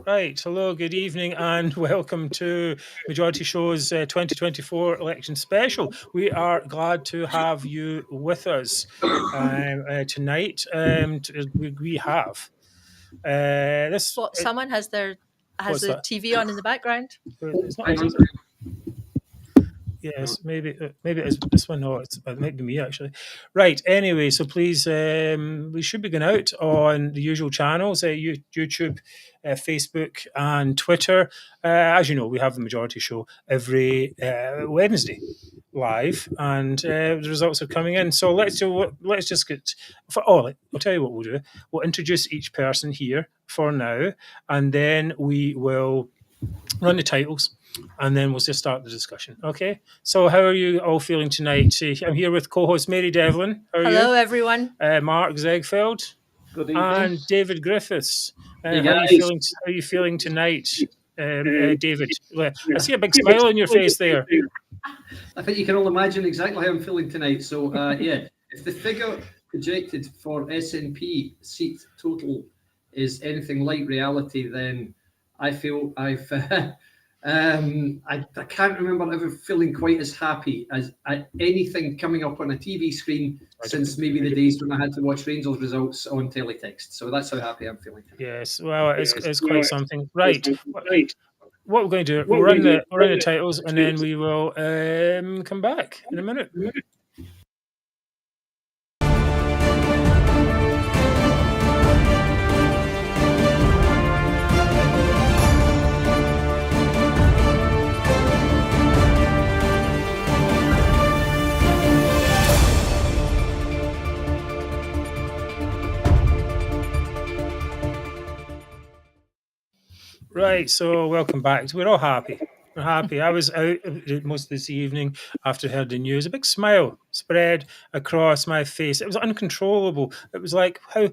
Right. Hello, good evening, and welcome to Majority Show's 2024 election special. We are glad to have you with us tonight. We have this. What, someone has the What's that? TV on in the background? It's not. Yes, maybe it's this one. No, it might be me actually. Right. Anyway, so please, we should be going out on the usual channels: YouTube, Facebook, and Twitter. As you know, we have the Majority Show every Wednesday live, and the results are coming in. So let's just get. I'll tell you what we'll do. We'll introduce each person here for now, and then we will run the titles, and then we'll just start the discussion. Okay. So how are you all feeling tonight? I'm here with co-host Mary Devlin. How are Hello, you? everyone. Mark Zegfeld. Good evening. And David Griffiths. Hey, how are you feeling tonight, David? I see a big smile on your face there. I think you can all imagine exactly how I'm feeling tonight. So yeah, if the figure projected for SNP seat total is anything like reality, then I feel I've I can't remember ever feeling quite as happy as anything coming up on a TV screen since maybe the days when I had to watch Rangers results on teletext. So that's how happy I'm feeling. Yes, well, it's quite something. Right. What we're going to do, we'll run the titles, and then we will come back in a minute. Right, so welcome back. We're all happy. We're happy. I was out most of this evening after I heard the news. A big smile spread across my face. It was uncontrollable. It was like how,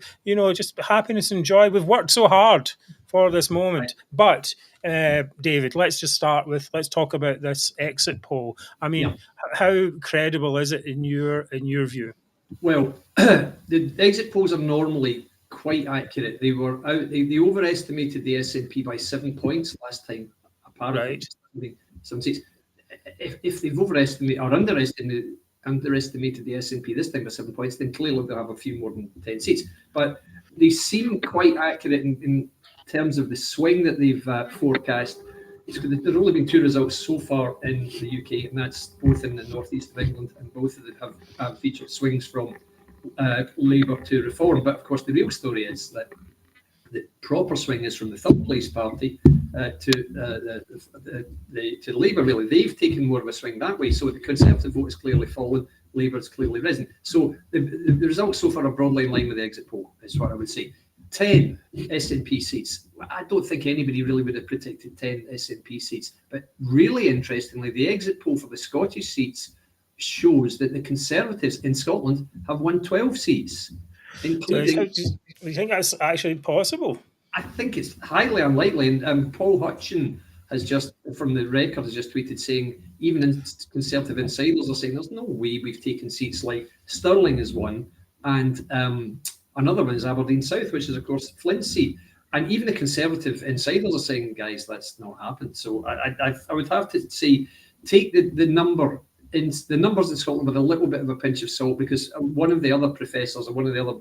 just happiness and joy. We've worked so hard for this moment. But, David, let's talk about this exit poll. I mean, how credible is it in your view? Well, the exit polls are normally quite accurate. They were out. They overestimated the SNP by 7 points last time. Apparently, right. Some seats. If they've overestimated or underestimated the SNP this time by 7 points, then clearly they'll have a few more than 10 seats. But they seem quite accurate in terms of the swing that they've forecast. There's only been two results so far in the UK, and that's both in the northeast of England, and both of them have featured swings from Labour to Reform. But of course, the real story is that the proper swing is from the third place party to Labour. Really, they've taken more of a swing that way. So the Conservative vote has clearly fallen. Labour has clearly risen. So the results so far are broadly in line with the exit poll, is what I would say. 10 SNP seats. I don't think anybody really would have predicted 10 SNP seats. But really interestingly, the exit poll for the Scottish seats shows that the Conservatives in Scotland have won 12 seats, including... Do you think that's actually possible? I think it's highly unlikely. And Paul Hutchin has just, from the record, has just tweeted saying, even in Conservative insiders are saying there's no way we've taken seats like Stirling has won, and another one is Aberdeen South, which is, of course, Flint's seat. And even the Conservative insiders are saying, guys, that's not happened. So I would have to say, take the numbers in Scotland with a little bit of a pinch of salt, because one of the other professors or one of the other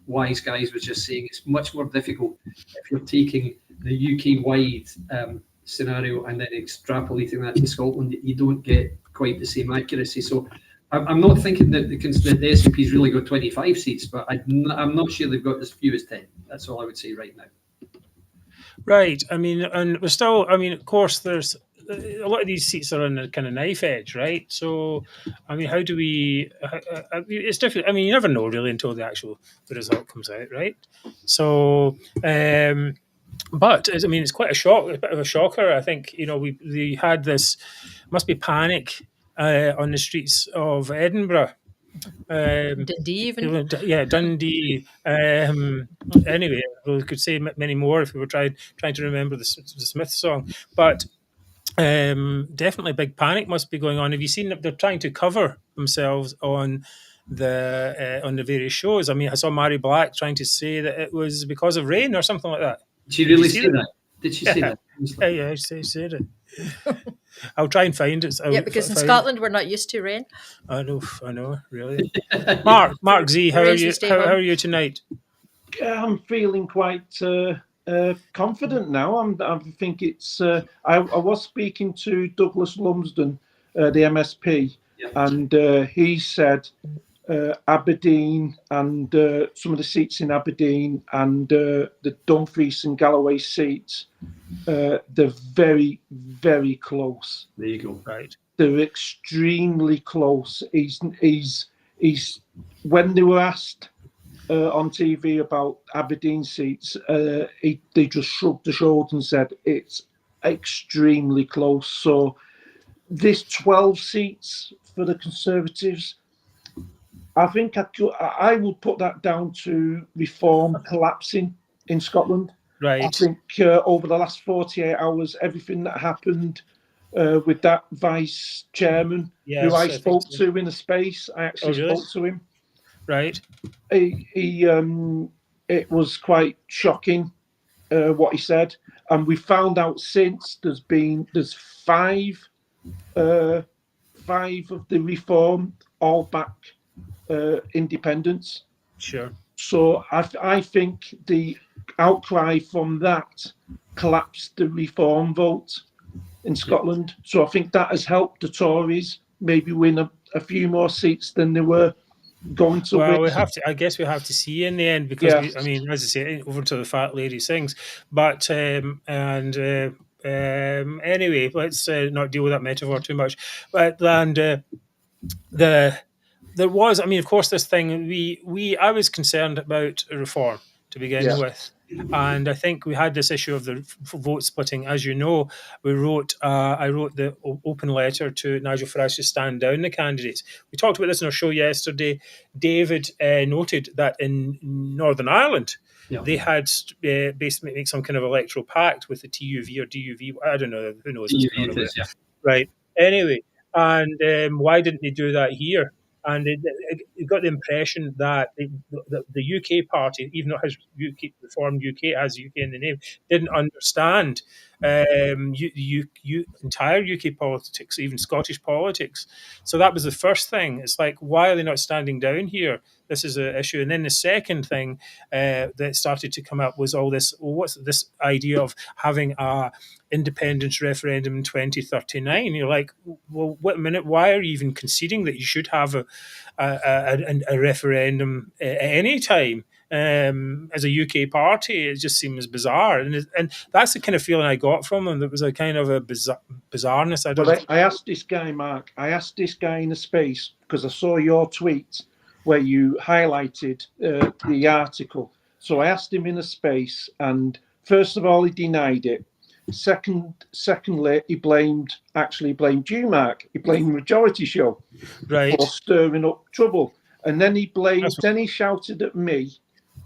wise guys was just saying it's much more difficult if you're taking the UK-wide scenario and then extrapolating that to Scotland. You don't get quite the same accuracy. So I'm not thinking that the SNP's really got 25 seats, but I'm not sure they've got as few as 10. That's all I would say right now. Right. I mean, and we're still, of course, there's a lot of these seats are on the kind of knife edge, right? So, I mean, how do we? It's different. I mean, you never know really until the result comes out, right? So, but I mean, it's quite a bit of a shocker. I think we had this must be panic on the streets of Edinburgh. Dundee, even. Yeah, Dundee. Anyway, we could say many more if we were trying to remember the Smith song, but. Definitely big panic must be going on. Have you seen that they're trying to cover themselves on the various shows? I mean, I saw Mary Black trying to say that it was because of rain or something like that. Did she really say that? Did she say Yeah. that? Yeah, she said it. I'll try and find it. Yeah, because in Scotland we're not used to rain. I know, really. Mark Z, how are you? How are you tonight? I'm feeling quite confident now. I think it's. I was speaking to Douglas Lumsden, the MSP, and he said Aberdeen and some of the seats in Aberdeen and the Dumfries and Galloway seats, they're very, very close. There you go. Right. They're extremely close. He's when they were asked on TV about Aberdeen seats, they just shrugged their shoulders and said it's extremely close. So this 12 seats for the Conservatives, I think I would put that down to Reform collapsing in Scotland. Right. I think over the last 48 hours, everything that happened with that vice chairman, who I spoke to in a space, I actually spoke to him. Right. It was quite shocking what he said, and we found out since there's five of the Reform all back independence. Sure. So I think the outcry from that collapsed the Reform vote in Scotland. So I think that has helped the Tories maybe win a few more seats than they were going to win. Well, I guess we have to see in the end, because as I say, over to the fat lady sings. But anyway, let's not deal with that metaphor too much. But there was, of course, this thing. I was concerned about reform to begin with, and I think we had this issue of the vote splitting. As you know, I wrote the open letter to Nigel Farage to stand down the candidates. We talked about this in our show yesterday. David noted that in Northern Ireland, they had basically made some kind of electoral pact with the TUV or DUV. I don't know. Who knows? Right. Anyway, and why didn't they do that here? And it got the impression that the UK party, even though it has Reform UK, has UK in the name, didn't understand entire UK politics, even Scottish politics. So that was the first thing. It's like, why are they not standing down here? This is an issue. And then the second thing that started to come up was all this, what's this idea of having a independence referendum in 2039? You're like, well, wait a minute, why are you even conceding that you should have a referendum at any time? As a UK party, it just seems bizarre, and that's the kind of feeling I got from them. There was a kind of a bizarreness. I asked this guy, Mark. I asked this guy in a space because I saw your tweet where you highlighted the article. So I asked him in a space, and first of all, he denied it. Secondly, he blamed you, Mark. He blamed Majority Show for stirring up trouble, and then he shouted at me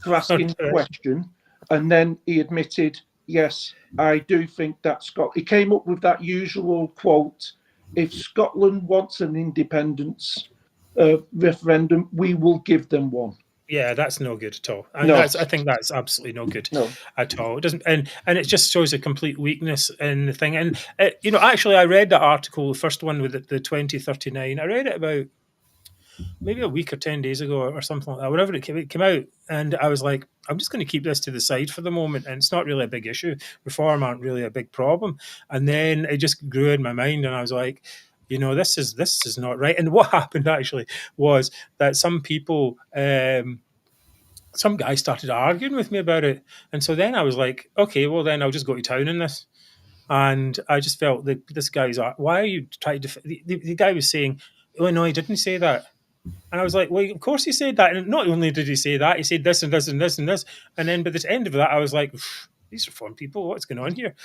for asking the question, and then he admitted, yes, I do think that he came up with that usual quote: if Scotland wants an independence referendum, we will give them one. Yeah, that's no good at all. I think that's absolutely no good at all. It doesn't, and it just shows a complete weakness in the thing. And actually, I read that article, the first one with the 2039. I read it about maybe a week or 10 days ago or something like that, whenever it came out. And I was like, I'm just going to keep this to the side for the moment. And it's not really a big issue. Reform aren't really a big problem. And then it just grew in my mind. And I was like, this is not right. And what happened actually was that some people, some guy started arguing with me about it. And so then I was like, okay, well then I'll just go to town in this. And I just felt that this guy's, why are you trying to, the guy was saying, oh no, he didn't say that. And I was like, well, of course he said that. And not only did he say that, he said this and this and this and this. And then by the end of that, I was like, these Reform people, what's going on here?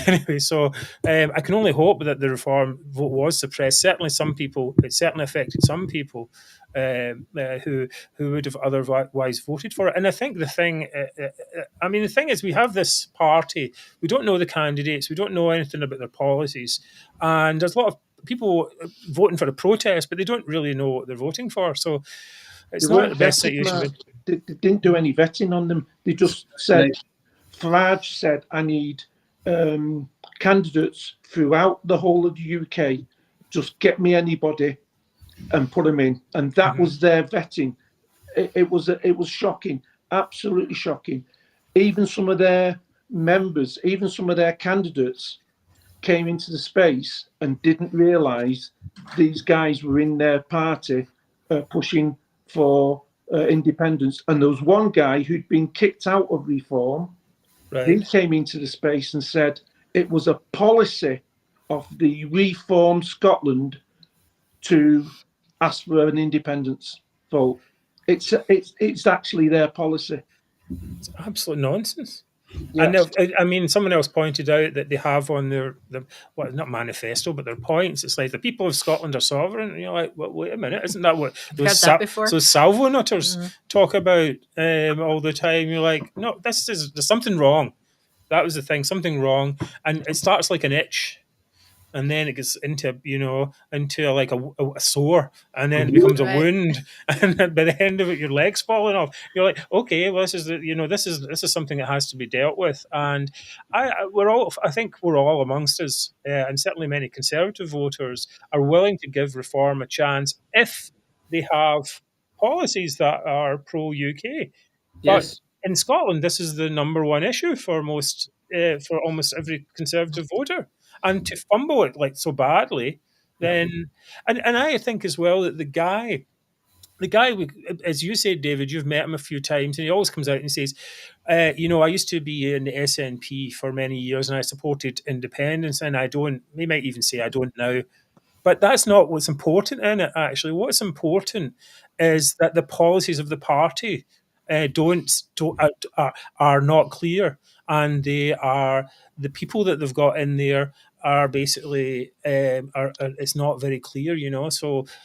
Anyway, so I can only hope that the Reform vote was suppressed. Certainly some people, it certainly affected some people who would have otherwise voted for it. And I think the thing is, we have this party, we don't know the candidates, we don't know anything about their policies. And there's a lot of people voting for a protest, but they don't really know what they're voting for. So it's not the best situation. They didn't do any vetting on them. They just said Farage said, I need candidates throughout the whole of the UK. Just get me anybody and put them in. And that was their vetting. It was shocking, absolutely shocking. Even some of their members, even some of their candidates came into the space and didn't realise these guys were in their party pushing for independence. And there was one guy who'd been kicked out of Reform. Right. He came into the space and said it was a policy of the Reform Scotland to ask for an independence vote. It's actually their policy. It's absolute nonsense. Yes. And I mean, someone else pointed out that they have on their well, not manifesto, but their points. It's like the people of Scotland are sovereign. And you're like, well, wait a minute, isn't that what those salvo nutters talk about all the time? You're like, no, there's something wrong. That was the thing, something wrong, and it starts like an itch. And then it gets into like a sore, and then it becomes a wound, and then by the end of it, your leg's falling off. You're like, okay, well, this is something that has to be dealt with. And I think we're all amongst us, and certainly many Conservative voters are willing to give Reform a chance if they have policies that are pro UK. Yes. But in Scotland, this is the number one issue for almost every Conservative voter. And to fumble it like so badly, then and I think as well that the guy, as you said, David, you've met him a few times, and he always comes out and says, I used to be in the SNP for many years, and I supported independence, and he might even say I don't now. But that's not what's important in it, actually. What's important is that the policies of the party are not clear, and the people that they've got in there are basically it's not very clear,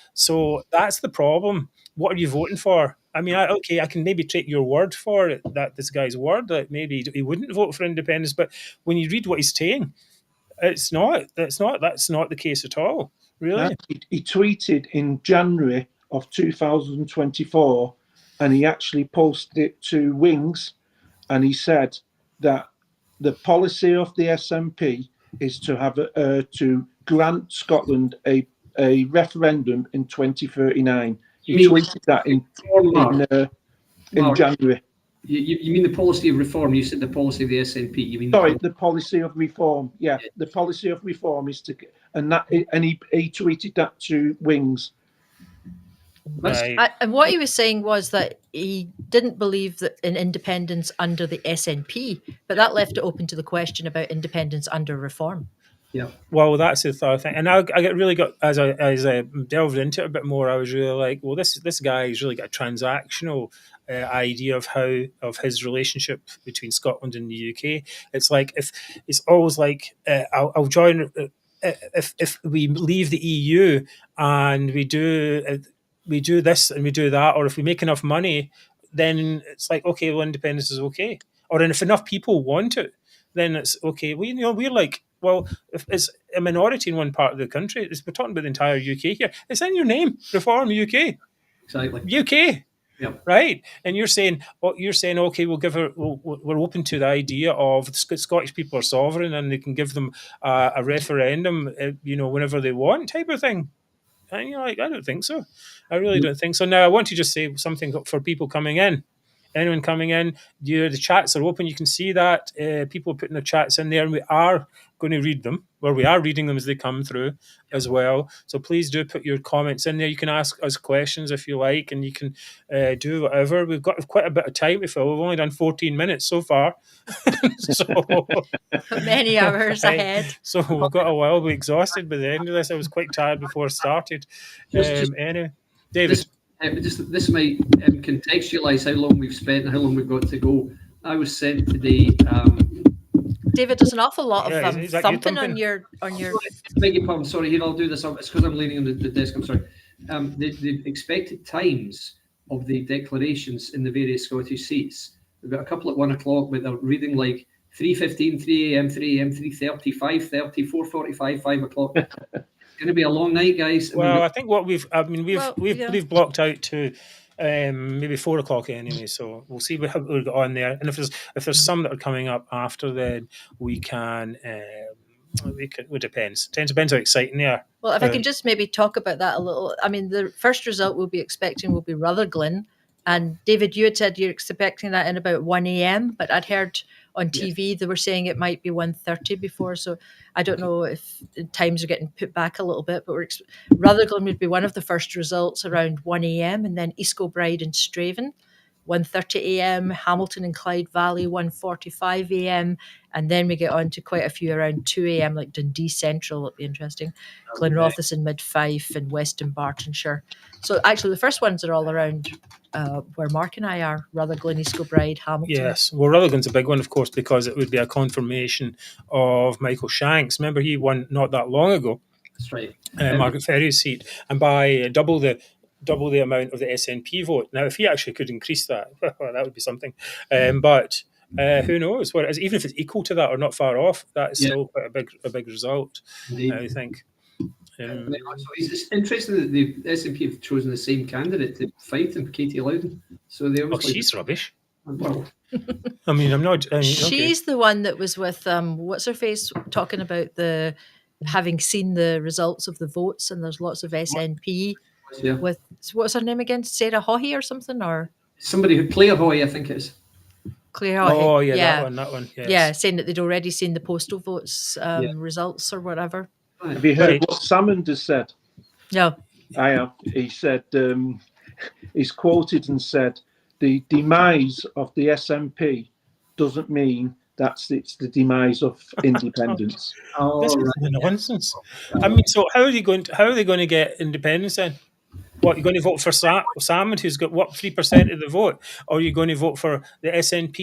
So that's the problem. What are you voting for? I mean, I can maybe take your word for it, that this guy's word, that maybe he wouldn't vote for independence, but when you read what he's saying, that's not the case at all, really. He tweeted in January of 2024, and he actually posted it to Wings, and he said that the policy of the SNP is to have to grant Scotland a referendum in 2039. He tweeted that in January. You mean the policy of Reform? You said the policy of the SNP. You mean the policy of Reform? Yeah, the policy of Reform is to, and he tweeted that to Wings. Right. And what he was saying was that he didn't believe that in independence under the SNP, but that left it open to the question about independence under Reform. Yeah. Well, that's the third thing, and I got as I delved into it a bit more, I was really like, well, this guy's really got a transactional idea of his relationship between Scotland and the UK. It's like if it's always like I'll join if we leave the EU and we do this and we do that, or if we make enough money, then it's like, okay, well, independence is okay, or if enough people want it, then it's okay. We're like, well, if it's a minority in one part of the country, we're talking about the entire UK here. It's in your name, Reform UK. Exactly. UK. Yeah. Right. And you're saying, okay, we're open to the idea of Scottish people are sovereign and they can give them a referendum, whenever they want, type of thing. And you're like, I don't think so. I really don't think so. Now, I want to just say something for people coming in. Anyone coming in, the chats are open. You can see that people are putting their chats in there, and we are going to read them, or we are reading them as they come through as well. So please do put your comments in there. You can ask us questions if you like, and you can do whatever. We've got quite a bit of time to fill. We've only done 14 minutes so far. So many hours ahead. So we've got a while. We're exhausted by the end of this. I was quite tired before I started. Anyway, David. This might contextualise how long we've spent and how long we've got to go. I was sent today. David, there's an awful lot of thumping on your. Beg your pardon. Sorry, here I'll do this. It's because I'm leaning on the desk. I'm sorry. The expected times of the declarations in the various Scottish seats. We've got a couple at 1 o'clock, but they're reading like 3:15, 3 a.m., 3 a.m., 3:30, 5:30, 4:45, 5 o'clock. It's going to be a long night, guys. Well, I think what we've blocked out to maybe 4 o'clock anyway. So we'll see how we get on there. And if there's some that are coming up after, then we can. It depends. Depends how exciting they are. Well, if I can just maybe talk about that a little. I mean, the first result we'll be expecting will be Rutherglen. And David, you had said you're expecting that in about 1 a.m., but I'd heard on TV they were saying it might be 1:30 before. So I don't know if times are getting put back a little bit, but Rutherglen would be one of the first results around 1 a.m. and then East Kilbride and Straven, 1:30 a.m., Hamilton and Clyde Valley, 1:45 a.m., and then we get on to quite a few around 2 a.m., like Dundee Central, it'll be interesting, Glenrothes and Mid-Fife and Weston Bartonshire. So actually the first ones are all around where Mark and I are, Rutherglen, East Kilbride, Hamilton. Yes, well, Rutherglen's a big one, of course, because it would be a confirmation of Michael Shanks. Remember, he won not that long ago. That's right. Margaret Ferrier's seat, and by double the amount of the SNP vote. Now, if he actually could increase that, well, that would be something. But who knows what it is? Even if it's equal to that or not far off, that is still quite a big result. I think. So it's interesting that the SNP have chosen the same candidate to fight him, Katie Loudon. So they obviously. She's rubbish. Well, I mean, I'm not. She's the one that was with what's her face talking about having seen the results of the votes, and there's lots of SNP with what's her name again? Sarah Haughey or something, or somebody who Claire Haughey, I think it is. Claire Haughey. Oh yeah, that one. Yes. Yeah, saying that they'd already seen the postal votes results or whatever. Have you heard what Salmond has said? No. I have. He said, he's quoted and said, the demise of the SNP doesn't mean it's the demise of independence. This is nonsense. I mean, so how are they going to get independence then? What, you're going to vote for Salmond, who's got 3% of the vote, or are you going to vote for the SNP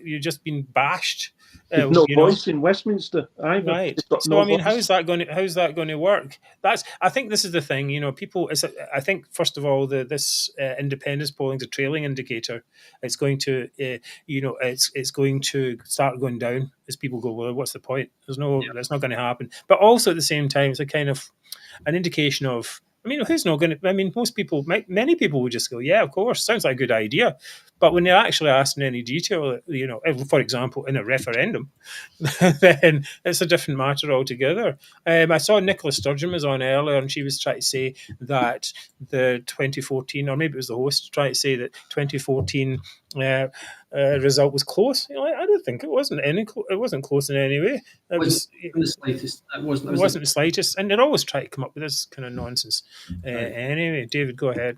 you've just been bashed? No voice in Westminster either. Right. So I mean, how's that going to work? I think this is the thing. People. I think first of all, this independence polling is a trailing indicator. It's going to, it's going to start going down as people go. Well, what's the point? That's not going to happen. But also at the same time, it's a kind of an indication of. I mean, who's not going to? I mean, many people would just go, "Yeah, of course, sounds like a good idea." But when they're actually asked in any detail, for example, in a referendum, then it's a different matter altogether. I saw Nicola Sturgeon was on earlier, and she was trying to say that the 2014, or maybe it was the host, trying to say that 2014 result was close. I don't think it wasn't it wasn't close in any way. It wasn't the slightest. It wasn't the slightest, and they're always trying to come up with this kind of nonsense. Anyway, David, go ahead.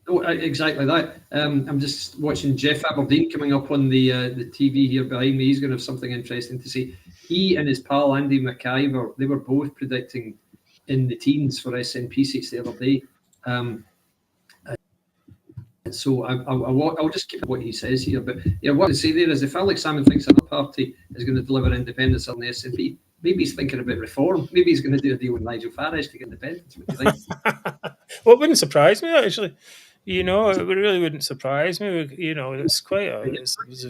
Oh, exactly that. I'm just watching Jeff Aberdeen coming up on the TV here behind me. He's going to have something interesting to say. He and his pal Andy McIver, they were both predicting in the teens for SNP seats the other day. So I'll just keep what he says here. But what I say there is, if Alex Salmond thinks another party is going to deliver independence on the SNP, maybe he's thinking about reform. Maybe he's going to do a deal with Nigel Farage to get independence. What do you think? Well, it wouldn't surprise me actually. It really wouldn't surprise me. It's quite it's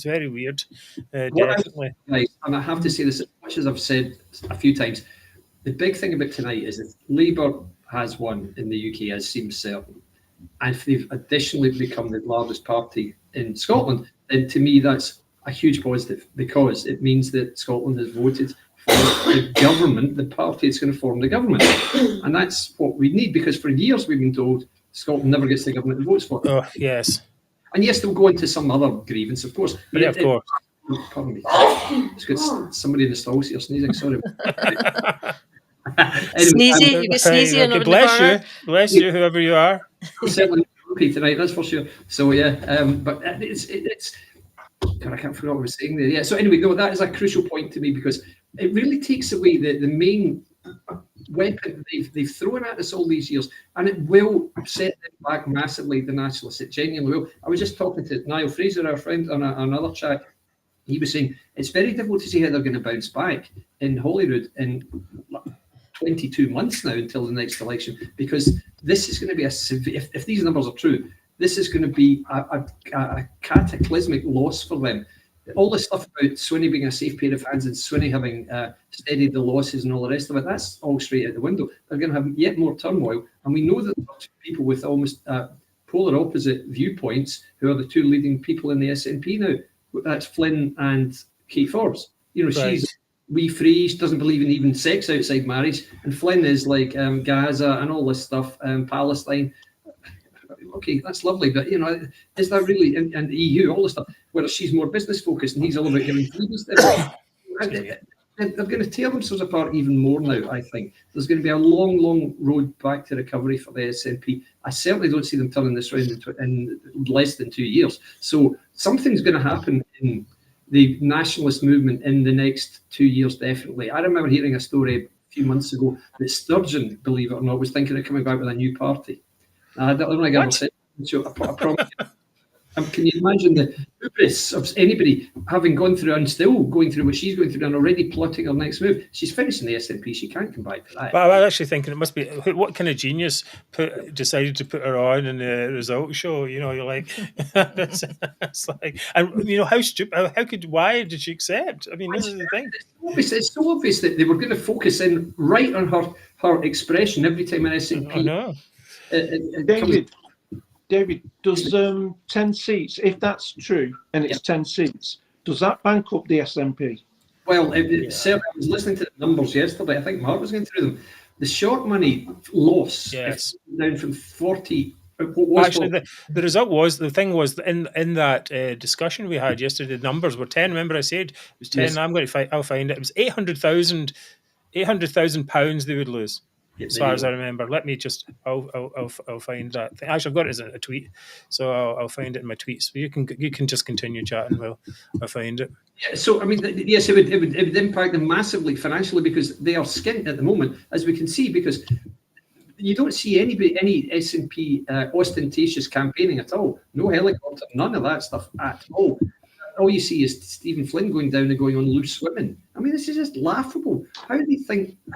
very weird. Definitely. Right, and I have to say this, as much as I've said a few times, the big thing about tonight is that Labour has won in the UK, as seems certain, and if they've additionally become the largest party in Scotland, then to me that's a huge positive, because it means that Scotland has voted for the government, the party that's going to form the government, and that's what we need, because for years we've been told Scotland never gets the government it votes for. Oh, yes. And yes, they'll go into some other grievance, of course. But of course. Pardon me. It's got somebody in the stalls here sneezing, sorry. Sneezy, you get sneezy. Okay, bless you, whoever you are. I'm certainly okay tonight, that's for sure. So, but it's God, I can't forget what I was saying there. Yeah, so anyway, no, that is a crucial point to me, because it really takes away the main weapon they've thrown at us all these years, and it will set them back massively, the nationalists. It genuinely will. I was just talking to Niall Fraser, our friend, on another chat. He was saying it's very difficult to see how they're going to bounce back in Holyrood in 22 months now until the next election, because this is going to be if these numbers are true, this is going to be a cataclysmic loss for them. All this stuff about Swinney being a safe pair of hands and Swinney having steadied the losses and all the rest of it, that's all straight out the window. They're going to have yet more turmoil. And we know that there are people with almost polar opposite viewpoints, who are the two leading people in the SNP now. That's Flynn and Kate Forbes. You know, she's Right. wee free, she doesn't believe in even sex outside marriage, and Flynn is like Gaza and all this stuff, Palestine. Okay, that's lovely, but you know, is that really, and the EU, all this stuff, whereas she's more business focused and he's all about giving freebies to everyone. They're going to tear themselves apart even more now, I think. There's going to be a long, long road back to recovery for the SNP. I certainly don't see them turning this round in less than 2 years. So something's going to happen in the nationalist movement in the next 2 years, definitely. I remember hearing a story a few months ago that Sturgeon, believe it or not, was thinking of coming back with a new party. I don't think I ever said so. I promise you. Can you imagine the hubris of anybody having gone through and still going through what she's going through and already plotting her next move? She's finishing the SNP. She can't come back to that. But I was actually thinking it must be what kind of genius decided to put her on in the results show. You know, you're like, it's like, and you know how stupid, why did she accept? I mean, this is the thing. It's so obvious that they were going to focus in right on her expression every time an SNP. I know. David, does 10 seats, if that's true, and it's 10 seats, does that bank up the SNP? Well, certainly, I was listening to the numbers yesterday. I think Mark was going through them. The short money loss down from 40. Actually, the result was, the thing was, in that discussion we had yesterday, the numbers were 10. Remember I said it was 10. Yes. I'll find it. It was £800,000 they would lose. As far as I remember, let me just. I'll find that. Actually, I've got it as a tweet, so I'll find it in my tweets. You can just continue chatting. I'll find it. Yeah. So I mean, yes, it would impact them massively financially because they are skint at the moment, as we can see. Because you don't see any SNP ostentatious campaigning at all. No helicopter, none of that stuff at all. All you see is Stephen Flynn going down and going on loose swimming. I mean, this is just laughable. How do they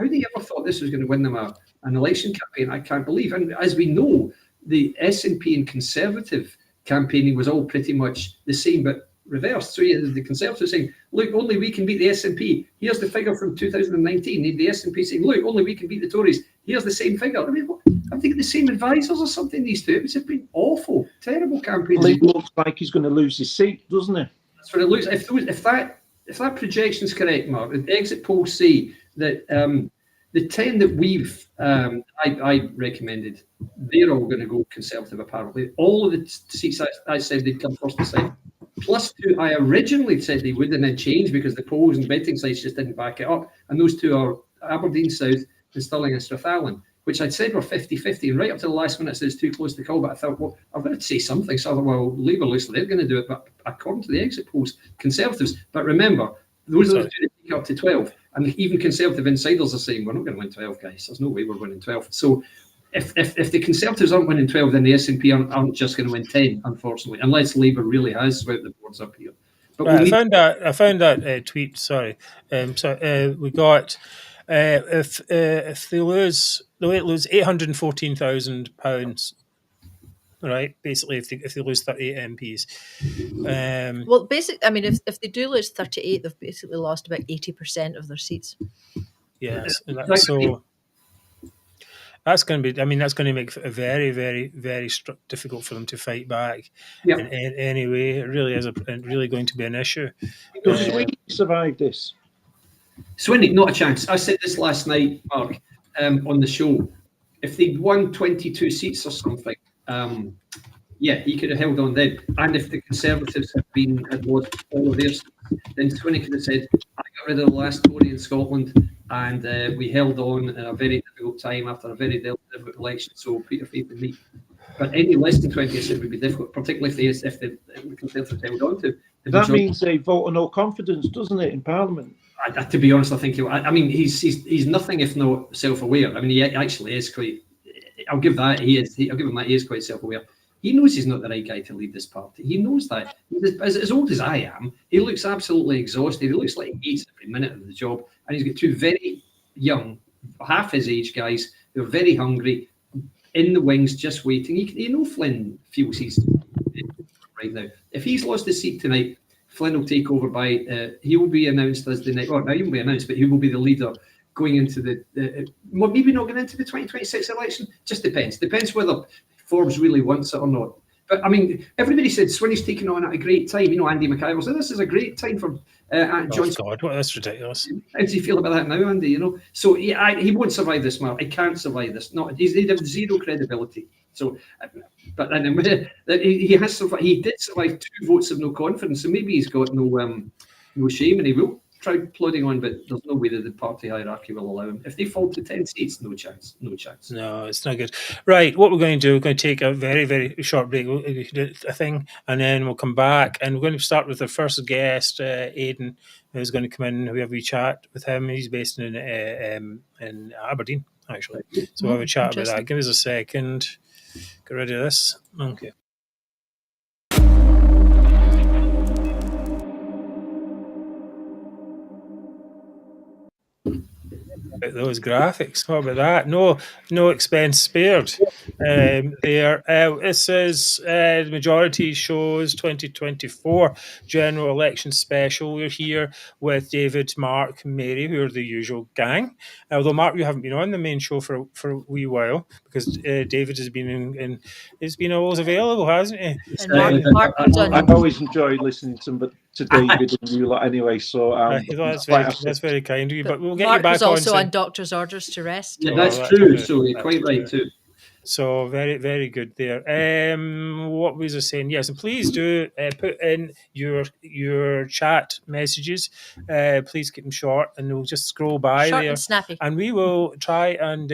ever thought this was going to win them an election campaign? I can't believe. And as we know, the SNP and Conservative campaigning was all pretty much the same, but reversed. So the Conservatives saying, look, only we can beat the SNP. Here's the figure from 2019. The SNP saying, look, only we can beat the Tories. Here's the same figure. I mean, I think the same advisors or something, these two. It's been awful, terrible campaigns. It looks like he's going to lose his seat, doesn't it? That's what it looks. If that projection is correct, Mark, the exit polls say that the 10 that I recommended, they're all going to go Conservative. Apparently, all of the seats I said they'd come first to second, plus 2 I originally said they would, and then change because the polls and betting sites just didn't back it up. And those 2 are Aberdeen South and Stirling and Strathallan, which I'd said were 50-50, and right up to the last minute, I said it's too close to call. But I thought, well, I've got to say something. So I thought, well, Labour looks like they're going to do it, but according to the exit polls, Conservatives. But remember, those are the 2 that take up to 12, and even Conservative insiders are saying we're not going to win 12, guys. There's no way we're winning 12. So if the Conservatives aren't winning 12, then the SNP aren't just going to win 10, unfortunately, unless Labour really has swept the boards up here. But right, I found that tweet. Sorry, we got. If they lose £814,000, right? Basically, if they lose 38 MPs. Well, basically, I mean, if they do lose 38, they've basically lost about 80% of their seats. Yes, so that's going to be. I mean, that's going to make it very, very, very difficult for them to fight back. Yeah. In any way, it really is really going to be an issue. Does Sweden survive this? Swinny, not a chance. I said this last night, Mark, on the show. If they'd won 22 seats or something, he could have held on then. And if the Conservatives had lost all of theirs, then Swinny could have said, I got rid of the last Tory in Scotland, and we held on in a very difficult time after a very difficult election, so put your faith in me. But any less than 20, I said, would be difficult, particularly if the Conservatives held on to. That means they vote on no confidence, doesn't it, in Parliament? To be honest, I think he's nothing if not self-aware. I mean, he actually is quite. I'll give that. I'll give him that. He is quite self-aware. He knows he's not the right guy to lead this party. He knows that. As old as I am, he looks absolutely exhausted. He looks like he hates every minute of the job. And he's got 2 very young, half his age guys who are very hungry, in the wings, just waiting. You know, Flynn feels he's right now. If he's lost his seat tonight, Flynn will take over by, he will be announced as the next, or now he won't be announced, but he will be the leader going into maybe not going into the 2026 election. Just depends. Depends whether Forbes really wants it or not. But I mean, everybody said Swinney's taking on at a great time. You know, Andy McIver said this is a great time for John. God, that's ridiculous. How do you feel about that now, Andy? You know, so yeah, he won't survive this, Mark. He can't survive this. He'd have zero credibility. So, but he has survived. He did survive 2 votes of no confidence, so maybe he's got no shame, and he will try plodding on. But there's no way that the party hierarchy will allow him. If they fall to 10 seats, no chance. No, it's not good. Right, what we're going to do, we're going to take a very, very short break. We'll do a thing, and then we'll come back, and we're going to start with our first guest, Aidan, who's going to come in. We have a chat with him. He's based in Aberdeen, actually. So we'll have a chat about that. Give us a second. Get rid of this. Okay. Those graphics, what about that? No expense spared. There. This is the majority shows 2024 general election special. We're here with David, Mark, Mary, who are the usual gang. Although Mark, you haven't been on the main show for a wee while because David has been he's been always available, hasn't he? And Mark I've always enjoyed listening to David and you lot anyway. So that's very kind of you. But we'll get Mark you back was also on on doctor's orders to rest. Yeah, that's true. So you're quite right too. So very, very good there. What was I saying? Yes, and please do put in your chat messages. Please keep them short, and we'll just scroll by Short there, and snappy. and we will try and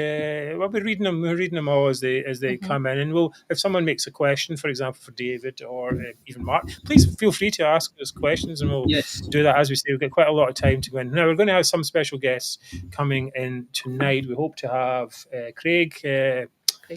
we'll be reading them. We're reading them all as they come in, and we'll if someone makes a question, for example, for David or even Mark, please feel free to ask us questions, and we'll do that as we say. We've got quite a lot of time to go in. Now we're going to have some special guests coming in tonight. We hope to have Craig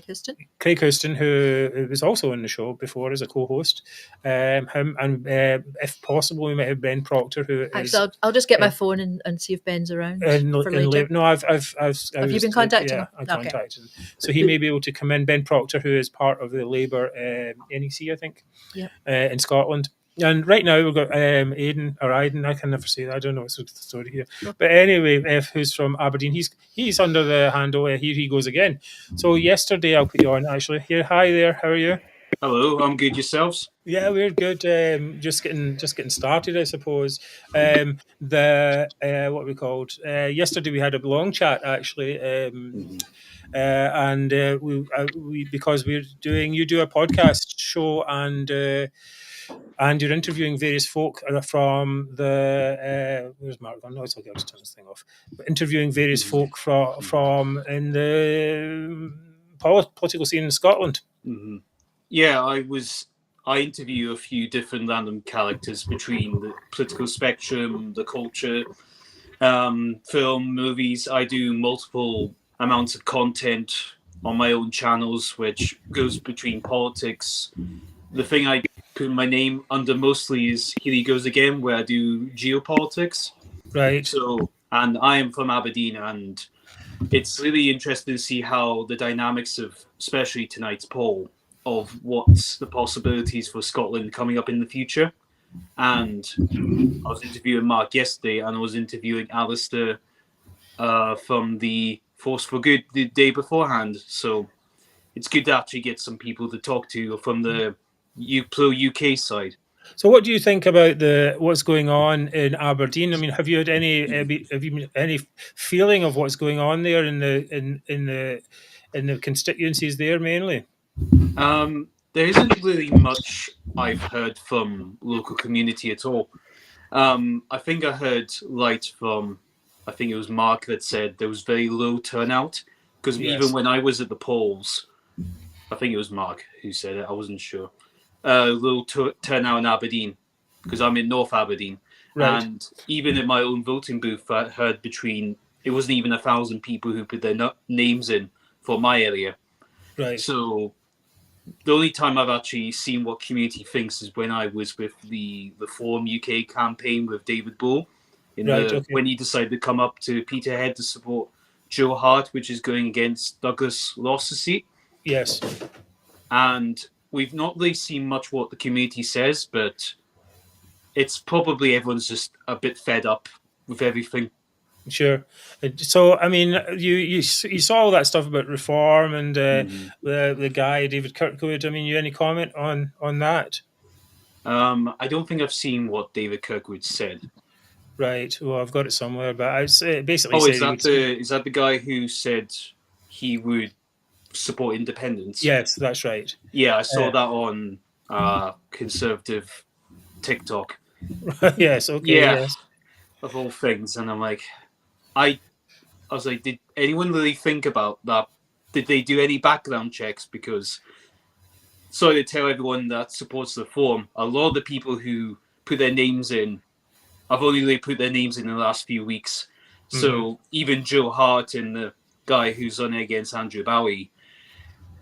Houston, who was also on the show before as a co-host. Him and if possible, we might have Ben Proctor, who is. I'll just get my phone and see if Ben's around for later. No, Have you been contacting him? I contacted him, so he may be able to come in. Ben Proctor, who is part of the Labour NEC, I think, in Scotland. And right now we've got Aidan, I can never say that. I don't know what's the story here. But anyway, who's from Aberdeen. He's under the handle Here He Goes Again. So yesterday, I'll put you on actually. Here, hi there, how are you? Hello, I'm good. Yourselves? Yeah, we're good. Just getting started, I suppose. What we called yesterday, we had a long chat actually, and we because you do a podcast show and you're interviewing various folk from the where's Mark gone? No, it's okay. I'll just turn this thing off. But interviewing various folk from in the political scene in Scotland. Mm-hmm. Yeah, I interview a few different random characters between the political spectrum, the culture, film, movies. I do multiple amounts of content on my own channels, which goes between politics. The thing I put my name under mostly is Here He Goes Again, where I do geopolitics. Right. So, and I am from Aberdeen, and it's really interesting to see how the dynamics of, especially tonight's poll, of what's the possibilities for Scotland coming up in the future. And I was interviewing Mark yesterday, and I was interviewing Alistair from the Force for Good the day beforehand. So it's good to actually get some people to talk to from the pro-UK side. So, what do you think about what's going on in Aberdeen? I mean, have you had any feeling of what's going on there in the constituencies there mainly? There isn't really much I've heard from local community at all. I think I heard light from, I think it was Mark that said there was very low turnout, because even when I was at the polls, I think it was Mark who said it, I wasn't sure. Low turnout in Aberdeen, because I'm in North Aberdeen. Right. And even in my own voting booth, I heard it wasn't even 1,000 people who put their names in for my area. Right. So the only time I've actually seen what community thinks is when I was with the Forum UK campaign with David Bull, when he decided to come up to Peterhead to support Joe Hart, which is going against Douglas Ross's seat. Yes. And we've not really seen much what the community says, but it's probably everyone's just a bit fed up with everything Sure. So, I mean, you saw all that stuff about reform and the guy David Kirkwood. I mean, you any comment on that? I don't think I've seen what David Kirkwood said. Right. Well, I've got it somewhere, but I basically Oh, said is that the guy who said he would support independence? Yes, that's right. Yeah, I saw that on conservative TikTok. Yes. Okay. Yeah, Yes. of all things, and I'm like, I was like, did anyone really think about that? Did they do any background checks? Because sorry to tell everyone that supports the reform, a lot of the people who put their names in have only really put their names in the last few weeks. So even Joe Hart and the guy who's on against Andrew Bowie,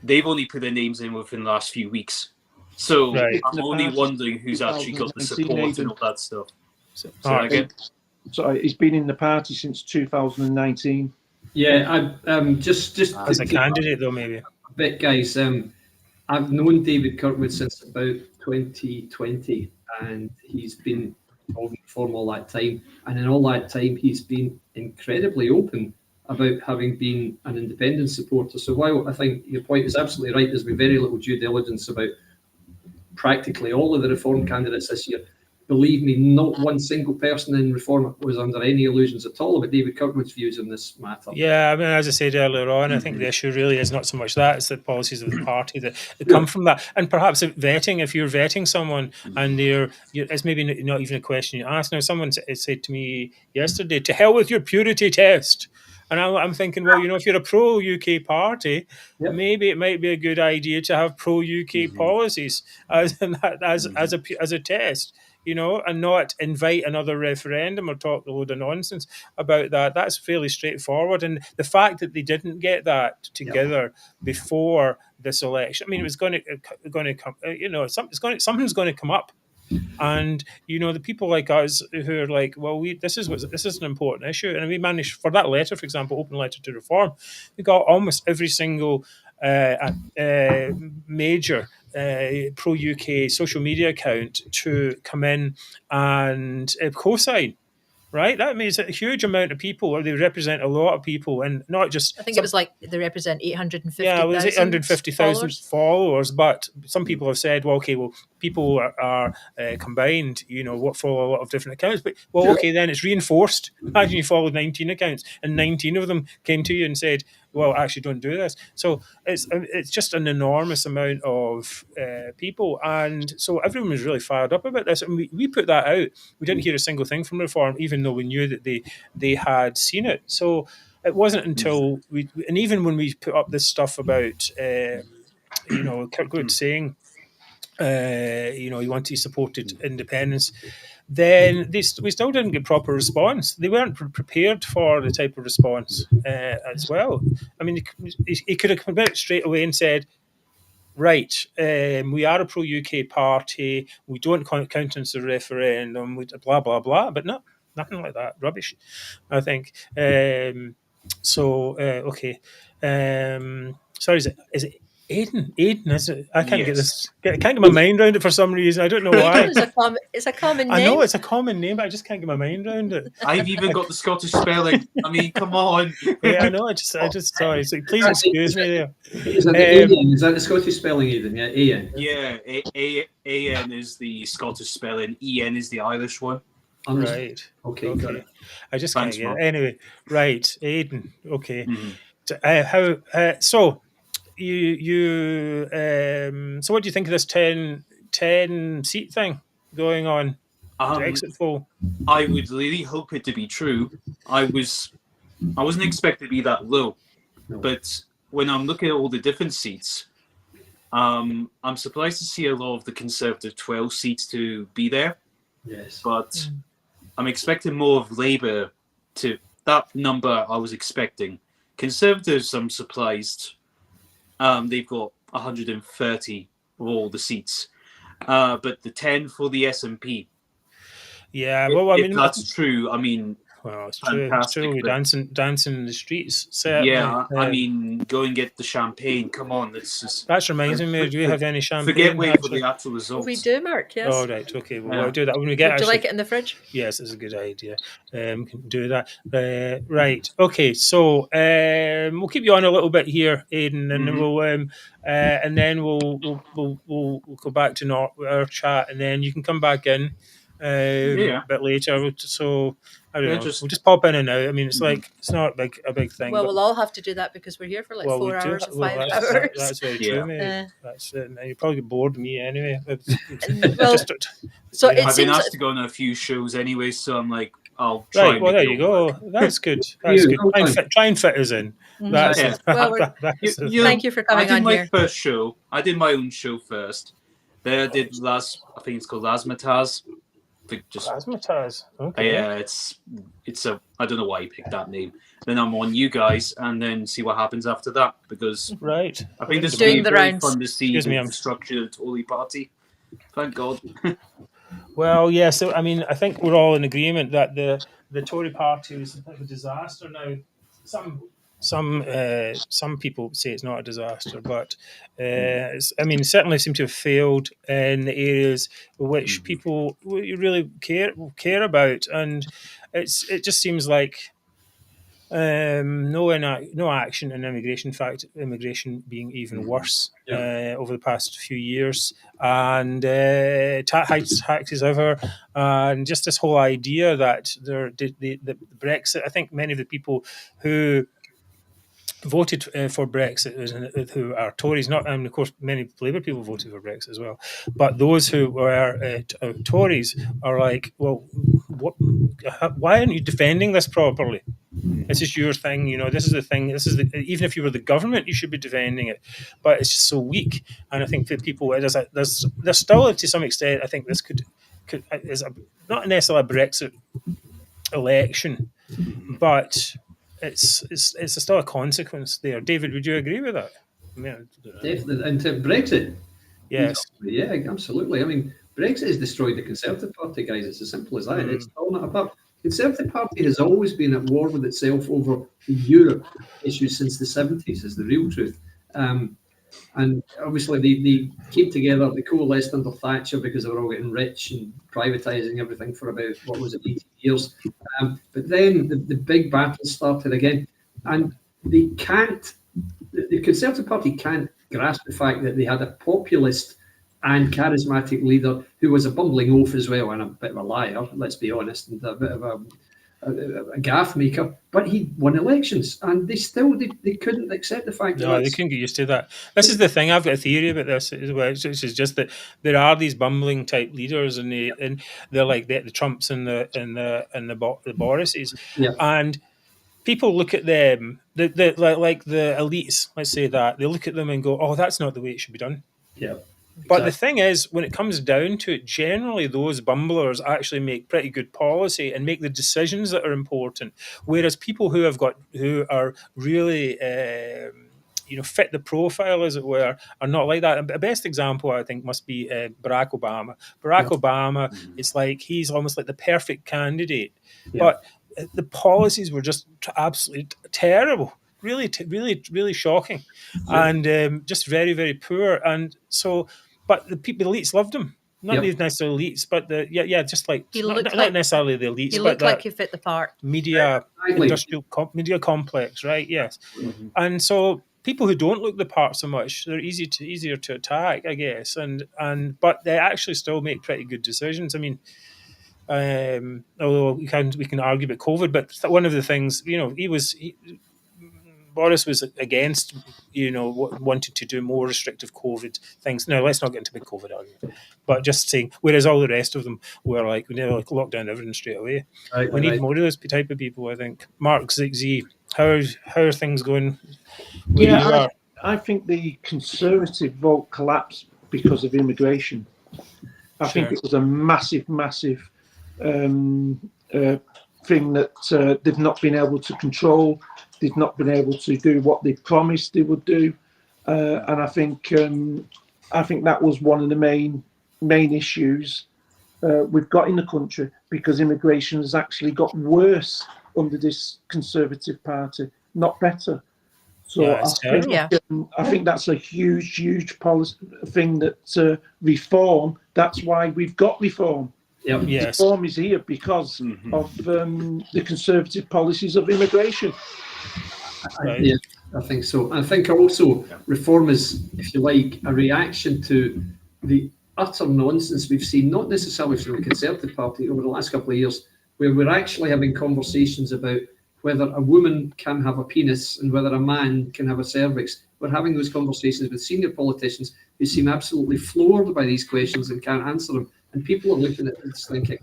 they've only put their names in within the last few weeks. So Right. I'm only wondering who's actually got the support and all that stuff. So, So again, So he's been in the party since 2019. Yeah, just as a candidate, though, maybe. a bit, guys. I've known David Kirkwood since about 2020, and he's been involved in reform all that time. And in all that time, he's been incredibly open about having been an independent supporter. So while I think your point is absolutely right, there's been very little due diligence about practically all of the reform candidates this year. Believe me, not one single person in reform was under any illusions at all about David Kirkwood's views on this matter. Yeah, I mean, as I said earlier on, I think the issue really is not so much that; it's the policies of the party that come from that, and perhaps vetting. If you're vetting someone and it's maybe not even a question you ask. Now, someone said to me yesterday, "To hell with your purity test," and I'm thinking, well, if you're a pro-UK party, maybe it might be a good idea to have pro-UK policies as a test. And not invite another referendum or talk a load of nonsense about that. That's fairly straightforward. And the fact that they didn't get that together before this election, I mean, it was going to come. Something's going to come up. And the people like us who are like, well, this is an important issue, and we managed for that letter, for example, open letter to reform. We got almost every single major pro-UK social media account to come in and co-sign. Right, that means a huge amount of people, or they represent a lot of people, and not just. I think it was like they represent 850,000. Yeah, it was 850,000 followers, but some people have said, well, okay, people are combined, what follow a lot of different accounts, but okay, then it's reinforced. Imagine you followed 19 accounts, and 19 of them came to you and said, well, actually, don't do this. So it's just an enormous amount of people, and so everyone was really fired up about this, and we put that out. We didn't hear a single thing from Reform, even though we knew that they had seen it. So it wasn't until and even when we put up this stuff about Kirkwood saying he wanted to supported independence, then we still didn't get proper response. They weren't prepared for the type of response as well. I mean, he could have come out straight away and said, right, we are a pro-UK party, we don't countenance the referendum, blah, blah, blah, but no, nothing like that. Rubbish, I think. Okay. Sorry, is it Aidan? Is it? I can't get this. I can't get my mind around it for some reason. I don't know why. It's a common name. I know it's a common name, but I just can't get my mind around it. I've even got the Scottish spelling. I mean, come on. Yeah, I know. I just sorry. So please excuse me there. Is that the Scottish spelling, Aidan? Yeah, A-N. Yeah, A-N is the Scottish spelling. E-N is the Irish one. Right. Okay. I just can't get it. Anyway, right, Aidan. Okay. So you so what do you think of this 10 seat thing going on? Exit poll. I would really hope it to be true. I wasn't expecting to be that low, but when I'm looking at all the different seats, I'm surprised to see a lot of the Conservative 12 seats to be there. Yes, but I'm expecting more of Labour to that number. I was expecting Conservatives. I'm surprised. They've got 130 of all the seats, but the 10 for the SNP. Yeah, well, I mean, if that's true, I mean, Well, it's true. It's true. We're dancing in the streets. Certainly. Yeah, I mean, go and get the champagne. Come on, it's just. That reminds me. Do you have any champagne? Forget waiting for the actual results. We do, Mark. Yes. Oh, right. Okay. Well, I'll do that when we get. Would you like it in the fridge? Yes, it's a good idea. Can do that. Right. Okay. So we'll keep you on a little bit here, Aidan, and then we'll go back to our chat, and then you can come back in a bit later. So I don't know. We'll just pop in and out. I mean, it's like it's not a big thing. Well, we'll all have to do that because we're here for like 4 hours or 5 hours. That's very true, mate. That's it. You probably get bored of me anyway. So I've been asked to go on a few shows anyway, so I'm like, I'll try. Right. Well, there you go. That's good. That's good. Try and fit us in. Thank you for coming on here. I did my first show. I did my own show first. Then I did I think it's called Lasmataz. Lasmataz. Okay. Yeah, it's a. I don't know why you picked that name. Then I'm on you guys, and then see what happens after that. Because I think this will be very fun to see the structured Tory party. Thank God. Well, yeah. So I mean, I think we're all in agreement that the Tory party is a disaster now. Some people say it's not a disaster, but it certainly seem to have failed in the areas which people really care about, and it just seems like no action in immigration. In fact, immigration being even worse over the past few years, and highest taxes ever, and just this whole idea that the Brexit. I think many of the people who voted for Brexit, who are Tories, and of course many Labour people voted for Brexit as well. But those who were Tories are like, well, why aren't you defending this properly? This is your thing, This is the thing. Even if you were the government, you should be defending it. But it's just so weak, and I think that people there's still to some extent. I think this is not necessarily a Brexit election, but it's still a consequence there. David, would you agree with that? Definitely. Into Brexit? Yes. Yeah, absolutely. I mean, Brexit has destroyed the Conservative Party, guys. It's as simple as that. It's fallen apart. The Conservative Party has always been at war with itself over the Europe issues since the 70s, is the real truth. And obviously they came together, they coalesced under Thatcher because they were all getting rich and privatising everything for about, 80 years. But then the big battle started again. And the Conservative Party can't grasp the fact that they had a populist and charismatic leader who was a bumbling oaf as well and a bit of a liar, let's be honest, and a bit of a gaff maker, but he won elections, and they couldn't accept the fact that they couldn't get used to that. This is the thing. I've got a theory about this as well, which is just that there are these bumbling type leaders, and they're like the Trumps and the Borises, and people look at them, like the elites. Let's say that they look at them and go, "Oh, that's not the way it should be done." Yeah. But the thing is, when it comes down to it, generally those bumblers actually make pretty good policy and make the decisions that are important. Whereas people who are really, fit the profile, as it were, are not like that. The best example, I think, must be Barack Obama. Barack Obama, it's like he's almost like the perfect candidate, but the policies were just absolutely terrible. Really, really shocking, and just very, very poor. And so, but the elites loved him. Not these necessarily elites, but just like not necessarily the elites. He looked like he fit the part. Media complex, right? Yes, and so people who don't look the part so much, they're easier to attack, I guess. But they actually still make pretty good decisions. I mean. Although we can argue about COVID, but one of the things, Boris was against, wanted to do more restrictive COVID things. Now, let's not get into big COVID argument, but just saying, whereas all the rest of them were like, lock down everything straight away. We need more of those type of people, I think. Mark, Z, how are things going where you are? I think the Conservative vote collapsed because of immigration. I think it was a massive thing that they've not been able to control. They've not been able to do what they promised they would do, and I think that was one of the main issues we've got in the country, because immigration has actually got worse under this Conservative Party, not better. So Yeah, it's terrible. I think that's a huge policy thing that reform. That's why we've got reform. Yeah. Yes. Reform is here because of the Conservative policies of immigration. Right. Yeah, I think so. I think also reform is, if you like, a reaction to the utter nonsense we've seen, not necessarily from the Conservative Party over the last couple of years, where we're actually having conversations about whether a woman can have a penis and whether a man can have a cervix. We're having those conversations with senior politicians who seem absolutely floored by these questions and can't answer them. And people are looking at this thinking,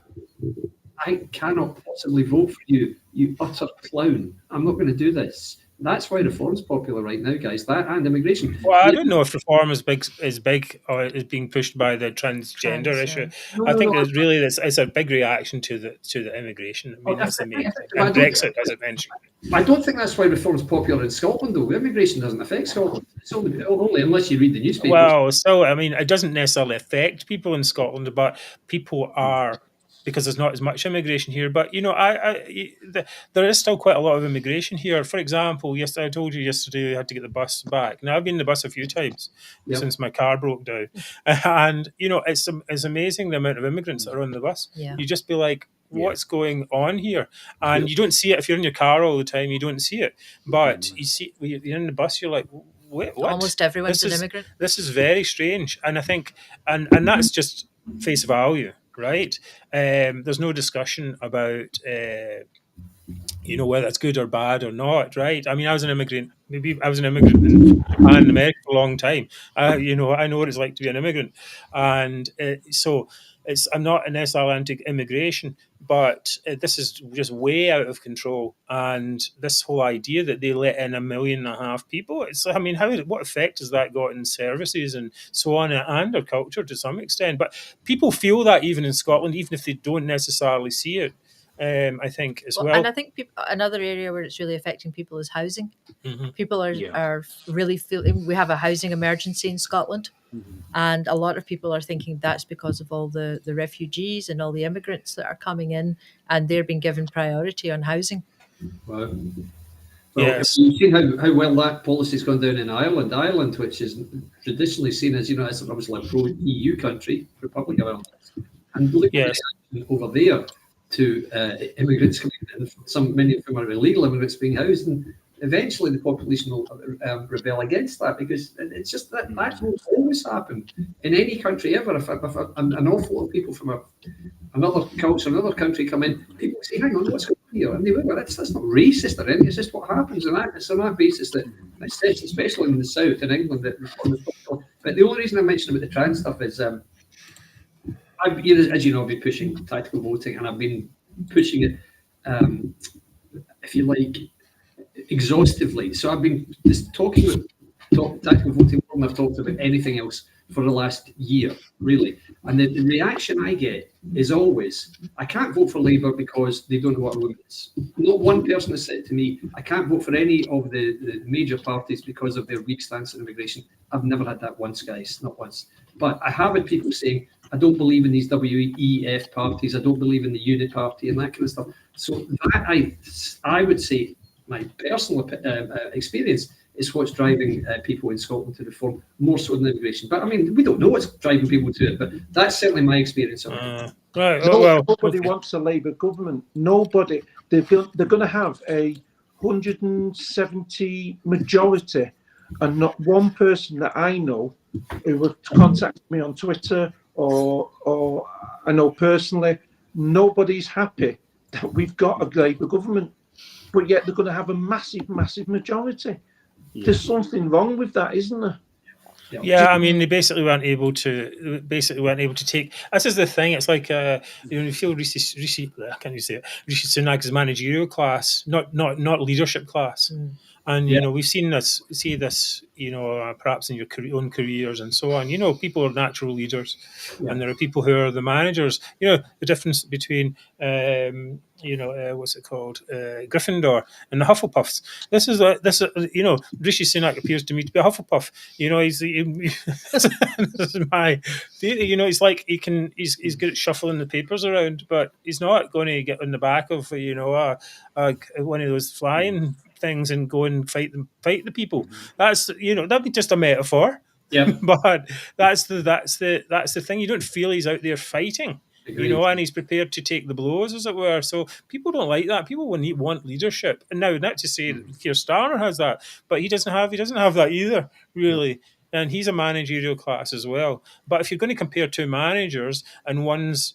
I cannot possibly vote for you, you utter clown. I'm not going to do this. That's why reform's popular right now, guys. That and immigration. Well, I don't know if reform is big or is being pushed by the transgender issue. I think it's a big reaction to the immigration. I mean, that's the main thing. And Brexit, as I mentioned. I don't think that's why reform's popular in Scotland, though. Immigration doesn't affect Scotland. It's only unless you read the newspapers. Well, so I mean, it doesn't necessarily affect people in Scotland, but people are, because there's not as much immigration here. But there is still quite a lot of immigration here. For example, I told you yesterday I had to get the bus back. Now I've been in the bus a few times since my car broke down, and it's amazing the amount of immigrants that are on the bus. Yeah. You just be like, what's going on here? And you don't see it if you're in your car all the time. You don't see it, but you see when you're in the bus, you're like, wait, what? Almost everyone's an immigrant. This is very strange, and I think, and that's just face value, right? There's no discussion about whether it's good or bad or not, right? I mean, I was an immigrant. Maybe I was an immigrant in Japan and America for a long time. I know what it's like to be an immigrant, and so I'm not necessarily anti-immigration, but this is just way out of control. And this whole idea that they let in 1.5 million people, what effect has that got in services and so on, and our culture to some extent? But people feel that even in Scotland, even if they don't necessarily see it. I think as well. And I think another area where it's really affecting people is housing. Mm-hmm. People are really feeling we have a housing emergency in Scotland, and a lot of people are thinking that's because of all the refugees and all the immigrants that are coming in, and they're being given priority on housing. Wow. Well, yes. You've seen how well that policy's gone down in Ireland. Ireland, which is traditionally seen as as obviously a pro-EU country, Republic of Ireland, and look at the reaction over there to immigrants coming in, many of whom are illegal immigrants being housed, and eventually the population will rebel against that, because it's just that will always happen in any country ever. If an awful lot of people from another culture, another country come in, people say, hang on, what's going on here? And they will, that's not racist or anything, it's just what happens, and it's on that basis that, especially in the south, in England, that reform is popular. But the only reason I mentioned about the trans stuff is as you know, I've been pushing tactical voting, and I've been pushing it, if you like, exhaustively. So I've been just talking about tactical voting more than I've talked about anything else for the last year, really. And the reaction I get is always, I can't vote for Labour because they don't know what a woman is. Not one person has said to me, I can't vote for any of the major parties because of their weak stance on immigration. I've never had that once, guys, not once. But I have had people saying, I don't believe in these WEF parties. I don't believe in the Unit Party and that kind of stuff. So that I would say, my personal experience is what's driving people in Scotland to reform more so than immigration. But I mean, we don't know what's driving people to it, but that's certainly my experience of it. Right. Nobody wants a Labour government. Nobody. They're going to have a 170 majority, and not one person that I know who would contact me on Twitter or I know personally, nobody's happy that we've got a Labour government, but yet they're going to have a massive majority. Yeah. There's something wrong with that, isn't there? Yeah, I mean, they basically weren't able to take. This is the thing. It's like you feel Rishi Sunak's managerial class, not leadership class. And Yeah. we've see this, perhaps in your own careers and so on. People are natural leaders, Yeah. and there are people who are the managers. The difference between what's it called, Gryffindor and the Hufflepuffs. Rishi Sunak appears to me to be a Hufflepuff. This is my theory. He's like he's good at shuffling the papers around, but he's not going to get on the back of one of those flying things and go and fight the people. That's that'd be just a metaphor. Yeah. But that's the thing. You don't feel he's out there fighting. Agreed. And he's prepared to take the blows, as it were. So people don't like that. People want leadership. And now, not to say that Keir Starmer has that, but he doesn't have that either, really. And he's a managerial class as well. But if you're going to compare two managers, and one's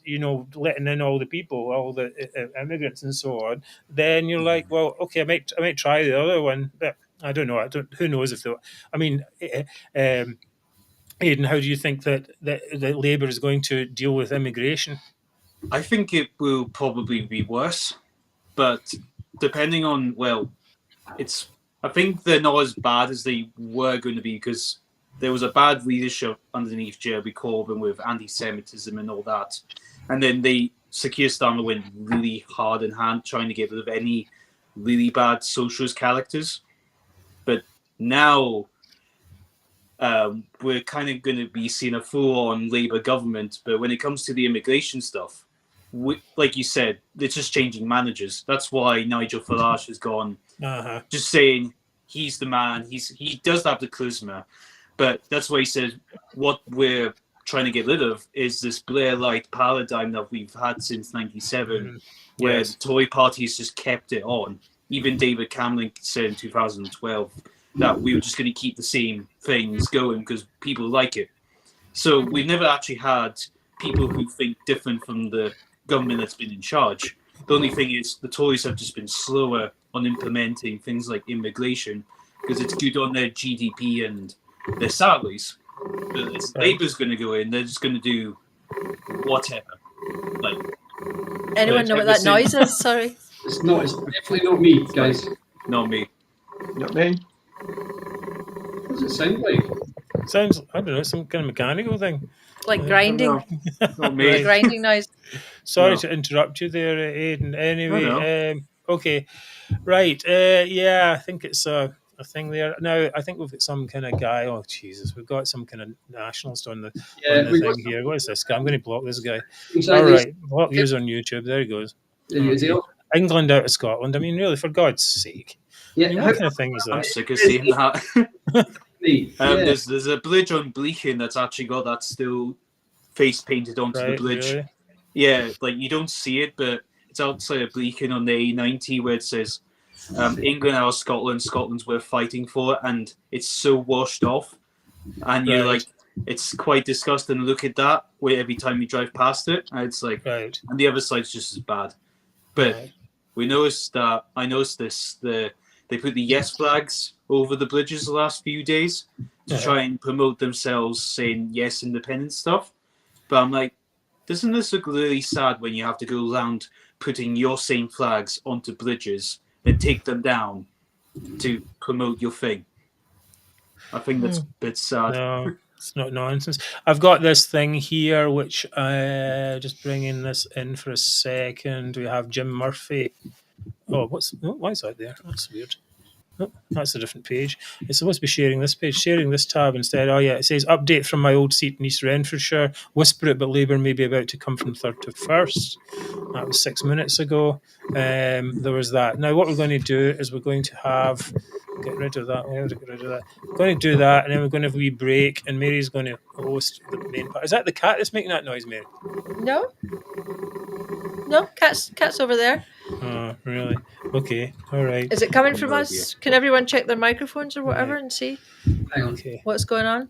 letting in all the people, all the immigrants and so on, then you're like, well, okay, I might try the other one, but I don't know. Who knows if they? I mean, Aidan, how do you think that Labour is going to deal with immigration? I think it will probably be worse, but depending on I think they're not as bad as they were going to be, because there was a bad leadership underneath Jeremy Corbyn with anti-Semitism and all that, and then Keir Starmer went really hard in hand trying to get rid of any really bad socialist characters. But now we're kind of going to be seeing a full-on Labour government. But when it comes to the immigration stuff, like you said, they're just changing managers. That's why Nigel Farage has gone, just saying he's the man. He does have the charisma, but that's why he says what we're trying to get rid of is this Blair-like paradigm that we've had since '97, where the Tory party has just kept it on. Even David Cameron said in 2012 that we were just going to keep the same things going because people like it. So we've never actually had people who think different from the government that's been in charge. The only thing is the Tories have just been slower on implementing things like immigration because it's good on their GDP and their salaries. But if Labour's going to go in, they're just going to do whatever. Like, anyone know what that noise is? Sorry. It's definitely not me, guys. Not me. Not me. What does it sound like? Sounds, I don't know, some kind of mechanical thing. Like grinding. Not me. The grinding noise. Sorry to interrupt you there, Aidan. Anyway, okay. Right. I think it's a thing there. Now, I think we've got some kind of guy. Oh, Jesus. We've got some kind of nationalist on the thing here. What is this guy? I'm going to block this guy. Exactly. All right. Block views on YouTube. There he goes. Okay. England out of Scotland. I mean, really, for God's sake. Yeah. What kind of thing is that? I'm sick of seeing that. There's a bridge on Bleakin that's actually got that still face painted onto the bridge. Really? Yeah, like you don't see it, but it's outside of Bleakin on the A90 where it says England out of Scotland, Scotland's worth fighting for, and it's so washed off. And you're like, it's quite disgusting to look at that where every time you drive past it, and it's like, and the other side's just as bad. But I noticed this, they put the yes flags over the bridges the last few days to try and promote themselves saying yes independent stuff. But I'm like, doesn't this look really sad when you have to go around putting your same flags onto bridges and take them down to promote your thing? I think that's a bit sad. No, it's not nonsense. I've got this thing here, which just bringing this in for a second. We have Jim Murphy. Oh, why is that there? That's weird. Oh, that's a different page. It's supposed to be sharing this page, sharing this tab instead. Oh, yeah, it says update from my old seat in East Renfrewshire. Whisper it, but Labour may be about to come from 3rd to 1st. That was 6 minutes ago. There was that. Now, what we're going to do is we're going to have... Get rid of that. We're going to do that, and then we're going to have a wee break, and Mary's going to host the main part. Is that the cat that's making that noise, Mary? No, cat's over there. Oh, really? Okay, all right. Is it coming from us? Can everyone check their microphones or whatever and see what's going on?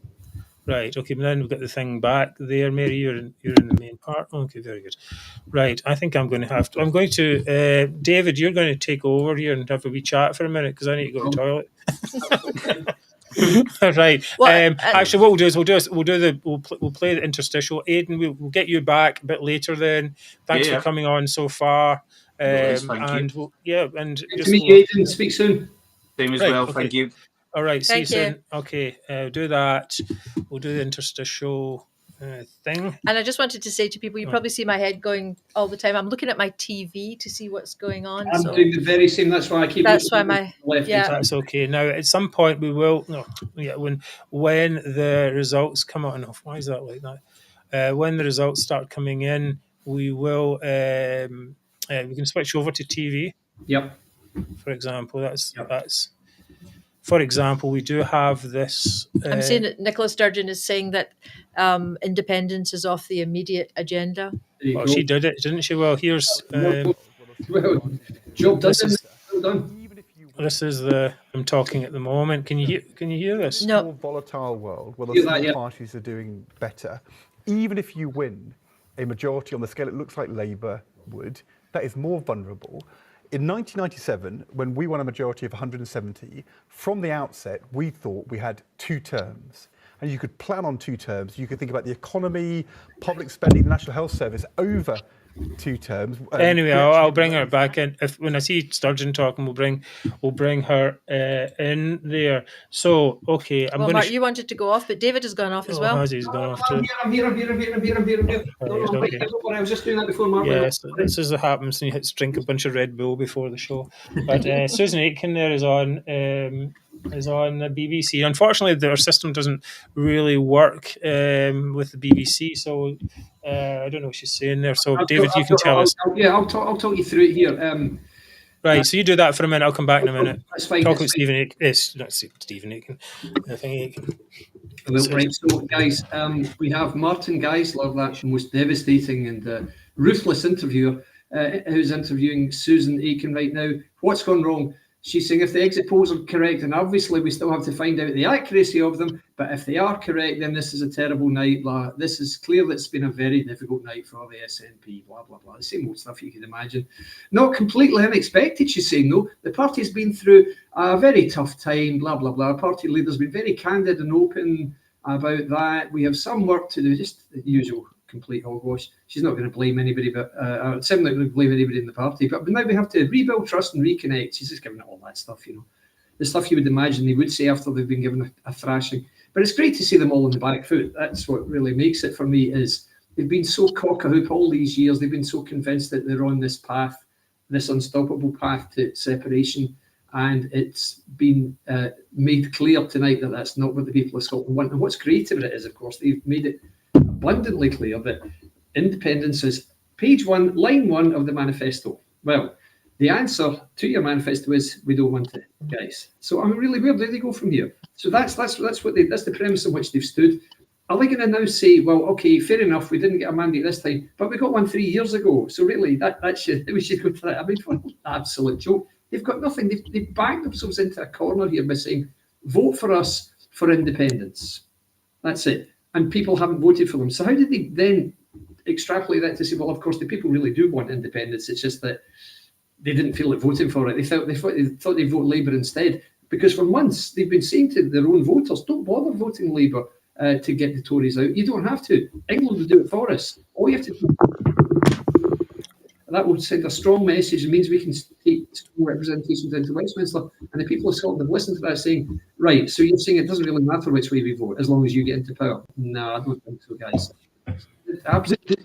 Right, okay, but then we've got the thing back there. Mary, you're in the main part. Okay, very good. Right, I think I'm going to David, you're going to take over here and have a wee chat for a minute because I need to go to the toilet. Right. Actually, what we'll do is we'll play the interstitial. Aidan, we'll get you back a bit later then. Thanks for coming on so far. Thank and you. and to meet you, Aidan. Speak soon. Same as Right, well. okay. Thank you. All right, see you Thank you. soon. Okay, do that. We'll do the interstitial thing. And I just wanted to say to people, you probably see my head going all the time. I'm looking at my TV to see what's going on. I'm So doing the very same. That's why I keep. that's why looking left. yeah. That's okay. Now, at some point, we will. No, yeah, when the results come out. No, why is that like that? When the results start coming in, we will. We can switch over to TV. Yep. For example, Yep. that's. For example, we do have this. I'm seeing that Nicola Sturgeon is saying that independence is off the immediate agenda. There you Well, go. she did it, didn't she? Well, here's. Well, job done. This is- Well done. This is the. I'm talking at the moment. Can you hear this? No. More volatile world where the Hear that, small yeah. parties are doing better, even if you win a majority on the scale it looks like Labour would, that is more vulnerable. In 1997, when we won a majority of 170, from the outset, we thought we had 2 terms. And you could plan on 2 terms. You could think about the economy, public spending, the National Health Service over 2 terms. Anyway, I'll bring her back in. When I see Sturgeon talking, we'll bring her in there. So, okay, I'm Well, going Mark, to. you wanted to go off, but David has gone off as well. He's gone off I'm too. here. Right, No, okay. don't worry, I was just doing that before Mark. Yes, this is what happens when you drink a bunch of Red Bull before the show. But Susan Aitken there is on the BBC. Unfortunately, their system doesn't really work with the BBC, so I don't know what she's saying there. So, David, you can tell us. I'll talk you through it here. Right, so you do that for a minute. I'll come back in a minute. That's fine. Talk that's about fine. Stephen Aitken. Yes, not Stephen Aitken. I think Aitken. Well, right, so guys, we have Martin Geisler, that most devastating and ruthless interviewer, who's interviewing Susan Aitken right now. What's gone wrong? She's saying if the exit polls are correct, and obviously we still have to find out the accuracy of them, but if they are correct, then this is a terrible night. This is clear that it's been a very difficult night for the SNP, blah, blah, blah. The same old stuff you can imagine. Not completely unexpected, she's saying, though. The party's been through a very tough time, blah, blah, blah. Party leader's been very candid and open about that. We have some work to do, just the usual complete hogwash. She's not going to blame anybody, but it's certainly not going to blame anybody in the party. But now we have to rebuild trust and reconnect. She's just giving it all that stuff, the stuff you would imagine they would say after they've been given a thrashing. But it's great to see them all on the back foot. That's what really makes it for me, is they've been so cock-a-hoop all these years. They've been so convinced that they're on this path, this unstoppable path to separation. And it's been made clear tonight that that's not what the people of Scotland want. And what's great about it is, of course, they've made it abundantly clear that independence is page 1, line 1 of the manifesto. Well, the answer to your manifesto is we don't want it, guys. So I'm really, where do they go from here? So that's the premise on which they've stood. Are they going to now say, well, okay, fair enough, we didn't get a mandate this time, but we got one 3 years ago. So really, we should go to that. I mean, what an absolute joke. They've got nothing. They've backed themselves into a corner here by saying, vote for us for independence. That's it. And people haven't voted for them. So how did they then extrapolate that to say, well, of course, the people really do want independence. It's just that they didn't feel like voting for it. They thought they'd vote Labour instead. Because for months, they've been saying to their own voters, don't bother voting Labour to get the Tories out. You don't have to. England will do it for us. All you have to do. That will send a strong message. It means we can take strong representations into Westminster. And the people of Scotland have listened to that saying, right, so you're saying it doesn't really matter which way we vote as long as you get into power. No, I don't think so, guys.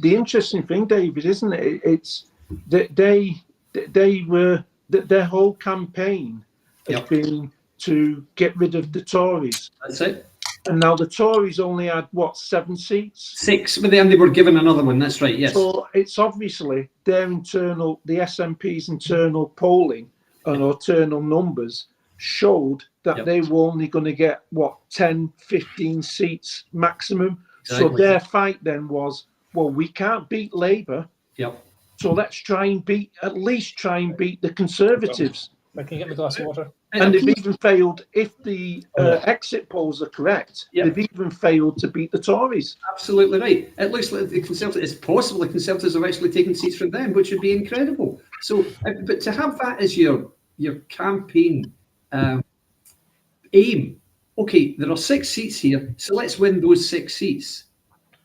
The interesting thing, David, isn't it? It's that their whole campaign has been to get rid of the Tories. That's it. And now the Tories only had, 7 seats? 6, but then they were given another one. That's right, yes. So it's obviously the SNP's internal polling and internal numbers showed that they were only going to get, 10, 15 seats maximum. Exactly. So their fight then was, well, we can't beat Labour. Yep. So let's at least try and beat the Conservatives. I can get the glass of water. And they've even failed, if the exit polls are correct, they've even failed to beat the Tories. Absolutely right. It looks like the Conservatives, it's possible the Conservatives have actually taken seats from them, which would be incredible. So, but to have that as your campaign aim, okay, there are 6 seats here, so let's win those 6 seats.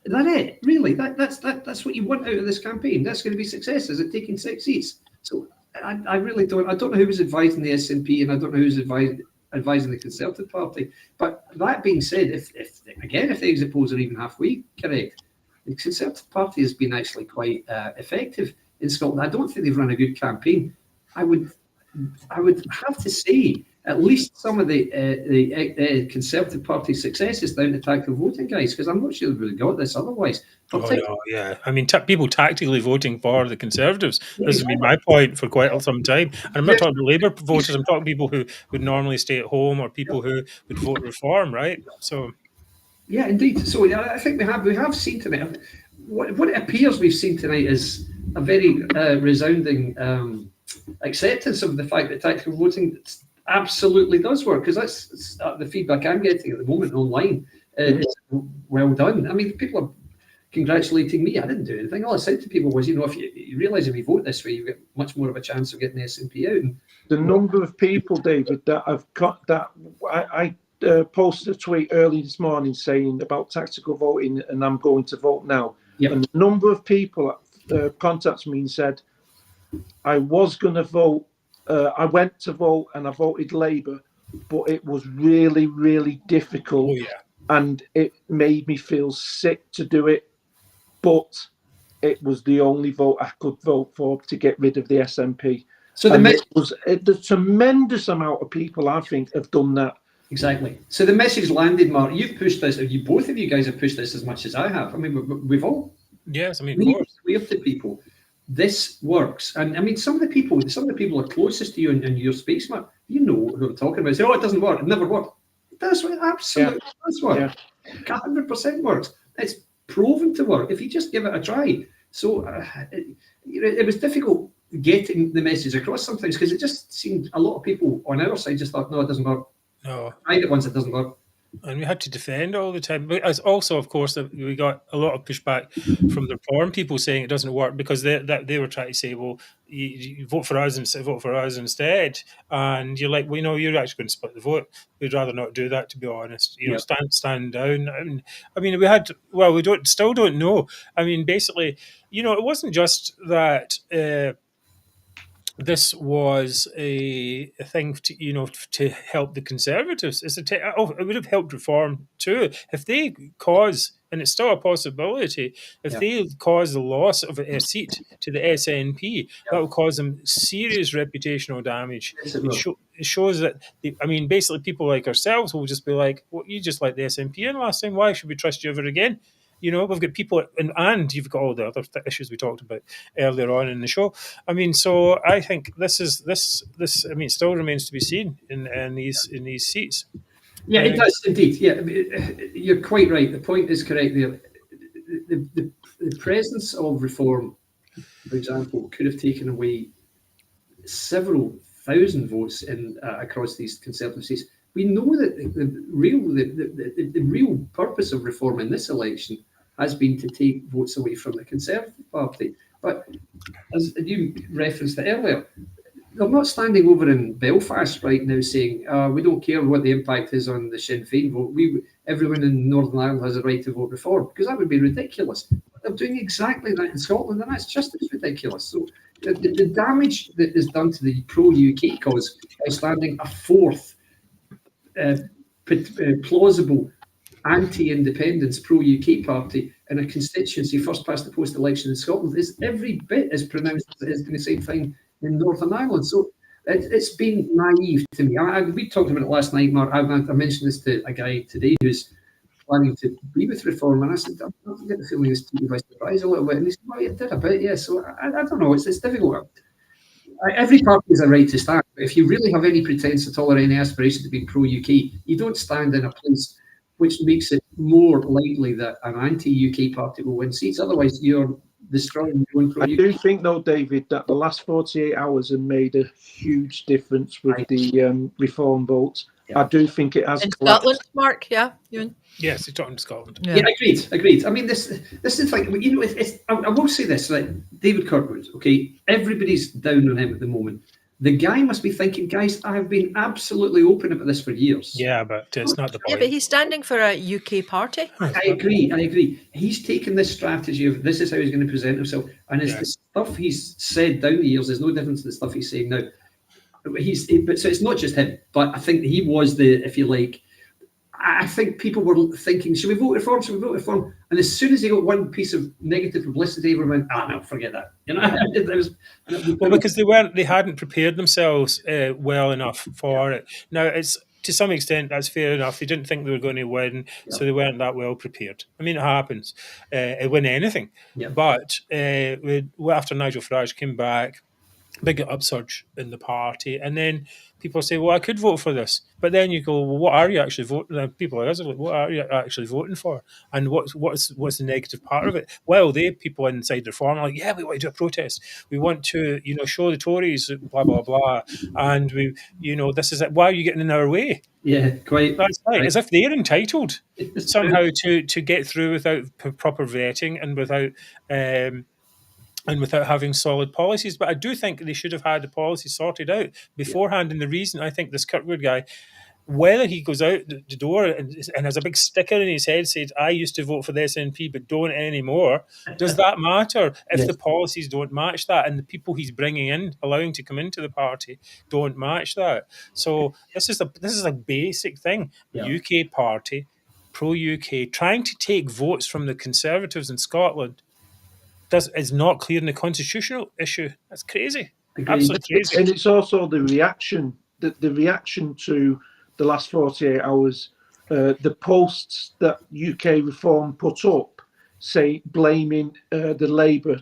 Is that it? Really? That's what you want out of this campaign? That's going to be success, is it taking 6 seats? So I really don't. I don't know who was advising the SNP, and I don't know who's advising the Conservative Party. But that being said, if the exit polls are even halfway correct, the Conservative Party has been actually quite effective in Scotland. I don't think they've run a good campaign. I would have to say at least some of the Conservative Party successes down to tactical voting, guys, because I'm not sure they would have got this otherwise. Oh, no, yeah. I mean, people tactically voting for the Conservatives. Yeah, This has been my point for quite some time. And I'm not Yes. talking about Labour voters. I'm talking people who would normally stay at home or people who would vote Reform, right? So, yeah, indeed. So yeah, I think we have seen tonight. What it appears we've seen tonight is a very resounding acceptance of the fact that tactical voting absolutely does work, because that's the feedback I'm getting at the moment online. Is well done. I mean, people are congratulating me. I didn't do anything. All I said to people was, if you realise if you vote this way, you get much more of a chance of getting the SNP out. And The number of people, David, that have got that, I posted a tweet early this morning saying about tactical voting, and I'm going to vote now. Yep. And the number of people contacted me and said, I was going to vote. I went to vote and I voted Labour, but it was really, really difficult. oh, yeah. And it made me feel sick to do it. But it was the only vote I could vote for to get rid of the SNP. so the tremendous amount of people, I think, have done that. exactly. So the message landed, Mark. You've pushed this. Both of you guys have pushed this as much as I have. I mean, we've all Yes, I mean, of course. clear to people. This works, and I mean, some of the people are closest to you in your space, Mark. You know who I'm talking about. Say, oh, it doesn't work. It never worked. It does. It absolutely does work. 100% works. It's proven to work if you just give it a try. So it was difficult getting the message across sometimes, because it just seemed a lot of people on our side just thought, no, it doesn't work. No. I get once it doesn't work. And we had to defend all the time. But as also, of course, that we got a lot of pushback from the Reform people saying it doesn't work, because they were trying to say, well, you vote for us instead. And you're like, well, you're actually going to split the vote. We'd rather not do that, to be honest. Stand down. I mean, we still don't know. I mean, basically, it wasn't just that. This was a thing to help the Conservatives. It would have helped Reform too if they cause, and it's still a possibility, if they cause the loss of a seat to the SNP, that will cause them serious reputational damage. Yes, it will. It shows that basically people like ourselves will just be like, well, you just let the SNP in last time. Why should we trust you ever again? We've got people, and you've got all the other issues we talked about earlier on in the show. I mean, so I think this. I mean, still remains to be seen in these seats. Yeah, it does indeed. Yeah, you're quite right. The point is correct there. The presence of Reform, for example, could have taken away several thousand votes across these Conservative seats. We know that the real purpose of Reform in this election has been to take votes away from the Conservative Party. But as you referenced it earlier, they're not standing over in Belfast right now saying, we don't care what the impact is on the Sinn Féin vote. Everyone in Northern Ireland has a right to vote Reform, because that would be ridiculous. But they're doing exactly that in Scotland, and that's just as ridiculous. So the damage that is done to the pro-UK cause by standing a fourth plausible anti-independence pro-UK party in a constituency first past the post election in Scotland is every bit as pronounced as it is in the same thing in Northern Ireland. So it's been naive to me. We talked about it last night, Mark. I mentioned this to a guy today who's planning to be with Reform, and I said, I get the feeling it's taken you by surprise a little bit. And he said, well, it did a bit, yeah. So I don't know, it's difficult. Every party has a right to stand, but if you really have any pretense at all or any aspiration to be pro-UK, you don't stand in a place which makes it more likely that an anti-UK party will win seats. Otherwise, you're destroying your own pro-UK. I do think, though, David, that the last 48 hours have made a huge difference with the Reform votes. Yeah. I do think it has. In Scotland, Mark, yeah? Yes, you're talking Scotland. Yeah, agreed. I mean, this is like, I will say this, like David Kirkwood, okay, everybody's down on him at the moment. The guy must be thinking, guys, I have been absolutely open about this for years. Yeah, but it's not the point. Yeah, but he's standing for a UK party. I agree. He's taken this strategy of this is how he's going to present himself, and is stuff he's said down the years is no different to the stuff he's saying now. But so it's not just him, but I think he was the, if you like, I think people were thinking, should we vote reform? Should we vote reform? And as soon as he got one piece of negative publicity, everyone went, no, forget that. You know, well, because they hadn't prepared themselves well enough for it. Now, it's to some extent that's fair enough. They didn't think they were going to win, so they weren't that well prepared. I mean, it happens. It win anything, but after Nigel Farage came back, big upsurge in the party, and then people say, "Well, I could vote for this," but then you go, "Well, what are you actually voting?" People are like, "What are you actually voting for?" And what's the negative part of it? Well, people inside Reform are like, "Yeah, we want to do a protest. We want to, show the Tories, blah blah blah," and this is it. Why are you getting in our way? Yeah, quite. That's right. As if they're entitled It's somehow to get through without proper vetting and without having solid policies. But I do think they should have had the policy sorted out beforehand. And the reason I think this Kirkwood guy, whether he goes out the door and has a big sticker in his head said, "I used to vote for the SNP, but don't anymore," does that matter if the policies don't match that and the people he's bringing in, allowing to come into the party, don't match that? So this is a basic thing. UK party, pro-UK, trying to take votes from the Conservatives in Scotland is not clear in the constitutional issue. That's crazy. Absolutely crazy. And it's also the reaction to the last 48 hours, the posts that UK Reform put up, say blaming the Labour,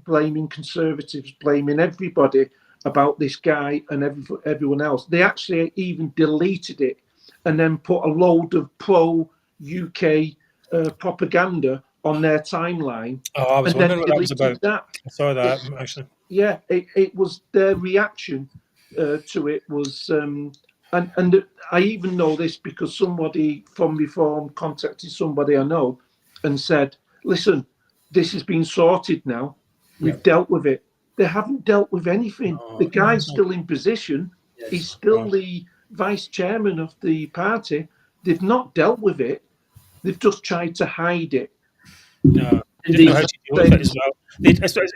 blaming Conservatives, blaming everybody about this guy and everyone else. They actually even deleted it and then put a load of pro-UK propaganda on their timeline. Oh, I was wondering what that was about. I saw that, actually. Yeah, it was their reaction to it was, and I even know this because somebody from Reform contacted somebody I know and said, "Listen, this has been sorted now. We've dealt with it." They haven't dealt with anything. The guy's still in position. He's still the vice chairman of the party. They've not dealt with it. They've just tried to hide it. No, they didn't know how to deal with it as well.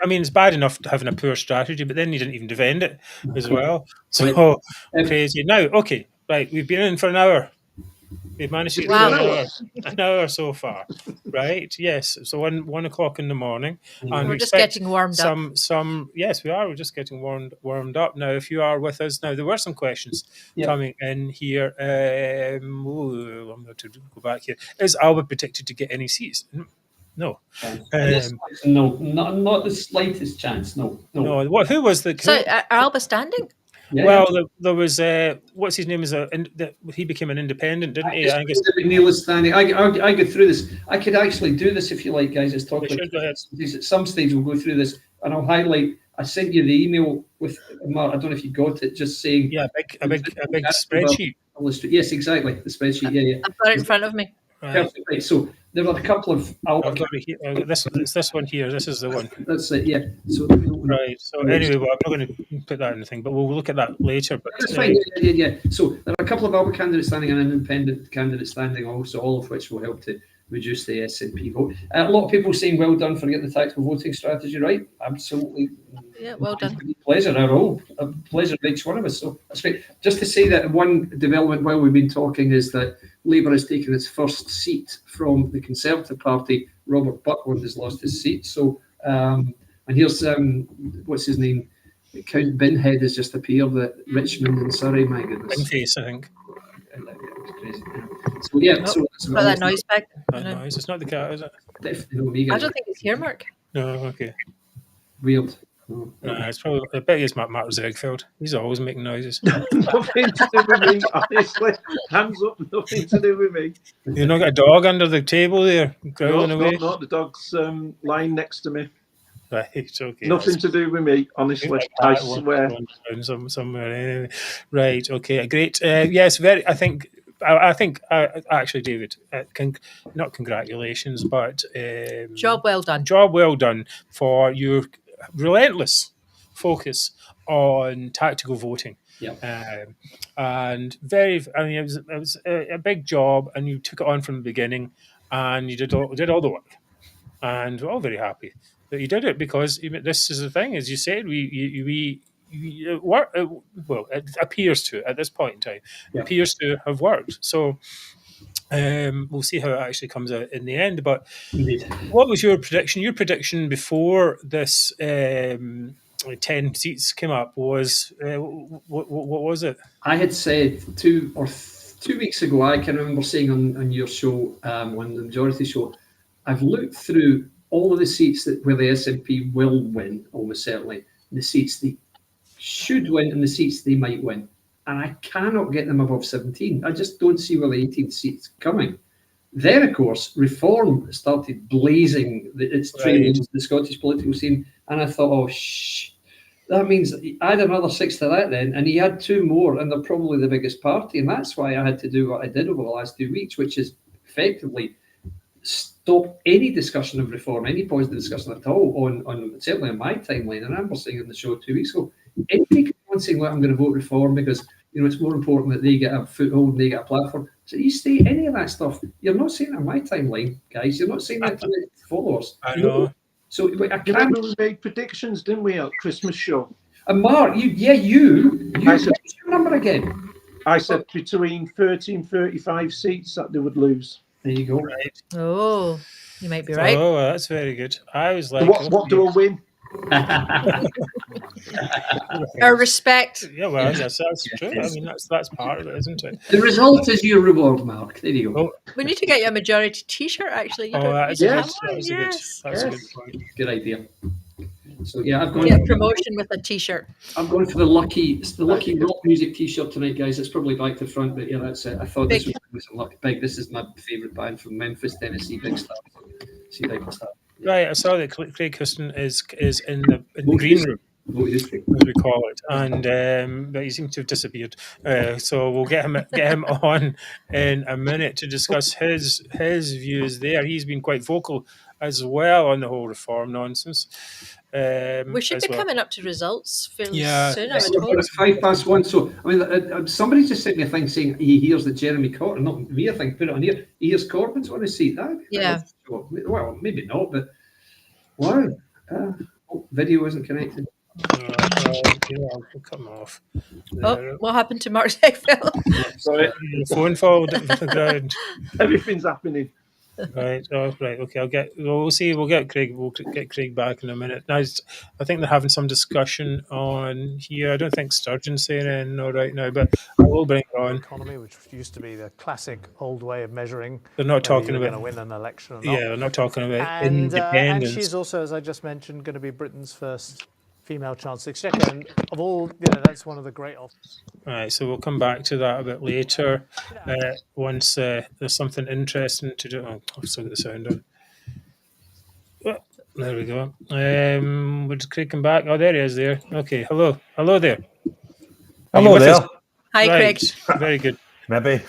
I mean, it's bad enough having a poor strategy, but then you didn't even defend it as well. So crazy. Now, okay, right, we've been in for an hour. We've managed to get through an hour so far, right? Yes. So 1:00 in the morning, and we're just getting warmed up. Yes, we are. We're just getting warmed up now. If you are with us now, there were some questions coming in here. I'm going to go back here. Is Alba predicted to get any seats? No. No, not the slightest chance. No. Who was the? So are Alba standing? Well, there was what's his name? He became an independent, didn't he? I guess Neil is standing. I go through this. I could actually do this if you like, guys. It's talking. Go ahead. At some stage, we'll go through this, and I'll highlight. I sent you the email with Mark. I don't know if you got it. Just saying. Yeah, a big spreadsheet. Yes, exactly. The spreadsheet. Yeah. I've got it in front of me. Perfect. Right. So there are a couple of. This one here. This is the one. That's it. Yeah. So right. So anyway, well, I'm not going to put that in the thing, but we'll look at that later. But that's fine. Yeah. So there are a couple of Alba candidates standing and an independent candidate standing also, all of which will help to reduce the SNP vote. A lot of people saying, "Well done for getting the tactical voting strategy right." Absolutely. Yeah, well done. Pleasure, a pleasure for each one of us. So that's great. Just to say that one development while we've been talking is that Labour has taken its first seat from the Conservative Party. Robert Buckland has lost his seat. So, and here's what's his name? Count Binhead has just appeared at Richmond in Surrey. My goodness. Binface, I think. Crazy. So yeah, put that noise back. That noise. It's not the cat, is it? Definitely not me, guys. I don't think it's here, Mark. No, okay. Weird. No, it's probably. I bet it's Mark Zegfeld. He's always making noises. Nothing to do with me, honestly. Hands up, nothing to do with me. You've not got a dog under the table there, growling away? No, the dog's lying next to me. Right, okay. Nothing to do with me, honestly. I swear. Somewhere anyway. Right, okay, great. Yes, very. I think actually, David, not congratulations, but job well done. Job well done for your relentless focus on tactical voting. Yeah. And it was a big job, and you took it on from the beginning, and you did all the work, and we're all very happy But he did it because this is the thing, as you said, it work. Well, it appears to at this point in time, Yeah. appears to have worked. So we'll see how it actually comes out in the end. But Indeed. what was your prediction? Your prediction before this 10 seats came up was what was it? I had said 2 weeks ago, I can remember saying on your show, on the majority show, I've looked through all of the seats where the SNP will win, almost certainly, the seats they should win and the seats they might win. And I cannot get them above 17. I just don't see where the 18th seat's coming. Then, of course, Reform started blazing its trail into the Scottish political scene. And I thought, oh, that means add another 6 to that then. And he had 2 more, and they're probably the biggest party. And that's why I had to do what I did over the last 2 weeks, which is effectively stop any discussion of Reform, any positive discussion at all on certainly on my timeline. And I remember saying on the show 2 weeks ago, anybody saying, look, I'm going to vote Reform because it's more important that they get a foothold and they get a platform. So you say any of that stuff, you're not saying it on my timeline, guys. You're not saying that to the followers. I know. So I can't. Remember we made predictions, didn't we, at Christmas show? And Mark, you I said, what's your number again? I said between 30 and 35 seats that they would lose. There you go. Right. Oh, you might be right. Oh, that's very good. I was like, What do I win? Our respect. Yeah, well, that's true. I mean, that's part of it, isn't it? The result is your reward, Mark. There you go. Oh, We need to get you a majority T-shirt. Actually, you oh, don't that's need good. to have one. That's Yes. a good point. Good idea. So yeah, I've gone. Get a promotion with a T-shirt. I'm going for the lucky rock music T-shirt tonight, guys. It's probably back to front, but yeah, that's it. I thought this was some luck. Big. This is my favourite band from Memphis, Tennessee. Big stuff. See, big stuff. Right, I saw that Craig Houston is in the green room, as we call it, and but he seems to have disappeared. So we'll get him on in a minute to discuss his views there. He's been quite vocal as well on the whole Reform nonsense. We should be coming up to results fairly soon. I It's would hope. 1:05. So I mean, somebody just sent me a thing saying he hears that Jeremy Corbyn, not me, I think, put it on here. He hears Corbyn's on his seat. Yeah. Well, maybe not, but wow. Video isn't connected. I'll cut him off. Oh, what happened to Mark Zegfeld? Sorry, The phone fall to the ground. everything's happening. Right. Oh, right. Okay. We'll see. We'll get Craig back in a minute. Now, I think they're having some discussion on here. I don't think Sturgeon's saying anything right now, but I will bring it on. Economy, which used to be the classic old way of measuring. They're not talking going to about. win an election or not. Yeah, they're not talking about And independence. she's also, as I just mentioned, going to be Britain's first female Chancellor of the Exchequer. And of all, that's one of the great offers. Right, so we'll come back to that a bit later once there's something interesting to do. Oh, I've still got the sound on. Oh, there we go. Would Craig come back? Oh, there he is there. Okay, hello there. Are you Hello with there. us? Hi, Right, Craig. very good. Maybe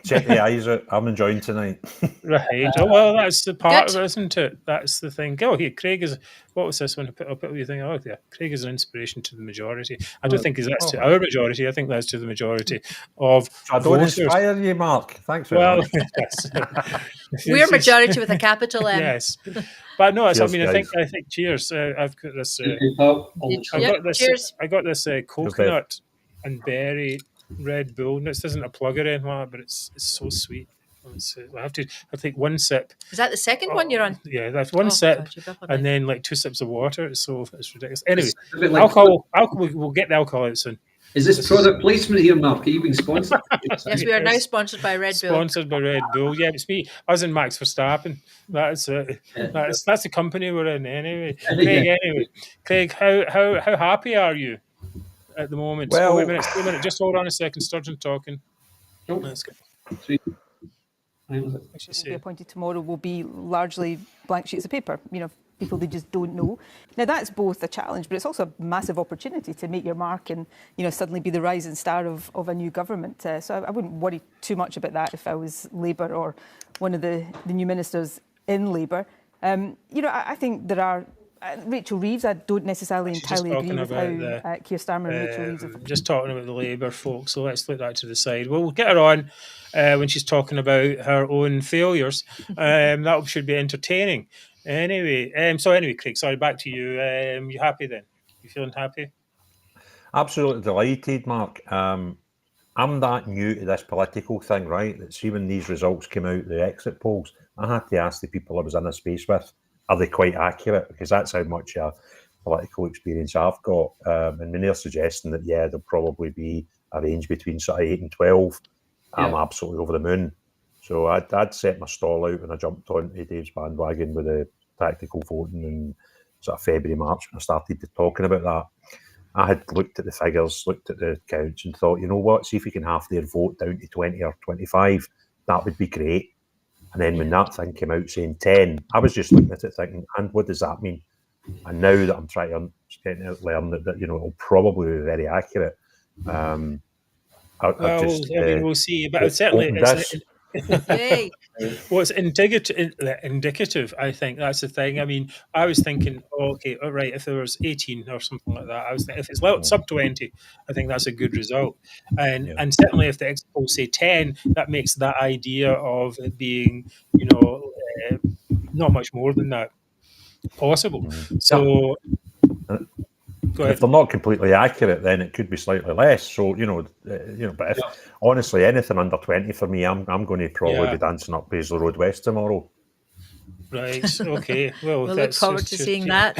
check the eyes out. I'm enjoying tonight. Right. Oh, well, that's the part Good. of it, isn't it? That's the thing. Oh, here, Craig is. What was this one? I'll put you thing. Oh, yeah. Craig is an inspiration to the majority. I don't think that's to our majority. I think that's to the majority of I don't voters. inspire you, Mark. Thanks very Well, much. yes. We're majority with a capital M. Yes, but no, I Cheers, mean, guys. I think. Cheers. I've got this. Yep, cheers. I got this coconut and berry Red Bull. No, this isn't a plug or anything like that, but it's so sweet. I have to take one sip. Is that the second one you're on? Yeah, that's one Oh, sip, God, you're up on and it. then like 2 sips of water. It's ridiculous. Anyway, It's a bit like- alcohol. We'll get the alcohol out soon. Is this product placement here, Mark? Are you being sponsored? Yes, we are now sponsored by Red Bull. Sponsored by Red Bull. Yeah, it's me. Us and Max Verstappen. That's it. That's the company we're in anyway. Craig, how happy are you at the moment? Well- wait a minute. Just hold on a second. Sturgeon talking. Let's go. What's she Will be saying? appointed tomorrow will be largely blank sheets of paper. People they just don't know. Now that's both a challenge, but it's also a massive opportunity to make your mark and suddenly be the rising star of a new government. So I wouldn't worry too much about that if I was Labour or one of the new ministers in Labour. I think there are. Rachel Reeves, I don't necessarily entirely agree with how Keir Starmer and Rachel Reeves have. Just talking about the Labour folk, so let's put that to the side. We'll get her on when she's talking about her own failures. That should be entertaining. Anyway, Craig, sorry, back to you. You happy then? You feeling happy? Absolutely delighted, Mark. I'm that new to this political thing, right? That see when these results came out, the exit polls, I had to ask the people I was in a space with, are they quite accurate? Because that's how much political experience I've got. And when they're suggesting that, yeah, there'll probably be a range between sort of 8 and 12, I'm absolutely over the moon. So I'd set my stall out and I jumped onto Dave's bandwagon with the tactical voting in sort of February, March when I started talking about that. I had looked at the figures, looked at the counts, and thought, you know what, see if we can halve their vote down to 20 or 25. That would be great. And then when that thing came out saying 10, I was just looking at it thinking, and what does that mean? And now that I'm trying to learn that it'll probably be very accurate. We'll see. But certainly, it's indicative. I think that's the thing. I mean, I was thinking, okay, all right, if there was 18 or something like that, I was thinking, if it's sub 20, I think that's a good result. And certainly, if the exit polls say 10, that makes that idea of it being, not much more than that possible. So. If they're not completely accurate, then it could be slightly less. So but if honestly anything under 20 for me, I'm going to probably be dancing up Basil Road West tomorrow. Right. Okay. Well, we'll look forward to seeing that.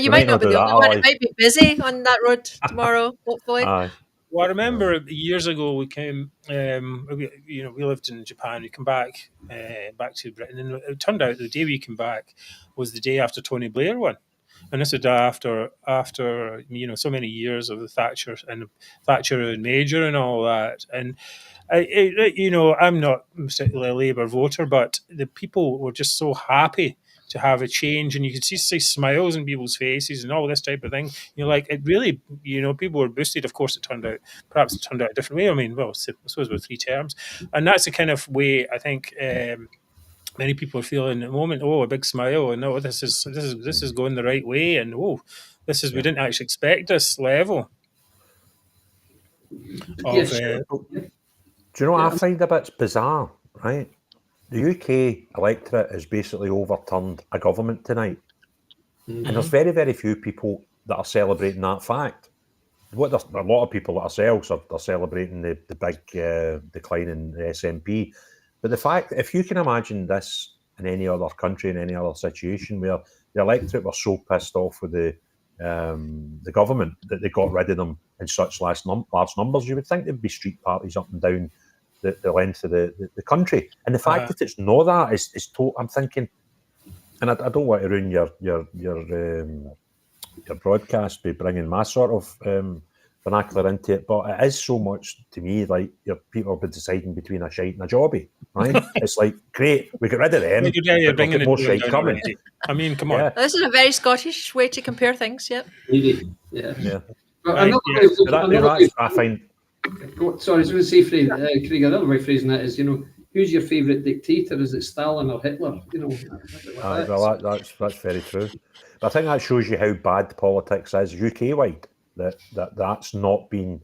You might not be the only one. It might be busy on that road tomorrow. Hopefully. Well, I remember years ago we came. We lived in Japan. We came back to Britain, and it turned out the day we came back was the day after Tony Blair won. And this is after so many years of the Thatcher and Major and all that. And I'm not particularly a Labour voter, but the people were just so happy to have a change, and you could see smiles on people's faces and all this type of thing. It really, people were boosted. Of course, perhaps it turned out a different way. I mean, well, I suppose with 3 terms, and that's the kind of way I think. Many people are feeling at the moment, a big smile, and this is going the right way, and we didn't actually expect this level. Do you know what I find a bit bizarre, right? The UK electorate has basically overturned a government tonight. And there's very, very few people that are celebrating that fact. There's a lot of people that ourselves are celebrating the big decline in the SNP. But the fact, if you can imagine this in any other country, in any other situation where the electorate were so pissed off with the government that they got rid of them in such large numbers, you would think there'd be street parties up and down the length of the country. And the fact that it's not that is total. I'm thinking, and I don't want to ruin your broadcast by bringing my sort of vernacular into it, but it is so much to me like your people have been deciding between a shite and a jobby, right? It's like, great, we get rid of them, but we'll get more shite coming. I mean, come on. This is a very Scottish way to compare things, yep. Really? Yeah. Right, I find... Sorry, I was going to say, Craig, another way of phrasing that is, who's your favourite dictator? Is it Stalin or Hitler? That's very true. But I think that shows you how bad politics is UK-wide. That's not been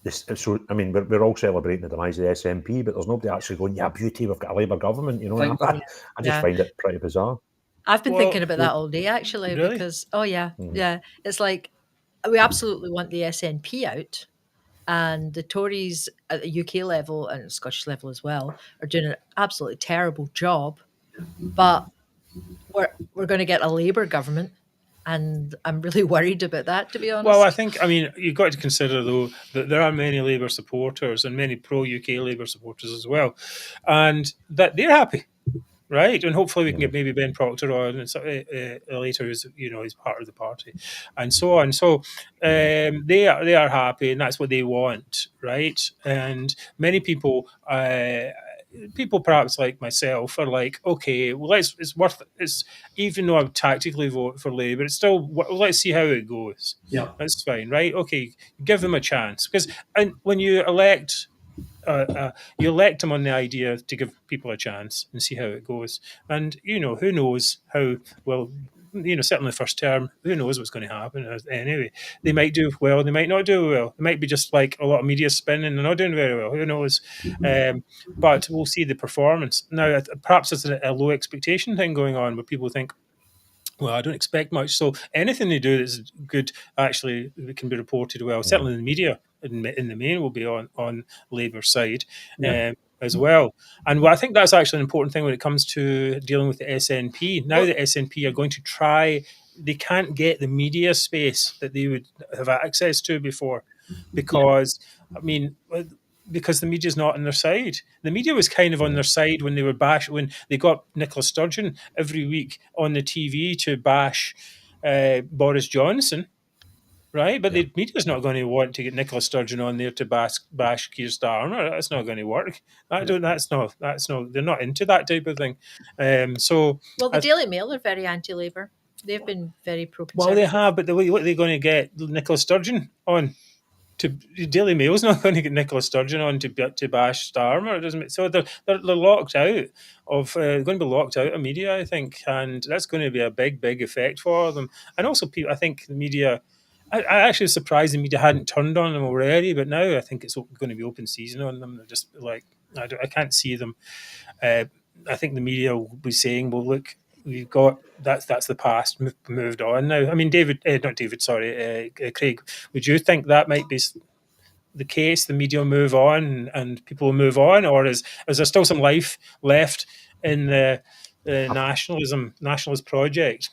this. So I mean, we're all celebrating the demise of the SNP, but there's nobody actually going, "Yeah, beauty, we've got a Labour government." I just find it pretty bizarre. I've been thinking about that all day actually, really? because it's like we absolutely want the SNP out, and the Tories at the UK level and Scottish level as well are doing an absolutely terrible job, but we're going to get a Labour government. And I'm really worried about that, to be honest. Well, you've got to consider, though, that there are many Labour supporters and many pro-UK Labour supporters as well. And that they're happy, right? And hopefully we can get maybe Ben Proctor on later, who's part of the party, and so on. So they are happy, and that's what they want, right? And many people perhaps like myself are like, okay, well, it's worth it. It's, even though I would tactically vote for Labour, it's still, let's see how it goes. Yeah, that's fine, right? Okay, give them a chance, because when you elect them on the idea to give people a chance and see how it goes. And who knows how well certainly the first term, who knows what's going to happen anyway. They might do well, they might not do well. They might be just like a lot of media spin and they're not doing very well, who knows. But we'll see the performance. Now, perhaps it's a low expectation thing going on where people think, well, I don't expect much. So anything they do that's good actually can be reported well. Certainly in the media, in the main, will be on Labour's side as well. And I think that's actually an important thing when it comes to dealing with the SNP. Now the SNP are going to try, they can't get the media space that they would have access to before because, because the media's not on their side. The media was kind of on their side when they were when they got Nicola Sturgeon every week on the TV to bash Boris Johnson, right? But the media's not going to want to get Nicola Sturgeon on there to bash Keir Starmer. That's not going to work. That's not. They're not into that type of thing. Well, the Daily Mail are very anti-Labour. They've been very pro-conservative. Well, they have, but what are they going to get Nicola Sturgeon on? Daily Mail's not going to get Nicola Sturgeon on to bash Starmer. It doesn't. So they're locked out of going to be locked out of media, I think, and that's going to be a big effect for them. And also, people, I think the media. I actually was surprised the media hadn't turned on them already, but now I think it's going to be open season on them. They're just like I can't see them. I think the media will be saying, "Well, look, we've got that's the past, moved on now." I mean, Craig, would you think that might be the case? The media will move on and people will move on, or is there still some life left in the nationalist project?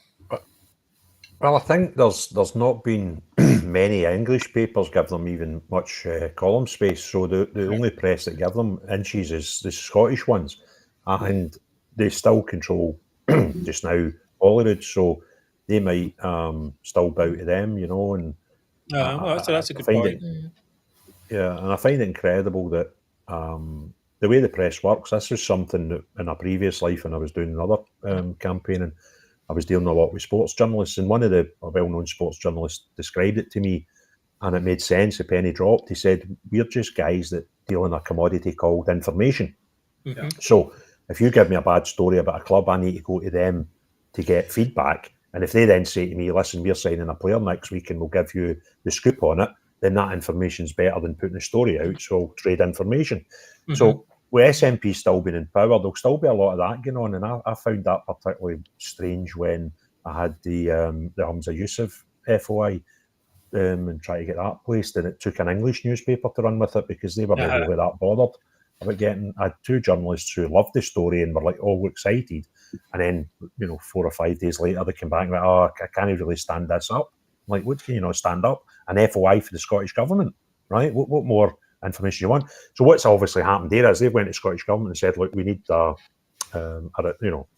Well, I think there's not been many English papers give them even much column space. So the only press that give them inches is the Scottish ones, and they still control just now Holyrood, so they might still bow to them, And that's a good point. And I find it incredible that the way the press works. This is something that in a previous life, when I was doing another campaigning, I was dealing a lot with sports journalists, and one of the well-known sports journalists described it to me, and it made sense. A penny dropped. He said, "We're just guys that deal in a commodity called information. Mm-hmm. So if you give me a bad story about a club, I need to go to them to get feedback. And if they then say to me, listen, we're signing a player next week and we'll give you the scoop on it, then that information's better than putting a story out. So I'll trade information." Mm-hmm. So with SNP still being in power, there'll still be a lot of that going on. And I found that particularly strange when I had the Hamza Yusuf FOI and try to get that placed. And it took an English newspaper to run with it because they were not really that bothered about getting. I had two journalists who loved the story and were like all excited. And then, 4 or 5 days later, they came back and went, "Oh, I can't really stand this up." I'm like, what can you not stand up? An FOI for the Scottish Government, right? What more information you want? So what's obviously happened there is they went to Scottish Government and said, look, we need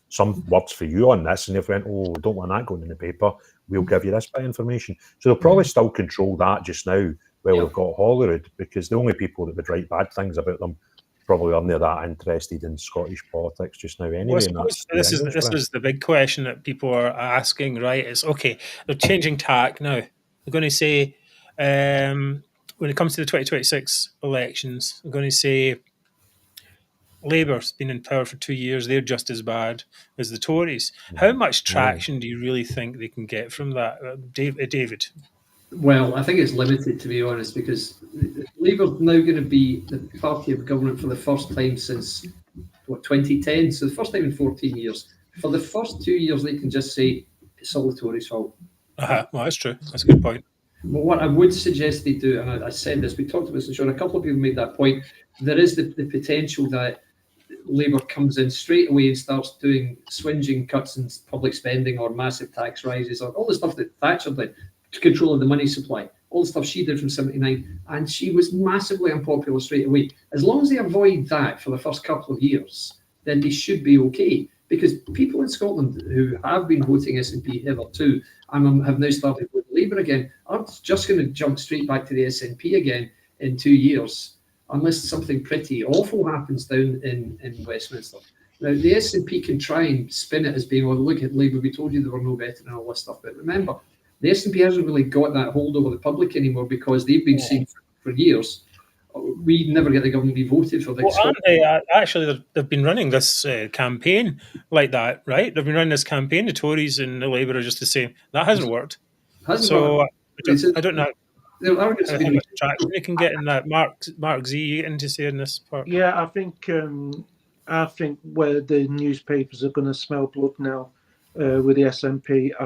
some words for you on this. And they've went, oh, don't want that going in the paper. We'll give you this bit of information. So they'll probably still control that just now while we've got Holyrood, because the only people that would write bad things about them probably aren't that interested in Scottish politics just now anyway. Well, this is the big question that people are asking, right? It's okay, they're changing tack now. They're going to say, when it comes to the 2026 elections, they're going to say Labour's been in power for 2 years, they're just as bad as the Tories. How much traction do you really think they can get from that? David? Well, I think it's limited, to be honest, because Labour's now going to be the party of government for the first time since, 2010? So the first time in 14 years. For the first 2 years, they can just say, it's all the Tories' fault. Well, that's true. That's a good point. But what I would suggest they do, and I said this, we talked about this, and Sean, a couple of people made that point, there is the potential that Labour comes in straight away and starts doing swinging cuts in public spending or massive tax rises or all the stuff that Thatcher did, to control of the money supply, all the stuff she did from 79, and she was massively unpopular straight away. As long as they avoid that for the first couple of years, then they should be okay. Because people in Scotland who have been voting SNP hitherto and have now started voting Labour again aren't just going to jump straight back to the SNP again in 2 years, unless something pretty awful happens down in Westminster. Now, the SNP can try and spin it as being, oh, look at Labour, we told you they were no better and all this stuff. But remember, the SNP hasn't really got that hold over the public anymore because they've been seen for years we never get the government we voted for. Well, aren't they, actually, they've been running this campaign like that, right? They've been running this campaign. The Tories and the Labour are just the same. That hasn't worked. Hasn't worked. I don't know Their arguments how have been much traction they can get in that. Mark Z into saying this part. Yeah, I think where the newspapers are going to smell blood now with the SNP. I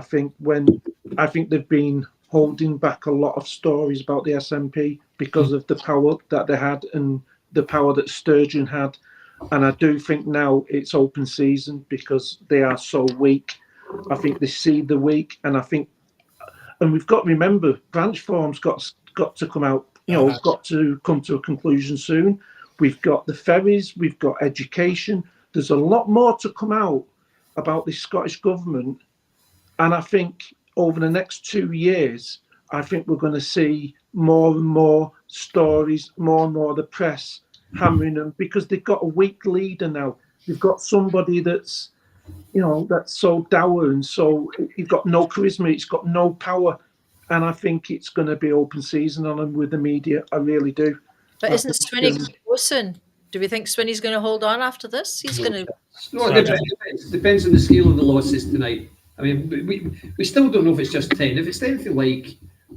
think they've been holding back a lot of stories about the SNP because of the power that they had and the power that Sturgeon had. And I do think now it's open season because they are so weak. I think they see the weak, and we've got to remember, branch form's got to come out. Got to come to a conclusion soon. We've got the ferries, we've got education. There's a lot more to come out about the Scottish government, and I think over the next 2 years, I think we're going to see more and more stories, more and more of the press hammering them because they've got a weak leader now. They've got somebody that's so dour and so he's got no charisma, he's got no power, and I think it's going to be open season on him with the media. I really do. But isn't Swinney going to go soon? Do we think Swinney's going to hold on after this? He's going to. No, it depends on the scale of the losses tonight. I mean, we still don't know if it's just 10. If it's anything like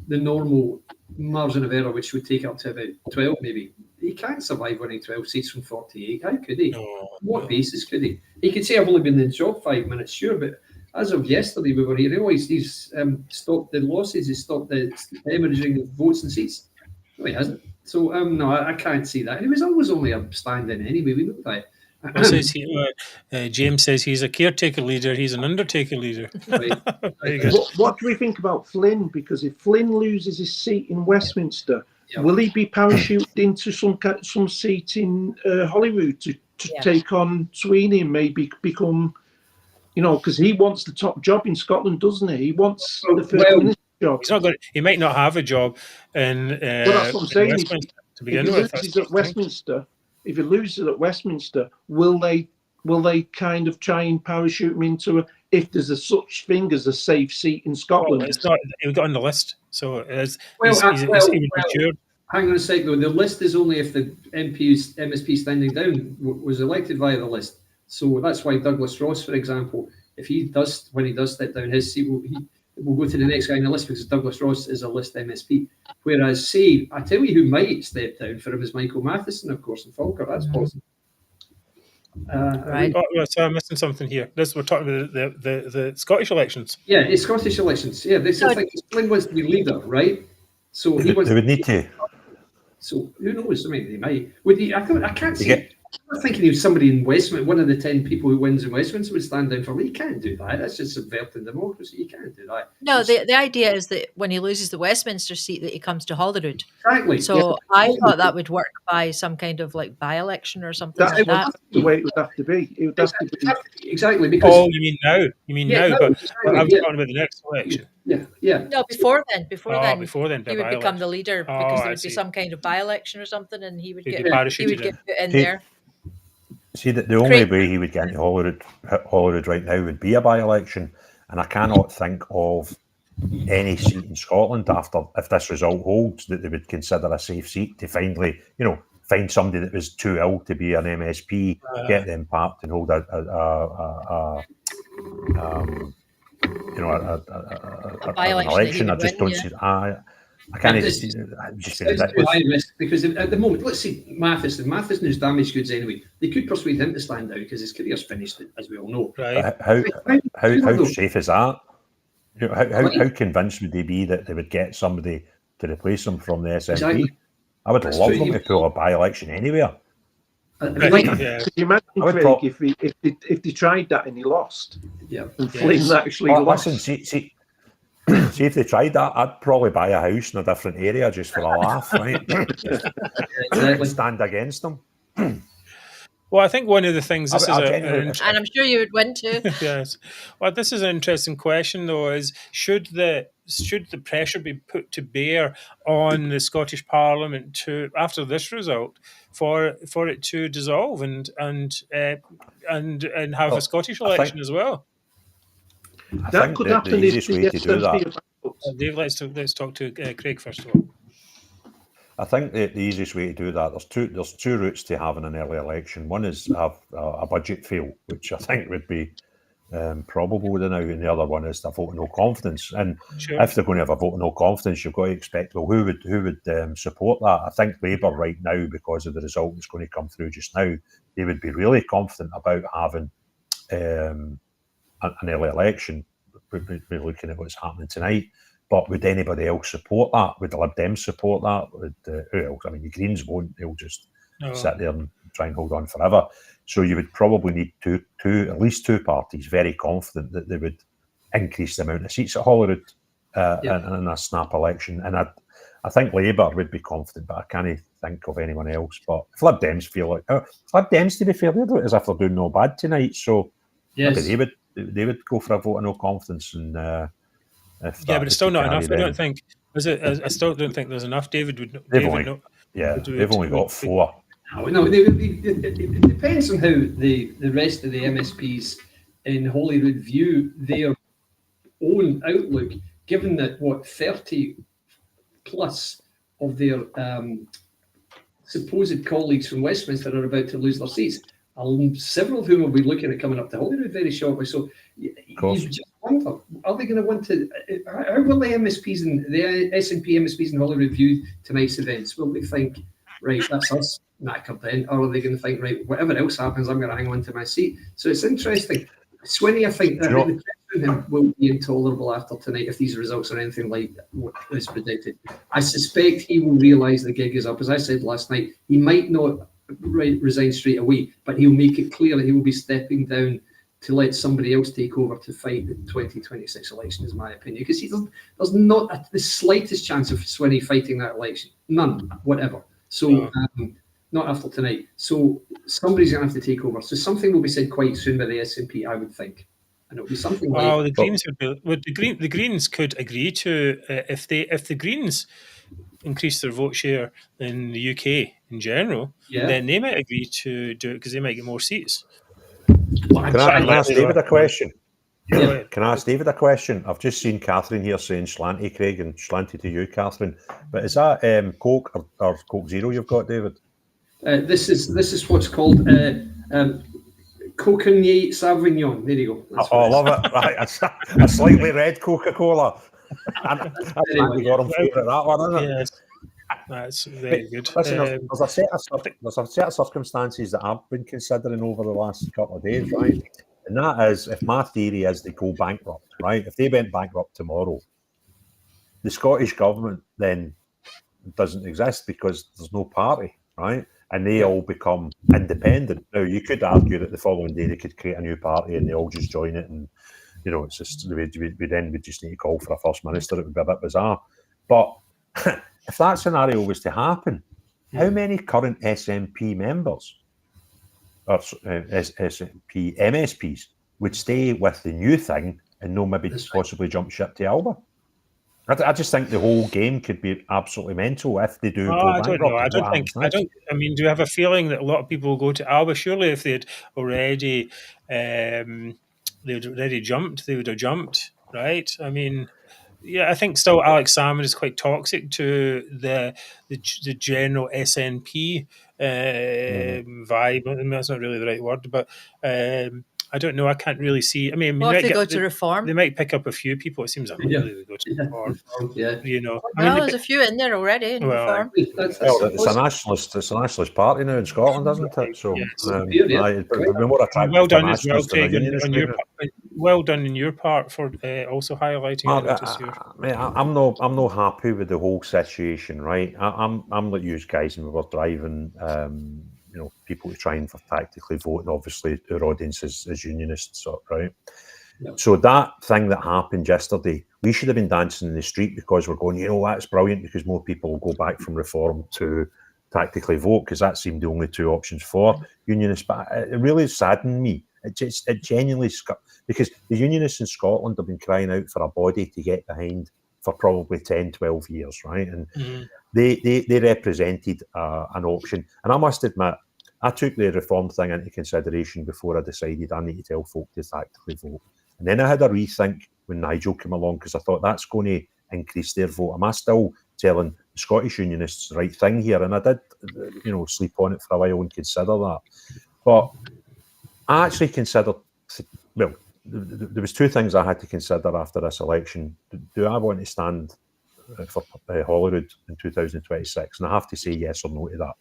the normal margin of error, which would take up to about 12 maybe, he can't survive winning 12 seats from 48. How could he? What basis could he? He could say, I've only been in the job 5 minutes, sure, but as of yesterday, we were realised he's stopped the losses, he's stopped the hemorrhaging of votes and seats. No, he hasn't. So, no, I can't see that. He was always only a stand-in anyway, we know that. James says he's a caretaker leader, he's an undertaker leader. Right. What do we think about Flynn? Because if Flynn loses his seat in Westminster, will he be parachuted into some seat in Holyrood to take on Sweeney and maybe become, because he wants the top job in Scotland, doesn't he? He wants the first minister job. He's not going. He might not have a job in. Well, that's what I'm saying. Westminster to begin if with. If he loses at Westminster, will they kind of try and parachute him into if there's a such thing as a safe seat in Scotland? Well, it's not. He got on the list, so it is. Well, he's matured. Hang on a sec though. The list is only if the MSP standing down was elected via the list. So that's why Douglas Ross, for example, when he does step down, his seat will go to the next guy on the list because Douglas Ross is a list MSP. Whereas, say, I tell you who might step down for him is Michael Matheson, of course, and Falkirk. That's possible. Right. So I'm missing something here. We're talking about the Scottish elections. Yeah, it's Scottish elections. Yeah, this is like Flynn wants to be leader, right? So he wants. They would need to. So who knows? I mean, they might. Would he? I can't see. I'm thinking he was somebody in Westminster, one of the 10 people who wins in Westminster would stand down for him. He can't do that. That's just subverting democracy. He can't do that. No, the idea is that when he loses the Westminster seat, that he comes to Holyrood. Exactly. So I thought that would work by some kind of like by-election or something like that. That's the way it would have to be. It would have to be. Exactly. Because you mean now? But I'm talking about the next election. Yeah. No, before then, before then, he would become the leader because there would be some kind of by-election or something, and he would get put in there. See, the only way he would get into Holyrood right now would be a by-election, and I cannot think of any seat in Scotland if this result holds that they would consider a safe seat to finally, find somebody that was too ill to be an MSP, get them parked and hold an election. I just don't see. I can't even see it. Just high risk because at the moment, let's see Matheson is damaged goods anyway. They could persuade him to stand down because his career's finished, as we all know. Right. How safe is that? How convinced would they be that they would get somebody to replace him from the SNP? Exactly. I would love them to pull a by-election anywhere. Could you imagine, Craig, if they tried that and he lost? Yeah. And Flynn actually lost. Listen, see if they tried that, I'd probably buy a house in a different area just for a laugh, right? Exactly. Stand against them. Well, I think one of the things and I'm sure you would win too. Yes. Well, this is an interesting question, though. Is should the pressure be put to bear on the Scottish Parliament after this result for it to dissolve and have a Scottish election as well? That could happen if the easiest way to do that. Dave, let's talk to Craig first of all. I think the easiest way to do that, there's two routes to having an early election. One is have a budget fail, which I think would be probable now, and the other one is a vote of no confidence. And Sure. if they're going to have a vote of no confidence, you've got to expect, well, who would support that? I think Labour right now, because of the result that's going to come through just now, they would be really confident about having an early election. We're looking at what's happening tonight. But would anybody else support that? Would the Lib Dems support that? Would who else? I mean, the Greens won't. They'll just sit there and try and hold on forever. So you would probably need at least two parties very confident that they would increase the amount of seats at Holyrood in a snap election. And I think Labour would be confident, but I can't think of anyone else. But if Lib Dems feel like, Lib Dems, to be fair, they do it as if they're doing no bad tonight. So maybe they would go for a vote of no confidence. And but it's still not enough. I don't think. I still don't think there's enough. They've only got 4. No, it depends on how the rest of the MSPs in Holyrood view their own outlook, given that 30 plus of their supposed colleagues from Westminster are about to lose their seats. Several of whom will be looking at coming up to Holyrood very shortly. So you just wonder, are they going to want to? How will the MSPs and the SNP MSPs in Holyrood view tonight's events? Will they think, right, that's us knackered then, or are they going to think, right, whatever else happens, I'm going to hang on to my seat? So it's interesting. Swinney, I think that the pressure will be intolerable after tonight if these results are anything like what is predicted. I suspect he will realise the gig is up. As I said last night, he might not resign straight away, but he'll make it clear that he will be stepping down to let somebody else take over to fight the 2026 election, is my opinion, because there's not the slightest chance of Swinney fighting that election. None, whatever. So not after tonight. So somebody's going to have to take over. So something will be said quite soon by the SNP, I would think. And it'll be something like... Oh, the Greens the Greens could agree to, if the Greens increase their vote share in the UK in general, then they might agree to do it because they might get more seats. Can I ask David a question? Can I ask David a question? I've just seen Catherine here saying Slanty, Craig, and Slanty to you, Catherine. But is that Coke or Coke Zero you've got, David? This is what's called Coconut Sauvignon. There you go. I love it. Right, a slightly red Coca-Cola. That's Gordon favourite, that one, isn't it? Yes. That's very good. Listen, there's a set of circumstances that I've been considering over the last couple of days, right? And that is, if my theory is they go bankrupt, right? If they went bankrupt tomorrow, the Scottish government then doesn't exist because there's no party, right? And they all become independent. Now, you could argue that the following day they could create a new party and they all just join it, and it's just we just need to call for a first minister. It would be a bit bizarre, but if that scenario was to happen, how many current SNP members or SNP MSPs would stay with the new thing and no maybe possibly jump ship to Alba? I just think the whole game could be absolutely mental if they do. I don't know. Do you have a feeling that a lot of people will go to Alba? Surely, if they'd already jumped, they would have jumped, right? I mean, yeah, I think still Alex Salmond is quite toxic to the general SNP vibe. I mean, that's not really the right word, but I don't know. I can't really see. I mean, if they go to Reform, they might pick up a few people. It seems unlikely they go to Reform. There's a few in there already in Reform. It's a nationalist party now in Scotland, isn't it? So, more attractive. Well done as well, Craig, well done in your part for also highlighting it. I'm not happy with the whole situation, right? I'm like you guys, and we were driving. People trying for tactically vote, and obviously our audience is unionists, right? Yep. So that thing that happened yesterday, we should have been dancing in the street because we're going, that's brilliant because more people will go back from Reform to tactically vote because that seemed the only two options for unionists. But it really saddened me. It genuinely, because the unionists in Scotland have been crying out for a body to get behind for probably 10, 12 years, right? And they represented an option. And I must admit, I took the Reform thing into consideration before I decided I need to tell folk to tactically vote. And then I had a rethink when Nigel came along because I thought that's going to increase their vote. Am I still telling Scottish unionists the right thing here, and I did, sleep on it for a while and consider that. But I actually considered, well, there was two things I had to consider after this election. Do I want to stand for Holyrood in 2026? And I have to say yes or no to that.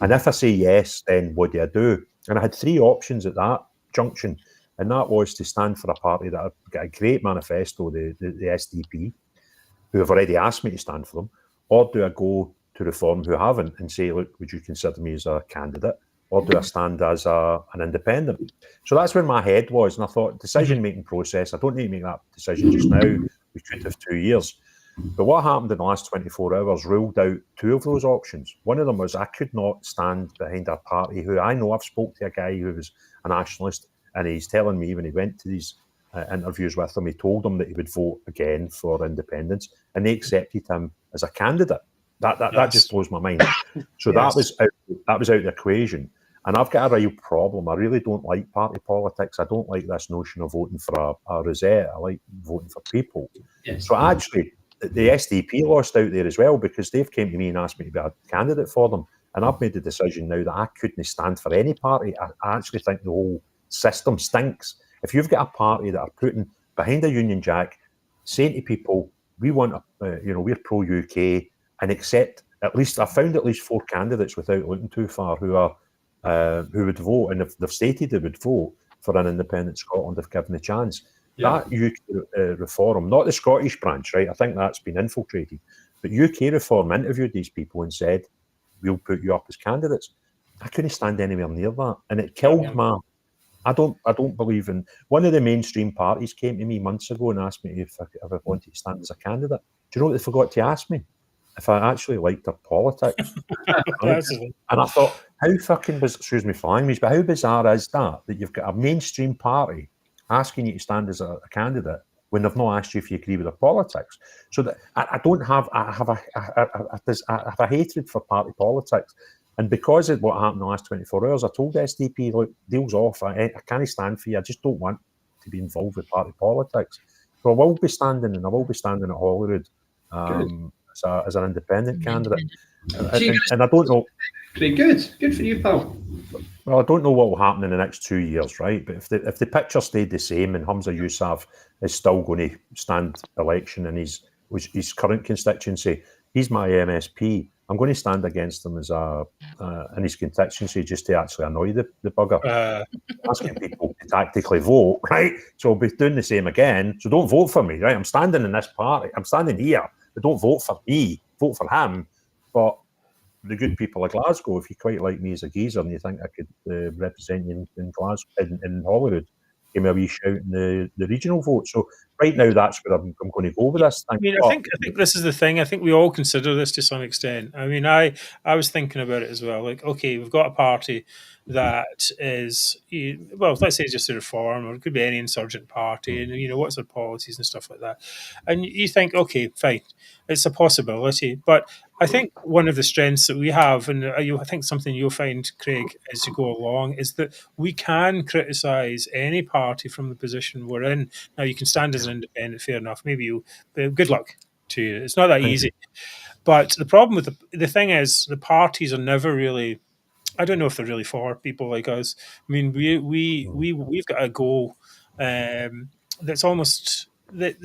And if I say yes, then what do I do? And I had three options at that junction, and that was to stand for a party that had got a great manifesto, the SDP, who have already asked me to stand for them, or do I go to Reform, who haven't, and say, look, would you consider me as a candidate, or do I stand as an independent? So that's where my head was, and I thought, decision-making process, I don't need to make that decision just now. We could have 2 years. But what happened in the last 24 hours ruled out two of those options. One of them was I could not stand behind a party who I know I've spoke to a guy who was a nationalist, and he's telling me when he went to these interviews with him, he told them that he would vote again for independence, and they accepted him as a candidate. That just blows my mind. So that was out of the equation. And I've got a real problem. I really don't like party politics. I don't like this notion of voting for a rosette. I like voting for people. Yes. So actually, the SDP lost out there as well, because they've came to me and asked me to be a candidate for them. And I've made the decision now that I couldn't stand for any party. I actually think the whole system stinks. If you've got a party that are putting behind a Union Jack, saying to people, we want, we're pro-UK, and accept I found at least 4 candidates without looking too far who would vote, and if they've stated they would vote for an independent Scotland if given the chance. That UK Reform, not the Scottish branch, right? I think that's been infiltrated. But UK Reform interviewed these people and said, we'll put you up as candidates. I couldn't stand anywhere near that. And it killed I don't believe in... One of the mainstream parties came to me months ago and asked me if I wanted to stand as a candidate. Do you know what they forgot to ask me? If I actually liked their politics. Right? And I thought, how fucking, excuse me for language, but how bizarre is that you've got a mainstream party asking you to stand as a candidate when they've not asked you if you agree with their politics? So that I have a hatred for party politics. And because of what happened in the last 24 hours, I told the SDP, look, deal's off. I can't stand for you. I just don't want to be involved with party politics. So I will be standing, and I will be standing at Holyrood as an independent candidate. And I don't know. Pretty good. Good for you, pal. Well, I don't know what will happen in the next 2 years, right? But if the picture stayed the same and Humza Yousaf is still going to stand election in his current constituency, he's my MSP. I'm going to stand against him as in his constituency just to actually annoy the bugger. Asking people to tactically vote, right? So I'll be doing the same again. So don't vote for me, right? I'm standing in this party. I'm standing here. But don't vote for me. Vote for him. But the good people of Glasgow, if you quite like me as a geezer and you think I could represent you in Glasgow, in Holyrood, give me a wee shout in the regional vote. So right now, that's where I'm going to go with this thing. I mean, I think this is the thing. I think we all consider this to some extent. I mean, I was thinking about it as well. Like, okay, we've got a party that is, well, let's say just a Reform, or it could be any insurgent party, and what's their policies and stuff like that. And you think, okay, fine, it's a possibility. But I think one of the strengths that we have, and I think something you'll find, Craig, as you go along, is that we can criticise any party from the position we're in. Now, you can stand as an independent, fair enough. Maybe good luck to you. It's not that easy. But the problem with the thing is, the parties are never really, I don't know if they're really for people like us. I mean, we've got a goal that's almost... I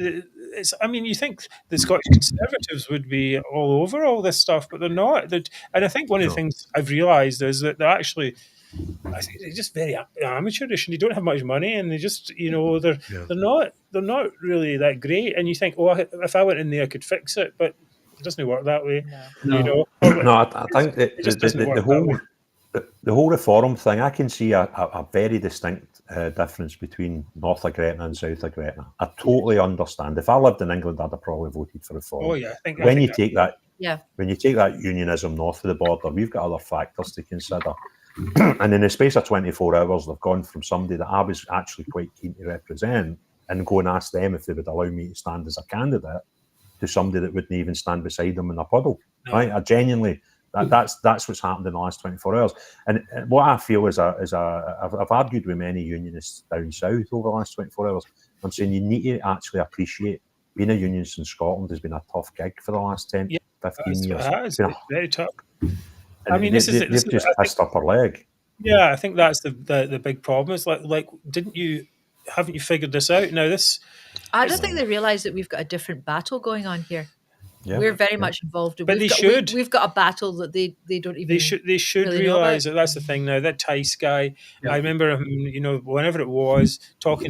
mean, you think the Scottish Conservatives would be all over all this stuff, but they're not. And I think one of the things I've realised is that they're actually, I think they're just very amateurish, and they don't have much money, and they just, they're not really that great. And you think, oh, if I went in there, I could fix it, but it doesn't work that way. No, I think that the whole Reform thing, I can see a very distinct difference between North of Gretna and South of Gretna. I totally understand. If I lived in England, I'd have probably voted for Reform. Oh yeah, when you take that unionism north of the border, we've got other factors to consider. And in the space of 24 hours, they've gone from somebody that I was actually quite keen to represent and go and ask them if they would allow me to stand as a candidate to somebody that wouldn't even stand beside them in a puddle. No. Right? I genuinely... That's what's happened in the last 24 hours. And what I feel is I've argued with many unionists down south over the last 24 hours. I'm saying you need to actually appreciate being a unionist in Scotland has been a tough gig for the last 10. 15 years. It has. It's been It's very tough. and I mean, this is they've just I think, pissed up her leg. yeah, I think that's the big problem. Is like, haven't you figured this out? Now I don't think they realise that we've got a different battle going on here. Yeah. We're very much involved. But they should. We've got a battle that they don't even. They should really know realise about. that that's the thing now. That Tice guy, Yeah. I remember him, whenever it was,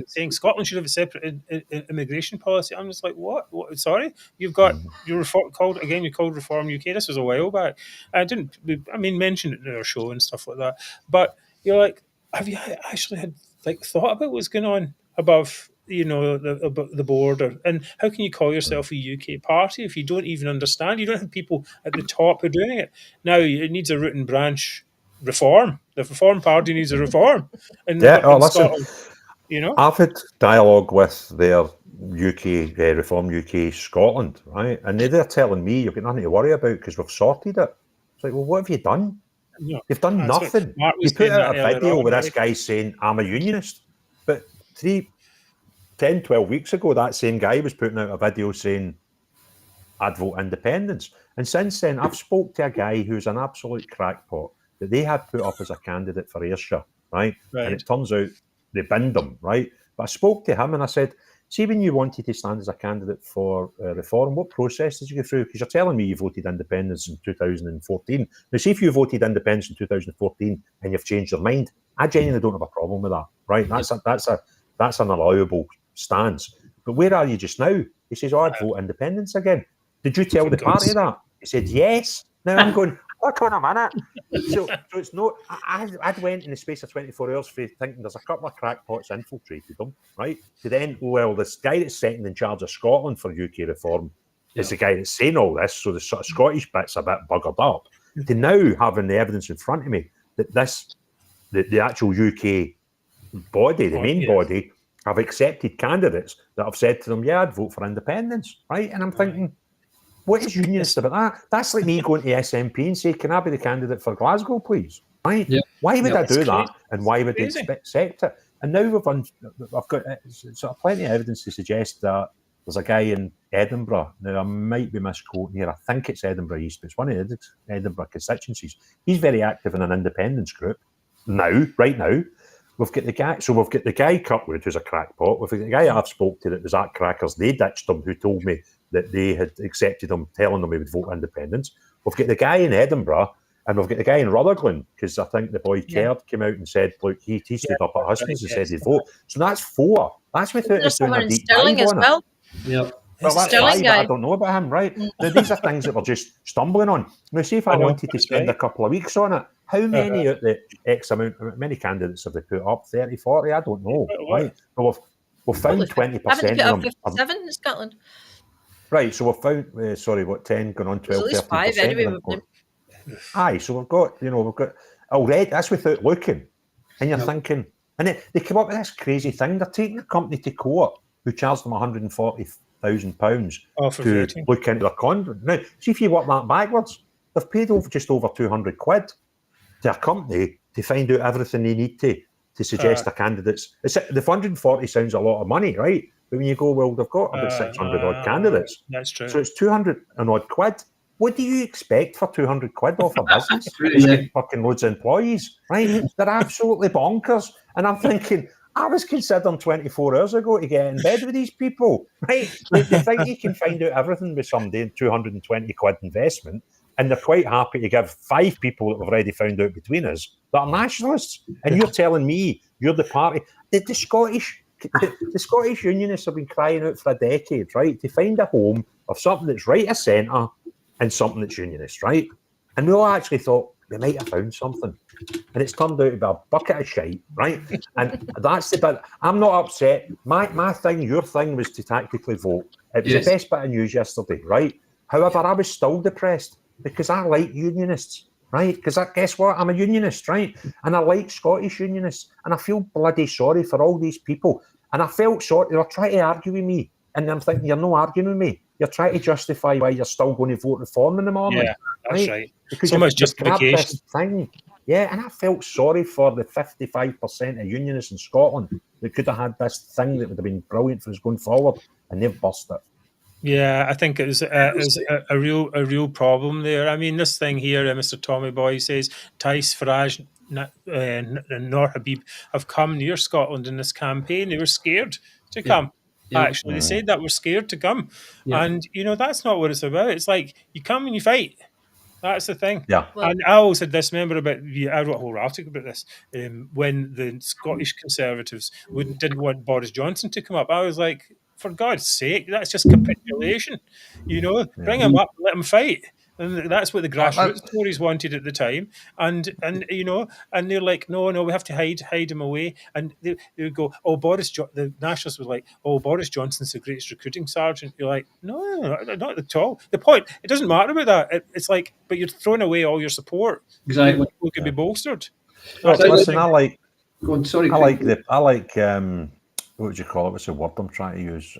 saying Scotland should have a separate immigration policy. I'm just like, what? Sorry, you've got you called Reform UK. This was a while back. Mentioned it in our show and stuff like that. But you're like, have you actually had thought about what's going on above? The border, and how can you call yourself a UK party if you don't even understand? You don't have people at the top who are doing it. Now it needs a root and branch reform. The Reform Party needs a reform. In Scotland, I've had dialogue with their UK Reform UK Scotland, right, and they're telling me you've got nothing to worry about because we've sorted it. It's like, well, what have you done? No, you've done nothing. You put out a video with this guy saying I'm a unionist, but 10, 12 weeks ago, that same guy was putting out a video saying, I'd vote independence. And since then, I've spoke to a guy who's an absolute crackpot that they had put up as a candidate for Ayrshire, right? And it turns out they binned him, right? But I spoke to him and I said, see, when you wanted to stand as a candidate for reform, what process did you go through? Because you're telling me you voted independence in 2014. Now, see, if you voted independence in 2014 and you've changed your mind, I genuinely don't have a problem with that, right? That's an allowable stance. But where are you just now? He says, I'd vote independence again. Did you tell the party that? He said, yes. Now I'm going, hold on a minute. So it's not, I went in the space of 24 hours for thinking there's a couple of crackpots infiltrated them, right? To then, well, this guy that's second in charge of Scotland for UK reform is the guy that's saying all this, so the sort of Scottish bit's a bit buggered up. To now having the evidence in front of me that the actual UK body, the main body, have accepted candidates that have said to them, yeah, I'd vote for independence, right? And I'm thinking, what is unionist about that? That's like me going to SNP and say, can I be the candidate for Glasgow, please? Right? Yeah. Why would I do that? And why would they accept it? And now I've got sort of plenty of evidence to suggest that there's a guy in Edinburgh. Now, I might be misquoting here. I think it's Edinburgh East, but it's one of the Edinburgh constituencies. He's very active in an independence group right now. We've got the guy Kirkwood, who's a crackpot. We've got the guy I've spoke to that was at Crackers. They ditched him, who told me that they had accepted him, telling him he would vote independence. We've got the guy in Edinburgh, and we've got the guy in Rutherglen, because I think the boy Caird came out and said, look, he stood up at Husbands and said he'd vote. So that's 4. That's without us doing a deep dive on it. Yeah. Well, that's Sterling guy. I don't know about him, right? Now, these are things that we're just stumbling on. Now, see if I wanted to spend a couple of weeks on it, how many out the X amount, many candidates have they put up? 30, 40? I don't know, right? But we've found 20% of them. 57 in Scotland. Right, so we've found, 10, going on 12, 13%. 5 anyway. Aye, so we've got already, that's without looking. And you're thinking, and they come up with this crazy thing. They're taking a company to court who charged them £140,000 to look into their contract. Now, see if you work that backwards, they've paid just over 200 quid to a company to find out everything they need to suggest their candidates. The 140 sounds a lot of money, right? But when you go, well, they've got about 600 odd candidates. That's true. So it's 200 and odd quid. What do you expect for 200 quid off a business? It's getting fucking loads of employees, right? They're absolutely bonkers. And I'm thinking, I was considering 24 hours ago to get in bed with these people, right? They think you can find out everything with somebody in 220 quid investment, and they're quite happy to give 5 people that we've already found out between us that are nationalists. And you're telling me you're the party. The Scottish Unionists have been crying out for a decade, right, to find a home of something that's right of centre and something that's unionist, right? And we all actually thought we might have found something. And it's turned out to be a bucket of shite, right? And that's the bit. I'm not upset. My thing, your thing was to tactically vote. It was the best bit of news yesterday, right? However, I was still depressed because I like unionists, right? Because guess what? I'm a unionist, right? And I like Scottish unionists. And I feel bloody sorry for all these people. And I felt sorry. They were trying to argue with me. And I'm thinking, you're not arguing with me. You're trying to justify why you're still going to vote reform in the morning. Yeah, that's right. Because so much justification. Thing. Yeah, and I felt sorry for the 55% of unionists in Scotland that could have had this thing that would have been brilliant for us going forward, and they've burst it. Yeah, I think it was a real problem there. I mean, this thing here, Mr. Tommy Boy says Tice, Farage, and Nor Habib have come near Scotland in this campaign. They were scared to come. Yeah. Actually, they said that we're scared to come, Yeah. and that's not what it's about. It's like you come and you fight. That's the thing. Yeah. Well- And I always had this, remember about, I wrote a whole article about this, when the Scottish Conservatives didn't want Boris Johnson to come up. I was like, for God's sake, that's just capitulation. Bring him up, let him fight. And that's what the grassroots Tories wanted at the time. And they're like, no, we have to hide him away. And they would go, the Nationalists were like, Boris Johnson's the greatest recruiting sergeant. You're like, no, not at all. The point, it doesn't matter about that. It's like, but you're throwing away all your support. Exactly. Who could be bolstered. Well, listen, I like Go on, sorry. I like Craig. what would you call it? What's the word I'm trying to use?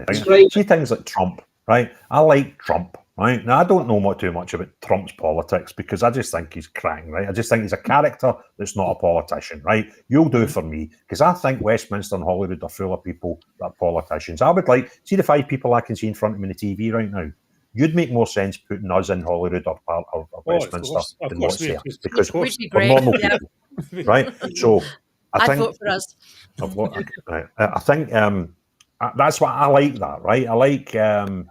Describe- See things like Trump, right? I like Trump, right? Now I don't know too much about Trump's politics because I just think he's cracking, right? I just think he's a character that's not a politician, right? You'll do for me because I think Westminster and Holyrood are full of people that are politicians. I would like see the 5 people I can see in front of me on the TV right now. You'd make more sense putting us in Holyrood or Westminster than what's there because Would be we're great. normal Yeah. people, right? So I I'd think vote for us. I think that's what I like. That right? I like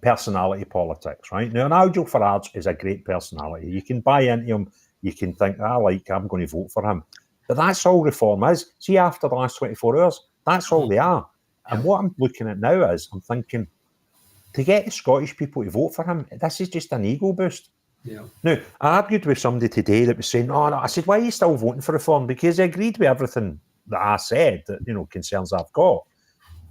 personality politics. Right now, Nigel Farage is a great personality. You can buy into him. You can think, I'm going to vote for him. But that's all reform is. See, after the last 24 hours, that's all they are. And what I'm looking at now is, I'm thinking, to get the Scottish people to vote for him, this is just an ego boost. Yeah. Now, I argued with somebody today that was saying, no, I said, why are you still voting for reform? Because he agreed with everything that I said, that, concerns I've got.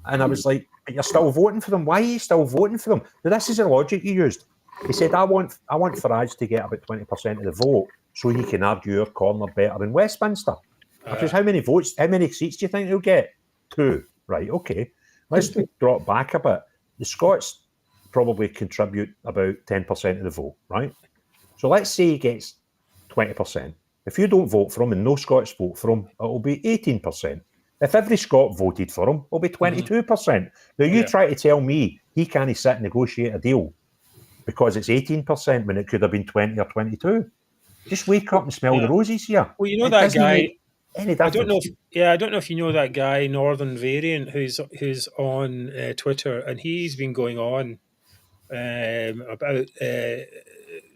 And I was like, but you're still voting for them. Why are you still voting for them? Now, this is the logic he used. He said, I want Farage to get about 20% of the vote so he can argue your corner better in Westminster. I said, how many seats do you think he'll get? 2. Right, okay. Let's drop back a bit. The Scots probably contribute about 10% of the vote, right? So let's say he gets 20%. If you don't vote for him and no Scots vote for him, it'll be 18%. If every Scot voted for him, it'll be 22%. Now, you try to tell me he can't sit and negotiate a deal because it's 18% when it could have been 20 or 22. Just wake up and smell the roses here. Well, that guy. I don't know if you know that guy, Northern Variant, who's on Twitter, and he's been going on about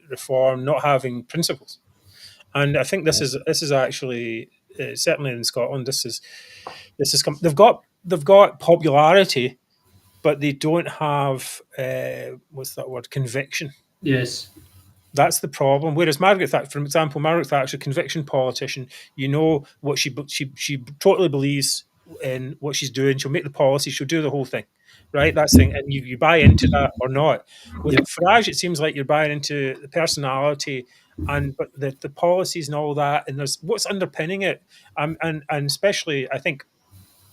reform not having principles, and I think this is actually certainly in Scotland. This is they've got popularity, but they don't have what's that word? Conviction. Yes. That's the problem. Whereas Margaret Thatcher, for example, Margaret Thatcher, conviction politician, what she totally believes in what she's doing. She'll make the policy. She'll do the whole thing, right? That's the thing, and you buy into that or not. With Farage, it seems like you're buying into the personality, but the policies and all that, and there's what's underpinning it, and especially I think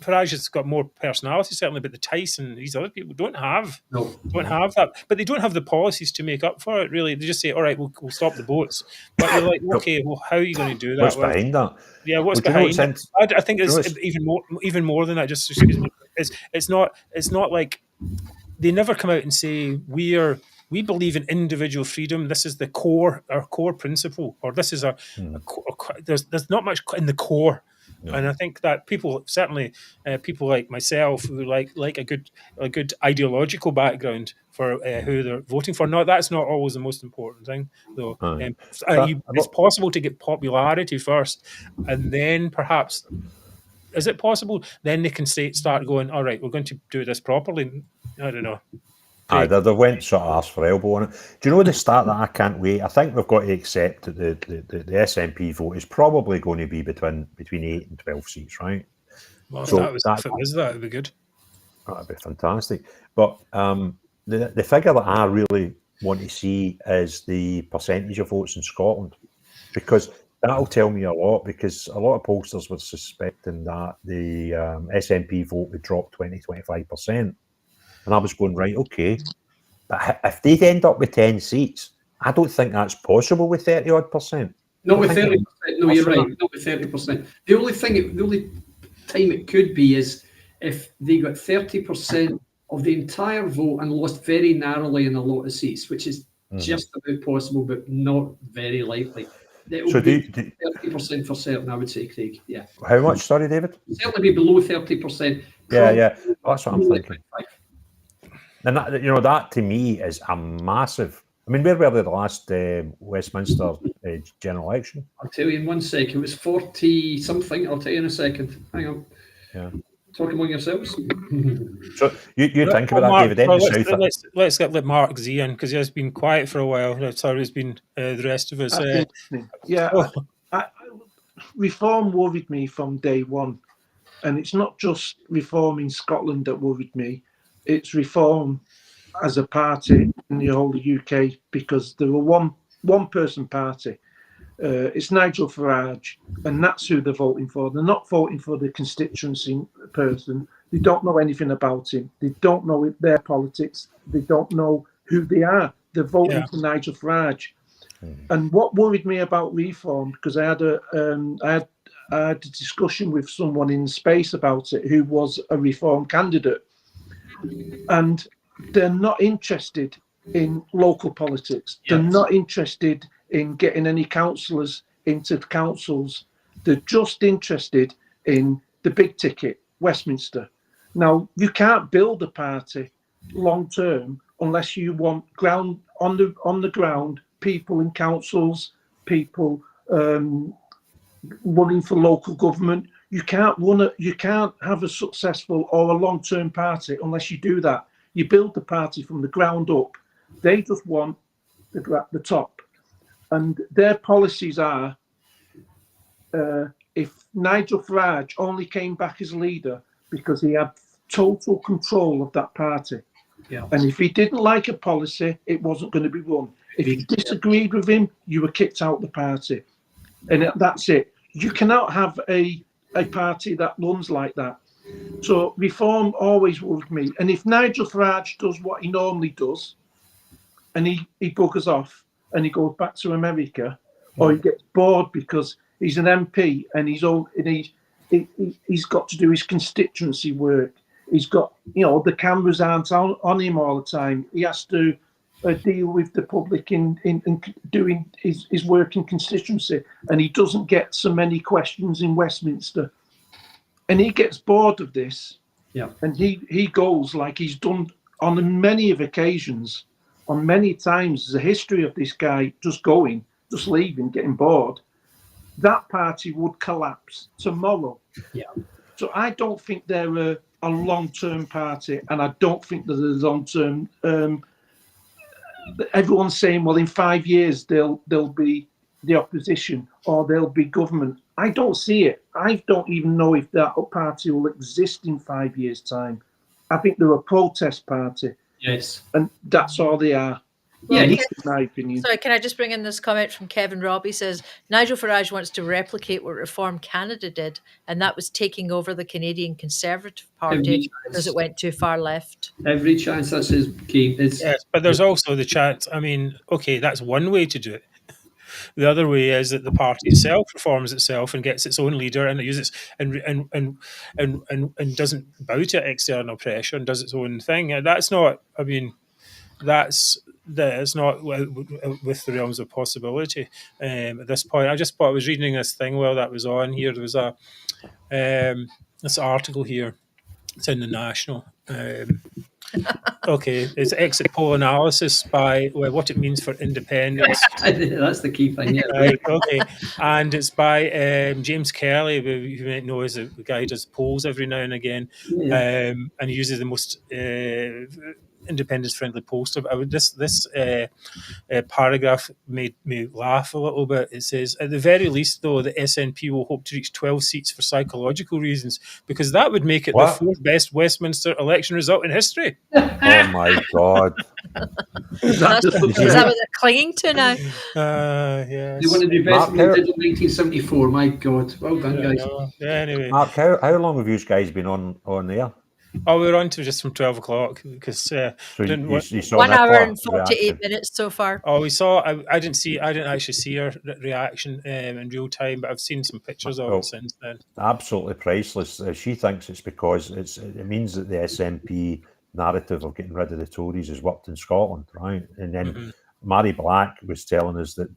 Farage has got more personality, certainly, but the Tyson, these other people don't have that. But they don't have the policies to make up for it, really. They just say, all right, we'll stop the boats. But you're like, okay, well, how are you going to do that? What's behind that? Yeah, what's behind it? I think it's even more than that. Just excuse me. It's not like they never come out and say we believe in individual freedom. This is our core principle, or this is there's not much in the core. No. And I think that people like myself who like a good ideological background for who they're voting for. No, that's not always the most important thing, though. It's possible to get popularity first, and then perhaps, is it possible? Then they can start going, all right, we're going to do this properly. I don't know. They went sort of arse for elbow on it. Do you know the start that I can't wait? I think we've got to accept that the SNP vote is probably going to be between 8 and 12 seats, right? Well, if it was that, would be good. That'd be fantastic. But the figure that I really want to see is the percentage of votes in Scotland, because that'll tell me a lot, because a lot of pollsters were suspecting that the SNP vote would drop 20-25%. And I was going, right, okay. But if they'd end up with 10 seats, I don't think that's possible with 30-odd%. Not with 30%. No, you're right. Not with 30%. The only time it could be is if they got 30% of the entire vote and lost very narrowly in a lot of seats, which is just about possible, but not very likely. It So would be 30% for certain, I would say, Craig. Yeah. How much? Sorry, David. Certainly be below 30%. Yeah. That's what I'm Probably thinking. 25. And that, you know, that to me is a massive. I mean, where were they the last Westminster general election? I'll tell you in 1 second. It was 40 something. I'll tell you in a second. Hang on. Yeah. Talk among yourselves. So you think about that, Mark, David? Then well, let's get Mark Z in because he has been quiet for a while. Sorry, it's been the rest of us. Reform worried me from day one, and it's not just reform in Scotland that worried me. It's reform as a party in the whole UK, because there were one person party. It's Nigel Farage, and that's who they're voting for. They're not voting for the constituency person. They don't know anything about him. They don't know their politics. They don't know who they are. They're voting for Nigel Farage. And what worried me about reform, because I had a discussion with someone in space about it who was a reform candidate, and they're not interested in local politics. They're not interested in getting any councillors into the councils. They're just interested in the big ticket, Westminster. Now, you can't build a party long term unless you want ground on the ground, people in councils, people running for local government. You can't have a successful or a long-term party unless you do that. You build the party from the ground up. They just want the top. And their policies are, if Nigel Farage only came back as leader because he had total control of that party. Yeah. And if he didn't like a policy, it wasn't going to be run. If you disagreed with him, you were kicked out of the party. And that's it. You cannot have a party that runs like that. So reform always worried me. And if Nigel Farage does what he normally does, and he buggers off and he goes back to America, or he gets bored because he's an MP and he's got to do his constituency work. He's got, the cameras aren't on him all the time. He has to deal with the public in doing his work in constituency, and he doesn't get so many questions in Westminster. And he gets bored of this, and he goes like he's done on many of occasions, on many times. There's a history of this guy just leaving, getting bored. That party would collapse tomorrow. Yeah. So I don't think they're a long-term party, and I don't think that there's long-term. Everyone's saying, well, in 5 years they'll be the opposition or they'll be government. I don't see it. I don't even know if that party will exist in 5 years' time. I think they're a protest party. Yes. And that's all they are. Well, in my opinion. Sorry, can I just bring in this comment from Kevin Robb? He says, Nigel Farage wants to replicate what Reform Canada did, and that was taking over the Canadian Conservative Party because it went too far left. Every chance, that's his game. Yes, but there's also the chance. I mean, okay, that's one way to do it. The other way is that the party itself reforms itself and gets its own leader and uses and doesn't bow to external pressure and does its own thing. And that's not. I mean, that's not with the realms of possibility at this point. I was reading this thing while that was on here. There was this article here. It's in the National. Okay, it's exit poll analysis by what it means for independence. That's the key thing, yeah. Right, okay, and it's by James Kelly, who you might know as the guy who does polls every now and again, and he uses the most independence-friendly poster. This paragraph made me laugh a little bit. It says, at the very least, though, the SNP will hope to reach 12 seats for psychological reasons, because that would make it the fourth best Westminster election result in history. Oh my God. Is that what they're clinging to now? Yes. They want to do best than they did in 1974. My God. Well done, guys. Yeah, anyway. Mark, how long have you guys been on there? Oh, we're on to just from 12 o'clock because So didn't. you saw 1 hour Nicola and 48 reaction. minutes so far. Oh, we saw. I didn't actually see her reaction in real time, but I've seen some pictures of Oh. it since then. Absolutely priceless. She thinks it's because it means that the SNP narrative of getting rid of the Tories has worked in Scotland, right? And then Mary Black was telling us that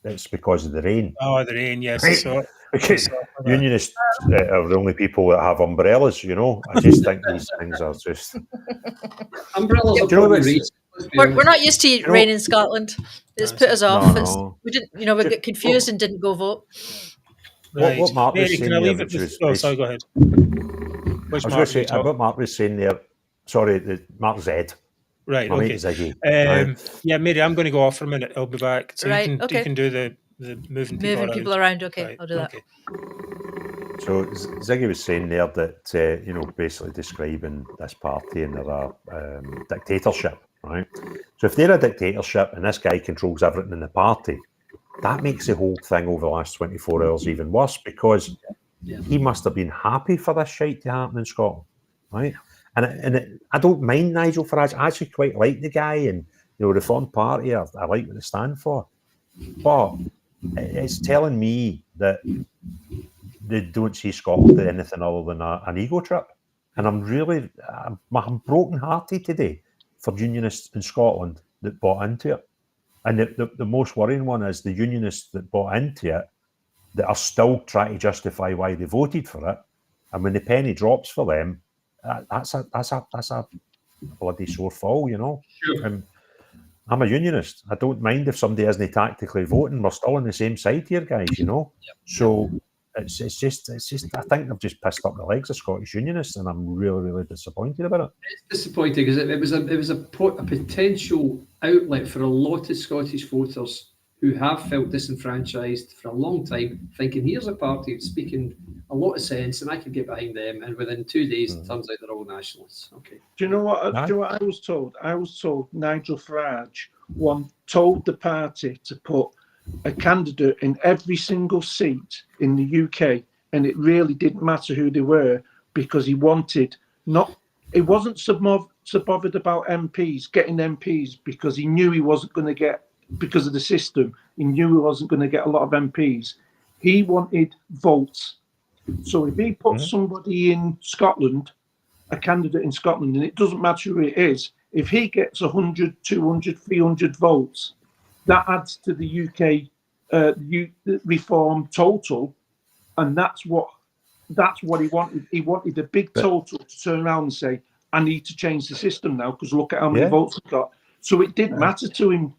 it's because of the rain. Oh, the rain, yes. Right. So Because unionists are the only people that have umbrellas, you know. I just think these things are just. Umbrellas are Do you know probably what's- racist. We're not used to rain in Scotland. It's put us off. No. We didn't, we got confused and didn't go vote. Right. What Mark was Mary, saying can I leave there, it? which was Oh, sorry. Go ahead. I was going to say what Mark was saying there. Sorry, Mark Zed. Right. My Okay. mate Ziggy. Right. Yeah, Mary, I'm going to go off for a minute. I'll be back. So Right, you okay. can do the moving people around. Okay, Right, I'll do that. okay. So Ziggy was saying there that basically describing this party and they're a dictatorship, right? So if they're a dictatorship and this guy controls everything in the party, that makes the whole thing over the last 24 hours even worse because he must have been happy for this shite to happen in Scotland, right? And I don't mind Nigel Farage. I actually quite like the guy and Reform Party. I like what they stand for, but it's telling me that they don't see Scotland as anything other than an ego trip. And I'm broken-hearted today for unionists in Scotland that bought into it. And the most worrying one is the unionists that bought into it that are still trying to justify why they voted for it. And when the penny drops for them, that's a bloody sore fall, you know. Sure. I'm a unionist. I don't mind if somebody isn't tactically voting. We're still on the same side here, guys, you know. So it's just I think they've just pissed up the legs of Scottish unionists, and I'm really, really disappointed about it. It's disappointing because it was a potential outlet for a lot of Scottish voters who have felt disenfranchised for a long time, thinking here's a party that's speaking a lot of sense and I can get behind them, and within 2 days it turns out they're all nationalists. Okay. Do you know what? Do you know what I was told? I was told Nigel Farage told the party to put a candidate in every single seat in the UK, and it really didn't matter who they were because he wanted he wasn't so bothered about MPs, getting MPs, because he knew he wasn't going to get, because of the system, he knew he wasn't going to get a lot of MPs. He wanted votes. So if he puts somebody in Scotland, a candidate in Scotland, and it doesn't matter who it is, if he gets 100, 200, 300 votes, that adds to the UK reform total, and that's what he wanted. He wanted a big total to turn around and say, I need to change the system now because look at how many votes we got. So it didn't matter to him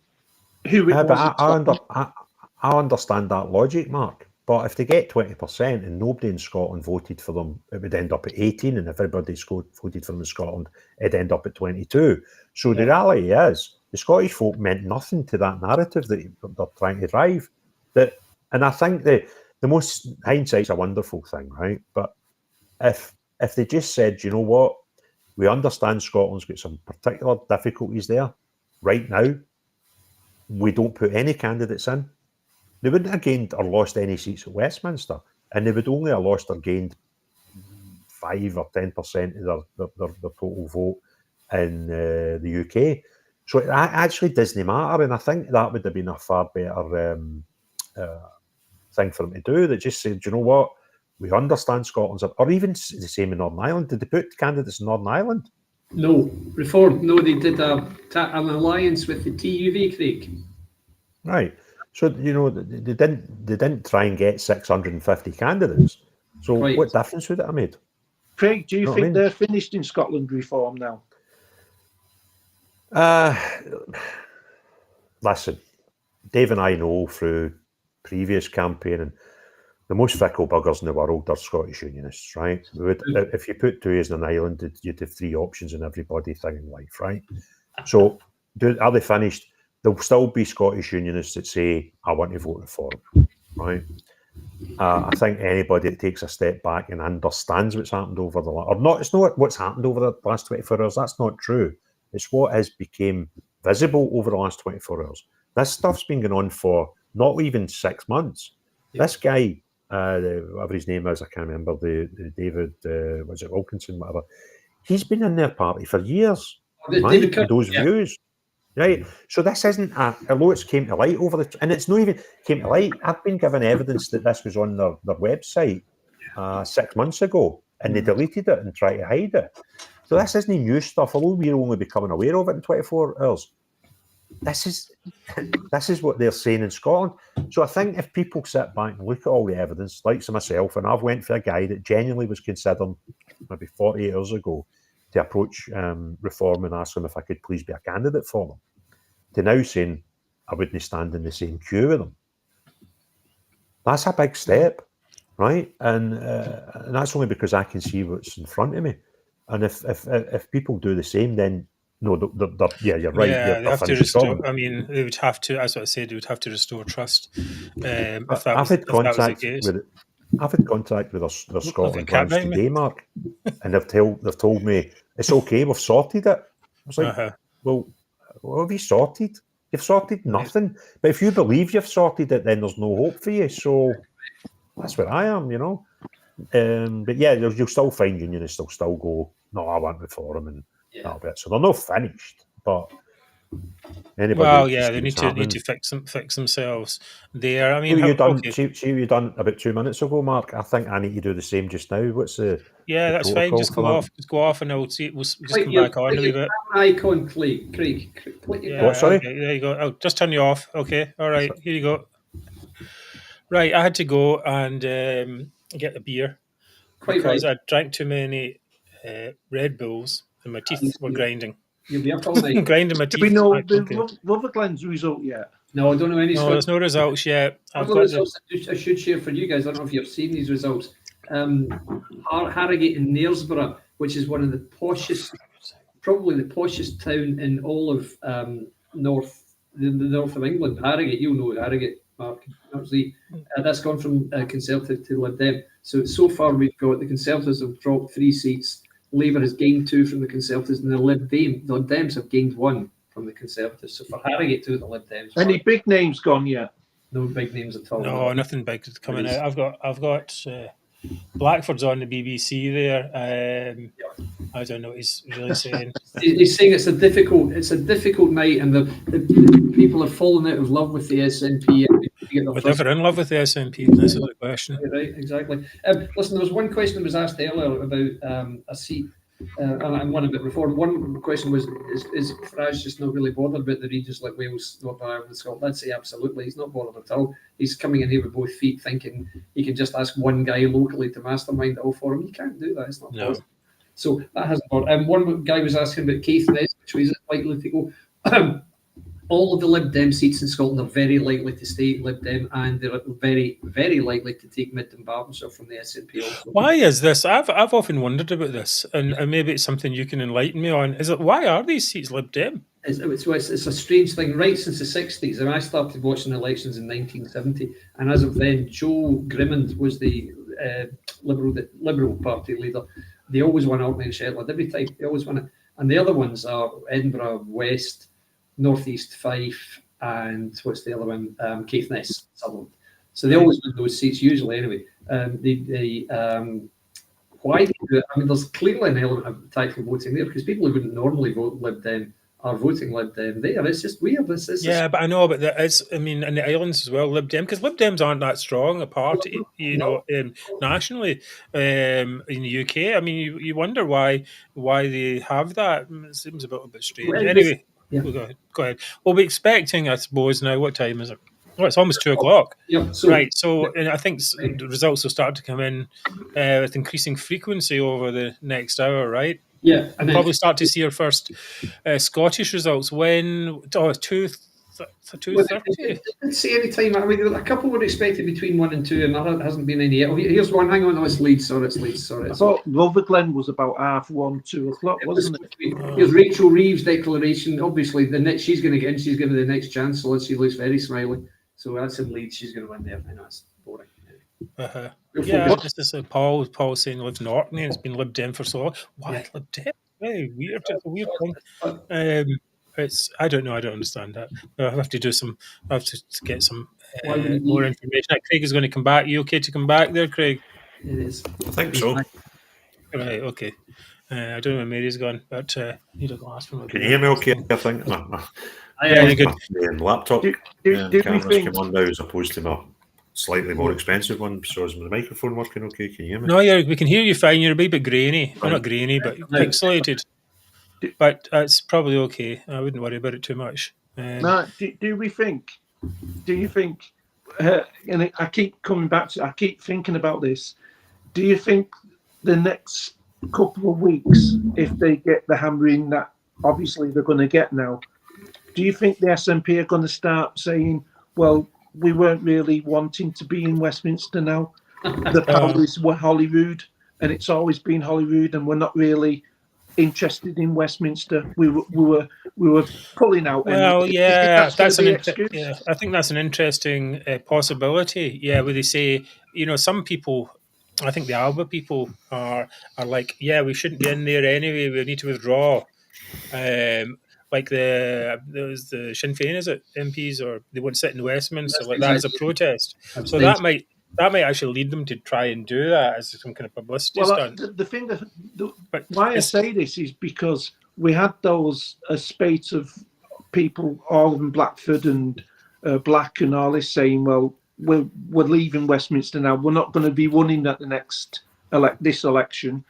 who it was. I understand that logic, Mark. But if they get 20% and nobody in Scotland voted for them, it would end up at 18. And if everybody voted for them in Scotland, it'd end up at 22. So the reality is, the Scottish folk meant nothing to that narrative that they're trying to drive. And I think the most, hindsight's a wonderful thing, right? But if they just said, you know what, we understand Scotland's got some particular difficulties there right now, we don't put any candidates in, they wouldn't have gained or lost any seats at Westminster, and they would only have lost or gained 5 or 10% of their total vote in the UK. So it actually doesn't matter, and I think that would have been a far better thing for them to do. That just said, you know what, we understand Scotland's, or even the same in Northern Ireland. Did they put candidates in Northern Ireland? No, Reform. No, they did an alliance with the TUV, Craig. Right. So they didn't try and get 650 candidates. So what difference would it have made? Craig, do you think they're finished in Scotland reform now? Listen, Dave and I know through previous campaigning, the most fickle buggers in the world are Scottish unionists, right? If you put two in an island, you'd have 3 options in everybody thing in life, right? So are they finished? There'll still be Scottish unionists that say, I want to vote reform, right? I think anybody that takes a step back and understands what's happened over the last, or not, it's not what's happened over the last 24 hours, that's not true. It's what has become visible over the last 24 hours. This stuff's been going on for not even 6 months. This guy whatever his name is, I can't remember, the David, was it Wilkinson, whatever. He's been in their party for years, right? David Kirk, With those views. Right, so this isn't although it's came to light and it's not even came to light. I've been given evidence that this was on their website 6 months ago, and they deleted it and tried to hide it. So this isn't new stuff. Although we're only becoming aware of it in 24 hours, this is what they're saying in Scotland. So I think if people sit back and look at all the evidence, like myself, and I've went for a guy that genuinely was considered maybe 48 hours ago to approach Reform and ask them if I could please be a candidate for them, to now saying I wouldn't stand in the same queue with them. That's a big step, right? And that's only because I can see what's in front of me. And if people do the same, then no, yeah, you're right. Yeah, they have to restore. I mean, they would have to, as I said, they would have to restore trust. I've had contact with their Scotland branch today, Mark, and they've told me it's okay. We've sorted it. I was like, well, what have you sorted? You've sorted nothing. But if you believe you've sorted it, then there's no hope for you. So that's where I am, you know. But yeah, you'll still find unionists. They'll still go, no, I want Reform and that'll be it. So they're not finished, but anybody. Well, yeah, they need to fix themselves there. I mean, you done? See, you done about 2 minutes ago, Mark. I think I need to do the same just now. What's the? Yeah, that's fine. Just go off, and we'll see. We'll just come back on a little bit. Icon, Craig. What? Sorry. Okay, there you go. I'll just turn you off. Okay. All right. Here you go. Right, I had to go and get a beer because I drank too many Red Bulls and my teeth were grinding. You'll be up all night. Grinding my teeth. Do we know the Rutherglen's result yet? No, I don't know any. No, there's no results yet. I should share for you guys. I don't know if you've seen these results. Harrogate and Knaresborough, which is one of the poshest, probably the poshest town in all of the north of England. Harrogate, you'll know Harrogate, Mark. That's gone from Conservative to Lib Dem. So far we've got the Conservatives have dropped 3 seats. Labour has gained 2 from the Conservatives, and the Lib Dems have gained 1 from the Conservatives. So for Harrogate, 2 of the Lib Dems. Any big names gone yet? No big names at all. No, nothing big coming out. I've got Blackford's on the BBC there. I don't know what he's really saying. He's saying it's a difficult night, and the people have fallen out of love with the SNP. We're never in love with the SNP. This is the question. Right, exactly. Listen, there was one question that was asked earlier about a seat, and one about Reform. One question was: Is Farage just not really bothered about the regions like Wales, Northern Ireland, and Scotland? I'd say absolutely. He's not bothered at all. He's coming in here with both feet, thinking he can just ask one guy locally to mastermind it all for him. You can't do that. It's not possible. So that hasn't worked. One guy was asking about Caithness, which was likely to go. All of the Lib Dem seats in Scotland are very likely to stay Lib Dem, and they're very, very likely to take Mid and Bartonshire from the SNP also. Why is this? I've often wondered about this, and maybe it's something you can enlighten me on. Is it why are these seats Lib Dem? It's a strange thing. Right since the 60s, and I started watching elections in 1970, and as of then, Joe Grimmond was the Liberal Party leader. They always won Orkney and Shetland every time. They always won it. And the other ones are Edinburgh West, North East Fife, and what's the other one? Caithness, Sutherland. So they always win those seats, usually anyway. Why do you do it? I mean, there's clearly an element of tactical voting there because people who wouldn't normally vote Lib Dem are voting Lib Dem there. It's just weird. But I know, but in the islands as well, Lib Dem, because Lib Dems aren't that strong a party, nationally in the UK. I mean, you wonder why they have that. It seems a bit strange. Anyway. Yeah. Go ahead. We'll be expecting, I suppose, now. What time is it? Oh, it's almost 2:00. Yeah. And I think the results will start to come in with increasing frequency over the next hour, right? Yeah. And probably start to see our first Scottish results when 2:30. Didn't see any time. I mean, a couple were expected between 1 and 2, and there hasn't been any yet. Oh, here's one. Hang on, no, it's Leeds. Sorry. I thought Rutherglen was about 1:30, 2:00, wasn't it? Here's Rachel Reeves' declaration. Obviously, she's going to get in. She's going to be the next chancellor. She looks very smiley. So that's in Leeds. She's going to win there. I know it's boring. Yeah, this is Paul saying lives in Orkney and it's been Lib Dem for so long. Why Lib Dem? Very weird. It's a weird thing. I don't know. I don't understand that. I have to do some. I have to get some Why would it more be? information. Craig is going to come back. You okay to come back there, Craig? It is. I think so. Right. Okay. I don't know where Mary's gone, but need a glass from. Can you hear me okay? I think Yeah, you're good. my laptop Do we cameras think- come on now as opposed to my slightly more expensive one. So is my microphone working okay? Can you hear me? No, we can hear you fine. You're a wee bit grainy. Well, not grainy, but pixelated. But it's probably okay. I wouldn't worry about it too much. Now, do we think? Do you think? And I keep coming back to. I keep thinking about this. Do you think the next couple of weeks, if they get the hammering that obviously they're going to get now, do you think the SNP are going to start saying, "Well, we weren't really wanting to be in Westminster now. The powers were Holyrood, and it's always been Holyrood, and we're not really interested in Westminster. We were pulling out." Well, and yeah, that's an gonna be excuse? yeah. I think that's an interesting possibility. Yeah, where they say, some people, I think the Alba people are like, yeah, we shouldn't be in there anyway. We need to withdraw. Like there's the Sinn Féin, is it, MPs, or they won't sit in Westminster like that as a protest. So that might actually lead them to try and do that as some kind of publicity stunt. The thing why I say this is because we had a spate of people all in Blackford and Black and all this saying, well, we're leaving Westminster now. We're not going to be running at the next this election,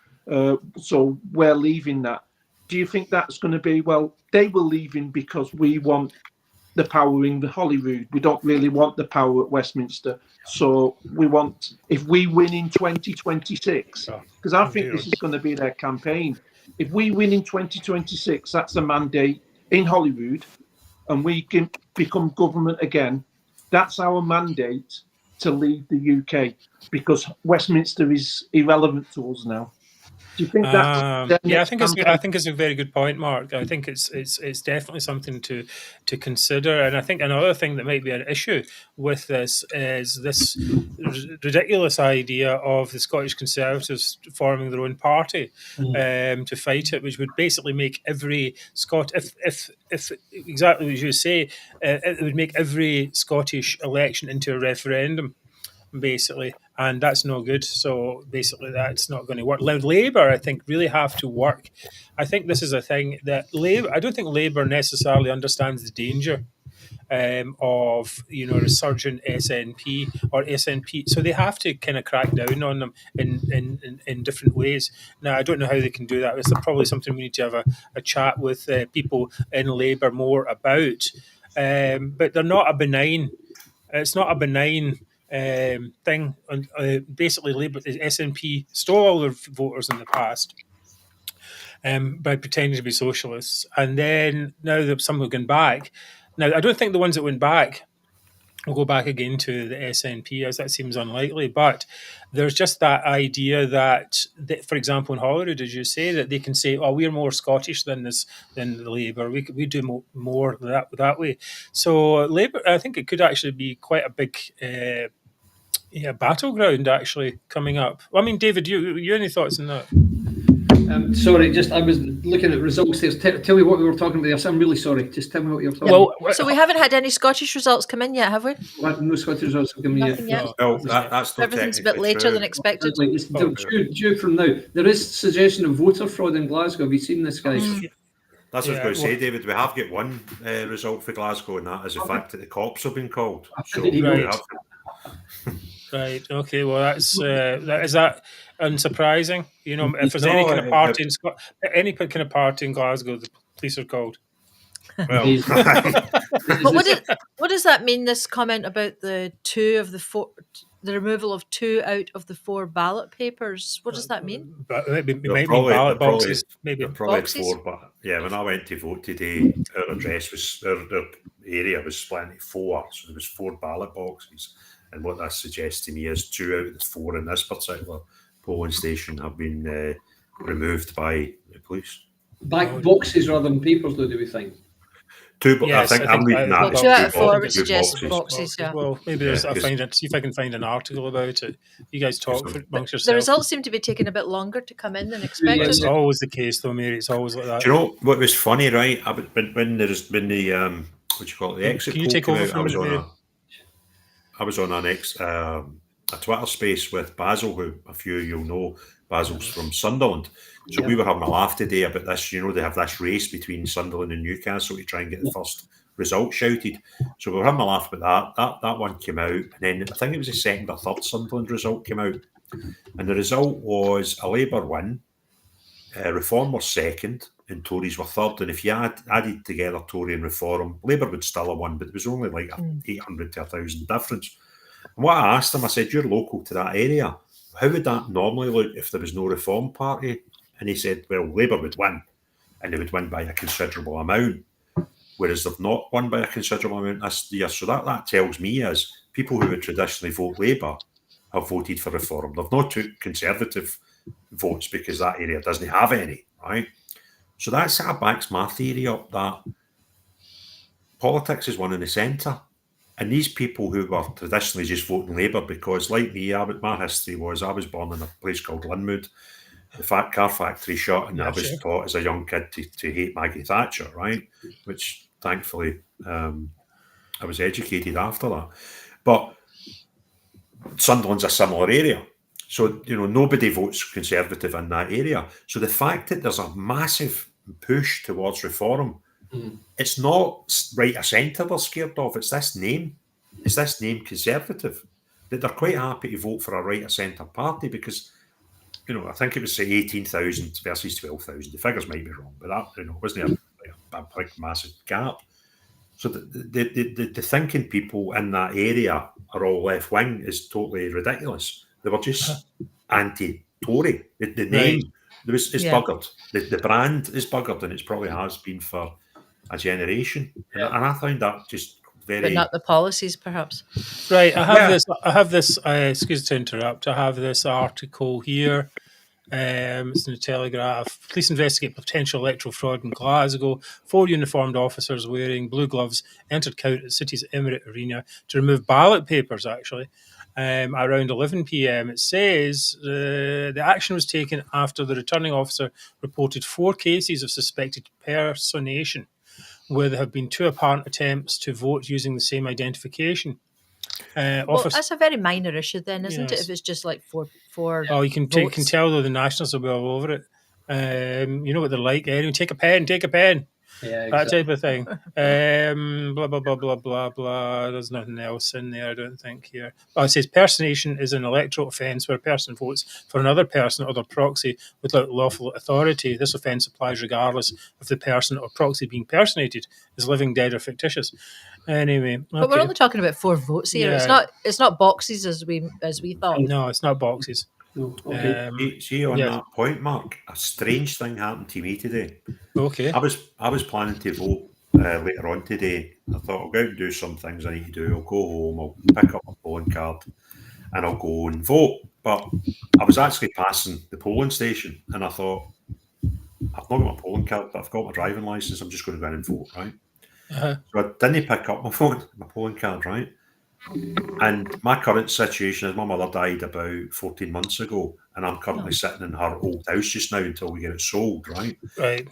so we're leaving that. Do you think that's going to be, well, they were leaving because we want the power in the Holyrood. We don't really want the power at Westminster. So we want, if we win in 2026, because I think this is going to be their campaign. If we win in 2026, that's a mandate in Holyrood, and we can become government again. That's our mandate to lead the UK, because Westminster is irrelevant to us now. Do you think that's yeah, I think it's a very good point, Mark. I think it's definitely something to consider, and I think another thing that might be an issue with this is this ridiculous idea of the Scottish Conservatives forming their own party to fight it, which would basically make every if exactly as you say, it would make every Scottish election into a referendum, basically, and that's no good. So basically that's not going to work. Labour, I think, really have to work. I think this is a thing that I don't think Labour necessarily understands the danger of resurgent SNP or SNP, so they have to kind of crack down on them in different ways. Now, I don't know how they can do that. It's probably something we need to have a chat with people in Labour more about, but they're not a benign. It's not a benign thing. Basically, Labour, the SNP stole all their voters in the past by pretending to be socialists, and then now that some have gone back. Now, I don't think the ones that went back will go back again to the SNP, as that seems unlikely. But there's just that idea that for example, in Holyrood, as you say, that they can say, "Oh, we're more Scottish than the Labour. We do more that way." So Labour, I think it could actually be quite a big battleground actually coming up. I mean, David, you any thoughts on that? Sorry, I was looking at results there. Tell me what we were talking about. I'm really sorry. Just tell me what you were talking about. So we haven't had any Scottish results come in yet, have we? No Scottish results have come in Nothing yet. No, that's not Everything's a bit later than expected. It's due from now. There is suggestion of voter fraud in Glasgow. Have you seen this, guys? That's what I was going to say, David. We have got one result for Glasgow, and that is the fact that the cops have been called. So Right. Okay. Well, is that unsurprising? If there's any kind of party in Glasgow, the police are called. Well, but what does that mean? This comment about the removal of 2 out of the 4 ballot papers. What does that mean? But it might mean ballot boxes. Maybe probably boxes? 4. But yeah, when I went to vote today, our address was our area was split into 4, so there was 4 ballot boxes. And what that suggests to me is 2 out of the 4 in this particular polling station have been removed by the police. Boxes rather than papers, though, do we think? Yes, I think I'm reading that Well, as 2 out of 4 two would suggest boxes. boxes, yeah. Well, maybe Yeah, I'll 'cause- see if I can find an article about it. You guys talk amongst The yourselves. results seem to be taking a bit longer to come in than expected. It's always the case, though, Mary. It's always like that. Do you know what was funny, right? When the what do you call it, the exit Can you poll take came over out, for a minute, Mary? I was on a Twitter space with Basil, who a few of you'll know. Basil's from Sunderland. So we were having a laugh today about this. You know, they have this race between Sunderland and Newcastle to try and get the first result shouted. So we were having a laugh about that. That one came out. And then I think it was the second or third Sunderland result came out. And the result was a Labour win, Reform were second, and Tories were third. And if you added together Tory and Reform, Labour would still have won, but it was only like 800 to 1,000 difference. And what I asked him, I said, "You're local to that area. How would that normally look if there was no Reform Party?" And he said, "Well, Labour would win, and they would win by a considerable amount, whereas they've not won by a considerable amount this year." So that tells me is people who would traditionally vote Labour have voted for Reform. They've not took Conservative votes because that area doesn't have any, right? So that sort of backs my theory up that politics is one in the centre. And these people who were traditionally just voting Labour because, like me, my history was I was born in a place called Linwood. The car factory shut, and I was taught as a young kid to hate Maggie Thatcher, right? Which thankfully I was educated after that. But Sunderland's a similar area. So, you know, nobody votes Conservative in that area. So the fact that there's a massive push towards reform, it's not right of centre they're scared of. It's this name. It's this name Conservative. That they're quite happy to vote for a right of centre party because, you know, I think it was say 18,000 versus 12,000. The figures might be wrong, but that, you know, wasn't a big massive gap. So the thinking people in that area are all left wing is totally ridiculous. They were just anti-Tory. The name is buggered. The brand is buggered, and it probably has been for a generation. And I found that just very. But not the policies, perhaps. Right. I have this. Excuse to interrupt. I have this article here. It's in the Telegraph. Police investigate potential electoral fraud in Glasgow. 4 uniformed officers wearing blue gloves entered count at the city's Emirate Arena to remove ballot papers, actually, around 11 p.m. It says the action was taken after the returning officer reported 4 cases of suspected personation, where there have been 2 apparent attempts to vote using the same identification. Well, that's a very minor issue then, isn't it? Yes. If it's just like four Oh, you can votes. tell though the Nationals will be all over it. You know what they're like. Anyway, take a pen. Yeah, That type of thing. Blah, blah, blah, blah, blah, blah. There's nothing else in there, I don't think, here. Oh, it says personation is an electoral offence where a person votes for another person or their proxy without lawful authority. This offence applies regardless of the person or proxy being personated is living, dead, or fictitious. Anyway, But we're only talking about 4 votes here. Yeah. It's not boxes as we thought. No, it's not boxes. No, okay. See on that point, Mark, a strange thing happened to me today. Okay. I was planning to vote later on today. I thought I'll go out and do some things I need to do. I'll go home, I'll pick up a polling card, and I'll go and vote. But I was actually passing the polling station, and I thought, I've not got my polling card, but I've got my driving licence. I'm just going to go in and vote, right? Uh-huh. So I didn't pick up my polling card, right? And my current situation is my mother died about 14 months ago, and I'm currently sitting in her old house just now until we get it sold, right? Right.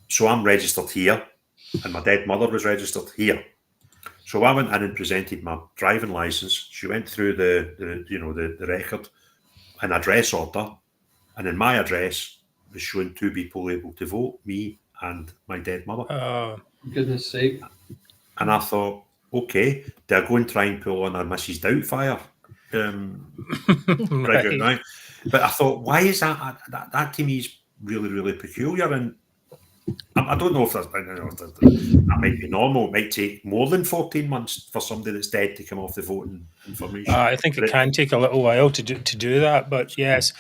So I'm registered here, and my dead mother was registered here. So I went in and presented my driving licence. She went through the record, an address order, and in my address was showing 2 people able to vote, me and my dead mother. Goodness sake. And I thought, okay, do I go and try and pull on a Mrs. Doubtfire? Right. But I thought, why is that? That to me is really, really peculiar. And I don't know if that might be normal. It might take more than 14 months for somebody that's dead to come off the voting information. I think it can take a little while to do that, but yes,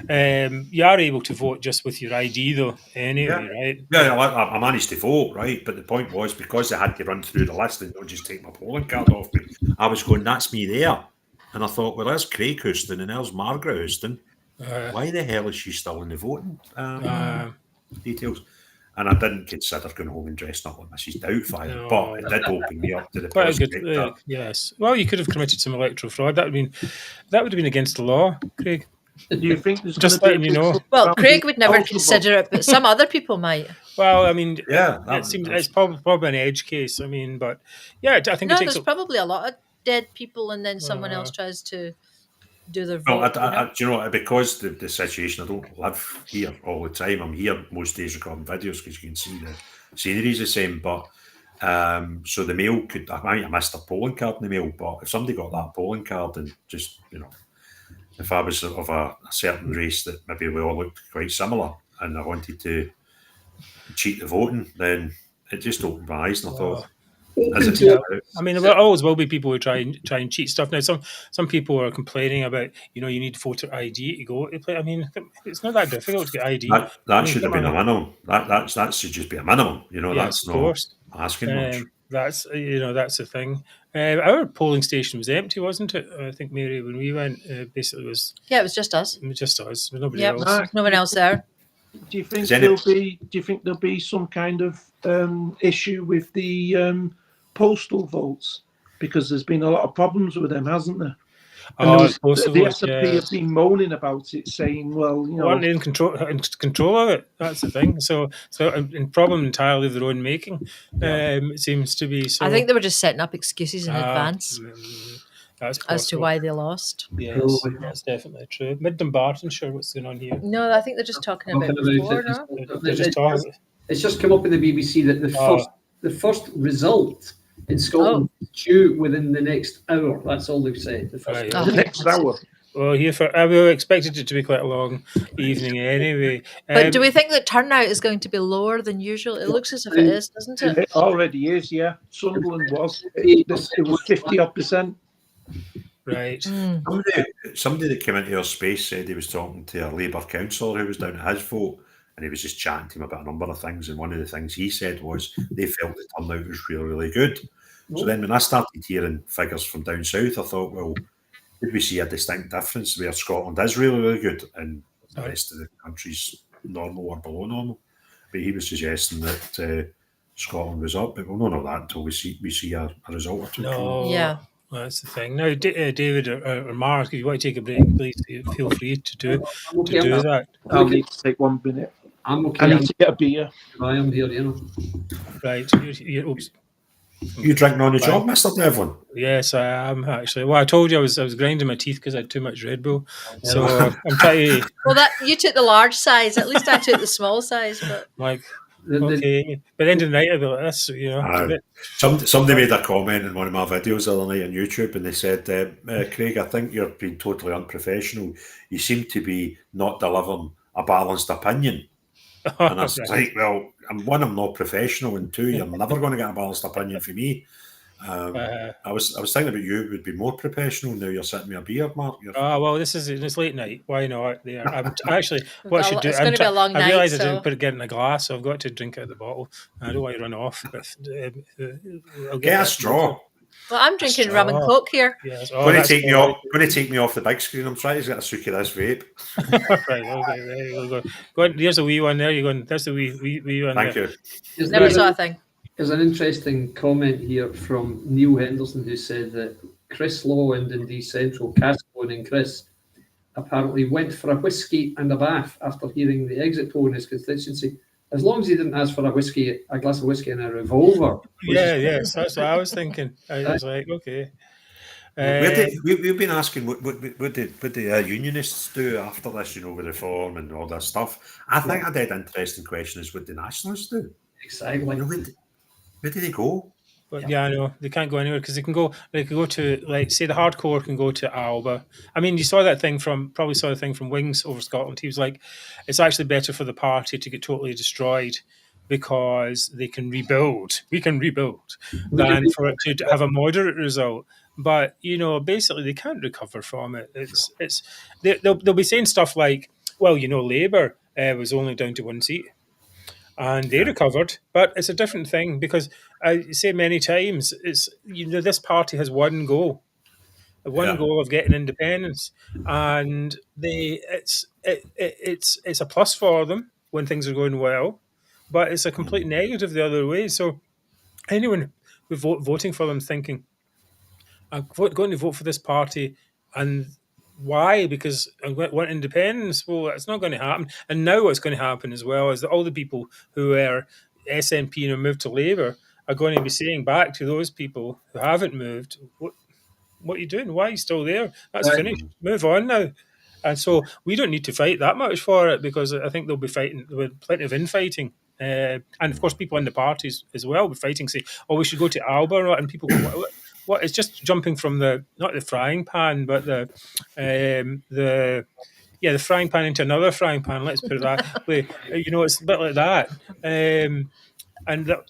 you are able to vote just with your ID though. Anyway, right? Yeah, I managed to vote, right? But the point was because I had to run through the list and not just take my polling card off me. I was going, that's me there, and I thought, well, there's Craig Houston and there's Margaret Houston. Why the hell is she still in the voting details? And I didn't consider going home and dressing up like Mrs. Doubtfire, but it did open me up to the Quite a prospect good, that yes. Well, you could have committed some electoral fraud. That would have been against the law, Craig. Do you think there's Just going to letting be you know. Well, around Craig the would never postal consider it, but some other people might. Well, I mean, Yeah, it seems it's probably an edge case. I mean, but yeah, I think No, it takes. there's probably a lot of dead people, and then someone else tries to do their Well, vote. do you know, because the situation, I don't live here all the time. I'm here most days recording videos because you can see the scenery's the same. But so the mail could, I might have missed a polling card in the mail, but if somebody got that polling card and just, if I was of a certain race that maybe we all looked quite similar and I wanted to cheat the voting, then it just opened my eyes and I thought, I mean, there always will be people who try and cheat stuff. Now, some people are complaining about, you need voter ID to go to play. I mean, it's not that difficult to get ID. That should have been a minimum. That should just be a minimum. Yes, that's of not course. asking much. That's that's the thing. Our polling station was empty, wasn't it? I think, Mary, when we went, basically it was. Yeah, it was just us. Just us. Nobody Yep, else. no one else there. Do you think there'll be some kind of issue with the postal votes? Because there's been a lot of problems with them, hasn't there? And the SNP have been moaning about it, saying, "Well, aren't they in control of it?" That's the thing. So a problem entirely of their own making. It seems to be. So I think they were just setting up excuses in advance as to why they lost. Yes, that's definitely true. Mid Dumbartonshire, what's going on here? No, I think they're just talking about before. It's just come up in the BBC that the first result in Scotland due within the next hour. That's all they've said. The next hour. Well, we expected it to be quite a long evening anyway. But do we think that turnout is going to be lower than usual? It looks as if it is, doesn't it? It already is, yeah. Sunderland was. It was 50-odd%. Right. Somebody that came into our space said he was talking to a Labour councillor who was down at his vote, and he was just chatting to him about a number of things. And one of the things he said was they felt the turnout was really, really good. So then when I started hearing figures from down south, I thought, well, did we see a distinct difference where Scotland is really, really good and the rest of the country's normal or below normal? But he was suggesting that Scotland was up, but we'll not know that until we see a result or two. No, yeah. Well, that's the thing. Now, David or Mark, if you want to take a break, please feel free to do that. I'll need to take 1 minute. I'm okay. I need to get a beer. I am here, Right. Oops. You drinking on the job, Mr. Devlin? Yes, I am actually. Well, I told you I was grinding my teeth because I had too much Red Bull. So I'm trying to. Well, you took the large size. At least I took the small size. But like, okay. But end of the night, I'll be like this, Somebody made a comment in one of my videos the other night on YouTube, and they said, "Craig, I think you're being totally unprofessional. You seem to be not delivering a balanced opinion." And I was like, well, I'm not professional, and two, you're never going to get a balanced opinion from me. I was thinking about you would be more professional now you're sitting with a beer, Mark. Well, it's late night. Why not? I'm actually what I should do. It's going to be a long night. I realised I didn't put it in a glass, so I've got to drink out of the bottle. I don't want to run off. But I'll get a straw. Well, I'm drinking rum and coke here. Yes. Going to take me off the big screen. I'm trying to get a sook of this vape. Right. Okay. There you go. Go on. There's a wee one there. You're going. There's the wee one. Thank you. Never saw a thing. There's an interesting comment here from Neil Henderson who said that Chris Law and Dundee Central, Castlone and Chris, apparently went for a whiskey and a bath after hearing the exit poll in his constituency. As long as he didn't ask for a glass of whiskey and a revolver. Yes, that's what I was thinking. I was like, okay. We've been asking what the unionists do after this, with reform and all that stuff. I think a dead interesting question is what the nationalists do. Exactly. Where do they go? But I know they can't go anywhere because they can go to, like, say the hardcore can go to Alba. I mean, you saw the thing from Wings over Scotland. He was like, it's actually better for the party to get totally destroyed because they can rebuild. We can rebuild than for it to have a moderate result. But basically they can't recover from it. They'll be saying stuff like, well, Labour was only down to 1 seat. And they recovered, but it's a different thing because I say many times, it's this party has one goal of getting independence, and it's a plus for them when things are going well, but it's a complete negative the other way. So anyone who's voting for them thinking, I'm going to vote for this party, and why? Because I want independence. Well, it's not going to happen. And now what's going to happen as well is that all the people who are SNP and moved to Labour are going to be saying back to those people who haven't moved, what are you doing? Why are you still there? That's Right. finished. Move on now. And so we don't need to fight that much for it, because I think they'll be fighting with plenty of infighting. And of course, people in the parties as well be fighting, say, "Oh, we should go to Alba," or and people go, "What?" It's just jumping from not the frying pan, but the frying pan into another frying pan. Let's put it that way. It's a bit like that.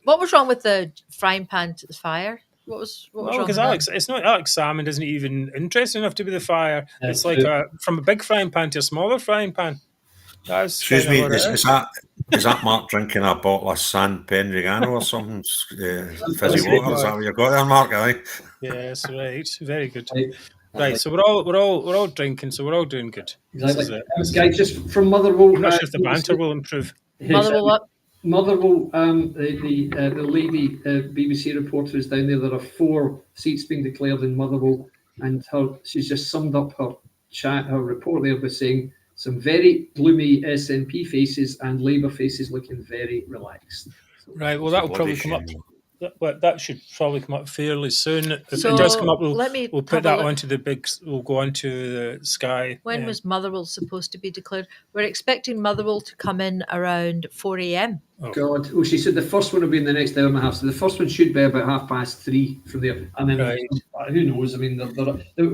What was wrong with the frying pan to the fire? What was wrong because with it's not Alex Salmon isn't even interested enough to be the fire. That's It's like from a big frying pan to a smaller frying pan. That's Excuse kind me, of what it is that Mark drinking a bottle of San Penregano or something? Fizzy water? Is that what you've got there, Mark? I think. Yes, right. Very good. Right. Right, so we're all drinking, so we're all doing good. Exactly. This is it. Guys, just from Motherwell. I'm not sure if the banter will improve. Motherwell up? Motherwell, the lady BBC reporter is down there. There are 4 seats being declared in Motherwell, and she's just summed up her report there by saying some very gloomy SNP faces and Labour faces looking very relaxed. Right, well, that will probably come up. But that should probably come up fairly soon. If So it does come up, let me we'll have put a that look. onto the big. We'll go onto the Sky. When was Motherwell supposed to be declared? We're expecting Motherwell to come in around 4 a.m. God. Oh, she said the first one will be in the next hour and a half. So the first one should be about 3:30 from there. And then who knows? I mean,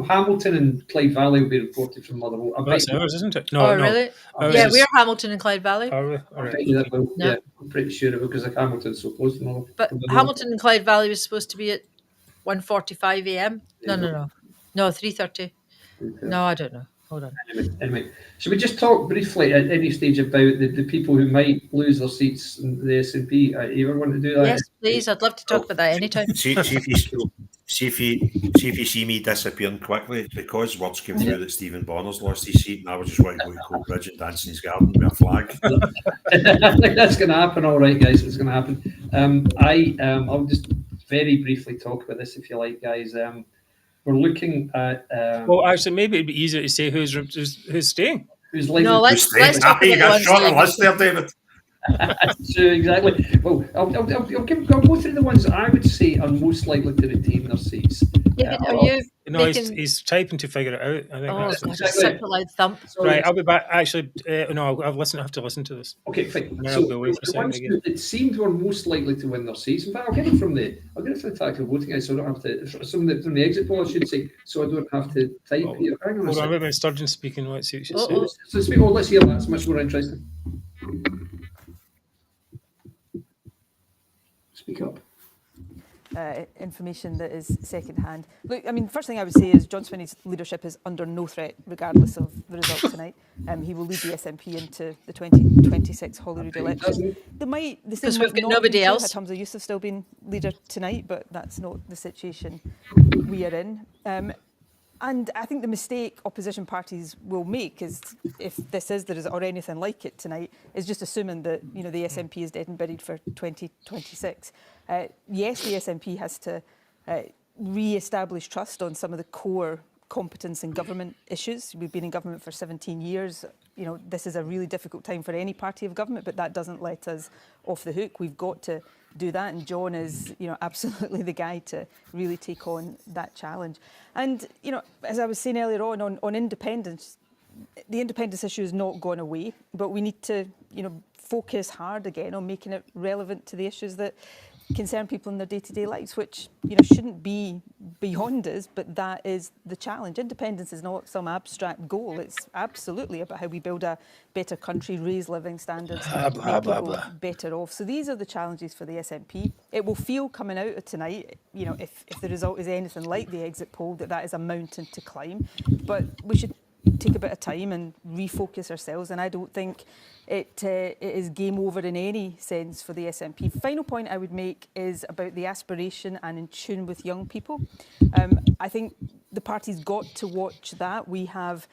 Hamilton and Clyde Valley will be reported from Motherwell. Well, that's ours, isn't it? No, really? Ours Yeah, is- we're Hamilton and Clyde Valley. Are we? All I right. bet you that will. No. Yeah, I'm pretty sure it will, because Hamilton's so close to Motherwell. But Hamilton and Clyde Valley was supposed to be at 1:45 a.m. No, 3:30. No, I don't know. Hold on. Anyway, should we just talk briefly at any stage about the people who might lose their seats in the SNP? You ever want to do that? Yes, please. I'd love to talk about that anytime. See if you see me disappearing quickly, it's because words came through that Stephen Bonner's lost his seat, and I was just want to go to Coatbridge and dance in his garden with a flag. I think that's going to happen. All right, guys, it's going to happen. I'll just very briefly talk about this, if you like, guys. We're looking at. Well, actually, maybe it'd be easier to say who's staying. Who's likely No, let's talk You about got the short ones. a list there, David. Sure, exactly. Well, I'll go through the ones that I would say are most likely to retain their seats. David, are you No, making... he's typing to figure it out. I think Oh, that's God, exactly. it's such a loud thump. right. I'll be back. Actually, no, I have to listen to this. Okay, fine. No, So I'll go away for a the second ones again. that it seemed were most likely to win their seats. In fact, I'll get it from the tactical voting guys, so I don't have to. From the exit poll, I should say, so I don't have to type here. Hang on a Hold on, second. wait a minute. Sturgeon's speaking. Let's see what she Uh-oh. says. So let's hear that. It's much more interesting. Speak up. Information that is second-hand. Look, I mean, first thing I would say is John Swinney's leadership is under no threat, regardless of the result tonight. He will lead the SNP into the 2026 Holyrood election. The same Because might we've got not nobody be true else. had Hamza Yusuf still been leader tonight, but that's not the situation we are in. And I think the mistake opposition parties will make is, if this is the result or anything like it tonight, is just assuming that the SNP is dead and buried for 2026. Yes, the SNP has to re-establish trust on some of the core competence and government issues. We've been in government for 17 years. This is a really difficult time for any party of government, but that doesn't let us off the hook. We've got to do that, and John is, absolutely the guy to really take on that challenge. And, as I was saying earlier on independence, the independence issue has not gone away, but we need to, focus hard again on making it relevant to the issues that concern people in their day-to-day lives, which shouldn't be beyond us, but that is the challenge. Independence is not some abstract goal. It's absolutely about how we build a better country, raise living standards, make people better off. So these are the challenges for the SNP. It will feel, coming out of tonight, if the result is anything like the exit poll, that is a mountain to climb. But we should take a bit of time and refocus ourselves, and I don't think it is game over in any sense for the SNP. Final point I would make is about the aspiration and in tune with young people. I think the party's got to watch that. We have,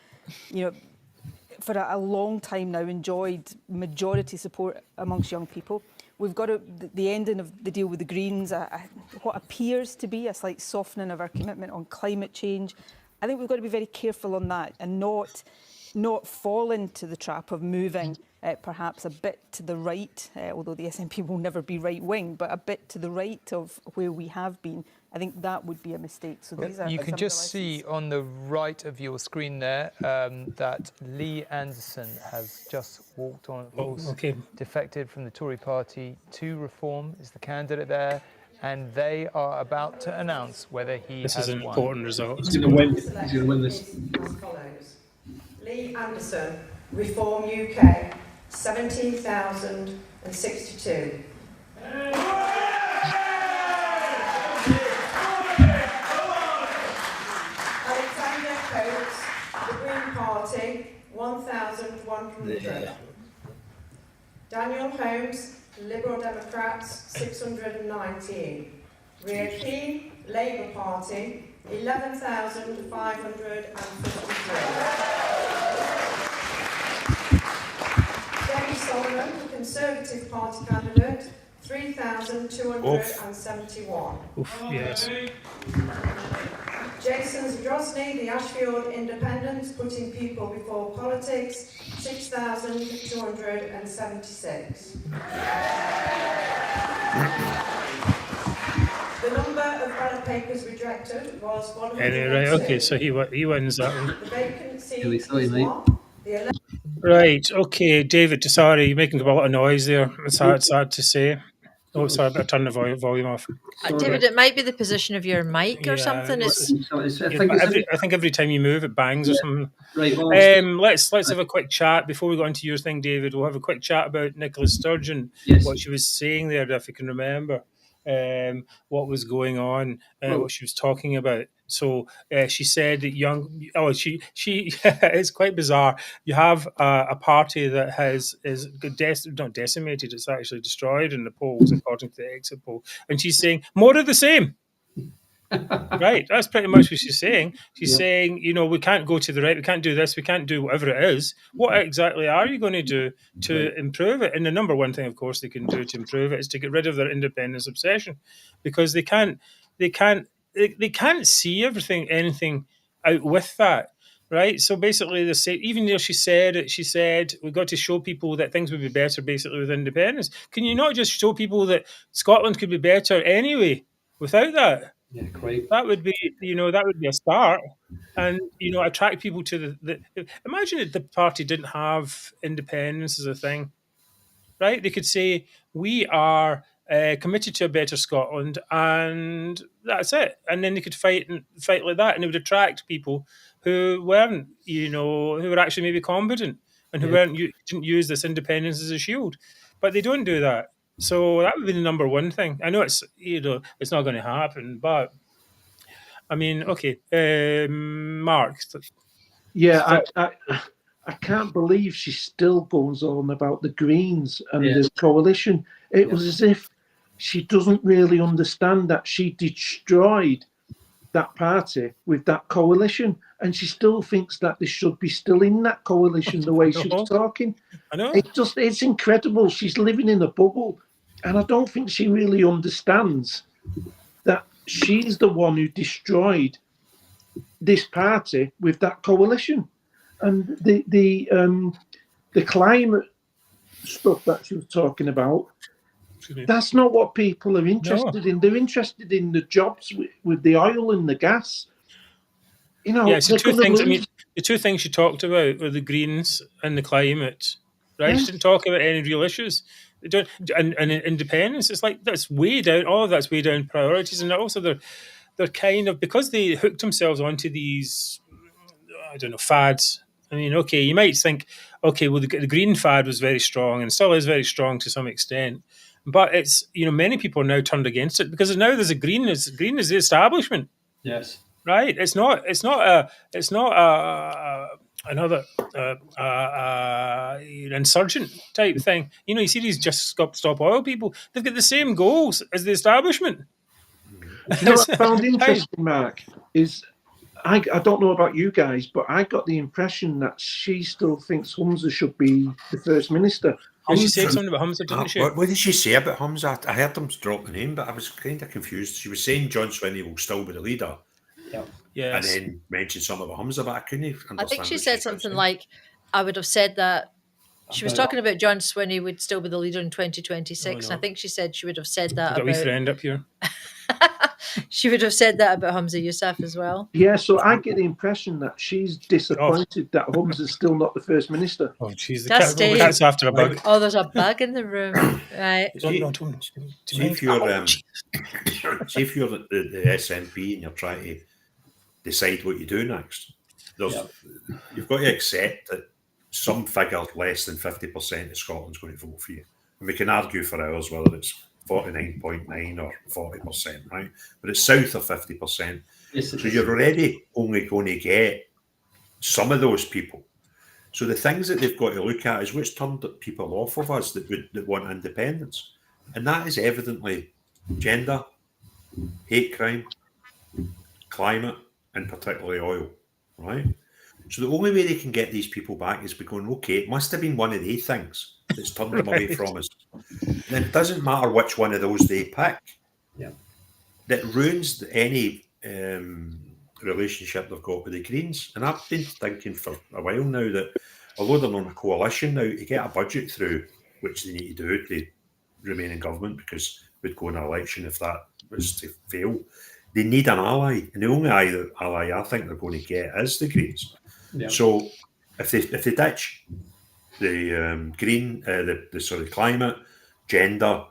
for a long time now, enjoyed majority support amongst young people. we've got the ending of the deal with the Greens, what appears to be a slight softening of our commitment on climate change. I think we've got to be very careful on that and not fall into the trap of moving perhaps a bit to the right, although the SNP will never be right-wing, but a bit to the right of where we have been. I think that would be a mistake. So these are you can just see on the right of your screen there that Lee Anderson has just walked on, of course, defected from the Tory party to Reform, is the candidate there, and they are about to announce whether he has won. This is an important result. He's going to win this. As follows. Lee Anderson, Reform UK, 17,062. Alexander Coates, the Green Party, 1,100. Daniel Holmes, Liberal Democrats, 619. Ria Keane, Labour Party, 11,553. Debbie Solomon, Conservative Party candidate, 3,271. Yes. Jason Zadrozny, the Ashfield Independent, putting people before politics, 6,276. The number of ballot papers rejected was 102. Anyway, right, okay, so he wins that one. The vacancy Really sorry, is mate. 1. The Right, okay, David, sorry, you're making a lot of noise there. It's hard to say. Oh, sorry, I better turn the volume off. David, it might be the position of your mic or something. I think every time you move, it bangs or something. Right. Well, let's have a quick chat before we go into your thing, David. We'll have a quick chat about Nicola Sturgeon, what she was saying there, if you can remember, what was going on, what she was talking about. So she said that she it's quite bizarre. You have a party that is not decimated, it's actually destroyed in the polls according to the exit poll, and she's saying more of the same. Right, that's pretty much what she's saying. She's saying, we can't go to the right, we can't do this, we can't do whatever it is. What exactly are you going to do to improve it? And the number one thing, of course, they can do to improve it is to get rid of their independence obsession, because they can't see anything out with that, right? So basically, they say, even though she said we've got to show people that things would be better, basically, with independence. Can you not just show people that Scotland could be better anyway without that? Yeah, quite. That would be a start, and attract people to the. Imagine if the party didn't have independence as a thing, right? They could say we are committed to a better Scotland, and that's it. And then they could fight like that, and it would attract people who weren't, who were actually maybe competent and who didn't use this independence as a shield. But they don't do that. So that would be the number one thing. I know it's it's not going to happen, but I mean, okay, Mark. Yeah, I can't believe she still goes on about the Greens and the coalition. It was as if she doesn't really understand that she destroyed that party with that coalition, and she still thinks that they should be still in that coalition the way she's talking. I know. It's incredible. She's living in a bubble, and I don't think she really understands that she's the one who destroyed this party with that coalition. And the climate stuff that she was talking about, that's not what people are interested in. They're interested in the jobs with the oil and the gas. So two things. I mean, the two things she talked about were the Greens and the climate. Right? She didn't talk about any real issues. They don't, and independence. It's like that's way down. All of that's way down priorities, and also they're kind of, because they hooked themselves onto these, I don't know, fads. I mean, okay, you might think, okay, well, the green fad was very strong and still is very strong to some extent, but it's, many people are now turned against it because now there's green is the establishment. Yes. Right. It's not another insurgent type thing. You see these just stop oil people. They've got the same goals as the establishment. What I found interesting, Mark, is I don't know about you guys, but I got the impression that she still thinks Humza should be the First Minister. Did she say something about Humza, didn't she? What did she say about Humza? I heard them drop the name, but I was kind of confused. She was saying John Swinney will still be the leader. Yeah. Yes. And then mentioned something about Humza, but I couldn't understand. I think she said something like, I would have said that. She was talking about John Swinney would still be the leader in 2026. Oh, no. And I think she said she would have said that Got a wee about... friend up here. She would have said that about Humza Yousaf as well. Yeah, so I get the impression that she's disappointed that Humza's still not the First Minister. Oh, jeez, the cat's after a bug. Oh, there's a bug in the room. Right. See if you're the SNP and you're trying to decide what you do next, you've got to accept that some figure less than 50% of Scotland's going to vote for you. And we can argue for hours whether it's 49.9 or 40%, right? But it's south of 50%. Yes, so you're already only going to get some of those people. So the things that they've got to look at is what's turned people off of us that want independence. And that is evidently gender, hate crime, climate, and particularly oil, right? So the only way they can get these people back is by going, okay, it must have been one of these things that's turned them away from us. And then it doesn't matter which one of those they pick. Yeah. That ruins any relationship they've got with the Greens. And I've been thinking for a while now that although they're on a coalition now, to get a budget through, which they need to do to remain in government because we'd go in an election if that was to fail, they need an ally. And the only ally I think they're going to get is the Greens. Yeah. So if they ditch the green, the climate, gender,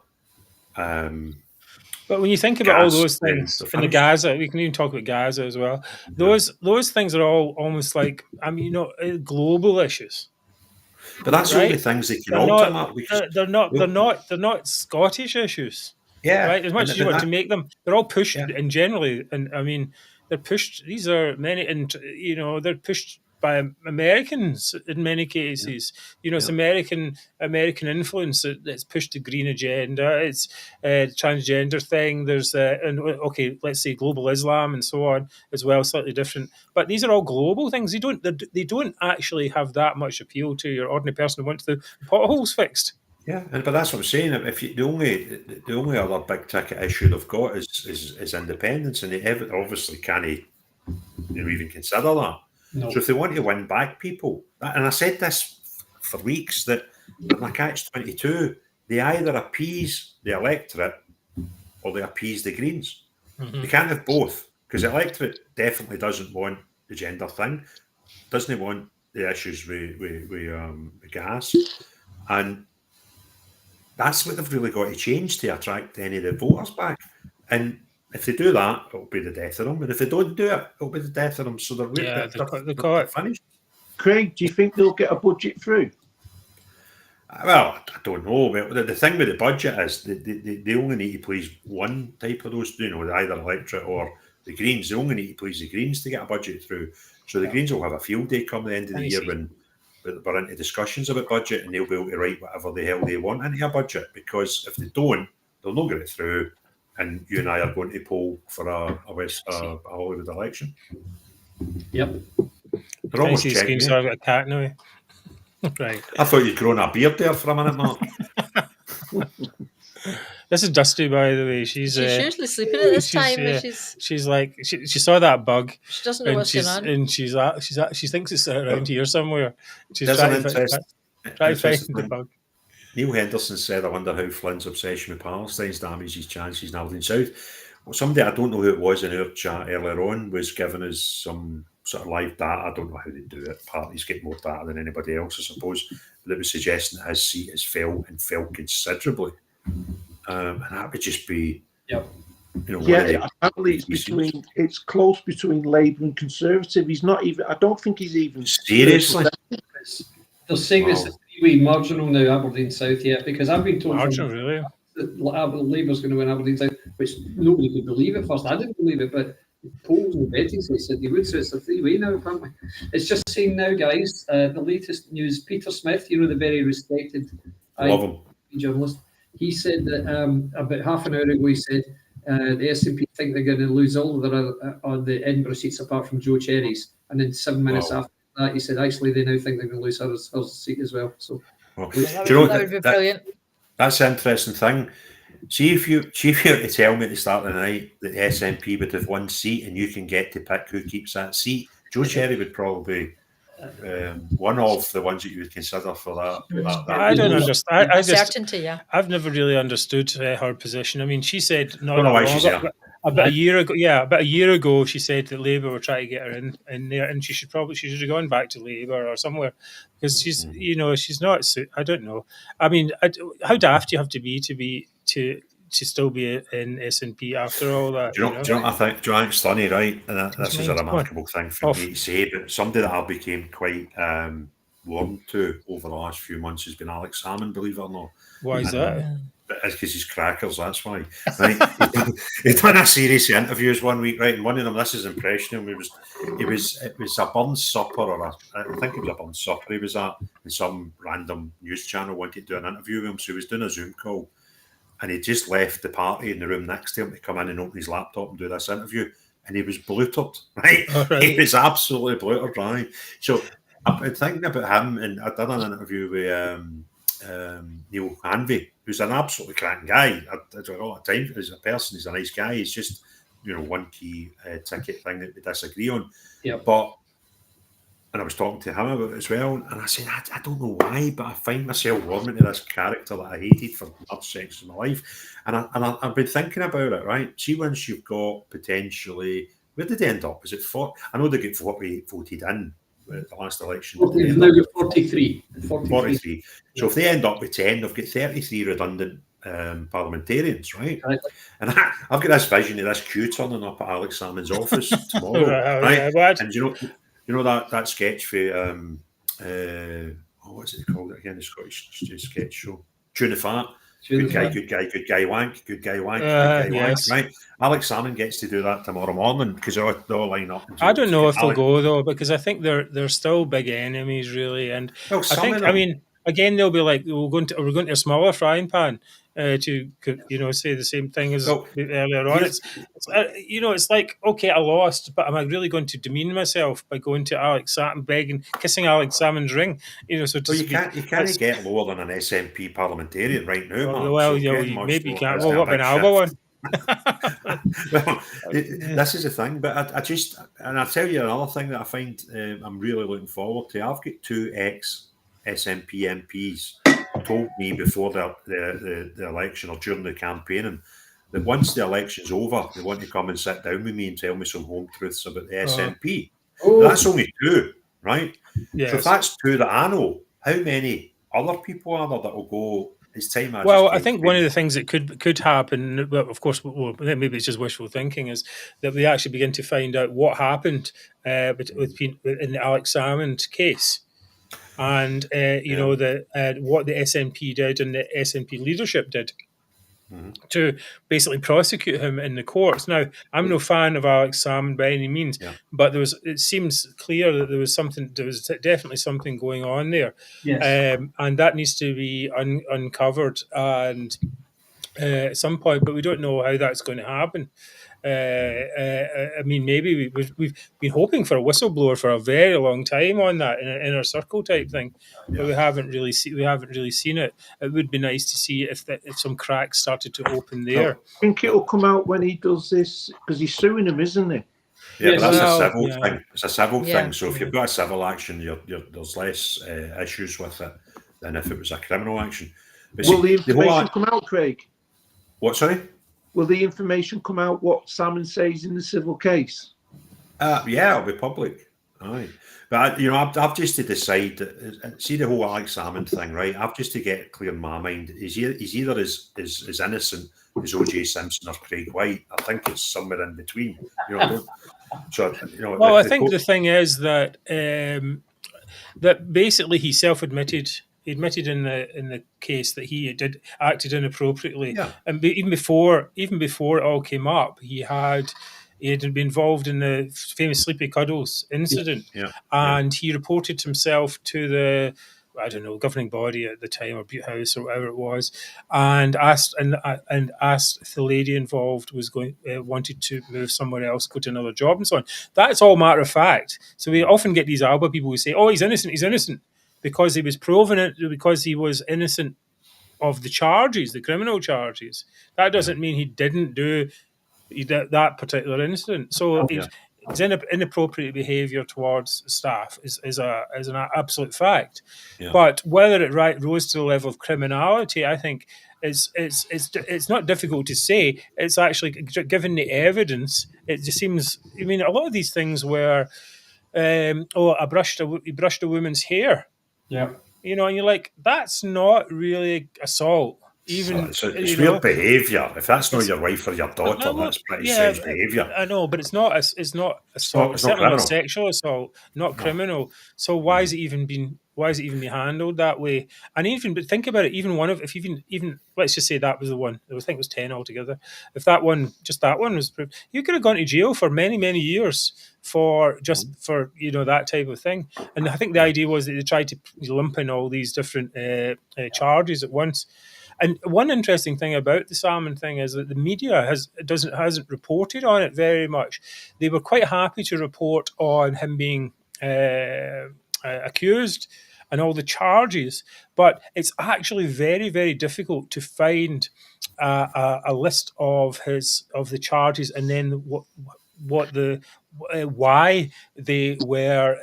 but when you think about all those things in the Gaza, we can even talk about Gaza as well. Those things are all almost like, I mean, global issues. But that's the only things that can alter that. They're not Scottish issues. Yeah. Right. As much as you want to make them, they're all pushed in generally, and I mean, they're pushed. These are many, and they're pushed by Americans in many cases. It's American influence that's pushed the green agenda. It's transgender thing. There's let's say global Islam and so on as well, slightly different. But these are all global things. They don't actually have that much appeal to your ordinary person who wants the potholes fixed. Yeah, but that's what I'm saying. If the only other big ticket issue they've got is independence, and they obviously can't even consider that. No. So if they want to win back people, and I said this for weeks, that in a catch-22, they either appease the electorate or they appease the Greens. Mm-hmm. They can't have both, because the electorate definitely doesn't want the gender thing, doesn't want the issues with gas, and that's what they've really got to change to attract any of the voters back. And if they do that, it'll be the death of them. And if they don't do it, it'll be the death of them. So they're finished. Craig, do you think they'll get a budget through? Well, I don't know. But the thing with the budget is they only need to please one type of those, either electorate or the Greens. They only need to please the Greens to get a budget through. So the Greens will have a field day come the end of the year when we're into discussions about budget, and they'll be able to write whatever the hell they want into a budget, because if they don't, they'll not get it through, and you and I are going to poll for a Hollywood election. Yep. They're almost checking. So I've got a cat now. Right. I thought you'd grown a beard there for a minute, Mark. This is Dusty, by the way. She's usually sleeping at this time. She's like she saw that bug. She doesn't know what's going on, and she thinks it's around here somewhere. She's trying to find the bug. Neil Henderson said, "I wonder how Flynn's obsession with Palestine's damaged his chances in Aberdeen South." Well, somebody, I don't know who it was in our chat earlier on, was giving us some sort of live data. I don't know how they do it. Parties get more data than anybody else, I suppose. But it was suggesting that his seat has fell considerably. And that would just be, apparently it's close between Labour and Conservative. He's not even. I don't think he's even seriously. They're saying it's a three-way marginal now, Aberdeen South, because I've been told really that Labour's going to win Aberdeen South, which nobody could believe at first. I didn't believe it, but polls and betting said they would. So it's a three-way now, apparently. It's just saying now, guys. The latest news: Peter Smith, the very respected journalist. He said that about half an hour ago, he said the SNP think they're going to lose all of their on the Edinburgh seats apart from Joe Cherry's. And then 7 minutes after that, he said actually they now think they're going to lose her seat as well. So Well, That do you know that would be brilliant. that's the interesting thing. See if you were to tell me at the start of the night that the SNP would have one seat and you can get to pick who keeps that seat, Joe Cherry would probably one of the ones that you would consider for that. I don't understand. Certainty, yeah. I've never really understood her position. I mean, she said not Don't know that why long she's ago, there. about a year ago. Yeah, about a year ago, she said that Labour were trying to get her in there, and she should have gone back to Labour or somewhere because she's she's not. I don't know. I mean, how daft do you have to be to still be in SNP after all that? Do you know what I think? Do you think it's funny, right? And this is a remarkable thing for me to say, but somebody that I became quite warm to over the last few months has been Alex Salmond, believe it or not. Why is that? It's because he's crackers, that's why. Right? He'd done a series of interviews one week, right? And one of them, this is impressionable. It was a Burns supper, I think it was a Burns supper. He was at, and some random news channel wanted to do an interview with him, so he was doing a Zoom call. And he just left the party in the room next to him to come in and open his laptop and do this interview. And he was blutered, right? He was absolutely blutered, right? So I've been thinking about him, and I did an interview with Neil Hanvey, who's an absolutely cracking guy. I do a lot of time as a person. He's a nice guy. He's just, one key ticket thing that we disagree on. Yeah. And I was talking to him about it as well, and I said, I don't know why, but I find myself warming to this character that I hated for large sections of my life. And I've been thinking about it, right? See, once you've got potentially, where did they end up? Is it 4? I know they get 40 voted in the last election. They've now got 43. 43. So if they end up with 10, they've got 33 redundant parliamentarians, right? And I've got this vision of this queue turning up at Alex Salmond's office tomorrow, right? And you know that sketch for what's it called again? The Scottish sketch show, Tune the Fat. Good guy, wank, good guy, wank, yes. Right? Alex Salmond gets to do that tomorrow morning because they'll line up. I don't know if they'll go though, because I think they're still big enemies, really. And I mean, again, they'll be like, we're going to a smaller frying pan to say the same thing as earlier on. It's like, okay, I lost, but am I really going to demean myself by going to Alex Salmond, kissing Alex Salmond's ring? You can't get lower than an SNP parliamentarian right now, Mark. Well, maybe you can't. Well, what about an Alba one? Well, this is the thing, but I just, and I'll tell you another thing that I find I'm really looking forward to. I've got 2 ex-SNP MPs told me before the election or during the campaigning that once the election's over, they want to come and sit down with me and tell me some home truths about the SNP. That's only 2, right? Yes. So if that's 2 that I know, how many other people are there that will go? I think one of the things that could happen, but of course, maybe it's just wishful thinking, is that we actually begin to find out what happened in the Alex Salmond case, and what the SNP did and the SNP leadership did to basically prosecute him in the courts. Now, I'm no fan of Alex Salmond by any means, but it seems clear that there was definitely something going on there, and that needs to be uncovered and at some point. But we don't know how that's going to happen. I mean, maybe we've been hoping for a whistleblower for a very long time on that in an inner circle type thing, but we haven't really seen it. It would be nice to see if some cracks started to open there. I think it'll come out when he does this because he's suing him, isn't he? Yeah, but that's a civil thing. It's a civil thing. So if you've got a civil action, there's less issues with it than if it was a criminal action. But will the information come out, Craig? What? Sorry. Will the information come out what Salmond says in the civil case? Yeah, it'll be public. Aye. But I've just to decide. See the whole Alex Salmond thing, right? I've just to get clear in my mind. He's either as innocent as O.J. Simpson or Craig White. I think it's somewhere in between. Well, I think the thing is that that basically he self-admitted. He admitted in the case that he acted inappropriately, and even before it all came up, he had been involved in the famous Sleepy Cuddles incident, and he reported himself to the governing body at the time, or Butte House or whatever it was, and asked if the lady involved was wanted to move somewhere else, go to another job, and so on. That's all matter of fact. So we often get these Alba people who say, "Oh, he's innocent," because he was proven it, because he was innocent of the charges, the criminal charges. That doesn't mean he didn't do that particular incident. So his inappropriate behaviour towards staff is an absolute fact. Yeah. But whether it rose to the level of criminality, I think it's not difficult to say. It's actually, given the evidence, it just seems. I mean, a lot of these things were, he brushed a woman's hair. Yeah. You know, and you're like, that's not really assault. Even it's weird behaviour. If that's not your wife or your daughter, no, that's pretty strange behaviour. I know, but it's not assault. It's Certainly not not sexual assault, not criminal. So why is it even been handled that way? And but think about it. Even let's just say that was the one. I think it was 10 altogether. If that one was proved, you could have gone to jail for many, many years for that type of thing. And I think the idea was that they tried to lump in all these different charges at once. And one interesting thing about the Salmon thing is that the media hasn't reported on it very much. They were quite happy to report on him being accused and all the charges, but it's actually very, very difficult to find a list of the charges and then why they were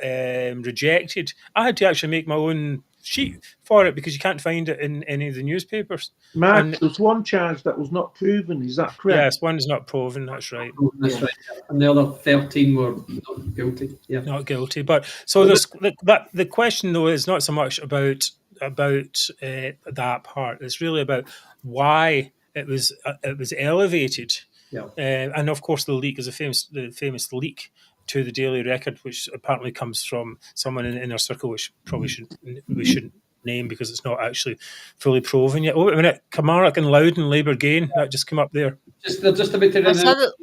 rejected. I had to actually make my own sheet for it because you can't find it in any of the newspapers. Mark, there's one charge that was not proven. Is that correct? Yes, one is not proven. That's right. That's right. And the other 13 were not guilty. Yeah, not guilty. But so the question though is not so much about that part. It's really about why it was elevated. Yeah. And of course, the leak is the famous leak to the Daily Record, which apparently comes from someone in the inner circle, which probably we shouldn't name because it's not actually fully proven yet. Oh, wait a minute, Kilmarnock and Loudoun Labour gain, that just came up there. They're just a bit. I saw that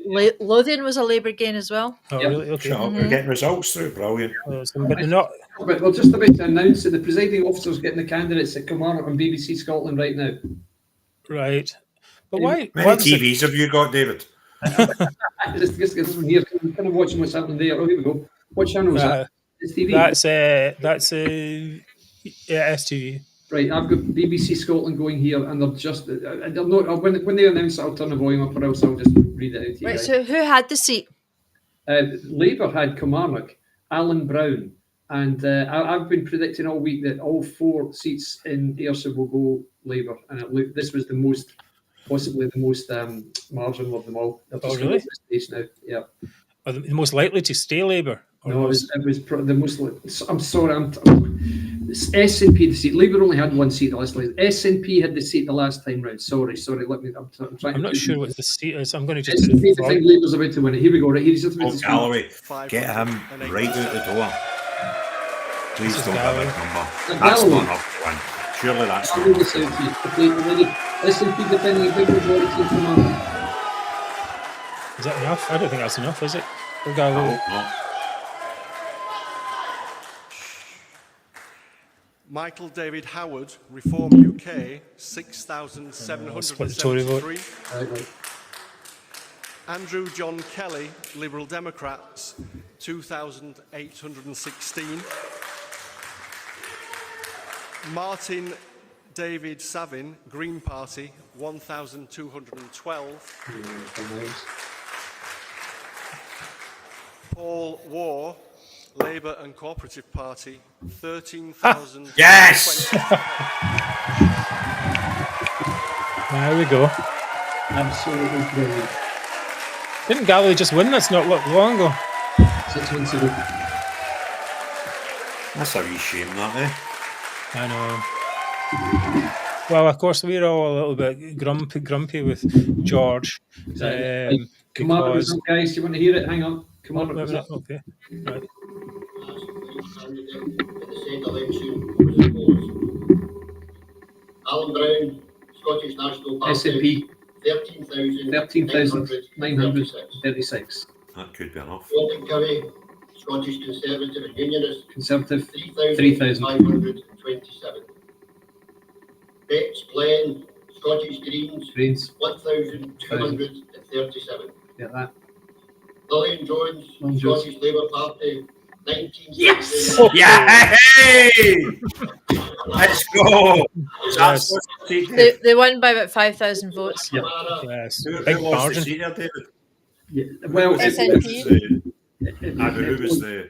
Lothian was a Labour gain as well. Oh, really? Okay. We're getting results through, brilliant. But they're not. But we're just about to announce that the presiding officer's getting the candidates at Kilmarnock on BBC Scotland right now. Right. But why? How many TVs have you got, David? Just get this one here. Kind of watching what's happening there. Oh, here we go. What channel is that? It's TV. That's STV. Right, I've got BBC Scotland going here, and they're just. They're not. When they announce it, I'll turn the volume up, or else I'll just read it out to you. Right. So who had the seat? Labour had Kilmarnock, Alan Brown, and I've been predicting all week that all 4 seats in Ayrshire will go Labour, and this was possibly the most marginal of them all. Oh, really? Now. Yeah. Are the most likely to stay Labour? No, it was the most. I'm sorry. SNP the seat. Labour only had 1 seat the last time. SNP had the seat the last time round. Sorry. Let me. I'm trying. I'm not sure what the seat is. I'm going to just. SNP. I think Labour's about to win it. Here we go. Right here. He's just about to Galloway, get him right out the door. Please don't have a number. That's not enough to win. Surely that's not enough. SNP defending a big majority in Kilmarnock. Is that enough? I don't think that's enough, is it? For Galloway. Michael David Howard, Reform UK, 6,773. Andrew John Kelly, Liberal Democrats, 2,816. Martin David Savin, Green Party, 1,212. Paul Waugh, Labour and Cooperative Party, 13,000. Yes! There we go. Absolutely brilliant. Didn't Galloway just win this not long ago? 6 months ago. That's a wee shame, that, eh? I know. Well, of course, we're all a little bit grumpy with George. Come on, guys, you want to hear it? Hang on. Come on. Okay. Right. Alan Brown, Scottish National Party, SNP, 13,936. That could be enough. Robin Curry, Scottish Conservative and Unionist, Conservative, 3,527. Bex Glen, Scottish Greens, 1,237. Yeah, that. Lillian Jones, Scottish Labour Party, Yes! Yeah! Hey! Let's go! Yes. They won by about 5,000 votes. Yeah. Yes. Who Big lost the margin. seat there, David? Yeah. Well, SNP. Who was the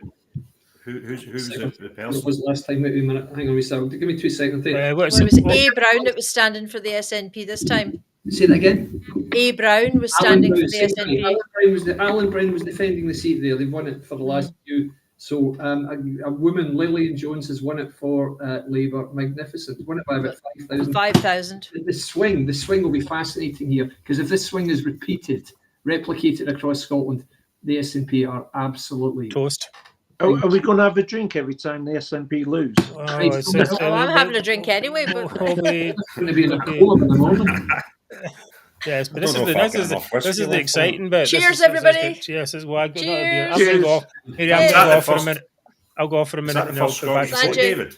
What person? was the last time? Wait a minute. Hang on a second. Give me 2 seconds. Well, it was A. Brown that was standing for the SNP this time. Say that again. A. Brown was standing for the SNP. Alan Brown was defending the seat there. They've won it for the last few. So a woman, Lillian Jones, has won it for Labour. Magnificent. Won it by about 5,000. 5,000. The swing will be fascinating here, because if this swing is replicated across Scotland, the SNP are absolutely toast. Are we going to have a drink every time the SNP lose? I'm having a drink anyway, but going to be in a cola in the morning. Yes, but this is the exciting bit. Cheers, everybody! Yes, it's well. I'm going Cheers. to go off. Maybe I'm going to go off for a minute. I'll go off for a minute. Is that the first Scottish vote, David?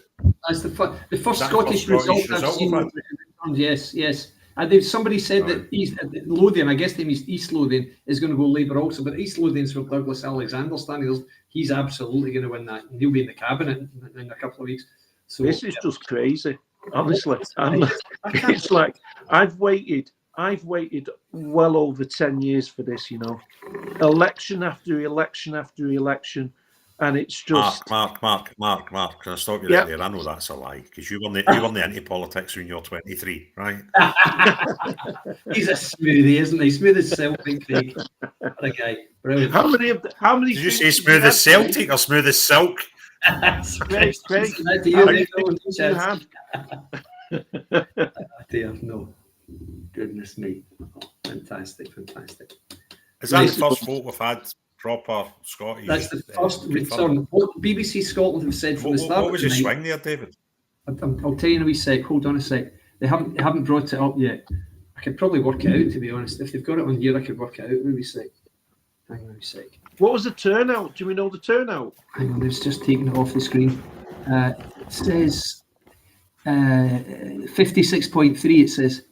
That's the first Scottish result I've seen. Yes. And somebody said that Lothian, I guess the name is East Lothian, is going to go Labour also, but East Lothian's where Douglas Alexander standing. He's absolutely going to win that. He'll be in the cabinet in a couple of weeks. So this is just crazy, honestly. It's like I've waited well over 10 years for this, election after election after election. And it's just Mark. Can I stop you right there? I know that's a lie, because you won the anti-politics when you're 23, right? He's a smoothie, isn't he? Smooth as Celtic, Craig. What a guy. Brilliant. How many? Did you say smooth as Celtic or smooth as silk? Craig, dear, no. Goodness me. Fantastic. Is that the first vote we've had? Proper Scottish. That's the first return. What BBC Scotland have said from the start. What was your swing there, David? I'll tell you in a wee sec. Hold on a sec. They haven't brought it up yet. I could probably work it out, to be honest. If they've got it on here, I could work it out. Wait a wee sec. Hang on a wee sec. What was the turnout? Do we know the turnout? Hang on, it's just taken it off the screen. It says 56.3. It says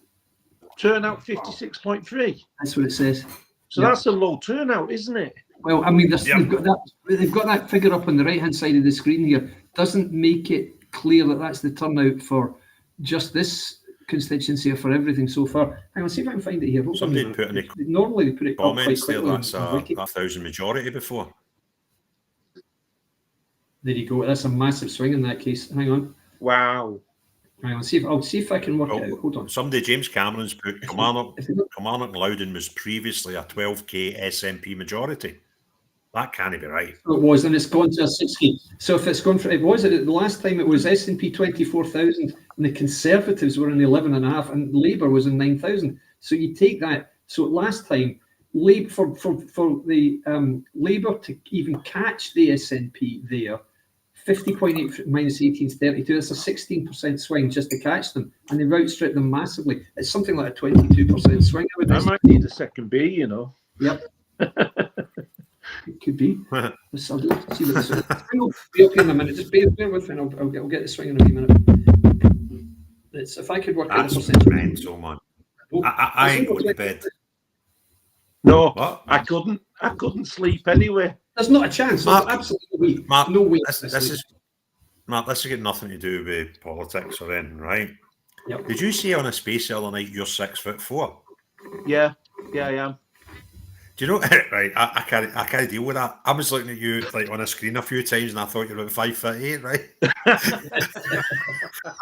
turnout 56.3. That's what it says. So that's a low turnout, isn't it? Well, I mean, they've got that figure up on the right-hand side of the screen here. Doesn't make it clear that that's the turnout for just this constituency or for everything so far. Hang on, see if I can find it here. Somebody put in the normally they put it up quite comments there. quickly. That's a 1,000 majority before. There you go. That's a massive swing in that case. Hang on. Wow. Hang on. I'll see if I can work it out. Hold on. Somebody, James Cameron's put Kilmarnock and Loudon was previously a 12k SNP majority. That can't be right. It was, and it's gone to a 6k. So if it's gone for the last time it was SNP 24,000, and the Conservatives were in 11.5, and Labour was in 9,000. So you take that. So last time, for the Labour to even catch the SNP there, 50.8 minus 18 is 32. That's a 16% swing just to catch them, and they've outstripped them massively. It's something like a 22% swing. I might need a second B, Yep. It could be. I'll see what the swing will be up in a minute. Just bear with me. I'll get the swing in a wee minute. If I could work out the percentage. Mental, man. I ain't going to bed. No, what? I couldn't sleep anyway. There's not a chance. Mark, absolutely Mark, no way. This has got nothing to do with politics or anything, right? Yep. Did you say on a space the other night you're 6'4"? Yeah, I am. Do you know? Right, I can't deal with that. I was looking at you like on a screen a few times, and I thought you were about 5'8", right?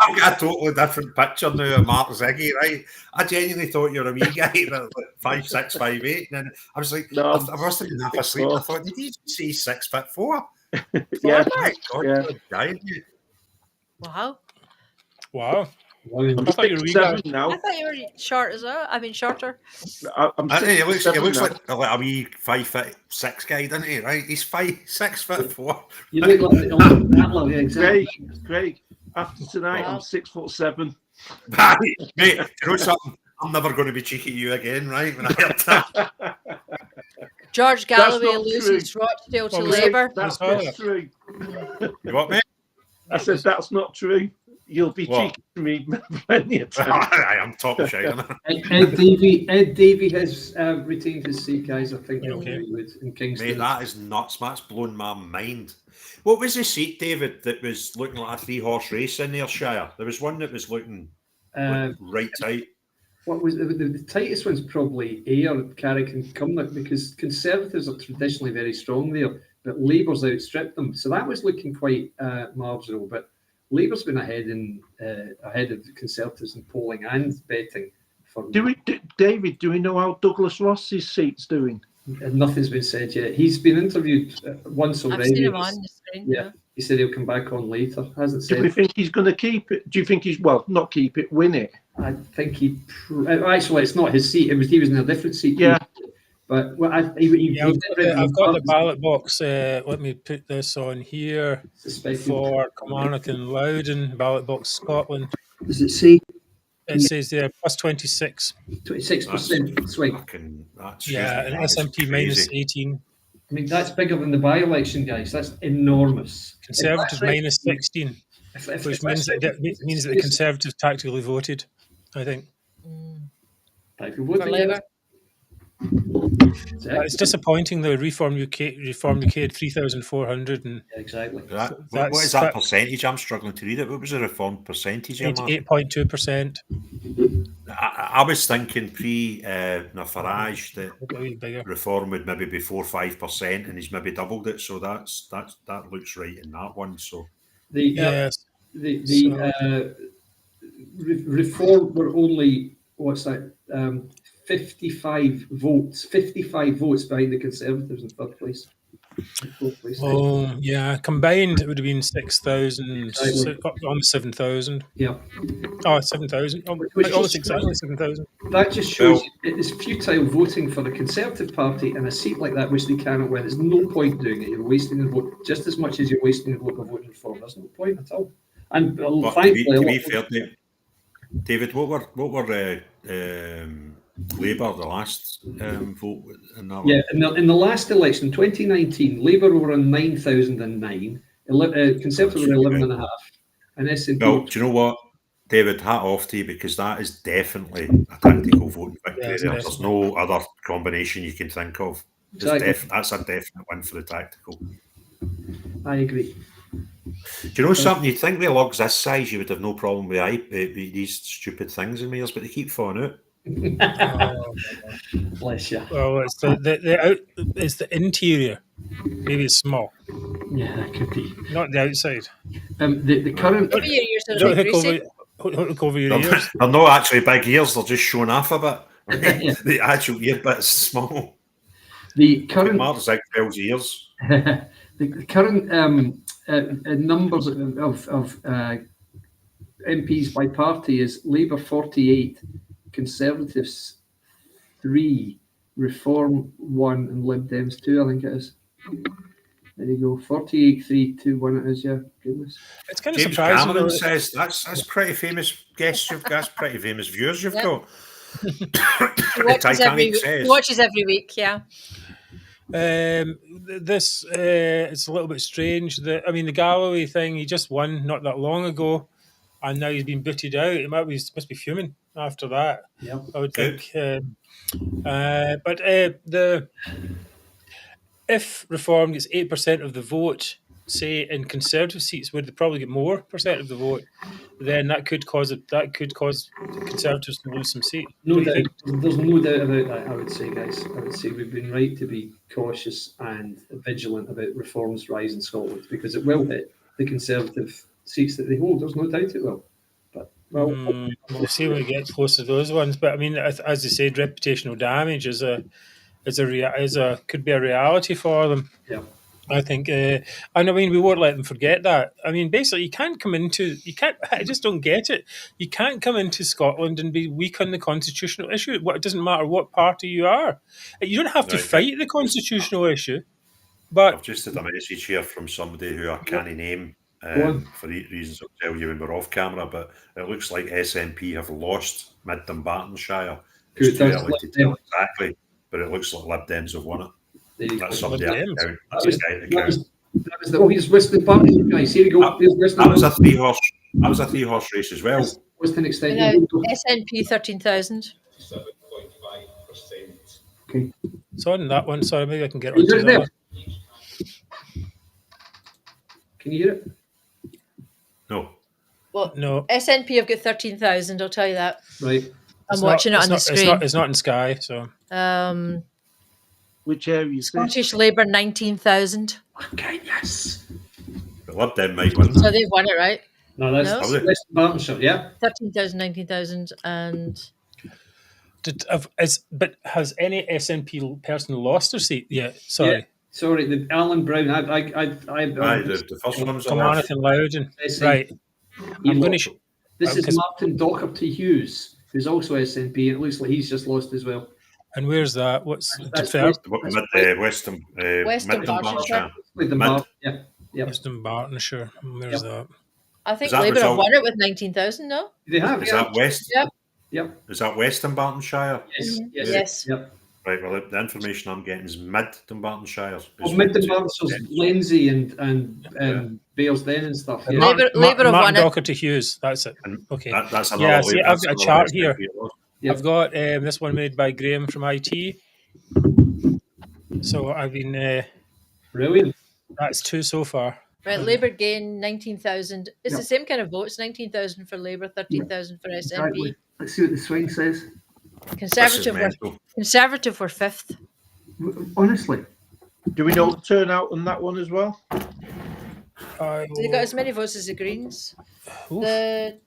I've got a totally different picture now of Mark Ziggy, right? I genuinely thought you were a wee guy, like 5'6", 5'8", and then I was like, no, I must have been half asleep. I thought, did he say 6'4"? Yeah, God, yeah. Giant. Wow. I thought you were now. I thought you were short as well. I mean, shorter. He looks like a wee 5'6" guy, doesn't he? Right? He's 6'4". You look like that long, exactly. Craig. After tonight, I'm 6'7". Mate, you know something? I'm never going to be cheeky you again, right? When I hear that. George Galloway loses Rochdale to Labour. That's not true. You what, mate? I said that's not true. You'll be cheeky to me plenty of times. I am talking shit. Ed Davey has retained his seat, guys. I think in Kingston. Mate, that is nuts. That's blown my mind. What was the seat, David, that was looking like a 3-horse race in Ayrshire? There was one that was looking right tight. What was the tightest one's probably Ayr, Carrick and Cumnock, because Conservatives are traditionally very strong there, but Labour's outstripped them. So that was looking quite marginal, but Labour's been ahead of the Conservatives in polling and betting. David, do we know how Douglas Ross's seat's doing? Nothing's been said yet. He's been interviewed once already. I've seen him on the screen. Yeah, he said he'll come back on later. Hasn't said. Do we think he's going to keep it? Do you think he's not keep it, win it? I think actually it's not his seat. He was in a different seat. Yeah. But well, I've got the ballot box. Let me put this on here for Kilmarnock and Loudon, ballot box Scotland. Does it say? It says there plus 26. 26% swing. And SNP minus 18. I mean, that's bigger than the by-election, guys. That's enormous. Conservative minus 16, which means that the Conservatives tactically voted, I think. For Labour. It's disappointing though. Reform UK had 3,400 and exactly. What is that percentage? I'm struggling to read it. What was the Reform percentage? 8.2%. I was thinking Farage that Reform would maybe be 4-5%, and he's maybe doubled it. So that looks right in that one. So Reform were only 55 votes behind the Conservatives in third place. Oh, yeah. Combined, it would have been 6,000, almost 7,000. Yeah. Oh, 7,000. Almost exactly 7,000. That just shows it is futile voting for the Conservative Party in a seat like that, which they cannot win. There's no point doing it. You're wasting the vote just as much as you're wasting the vote of voting for. There's no point at all. And thankfully, David, what were Labour the last vote in that one? Yeah, in the last election, 2019, Labour were on 9,009, Conservatives were 11.5, and SNP. Well, do you know what, David? Hat off to you, because that is definitely a tactical vote victory. There's no other combination you can think of. Exactly. That's a definite win for the tactical. I agree. Do you know something? You'd think with lugs this size, you would have no problem with these stupid things in wheels, but they keep falling out. Bless you. Well, it's the interior. Maybe it's small. Yeah, that could be. Not the outside. The current. Don't look over your ears. They're not actually big ears. They're just showing off a bit. The actual ear bit is small. The current. Mark's Ziegfeld's ears. The current numbers of MPs by party is Labour 48, Conservatives 3, Reform 1, and Lib Dems 2, I think it is. There you go. 48, 3, 2, 1 it is, yeah. Goodness. It's kind of James surprising. Cameron says that's pretty famous guests you've got, that's pretty famous viewers you've got. He watches every week, yeah. This it's a little bit strange. The Galloway thing, he just won not that long ago, and now he's been booted out. He must be fuming after that. Yeah, I would think. But if Reform gets 8% of the vote, say in Conservative seats, where they probably get more percent of the vote, then that could cause the Conservatives to lose some seats. No doubt. There's no doubt about that. I would say, guys. I would say we've been right to be cautious and vigilant about Reform's rise in Scotland, because it will hit the Conservative seats that they hold. There's no doubt it will. But we'll see when we get close to those ones. But I mean, as you said, reputational damage could be a reality for them. Yeah. I think, and I mean, we won't let them forget that. I mean, basically, I just don't get it. You can't come into Scotland and be weak on the constitutional issue. It doesn't matter what party you are. You don't have to fight the constitutional issue. But I've just had a message here from somebody who I can't name for reasons I'll tell you when we're off camera, but it looks like SNP have lost Mid Dumbartonshire. It's too early to tell exactly, but it looks like Lib Dems have won it. That's somebody I can count. That's a guy to count. He's Western Party, guys. Here you go. That was a 3-horse. That was a 3-horse race as well. What's the next thing? SNP 13,000. 7.5%. Okay. So on that one, sorry, maybe I can get Can you onto hear that. it? Can you hear it? No. Well, No. SNP have got 13,000. I'll tell you that. Right. I'm watching it on the screen. It's not in Sky, so. Which area is this? Scottish Labour 19,000. Okay, yes. The Lib Dem might win. So they've won it, right? No, that's West Bartonshire, yeah. 13,000, 19,000, and. But has any SNP person lost their seat yet? Sorry. Yeah. Sorry, the Alan Brown. The first one was Jonathan Loudon. Right. I'm going to. This is Martin Docherty Hughes, who's also SNP, and it looks like he's just lost as well. And where's that? What's Western Bartonshire. Western Bartonshire. Where's that? I think Labour have won it with 19,000. No, they have. Is that West? Yep. Is that Western Bartonshire? Yes. Yes. Yep. Right. Well, the information I'm getting is Mid Dunbartonshire. Well, Mid Dunbartonshire, Lindsay and Bearsden and stuff. Yeah. Labour have won it. Docherty Hughes. That's it. Okay. That's another. See, I've got a chart here. Yep. I've got this one made by Graham from IT. So I've been. Brilliant. That's 2 so far. Right, Labour gained 19,000. It's the same kind of votes. 19,000 for Labour, 13,000 for SNP. Exactly. Let's see what the swing says. Conservative were 5th. Honestly, do we know the turnout on that one as well? They got as many votes as the Greens. The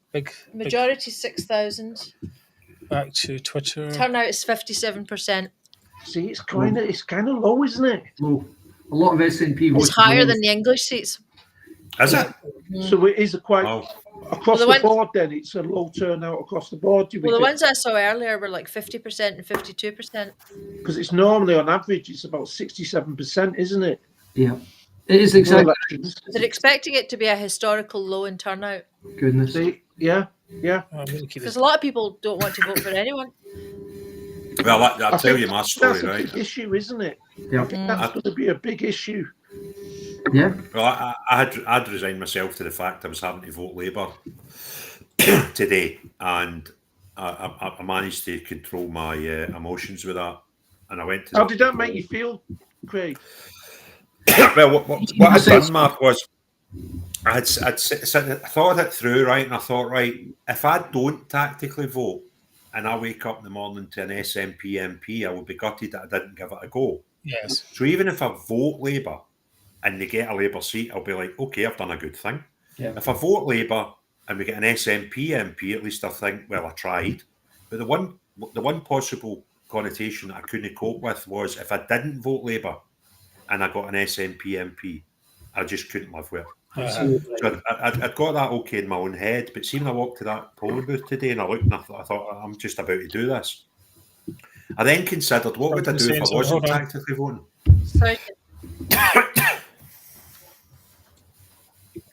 majority 6,000. Back to Twitter. Turnout is 57%. See, it's kind of low, isn't it? Low. A lot of SNP votes. It's higher than the English seats. Is it? So it is across the board. Then it's a low turnout across the board. Well, the ones I saw earlier were like 50% and 52%. Because it's normally on average it's about 67%, isn't it? Yeah, it is exactly. They're expecting it to be a historical low in turnout. Goodness. Yeah. Because a lot of people don't want to vote for anyone. Well, I'll tell you my story, that's a right? big issue, isn't it? Yeah. I think that's going to be a big issue. Yeah. Well, I'd resigned myself to the fact I was having to vote Labour today, and I managed to control my emotions with that. And I went to. How did that make you feel, Craig? Well, what I'd done, Mark, was I thought it through, right, and I thought, right, if I don't tactically vote and I wake up in the morning to an SNP MP, I will be gutted that I didn't give it a go. Yes. So even if I vote Labour and they get a Labour seat, I'll be like, okay, I've done a good thing. Yeah. If I vote Labour and we get an SNP MP, at least I think, well, I tried. But the one possible connotation that I couldn't cope with was if I didn't vote Labour and I got an SNP MP, I just couldn't live with it. So I'd got that okay in my own head, but see when I walked to that polling booth today and I looked and I thought I'm just about to do this. I then considered what would I do if I wasn't tactically voting. Sorry.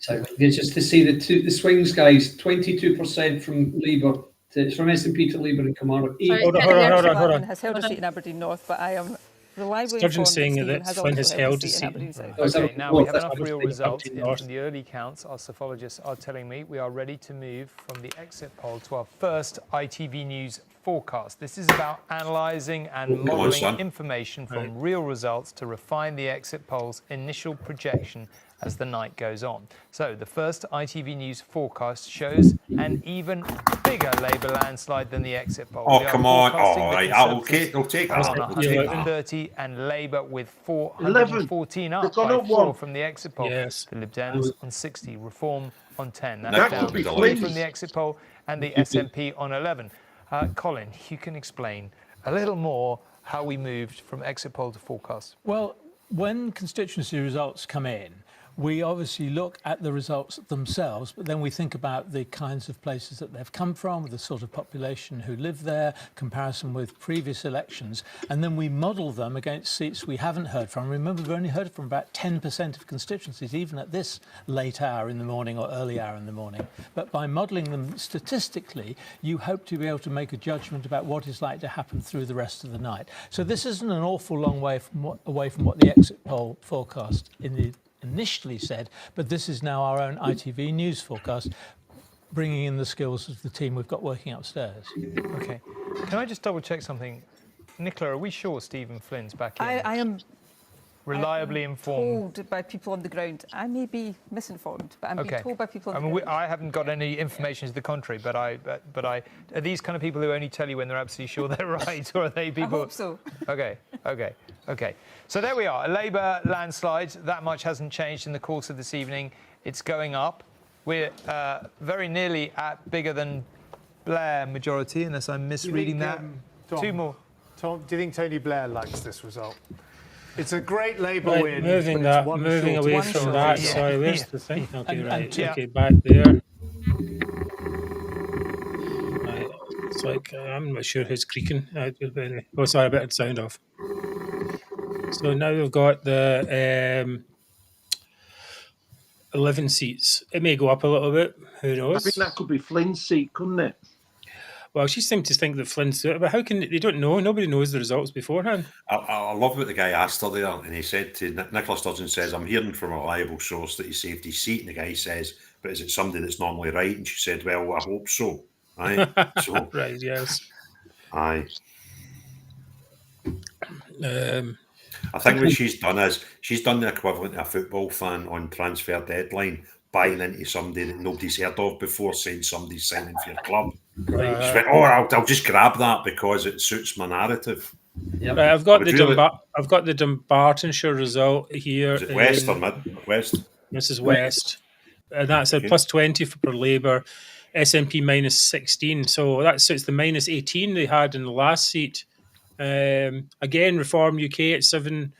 So just to see the swings, guys, 22% from Labour from SNP to Labour in Kilmarnock. Hold on. Has held a seat in Aberdeen North, but I am reliably Sturgeon informed saying that Flynn has held a in seat. Aberdeen South. Okay, now we have enough real results. From the early counts, our psephologists are telling me we are ready to move from the exit poll to our first ITV News forecast. This is about analysing and modelling information from real results to refine the exit poll's initial projection as the night goes on. So the first ITV News forecast shows an even bigger Labour landslide than the exit poll. Oh, come on. All right, I'll take that. 130 and Labour with 414 up by 4 from the exit poll. Yes. The Lib Dems on 60, Reform on 10. That's That down could be 3 close. from the exit poll and the SNP on 11. Colin, you can explain a little more how we moved from exit poll to forecast. Well, when constituency results come in, we obviously look at the results themselves, but then we think about the kinds of places that they've come from, the sort of population who live there, comparison with previous elections, and then we model them against seats we haven't heard from. Remember, we've only heard from about 10% of constituencies, even at this late hour in the morning or early hour in the morning. But by modelling them statistically, you hope to be able to make a judgment about what is likely to happen through the rest of the night. So this isn't an awful long way away from what the exit poll forecast initially said, but this is now our own ITV News forecast. bringing in the skills of the team we've got working upstairs. Okay. Can I just double check something? Nicola, are we sure Stephen Flynn's back in? I am reliably informed. Told by people on the ground. I may be misinformed, but I'm being told by people on the ground. I haven't got any information to the contrary, but I are these kind of people who only tell you when they're absolutely sure they're right, or are they people? I hope so. Okay. So there we are. A Labour landslide. That much hasn't changed in the course of this evening. It's going up. We're very nearly at bigger than Blair majority, unless I'm misreading that. Tom, Two more. Tom, do you think Tony Blair likes this result? It's a great Labour win. Moving away from that. Yeah. Sorry, where's the thing? Okay, right. Yeah. Okay, back there. Right. It's like I'm not sure who's creaking. Oh, sorry, I better the sound off. So now we've got the 11 seats. It may go up a little bit. Who knows? I think that could be Flynn's seat, couldn't it? Well, she seemed to think that Flynn's... But how can... They don't know. Nobody knows the results beforehand. I love what the guy asked her there, and he said to Nicola Sturgeon says, I'm hearing from a reliable source that he saved his seat, and the guy says, but is it somebody that's normally right? And she said, well, I hope so. Right? So, right, yes. Aye. I think what she's done is she's done the equivalent of a football fan on transfer deadline, buying into somebody that nobody's heard of before, saying somebody's signing for your club. Right. She went, I'll just grab that because it suits my narrative. Yep. Right, I've got the Dumbartonshire result here. Is it West or Mid? West? This is West. And that's a plus 20 for Labour. SNP minus 16. So that suits the minus 18 they had in the last seat. Again, Reform UK at 7%.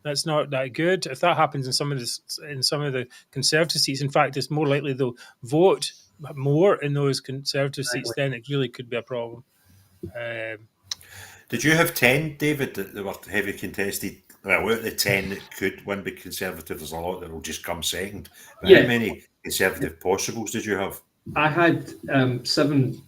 That's not that good. If that happens in some of the Conservative seats, in fact, it's more likely they'll vote more in those Conservative seats. Then it really could be a problem. Did you have 10, David, that were heavy contested? Well, out of the 10 that could win by Conservative, there's a lot that will just come second. But how many Conservative possibles did you have? I had seven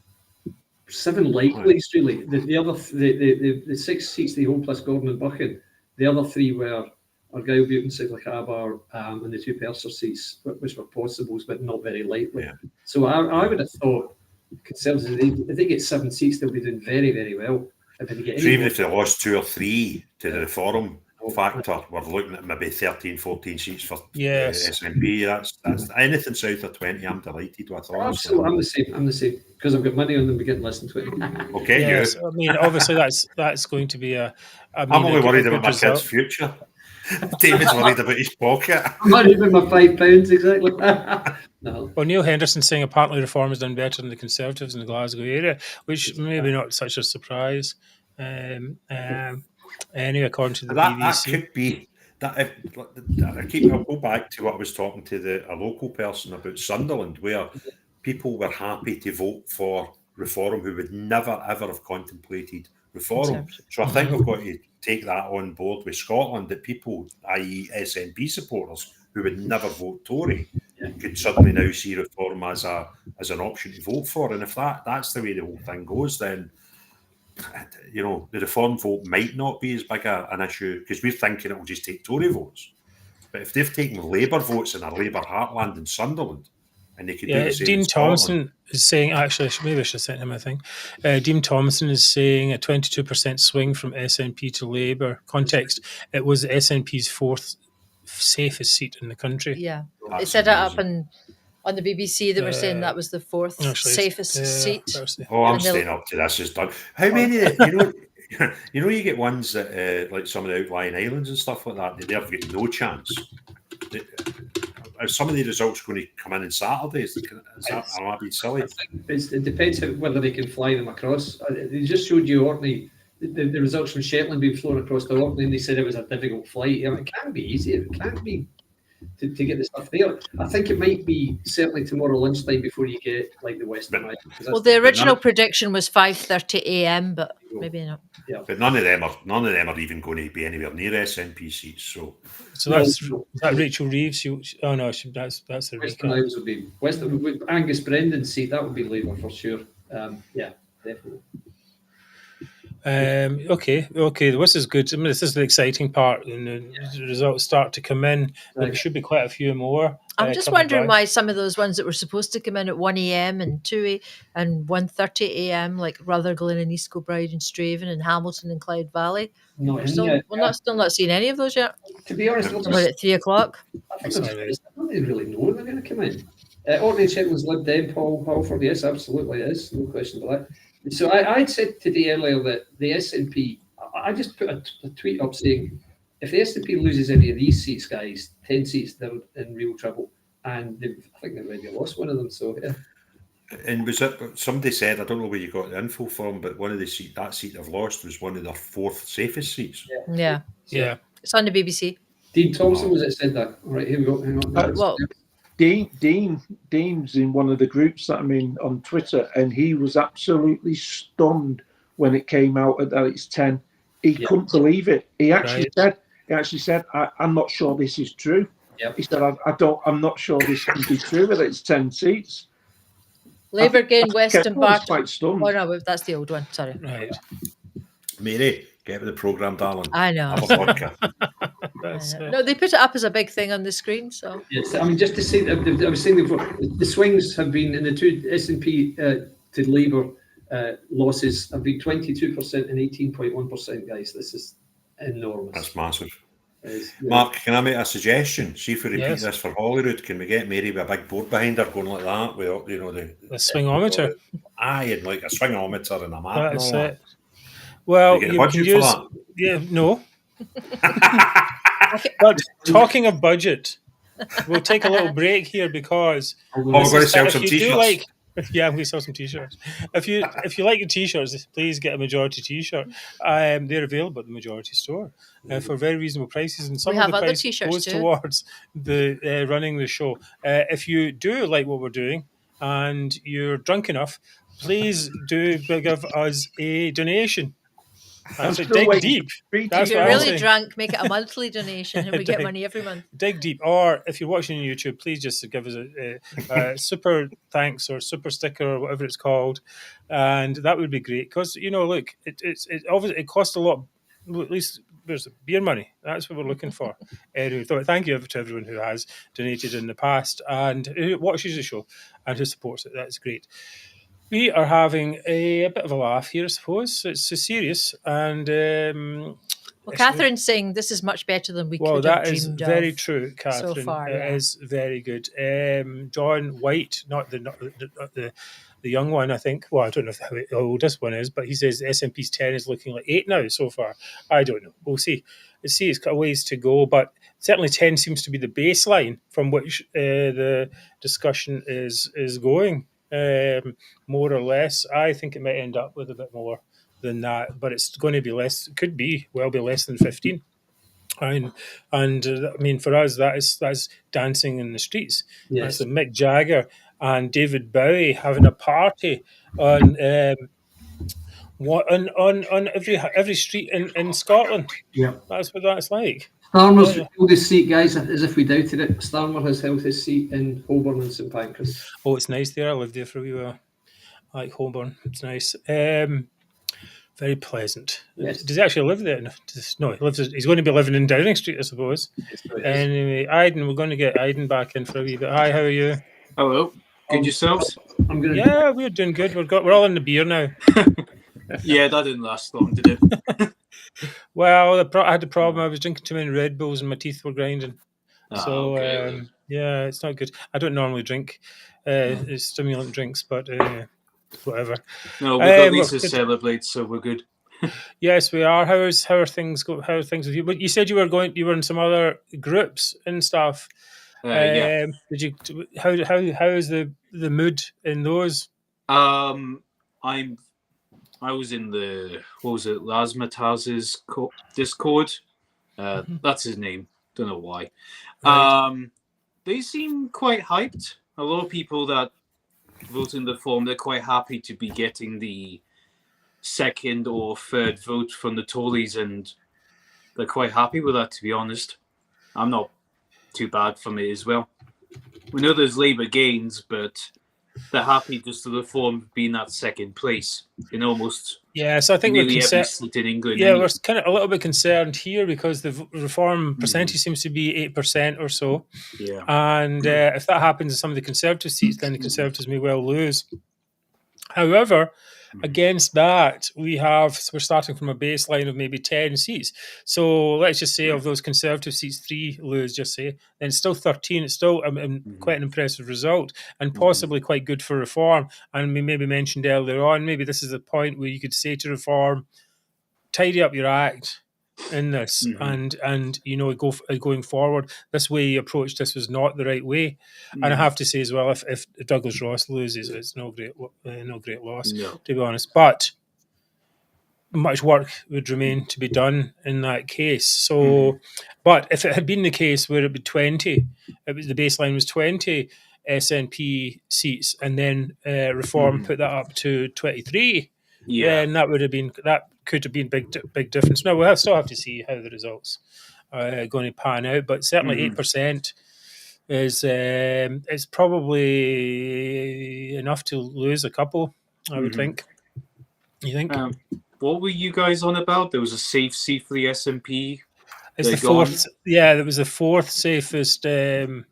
likelies, really. The 6 seats, the Home plus Gordon and Buchan, the other 3 were Argyll, Butte and Sigley-Cabar, and the 2 Percer seats, which were possibles, but not very likely. Yeah. So I would have thought Conservatives, if they get 7 seats, they'll be doing very, very well. So even if they lost 2 or 3 to the Reform factor, we're looking at maybe 13, 14 seats for SNP. That's anything south of 20. I'm delighted with. Absolutely, I'm the same because I've got money on them getting less than 20. Okay, yes. I mean, obviously that's going to be I'm only worried about my kid's future. David's worried about his pocket. I'm worried about my £5 exactly. No. Well, Neil Henderson saying apparently Reform has done better than the Conservatives in the Glasgow area, which maybe not such a surprise. Anyway, according to the BBC, that could be that. I'll go back to what I was talking to a local person about Sunderland, where people were happy to vote for Reform who would never ever have contemplated Reform. So I think we've got to take that on board with Scotland, that people, i.e. SNP supporters, who would never vote Tory, could suddenly now see Reform as an option to vote for. And if that's the way the whole thing goes, then the Reform vote might not be as big an issue, because we're thinking it will just take Tory votes. But if they've taken Labour votes in a Labour heartland in Sunderland, and they could do the same Dean in Thompson is saying, actually, maybe I should have sent him a thing. Dean Thompson is saying a 22% swing from SNP to Labour. Context, it was SNP's 4th safest seat in the country. Yeah, they said it up on the BBC. They were saying that was the 4th safest seat. I'm staying up to this is done. How many? You get ones that like some of the outlying islands and stuff like that. They've got no chance. Are some of the results going to come in on Saturdays? Am I being silly? It depends whether they can fly them across. They just showed you Orkney. The results from Shetland being flown across to Orkney, and they said it was a difficult flight. It can't be easy. It can't be to get the stuff there. I think it might be certainly tomorrow lunchtime before you get like the Western Islands. Well, the original prediction was 5:30 a.m., but maybe not. Yeah. But none of them are even going to be anywhere near SNP seats. So that's that Rachel Reeves. That's the Western Isles would be Western. Angus Brendan's seat, that would be Labour for sure. Yeah, definitely. Okay. This is good. I mean, this is the exciting part, and the results start to come in. There should be quite a few more. I'm just wondering why some of those ones that were supposed to come in at 1 a.m. and 2 and 1:30 a.m. like Rutherglen and East Kilbride and Straven and Hamilton and Clyde Valley. We're still not seeing any of those yet. To be honest, at 3 o'clock. I don't really know when they're going to come in. Ordnance Shetland's Lib Dem, Paul Halford, yes, absolutely it is, no question about that. So I said today earlier that the SNP, I just put a tweet up saying, if the SNP loses any of these seats, guys, 10 seats, they're in real trouble. And I think they've already lost one of them, so yeah. And was it, somebody said, I don't know where you got the info from, but one of the that seat they've lost was one of their 4th safest seats. Yeah. It's on the BBC. Dean Thompson was it said that. All right, here we go. Hang on. Dean's in one of the groups that I'm in on Twitter, and he was absolutely stunned when it came out that it's 10. He couldn't believe it. He actually said, I'm not sure this is true. Yep. He said, I'm not sure this can be true, that it's 10 seats. Labour gained Western Barton. Quite stunned. Oh no, that's the old one. Sorry. Right. Mary, get with the programme, darling. I know. Have a vodka. No, they put it up as a big thing on the screen. So yes, I mean, just to say, I was saying before, the swings have been in the two SNP to Labour losses have been 22% and 18.1%. Guys, this is enormous. That's massive. Mark, can I make a suggestion? See if we repeat this for Holyrood. Can we get Mary with a big board behind her going like that? With the swingometer. Aye, and like a swingometer and a map. That's it. Well, you can use for that. Yeah, no. But talking of budget, we'll take a little break here because we're going to sell some t-shirts. I'm going to sell some t-shirts. If you like the t-shirts, please get a Majority t-shirt. They're available at the Majority store for very reasonable prices, and some of the price goes towards the running the show. If you do like what we're doing and you're drunk enough, please do give us a donation. Dig deep. If you're really drunk, make it a monthly donation and we get money every month. Dig deep. Or if you're watching on YouTube, please just give us a super thanks or super sticker or whatever it's called. And that would be great. Because, look, it costs a lot. At least there's beer money. That's what we're looking for. Thank you to everyone who has donated in the past and who watches the show and who supports it. That's great. We are having a bit of a laugh here, I suppose. It's serious. And Catherine's saying this is much better than we could have dreamed of. Well, that is very true, Catherine. So far, It is very good. John White, not the young one, I think. Well, I don't know how old this one is, but he says the SNP's 10 is looking like 8 now so far. I don't know. We'll see. It's got a ways to go, but certainly 10 seems to be the baseline from which the discussion is going. More or less. I think it might end up with a bit more than that, but it's going to be less. It could be less than 15. And I mean, for us, that's dancing in the streets. Yes. That's Mick Jagger and David Bowie having a party on every street in Scotland. Yeah, that's what that's like. Starmer's held his seat, guys, as if we doubted it. Starmer has held his seat in Holborn and St Pancras. Oh, it's nice there. I lived there for a wee while. I like Holborn. It's nice. Very pleasant. Yes. Does he actually live there? No, he's going to be living in Downing Street, I suppose. Yes, anyway, Aiden, we're going to get Aiden back in for a wee bit. Hi, how are you? Hello. Good yourselves? Yeah, we're doing good. We're all in the beer now. Yeah, that didn't last long, did it? Well, I had the problem. I was drinking too many Red Bulls and my teeth were grinding. Yeah, it's not good. I don't normally drink stimulant drinks, but whatever. No, we've got these to celebrate, so we're good. Yes, we are. How are things with you? But you said you were in some other groups and stuff. Yeah. Did you? How is the mood in those? I was in the, what was it, Razmataz's Discord. That's his name. Don't know why. Right. They seem quite hyped. A lot of people that vote in the form, they're quite happy to be getting the second or third vote from the Tories, and they're quite happy with that, to be honest. I'm not too bad for me as well. We know there's Labour gains, but they're happy just to Reform being that second place in almost so I think we're nearly every seat in England. Yeah, anyway. we're kind of a little bit concerned here because the Reform percentage seems to be 8% or so. Yeah. And if that happens in some of the Conservative seats, then the Conservatives may well lose. However, against that, we're starting from a baseline of maybe 10 seats. So let's just say of those Conservative seats, 3 lose, just say, then it's still 13. It's still quite an impressive result and possibly quite good for Reform. And we maybe mentioned earlier on, maybe this is the point where you could say to Reform, tidy up your act in this and going forward, this way you approached this was not the right way. And I have to say as well, if Douglas Ross loses, it's no great loss, to be honest, but much work would remain to be done in that case. So but if it had been the case where it would be 20, the baseline was 20 SNP seats and then Reform put that up to 23, then that could have been big difference. Now we'll still have to see how the results are going to pan out, but certainly 8% is probably enough to lose a couple, I would think. You think? What were you guys on about? There was a safe seat for the SNP. It's the fourth. Yeah, there was the fourth safest. The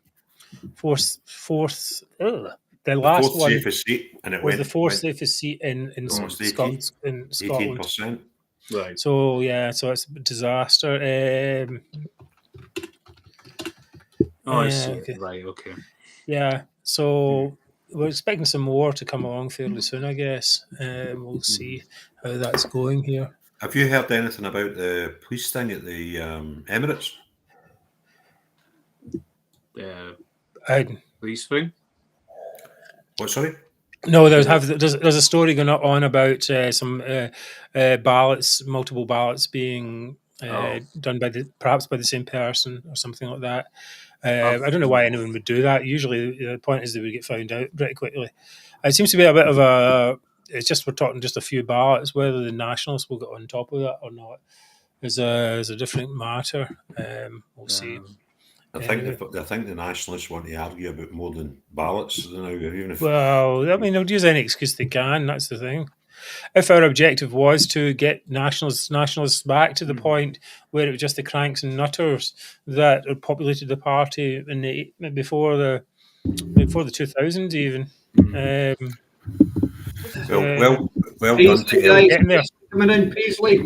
last one safest seat, and it was went the fourth safest seat in Scotland. 18%. Right. So so it's a disaster. I see. Okay. Right. Okay. Yeah. So we're expecting some more to come along fairly soon, I guess. We'll see how that's going here. Have you heard anything about the police thing at the Emirates? Police thing? What, sorry? No, there's a story going on about some ballots, multiple ballots being done perhaps by the same person or something like that. I don't know why anyone would do that. Usually, the point is they would get found out pretty quickly. It seems to be a bit of a. It's just we're talking just a few ballots. Whether the Nationalists will get on top of that or not is a different matter. We'll see. I think the Nationalists want to argue about more than ballots now. Even if they'll use any excuse they can. That's the thing. If our objective was to get nationalists back to the point where it was just the cranks and nutters that populated the party before the 2000s, even. Well done to Paisley.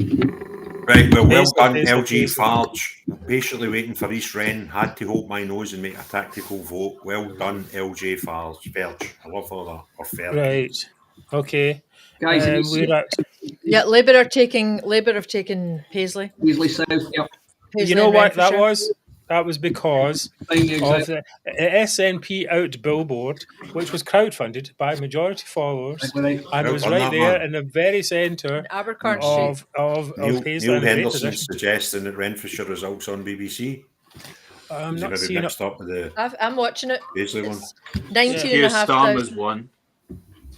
Right, well done, LG Farge. Patiently waiting for East Wren. Had to hold my nose and make a tactical vote. Well done, LJ Farge. I love all that. Or Ferge. Right. Okay. Guys, Labour have taken Paisley. Paisley South. Yep. You know what that was? That was because of the SNP Out billboard, which was crowdfunded by majority followers, and it was right there in the very centre of Paisley. Neil Henderson suggesting that Renfrewshire results on BBC. I'm not seeing it. Up with the I'm watching it. Paisley one. 19,500. Won.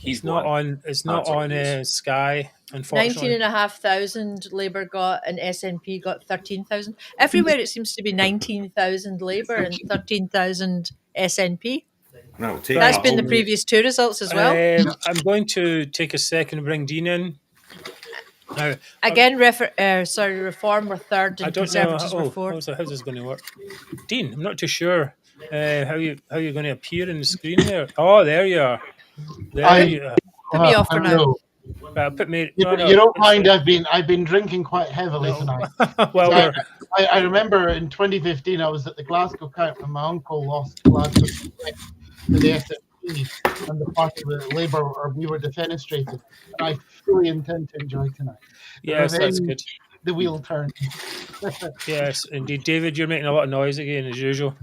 It's not on Sky, unfortunately. 19,500 Labour got and SNP got 13,000. Everywhere it seems to be 19,000 Labour and 13,000 SNP. That's been the previous two results as well. I'm going to take a second and bring Dean in. Again, Reform were third and Conservatives were fourth. How's this going to work? Dean, I'm not too sure how you're going to appear in the screen there. Oh, there you are. Put me off for now. You don't mind? I've been drinking quite heavily tonight. Well, I remember in 2015 I was at the Glasgow Count when my uncle lost Glasgow to the SNP and the party with Labour, or we were defenestrated. And I fully intend to enjoy tonight. Yes, that's good. The wheel turned. Yes, indeed, David, you're making a lot of noise again as usual.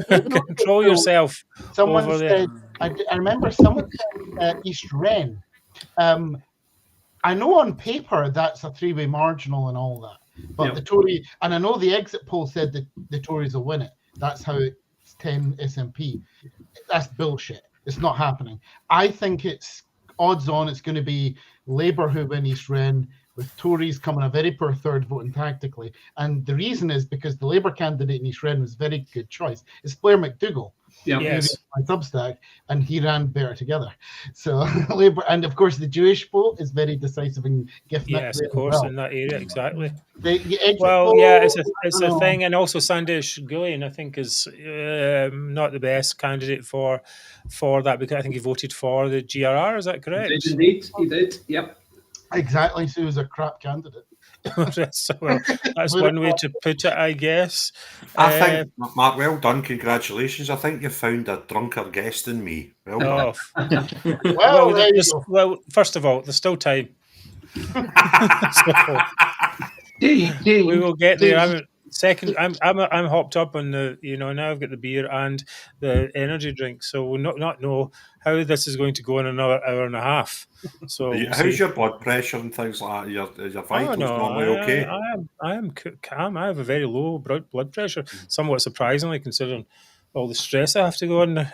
Control yourself. Someone said, I remember someone said East Wren. I know on paper that's a three-way marginal and all that, but the Tory, and I know the exit poll said that the Tories will win it. That's how it's 10 SNP. That's bullshit. It's not happening. I think it's odds on it's going to be Labour who win East Wren, with Tories coming a very poor third voting tactically. And the reason is because the Labour candidate in East Wren was a very good choice. It's Blair McDougall. Yes. My Substack, and he ran Better Together. So Labour, and of course the Jewish vote is very decisive in GIF. Yes, of course, in that area, exactly. Well, yeah, it's a thing, and also Sandesh Gullian, I think, is not the best candidate for that, because I think he voted for the GRR. Is that correct? He did indeed. He did. Yep. Exactly. So he was a crap candidate. Well, that's one way to put it, I guess. I think, Mark, well done. Congratulations. I think you found a drunker guest in me. Well done. Well, first of all, there's still time. We will get there. I'm hopped up on the, now I've got the beer and the energy drink, so we'll not know how this is going to go in another hour and a half. So how's your blood pressure and things like that? Your vitals normally okay? I am calm. I have a very low blood pressure, somewhat surprisingly, considering all the stress I have to go on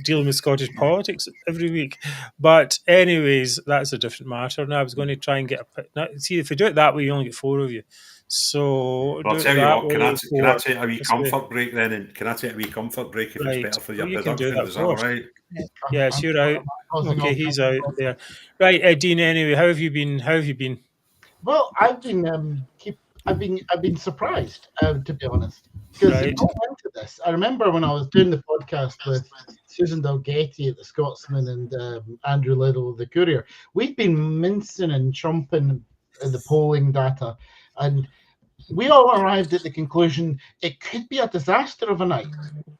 dealing with Scottish politics every week. But anyways, that's a different matter. Now I was going to try and get see, if we do it that way, you only get 4 of you. So I'll tell you what, can I take a wee comfort break then? And can I take a wee comfort break if it's better for your production? Is that all right? Yes, you're out. Okay, he's out there. Right, Dean. Anyway, how have you been? Well, I've been surprised, to be honest, because going into this, I remember when I was doing the podcast with Susan Dalgetty at the Scotsman and Andrew Liddell, the Courier. We've been mincing and chomping the polling data, and we all arrived at the conclusion it could be a disaster of a night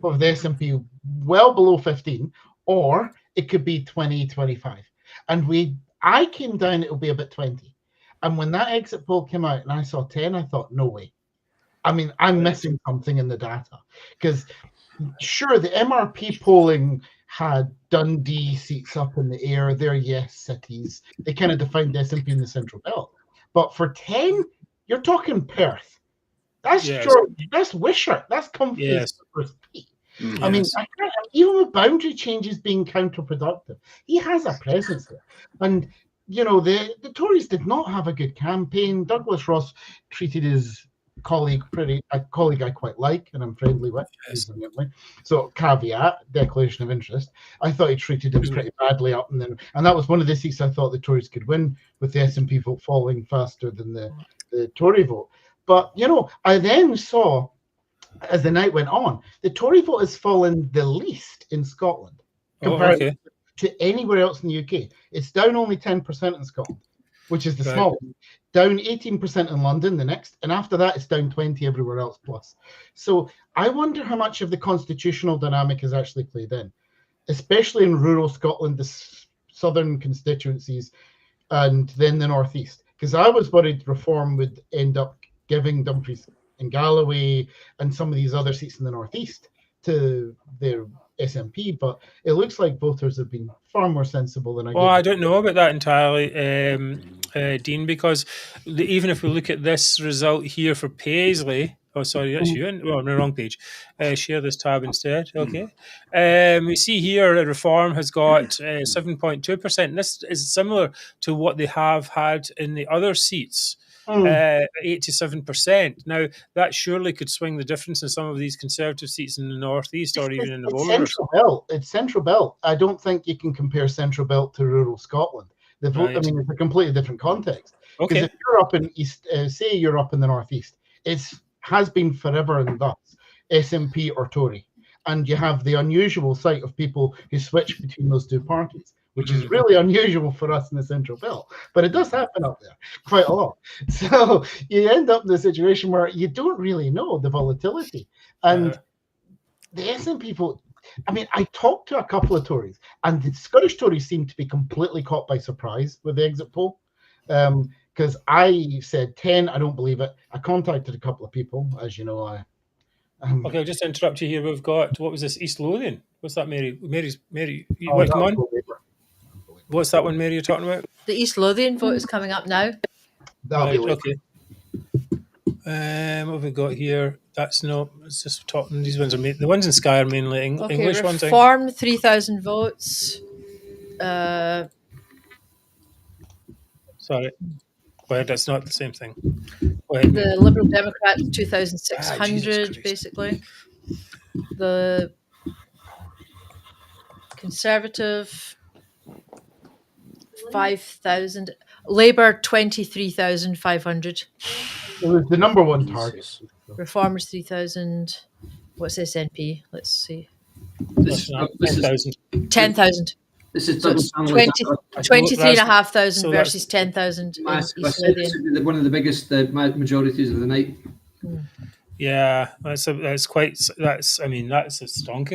of the SNP well below 15, or it could be 20, 25. And I came down, it'll be about 20. And when that exit poll came out and I saw 10, I thought, no way. I mean, I'm missing something in the data. Because sure, the MRP polling had Dundee seats up in the air. They're yes cities. They kind of defined SNP in the Central Belt. But for 10, you're talking Perth. That's that's Wishart. That's Comfy's first P. I mean, even with boundary changes being counterproductive, he has a presence there. And, the Tories did not have a good campaign. Douglas Ross treated his colleague a colleague I quite like and I'm friendly with. So caveat, declaration of interest. I thought he treated him pretty badly up, and that was one of the seats I thought the Tories could win, with the SNP vote falling faster than the Tory vote. But I then saw, as the night went on, the Tory vote has fallen the least in Scotland compared to anywhere else in the UK. It's down only 10% in Scotland, which is the smallest. Down 18% in London, the next, and after that it's down 20 everywhere else plus. So I wonder how much of the constitutional dynamic has actually played in, especially in rural Scotland, the southern constituencies, and then the northeast. Because I was worried Reform would end up giving Dumfries and Galloway and some of these other seats in the northeast to their SNP, but it looks like voters have been far more sensible than I. Well, I don't know about that entirely, Dean, because even if we look at this result here for Paisley, oh, sorry, that's you. Well, I'm on the wrong page. Share this tab instead. Okay. We see here Reform has got 7.2%. This is similar to what they have had in the other seats. 8 to 7%. Now that surely could swing the difference in some of these Conservative seats in the northeast, or even in the borders. Central Belt. It's Central Belt. I don't think you can compare Central Belt to rural Scotland. The vote, I mean, it's a completely different context. Because if you're up in East, say you're up in the northeast, it has been forever and thus SNP or Tory, and you have the unusual sight of people who switch between those two parties, which is really unusual for us in the Central Belt. But it does happen up there quite a lot. So you end up in a situation where you don't really know the volatility. And the SNP vote, I mean, I talked to a couple of Tories, and the Scottish Tories seem to be completely caught by surprise with the exit poll. Because I said 10, I don't believe it. I contacted a couple of people, as you know. Okay, I'll just interrupt you here. We've got, what was this, East Lothian? What's that, Mary? Mary, Oh, come on. What's that one, Mary, you're talking about? The East Lothian vote is coming up now. Right, okay. What have we got here? That's no, it's just talking. These ones are the ones in Skye are mainly English ones. Reform 3,000 votes. Sorry. Well, that's not the same thing. The Liberal Democrats 2,600 basically. The Conservative 5,000. Labour 23,500. It was the number one target. Reformers 3,000. What's SNP? Let's see. This is 10,000. This is So it's 23,500 versus 10,000 in East Lothian. One of the biggest majorities of the night. Yeah, that's a stonking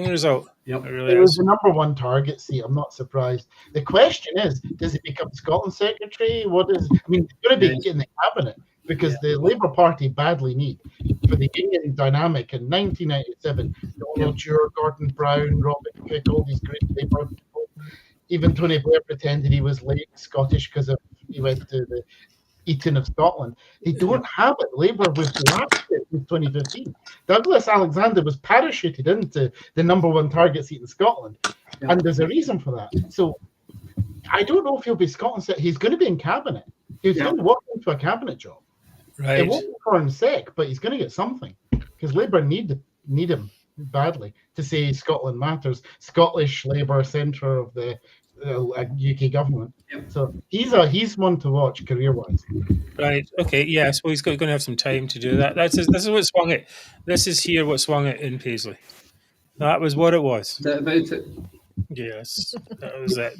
result. Yep. It really It was is. the number one target seat. I'm not surprised. The question is, does he become Scotland secretary? What is? I mean, he's going to be in the cabinet because the Labour Party badly need for the union dynamic in 1997. Donald Dewar, Gordon Brown, Robert Cook, all these great Labour people. Even Tony Blair pretended he was late Scottish because he went to the Eton of Scotland. They don't have it. Labour was lapsed it in 2015. Douglas Alexander was parachuted into the number one target seat in Scotland, and there's a reason for that. So I don't know if he'll be Scotland. He's going to be in cabinet. He's going to walk into a cabinet job. Right. It won't be for him sec, but he's going to get something because Labour need him badly to say Scotland matters. Scottish Labour centre of the UK government. So he's one to watch career-wise. Right. Okay. Yeah. So he's going to have some time to do that. This is what swung it. This is here what swung it in Paisley. That was what it was. Is that about it? Yes, that was it.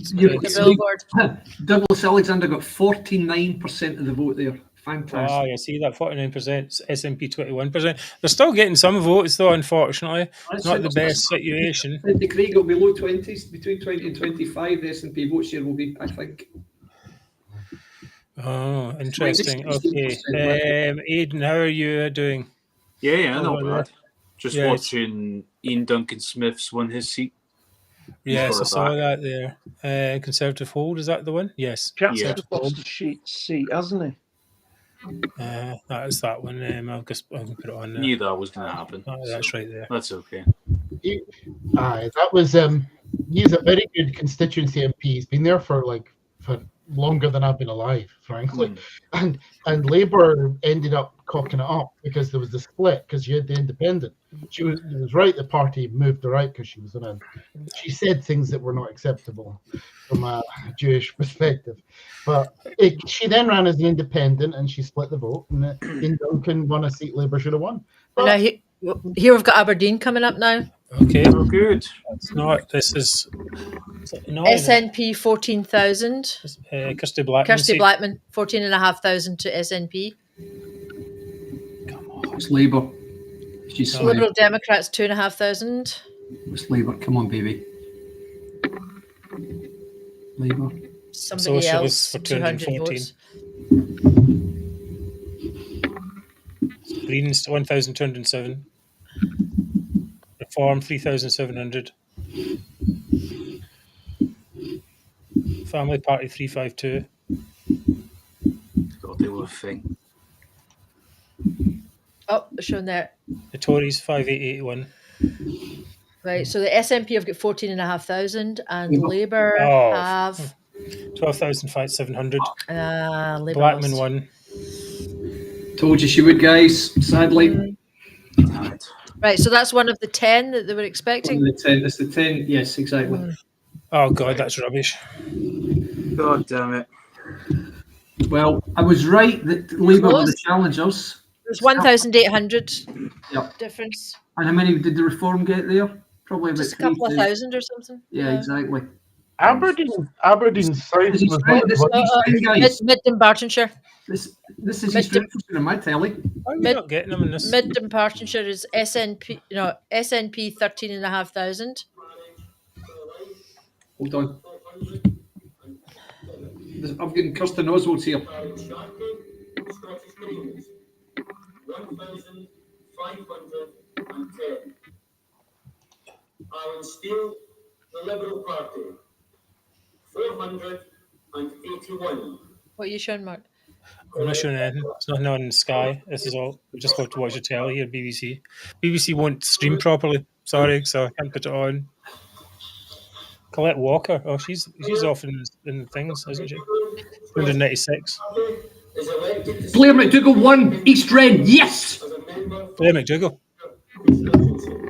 Douglas Alexander got 49% of the vote there. Fantastic. Oh, you see that 49%, SNP 21%. They're still getting some votes, though. Unfortunately, not the best situation. The Craig will be low 20s, between 20 and 25. The SNP vote share will be, I think. Oh, interesting. Okay, Aidan, how are you doing? Yeah, not bad. Just watching Ian Duncan Smith's won his seat. Yes, I saw that there. Conservative hold, is that the one? Yes. Chatsworth lost the seat, hasn't he? That is that one. I'll put it on there. Knew that was going to happen. Oh, that's right there. That's okay. That was he's a very good constituency MP. He's been there for longer than I've been alive, frankly. And Labour ended up cocking it up because there was the split because you had the independent. It was right the party moved her out because she said things that were not acceptable from a Jewish perspective. But she then ran as the independent and she split the vote, and Ian Duncan won a seat Labour should have won. Now, here we've got Aberdeen coming up now. Okay. Oh, good. It's not. This is SNP 14,000. Kirsty Blackman. 14,500 to SNP. Come on. It's Labour. She's Liberal Democrats 2,500. It's Labour. Come on, baby. Labour. Somebody else for 200 votes. Greens 1,207. Reform 3,700. Family Party 352. God, they were a thing. Oh, shown there. The Tories 5,881. Right, so the SNP have got 14,500 and Labour have 12,700. Blackman won. Told you she would, guys. Sadly. Right, so that's one of the 10 that they were expecting. One of the 10. It's the 10. Yes, exactly. Oh God, that's rubbish. God damn it. Well, I was right that Labour were the challengers. There's 1,800 difference. And how many did the Reform get there? Probably about just a couple of thousand or something. Yeah, exactly. Aberdeen's size was Mid Dumbartonshire. This is East Redfordshire on my telly. Why are we not getting them in this? Mid Dumbartonshire is SNP 13,500. Hold on. I'm getting Kirsten Oswald's here. 1,510. Alan Steele, the Liberal Party, 481. What are you showing, Mark? I'm not showing anything. It's nothing on Sky. This is all. We just got to watch the telly here, BBC. BBC won't stream properly. Sorry, so I can't put it on. Colette Walker. Oh, she's off in the things, isn't she? 196. Blair McDougall won East Red. Yes. Blair McDougall.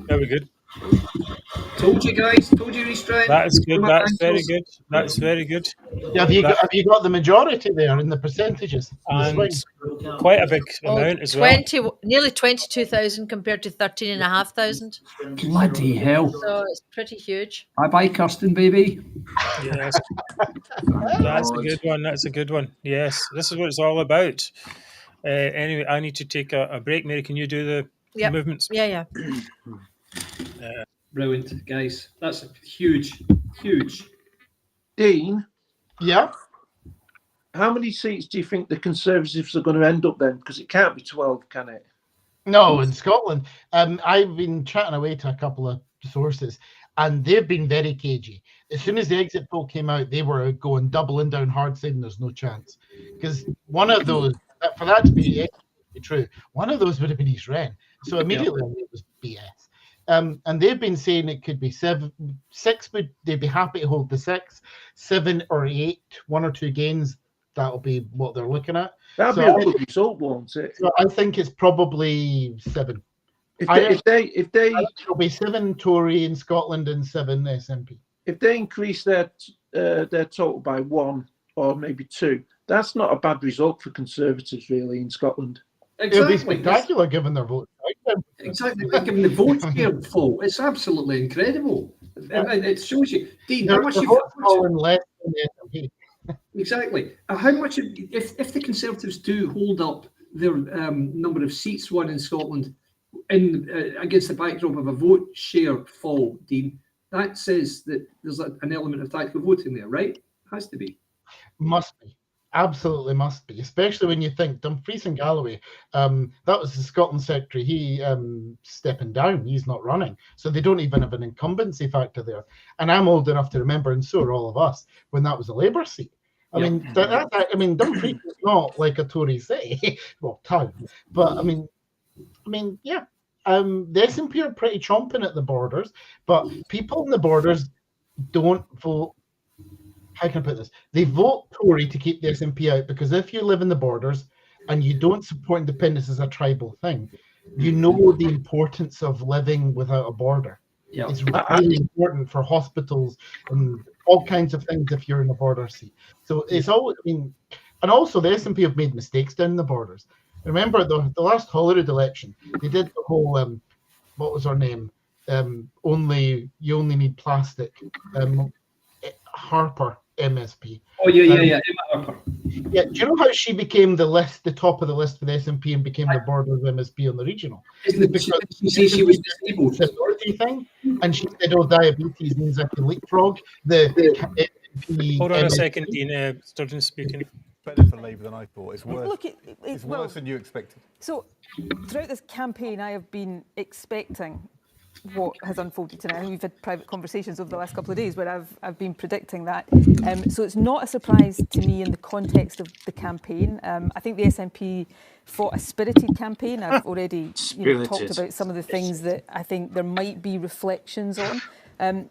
Very good. Told you guys. Told you, Restrain. That's good. That's very good. That's very good. Yeah, have you got the majority there in the percentages? And quite a big amount as well. Nearly 22,000 compared to 13,500. Bloody hell! So it's pretty huge. Bye, Kirsten, baby. Yes, that's a good one. That's a good one. Yes, this is what it's all about. Anyway, I need to take a break. Mary, can you do the movements? Yeah. Brilliant, guys. That's huge. Dean? Yeah? How many seats do you think the Conservatives are going to end up then? Because it can't be 12, can it? No, in Scotland. I've been chatting away to a couple of sources, and they've been very cagey. As soon as the exit poll came out, they were going doubling down hard, saying there's no chance. Because one of those, for that to be true, one of those would have been East Wren. So immediately it was BS. And they've been saying it could be 7, 6 would they'd be happy to hold the 6, 7 or 8, 1 or 2 gains. That'll be what they're looking at. That'll be a good result, won't it? So I think it's probably 7. If they it'll be 7 Tory in Scotland and 7 SNP. If they increase their total by 1 or maybe 2, that's not a bad result for Conservatives really in Scotland. Exactly. It'll be spectacular given their vote. Exactly, given the vote share fall, it's absolutely incredible. And it shows you, Dean, how much you've fallen less than the SNP. Exactly. How much, if the Conservatives do hold up their number of seats won in Scotland against the backdrop of a vote share fall, Dean, that says that there's an element of tactical voting there, right? Has to be. Must be. Absolutely must be, especially when you think Dumfries and Galloway, that was the Scotland secretary, he stepping down, he's not running. So they don't even have an incumbency factor there. And I'm old enough to remember, and so are all of us, when that was a Labour seat. I mean, Dumfries is not like a Tory city, well, town. But I mean, yeah. The SNP are pretty chomping at the borders, but people in the borders don't vote. How can I put this? They vote Tory to keep the SNP out because if you live in the borders and you don't support independence as a tribal thing, you know the importance of living without a border. Yeah. It's really important for hospitals and all kinds of things if you're in a border seat. So it's always, and also the SNP have made mistakes down the borders. Remember the last Holyrood election, they did the whole, what was her name? You only need plastic. Harper MSP. Oh yeah, Emma Harper. Yeah, do you know how she became the top of the list for the SNP and became the Borders MSP on the regional? Because she was disabled. Disability thing, and she said, "Oh, diabetes means I can leapfrog the SNP." Hold on a second, Dean. Sturgeon speaking. Better for Labour than I thought. It's worse. Look, it's worse than you expected. So, throughout this campaign, I have been expecting what has unfolded tonight. I mean, we've had private conversations over the last couple of days where I've been predicting that. So it's not a surprise to me in the context of the campaign. I think the SNP fought a spirited campaign. I've already talked about some of the things that I think there might be reflections on.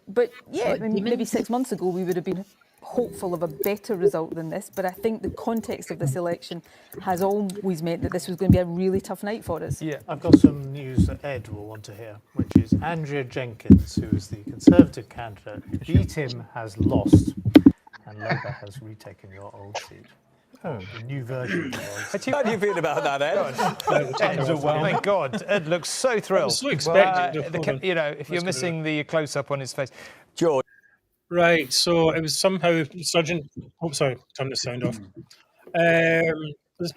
But yeah, I mean, maybe 6 months ago we would have been hopeful of a better result than this, but I think the context of this election has always meant that this was going to be a really tough night for us. Yeah, I've got some news that Ed will want to hear, which is Andrea Jenkins, who is the Conservative candidate, BTIM has lost and Labour has retaken your old seat. Oh, the new version. How do you feel about that, Ed? Thank God, Ed looks so thrilled. I was so expecting if you're missing the close-up on his face. George. Right, so it was somehow Sergeant. Oh, sorry, turn the sound off.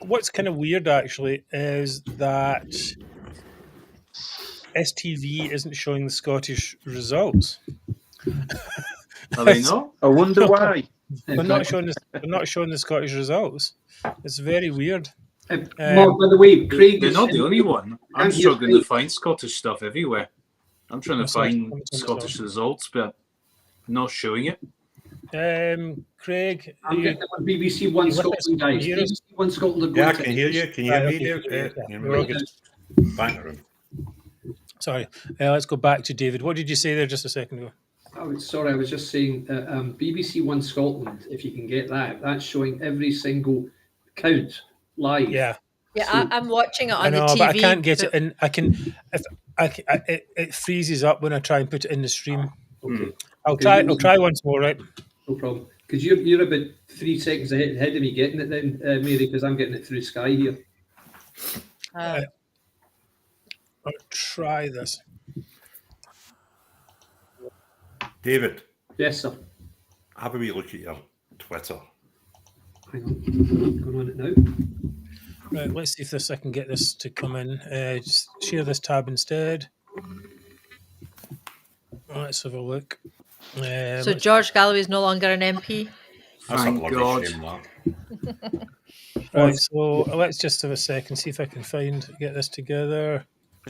What's kind of weird actually is that STV isn't showing the Scottish results. Are they not? I wonder why. They're not showing the Scottish results. It's very weird. By the way, Craig, they're not the only one. I'm struggling to find Scottish stuff everywhere. I'm trying to find Scottish results, but not showing it. Craig, I'm getting it on BBC One Scotland, guys. BBC One Scotland. Yeah, I can hear you. Can you hear me? We're all good. Back room. Sorry, let's go back to David. What did you say there just a second ago? I was just saying BBC One Scotland, if you can get that, that's showing every single count live. Yeah. Yeah, I'm watching it on the TV. But I can't get it, and it freezes up when I try and put it in the stream. Okay. I'll try once more, right? No problem. Because you're about 3 seconds ahead of me getting it then, Mary, because I'm getting it through Sky here. I'll try this. David. Yes, sir. Have a wee look at your Twitter. Hang on. I'm going on it now. Right, let's see if I can get this to come in. Just share this tab instead. Let's have a look. So George Galloway is no longer an MP? Thank God. Right, so let's just have a second, see if I can get this together.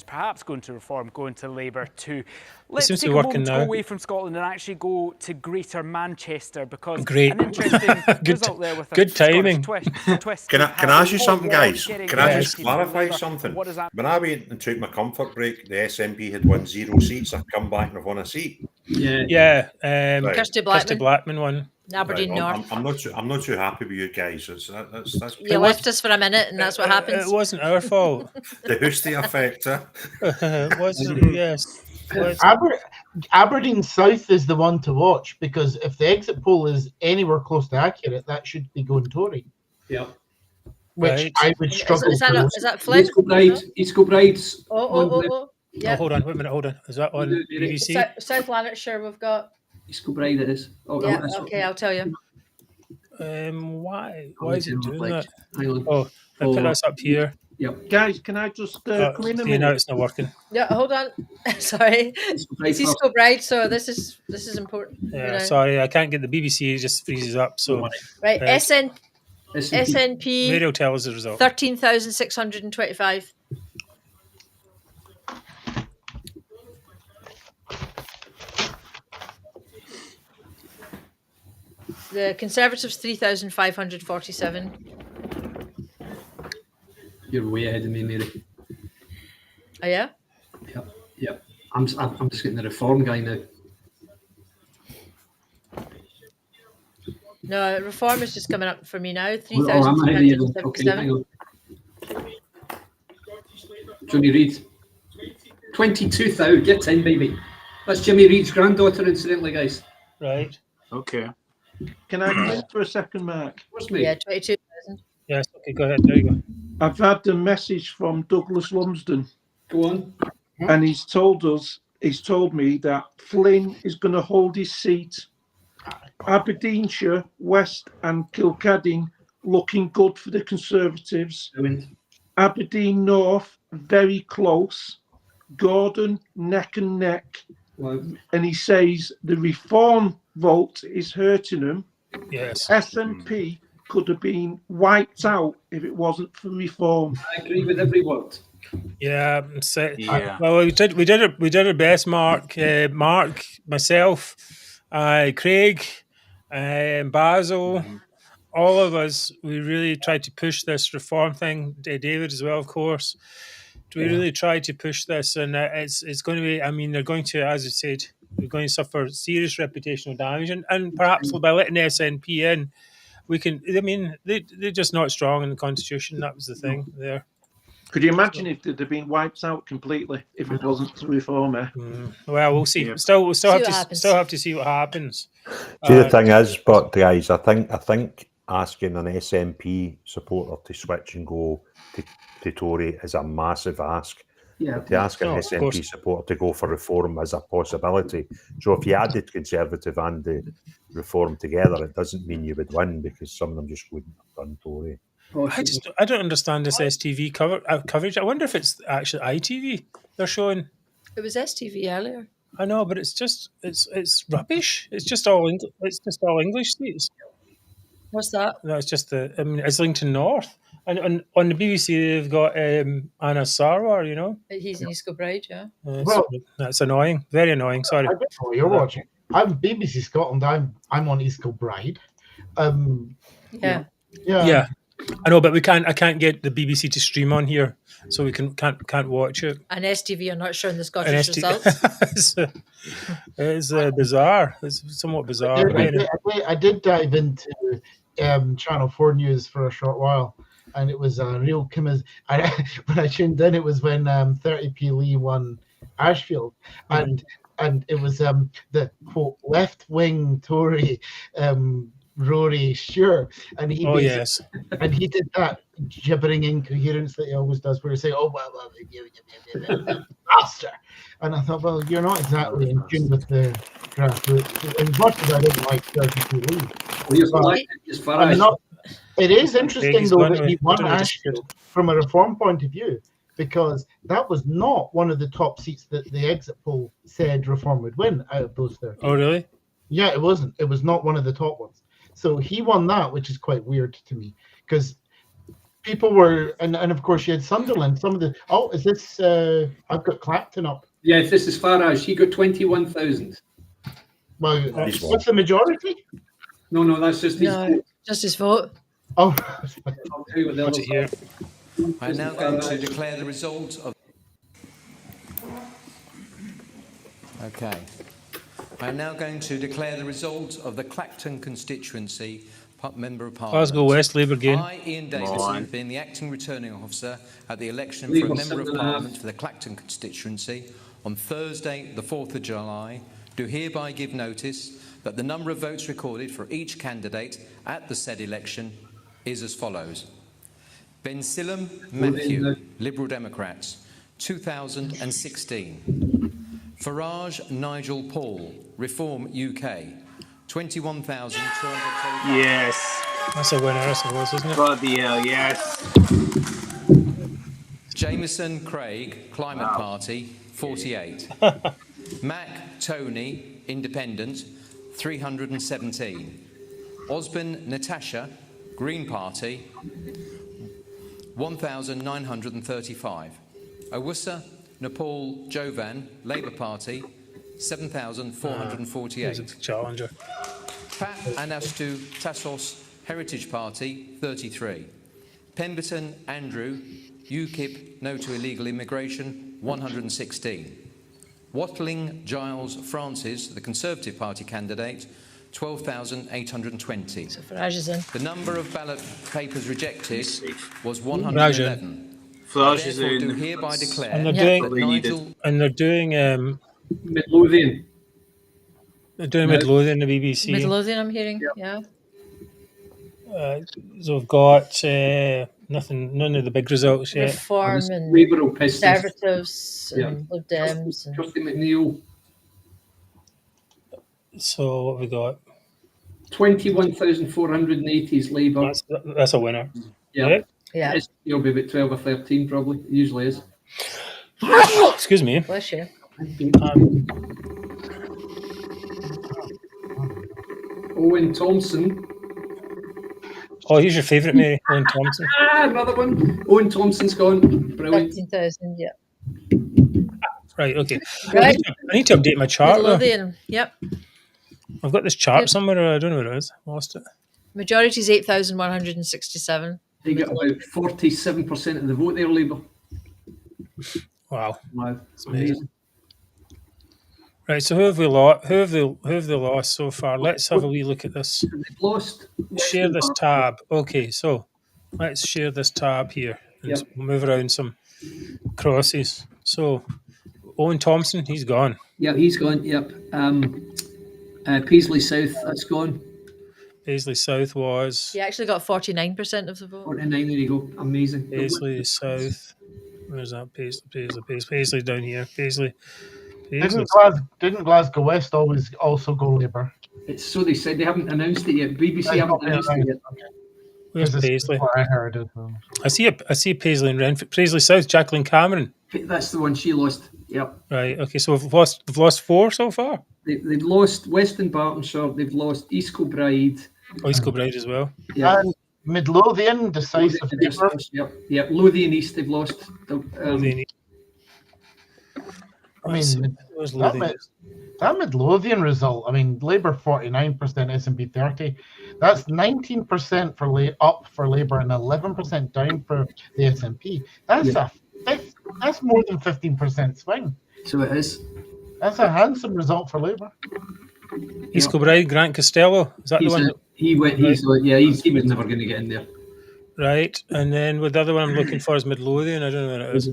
Perhaps going to Reform, going to Labour too. Let's take a moment to now. go away from Scotland and actually go to Greater Manchester, because Great. an interesting result there with good timing. Twist. Can I ask you something, guys? Can I just getting clarify something? What does that When I went and took my comfort break, the SNP had won 0 seats. I've come back and I've won a seat. Yeah. Right. Kirsty Blackman won. Aberdeen North. I'm not too happy with you guys. That's you left us for a minute, and that's what happens. It wasn't our fault. The Hoosty effect, huh? It wasn't. Yes. Aberdeen South is the one to watch, because if the exit poll is anywhere close to accurate, that should be going Tory. Yeah. Which I would struggle. Is that Flint? East Kilbride's. Yeah. Oh, hold on. Wait a minute. Hold on. Is that on BBC? South Lanarkshire, we've got. East Kilbride it is. Yeah. Okay, I'll tell you. Why is it doing that? Hang on. Oh, I put this up here. Yep. Guys, can I just come in a minute? No, it's not working. Yeah, hold on. Sorry. It's East Kilbride, so this is important. Yeah, sorry, I can't get the BBC. It just freezes up. So right, SNP. Mary will tell us the result. 13,625. The Conservatives 3,547. You're way ahead of me, Mary. Oh yeah. Yep. I'm just getting the Reform guy now. No, Reform is just coming up for me now. I'm ahead of you. Okay, hang on. Jimmy Reid. 22,000. Get in, baby. That's Jimmy Reid's granddaughter, incidentally, guys. Right. Okay. Can I come in for a second, Mark? What's me? Yeah, 22,000. Yes. Okay. Go ahead. There you go. I've had a message from Douglas Lumsden. Go on. And he's told me that Flynn is going to hold his seat. Aberdeenshire, West and Kilcadden looking good for the Conservatives. Aberdeen North, very close. Gordon, neck and neck. Wow. And he says the Reform vote is hurting them. Yes. SNP could have been wiped out if it wasn't for Reform. I agree with every word. Yeah. Well, we did our best, Mark. Mark, myself, Craig, Basil, all of us. We really tried to push this Reform thing. David as well, of course. We really tried to push this, and it's going to be. I mean, they're going to, as I said, they're going to suffer serious reputational damage, and perhaps by letting the SNP in, we can. I mean, they're just not strong in the constitution. That was the thing there. Could you imagine if they'd have been wiped out completely if it wasn't for Reform? Well, we'll see. We'll still have to see what happens. See, the thing is, but guys, I think asking an SNP supporter to switch and go to Tory is a massive ask. Yeah. To ask an SNP supporter to go for Reform is a possibility. So if you added Conservative and the Reform together, it doesn't mean you would win, because some of them just wouldn't have done Tory. I don't understand this STV coverage. I wonder if it's actually ITV they're showing. It was STV earlier. I know, but it's rubbish. It's just all English seats. What's that? No, it's just Islington North, and on the BBC they've got Anna Sarwar. You know, he's in East Kilbride. Yeah. That's annoying. Very annoying. Sorry. I don't know what you're watching. I'm BBC Scotland. I'm on East Kilbride. Yeah. I know, but I can't get the BBC to stream on here, so we can't watch it. And STV are not showing the Scottish results. It's bizarre. It's somewhat bizarre. I did dive into Channel 4 News for a short while, and it was a real when I tuned in, it was when 30p Lee won Ashfield, and it was the quote left-wing Tory Rory Sure, and he and he did that gibbering incoherence that he always does, where he say, "Oh well, master," and I thought, well, you're not exactly in tune with the grassroots. As much as I don't like 32 it is interesting though that he won Ashfield from a reform point of view, because that was not one of the top seats that the exit poll said reform would win out of those 13. Oh, really? Yeah, it wasn't. It was not one of the top ones. So he won that, which is quite weird to me, because people were, and of course you had Sunderland. Some of the is this? I've got Clapton up. Yeah, this is Farage. He got 21,000. Well, what's the majority? No, that's just his vote. Just his vote. Oh, I'll tell you what the other here. I'm now going to declare the results of. Okay. I'm now going to declare the results of the Clacton constituency Member of Parliament. Glasgow West, Labour again. I, Ian Davison, being the acting returning officer at the election for a Member of Parliament for the Clacton constituency on Thursday, the 4th of July, do hereby give notice that the number of votes recorded for each candidate at the said election is as follows. Bensilem Matthew, Liberal Democrats, 2016. Farage Nigel Paul, Reform UK, 21,235. Yes. That's a winner, I suppose, isn't it? Bloody hell, yes. Jameson Craig, Climate Party, 48. Mac Tony, Independent, 317. Osborne Natasha, Green Party, 1,935. Owusa Nepal Jovan, Labour Party, 7,448. Challenger. Pat Anastu Tassos, Heritage Party, 33. Pemberton Andrew, UKIP No to Illegal Immigration, 116. Watling Giles Francis, the Conservative Party candidate, 12,820. So Farage is in. The number of ballot papers rejected was 111. Farage is Therefore, in. do hereby declare And they're doing Midlothian. They're doing Midlothian, the BBC. Midlothian, I'm hearing. Yeah. So we've got none of the big results yet. Reform and Liberal Conservatives and Lib Dems. And Trustee McNeil. So what have we got? 21,480 is Labour. That's a winner. Yeah. Yeah. It'll be about 12 or 13 probably. It usually is. Excuse me. Bless you. Owen Thompson. Oh, he's your favourite, Mary. Owen Thompson. Another one. Owen Thompson's gone. Brilliant. 13,000, yeah. Right, okay. Right. I need to update my chart. Midlothian, yep. I've got this chart somewhere. I don't know where it is. Lost it. Majority is 8,167. They get about 47% of the vote there, Labour. Wow. It's amazing. Right, so who have we lost? Who have they lost so far? Let's have a wee look at this. They've lost. Share this tab. Okay, so let's share this tab here and move around some crosses. So Owen Thompson, he's gone. Yeah, he's gone. Yep. Paisley South, that's gone. Paisley South was. He actually got 49% of the vote. 49. There you go. Amazing. Paisley South. Where's that? Paisley down here. Paisley. Didn't Glasgow West also go Labour? It's so they said. They haven't announced it yet. BBC haven't announced it yet. Where's Paisley? What I heard as well. I see Paisley and Renfrew. Paisley South, Jacqueline Cameron. That's the one she lost. Yep. Right. Okay. So we've lost 4 so far. They've lost Weston Bartonshire. They've lost East Kilbride. Oh, East Kilbride as well. Yeah. And Midlothian, decisive Labour. Yep. Lothian East, they've lost. Lothian East. I mean, that Midlothian result, I mean, Labour 49%, SNP 30%. That's 19% up for Labour and 11% down for the SNP. That's that's more than 15% swing. So it is. That's a handsome result for Labour. East Kilbride, Grant Costello. Is that the one? He was never going to get in there. Right, and then with the other one I'm looking for is Midlothian. I don't know what it is.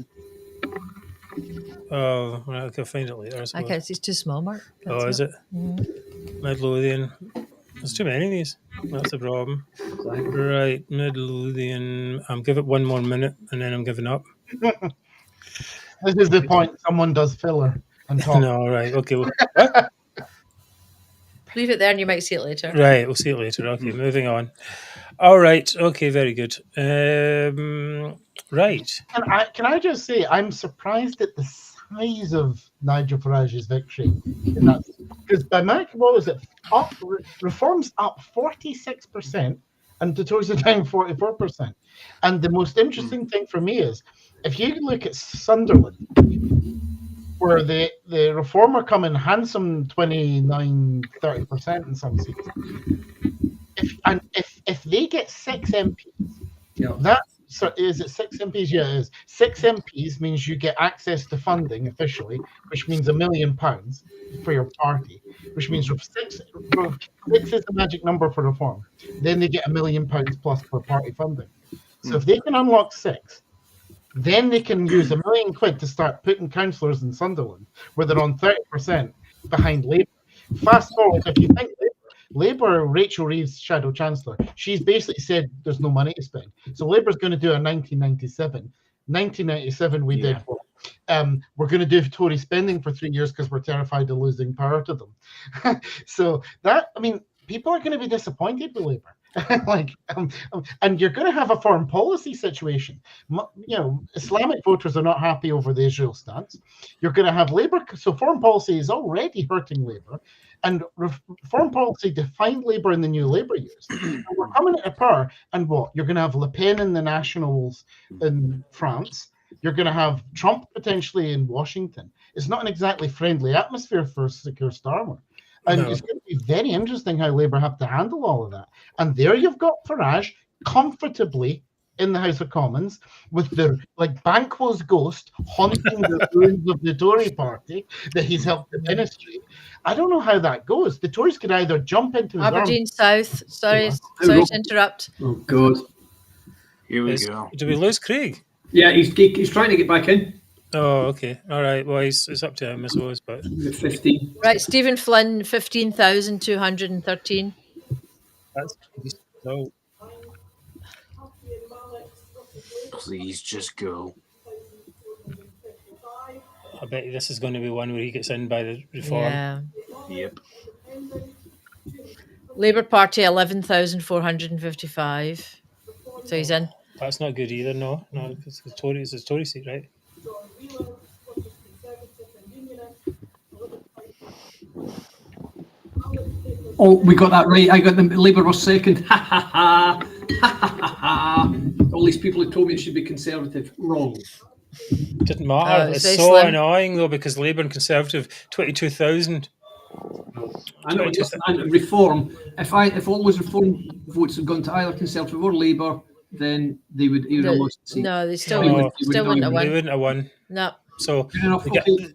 Oh, right, okay, I'll find it later. I I suppose. can't. It's too small, Mark. Oh, That's is it? Mm. Midlothian. There's too many of these. That's the problem. Right, Midlothian. I'm give it one more minute, and then I'm giving up. This is the point. Someone does filler and talk. No, right. Okay. Well, what? Leave it there, and you might see it later. Right. We'll see it later. Okay. Moving on. All right. Okay. Very good. Right. Can I just say I'm surprised at the size of Nigel Farage's victory, because by my what was it? Reform's up 46%, and the Tories are down 44%. And the most interesting thing for me is if you look at Sunderland, where the Reform are coming handsome 29-30% in some seats. If they get 6 MPs, is it 6 MPs? Yeah, it is. 6 MPs means you get access to funding officially, which means £1 million for your party, which means six is the magic number for Reform. Then they get £1 million plus for party funding. So if they can unlock 6, then they can use £1 million to start putting councillors in Sunderland, where they're on 30% behind Labour. Fast forward, if you think Labour, Rachel Reeves, Shadow Chancellor, she's basically said there's no money to spend. So Labour's going to do a 1997. 1997, we did what? We're going to do Tory spending for 3 years because we're terrified of losing power to them. So that, I mean, people are going to be disappointed with Labour. And you're going to have a foreign policy situation. Islamic voters are not happy over the Israel stance. You're going to have Labour, so foreign policy is already hurting Labour, and foreign policy defined Labour in the new Labour years. We're coming into power, and what? You're going to have Le Pen and the Nationals in France. You're going to have Trump potentially in Washington. It's not an exactly friendly atmosphere for Secure Starmer. And it's going to be very interesting how Labour have to handle all of that. And there you've got Farage comfortably in the House of Commons with the Banquo's ghost haunting the ruins of the Tory party that he's helped administrate. I don't know how that goes. The Tories could either jump into Aberdeen South. Sorry to interrupt. Oh God. Here we go. Do we lose Craig? Yeah, he's trying to get back in. Oh, okay. All right. Well, it's up to him, I suppose. But 15. Right, Stephen Flynn, 15,213. That's no. Please just go. I bet this is going to be one where he gets in by the Reform. Yeah. Yep. Labour Party, 11,455. So he's in. That's not good either. No, because it's a Tory seat, right? Oh, we got that right. I got them. Labour was second. Ha ha ha. Ha ha ha. All these people who told me it should be Conservative. Wrong. Didn't matter. It's so slim. Annoying though, because Labour and Conservative 22,000. I know. And Reform. If all those Reform votes had gone to either Conservative or Labour, then they would have lost the seat. No, they still wouldn't have won. They wouldn't have won. No. So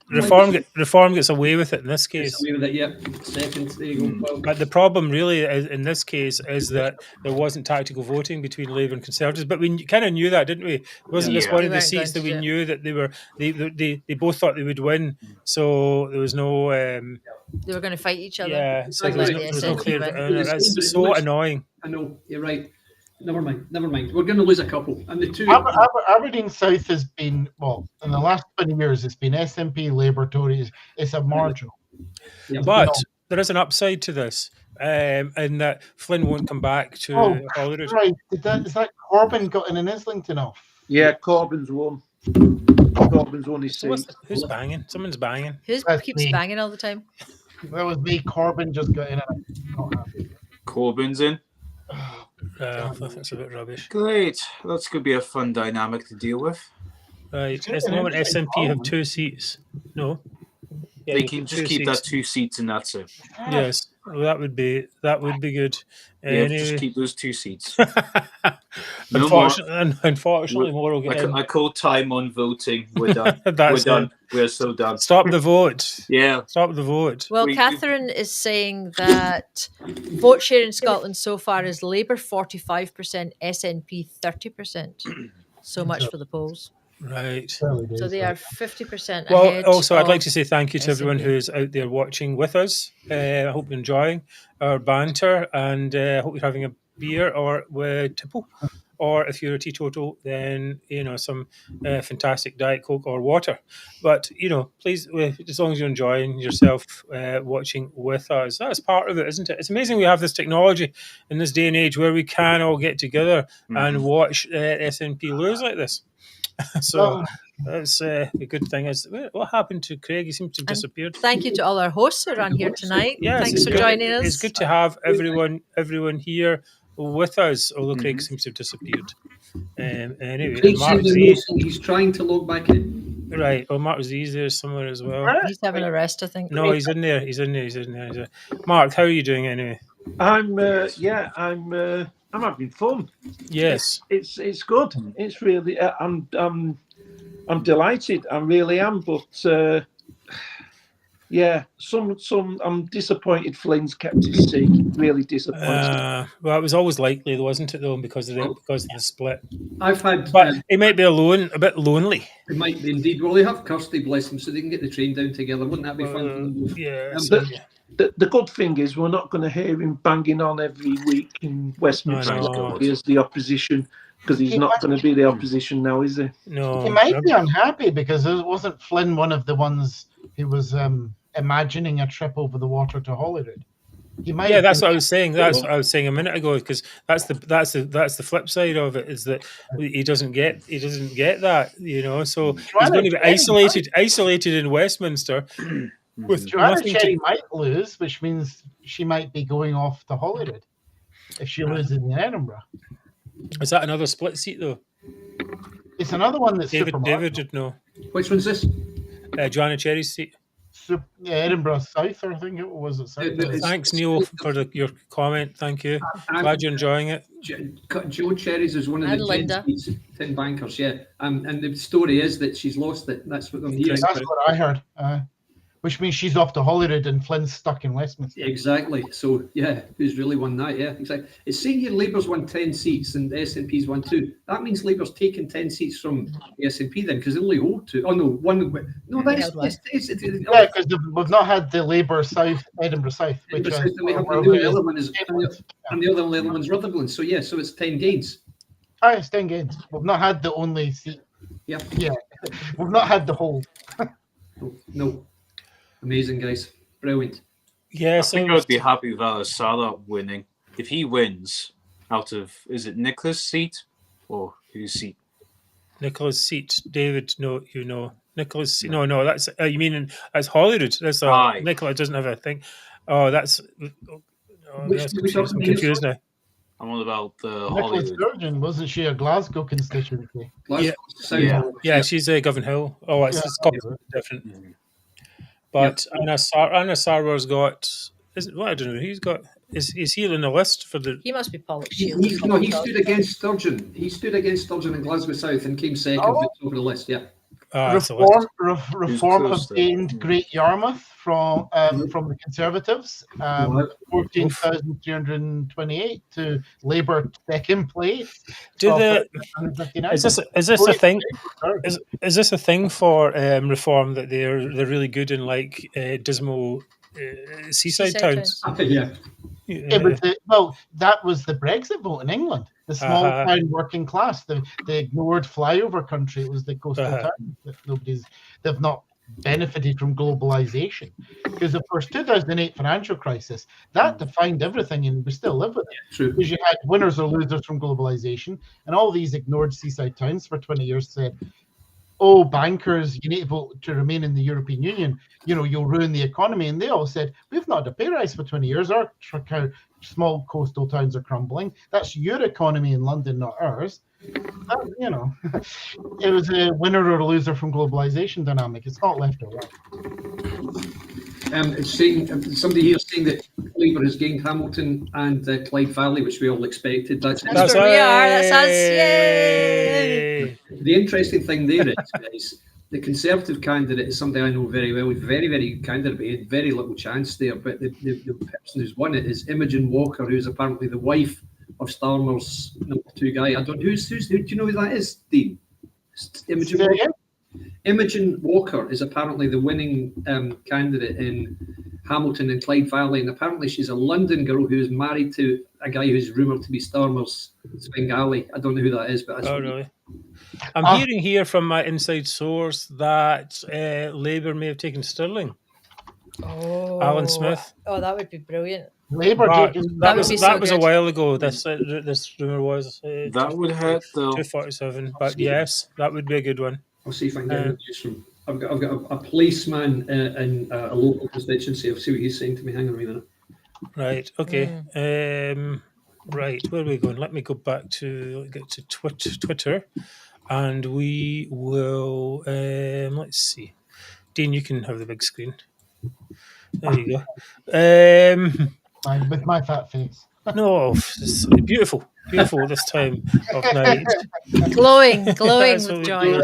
Reform gets away with it in this case. Gets away with it, yep. Second, there you go. But the problem really in this case is that there wasn't tactical voting between Labour and Conservatives. But we kind of knew that, didn't we? Wasn't this one of the seats that we knew that they both thought they would win? So there was no. They were going to fight each other. Yeah, so there was no clear. That's so annoying. I know, you're right. Never mind. We're going to lose a couple. And the two... Aberdeen South has been, in the last 20 years, it's been SNP, Labour, Tories. It's a marginal. Yeah. But there is an upside to this, and that Flynn won't come back to Holyrood. Right. Is that Corbyn got in Islington off? Yeah, Corbyn's won. Corbyn's won his seat. Who's banging? Someone's banging. Who keeps banging all the time? That was me. Corbyn just got in. Corbyn's in. That's a bit rubbish. Great. That's going to be a fun dynamic to deal with. Right. At the moment, SNP have 2 seats. No. Yeah, they can just keep that 2 seats and that's it. Yes. Well, that would be good. Yeah, just keep those 2 seats. Unfortunately, more will get in. I call time on voting. We're done. We're done. We're so done. Stop the vote. Yeah. Stop the vote. Well, Catherine is saying that vote share in Scotland so far is Labour 45%, SNP 30%. So much for the polls. Right. So they are 50% Well, ahead. also, I'd like of to say thank you to everyone SNP. who's out there watching with us. I hope you're enjoying our banter, and I hope you're having a beer or tipple. Or if you're a teetotal, then some fantastic Diet Coke or water. But please, as long as you're enjoying yourself watching with us, that's part of it, isn't it? It's amazing we have this technology in this day and age where we can all get together and watch SNP lose like this. So that's a good thing. What happened to Craig? He seems to have disappeared. Thank you to all our hosts who are on here tonight. Yes, Thanks for joining us. It's good to have everyone here with us, although Craig seems to have disappeared. Anyway, Mark he's trying to log back in. Right. Oh, Mark Z's there somewhere as well. He's having a rest, I think. No, he's in there. He's in there. Mark, how are you doing anyway? I'm having fun. Yes, it's good. It's really. I'm delighted. I really am. But I'm disappointed. Flynn's kept his seat. Really disappointed. Well, it was always likely, though, wasn't it? Though, because of the split. But he might be alone, a bit lonely. It might be indeed. Well, they have Kirsty, bless them, so they can get the train down together. Wouldn't that be fun? Yeah. The good thing is we're not going to hear him banging on every week in Westminster as the opposition, because he's not going to be the opposition now, is he? No. He might be unhappy because wasn't Flynn one of the ones who was imagining a trip over the water to Holyrood? Yeah, that's what I was saying. That's what I was saying a minute ago, because that's the flip side of it, is that he doesn't get that, So he's going to be isolated in Westminster. With Joanna Cherry might lose, which means she might be going off to Holyrood if she loses in Edinburgh. Is that another split seat though? It's another one that's David did know. Which one's this? Joanna Cherry's seat. Edinburgh South, I think it was. Thanks, Neil, for your comment. Thank you. Glad you're enjoying it. Joe Cherry's is one of the 10 bankers, and the story is that she's lost it. That's what I'm hearing. That's what I heard. Which means she's off to Holyrood and Flynn's stuck in Westminster. Exactly. So, who's really won that? Yeah, exactly. It's saying here Labour's won 10 seats and the SNP's won 2. That means Labour's taken 10 seats from the SNP then, because they only hold 2. Oh, no, 1. No, that's... Yeah, because we've not had the Labour South, Edinburgh South. And the other one is... And the other one's Rutherglen. So, so it's 10 gains. Oh, it's 10 gains. We've not had the only seat. Yeah. We've not had the whole. No. Amazing, guys. Brilliant. Yeah, I think I would be happy with Sarah winning. If he wins out of, is it Nicola's seat or whose seat? Nicola's seat. David, no, Nicola's seat. No, that's, you mean that's Holyrood. That's Nicola doesn't have a thing. Oh, that's... I'm confused now. I'm all about the Nicola Sturgeon, wasn't she a Glasgow constituency? Yeah, she's a Govan Hill. Oh, it's different. Mm-hmm. But Anna Sarwar's got. I don't know. He's got. Is he on the list for the? He must be Pollock Shield. He stood against Sturgeon. He stood against Sturgeon in Glasgow South and came second over the list. Yeah. Reform obtained Great Yarmouth from the Conservatives, 14,328 to Labour second place. Is this a thing? Is this a thing for Reform, that they're really good in like dismal seaside towns? Yeah. That was the Brexit vote in England. The small town working class, the ignored flyover country. It was the coastal town that they've not benefited from globalization, because of course 2008 financial crisis that defined everything, and we still live with it. True. Because you had winners or losers from globalization, and all these ignored seaside towns for 20 years said, "Oh, bankers, you need to vote to remain in the European Union. You'll ruin the economy." And they all said, "We've not had a pay rise for 20 years. Our small coastal towns are crumbling. That's your economy in London, not ours." It was a winner or a loser from globalization dynamic. It's not left or right. It's saying, somebody here is saying that Labour has gained Hamilton and Clyde Valley, which we all expected. That's where we are. That's us. Yay! The interesting thing there is, guys, the Conservative candidate is somebody I know very well. Very, very candidate, but he had very little chance there. But the person who's won it is Imogen Walker, who's apparently the wife of Starmer's number 2 guy. I don't. Do you know who that is, Dean? Imogen Say Walker. again? Imogen Walker is apparently the winning candidate in Hamilton and Clyde Valley, and apparently she's a London girl who is married to a guy who's rumoured to be Starmer's Svengali. I don't know who that is, but that's really? I'm hearing here from my inside source that Labour may have taken Stirling. Oh, Alan Smith. Oh, that would be brilliant. Labour that was a while ago. This rumour was. That would hurt though. 247, but yes, that would be a good one. I'll see if I can get news from. I've got a policeman in a local constituency. I'll see what he's saying to me. Hang on a minute. Right. Okay. Right. Where are we going? Let me go back to Twitter, and we will. Let's see. Dean, you can have the big screen. There you go. With my fat face. No, it's beautiful this time of night. glowing with joy.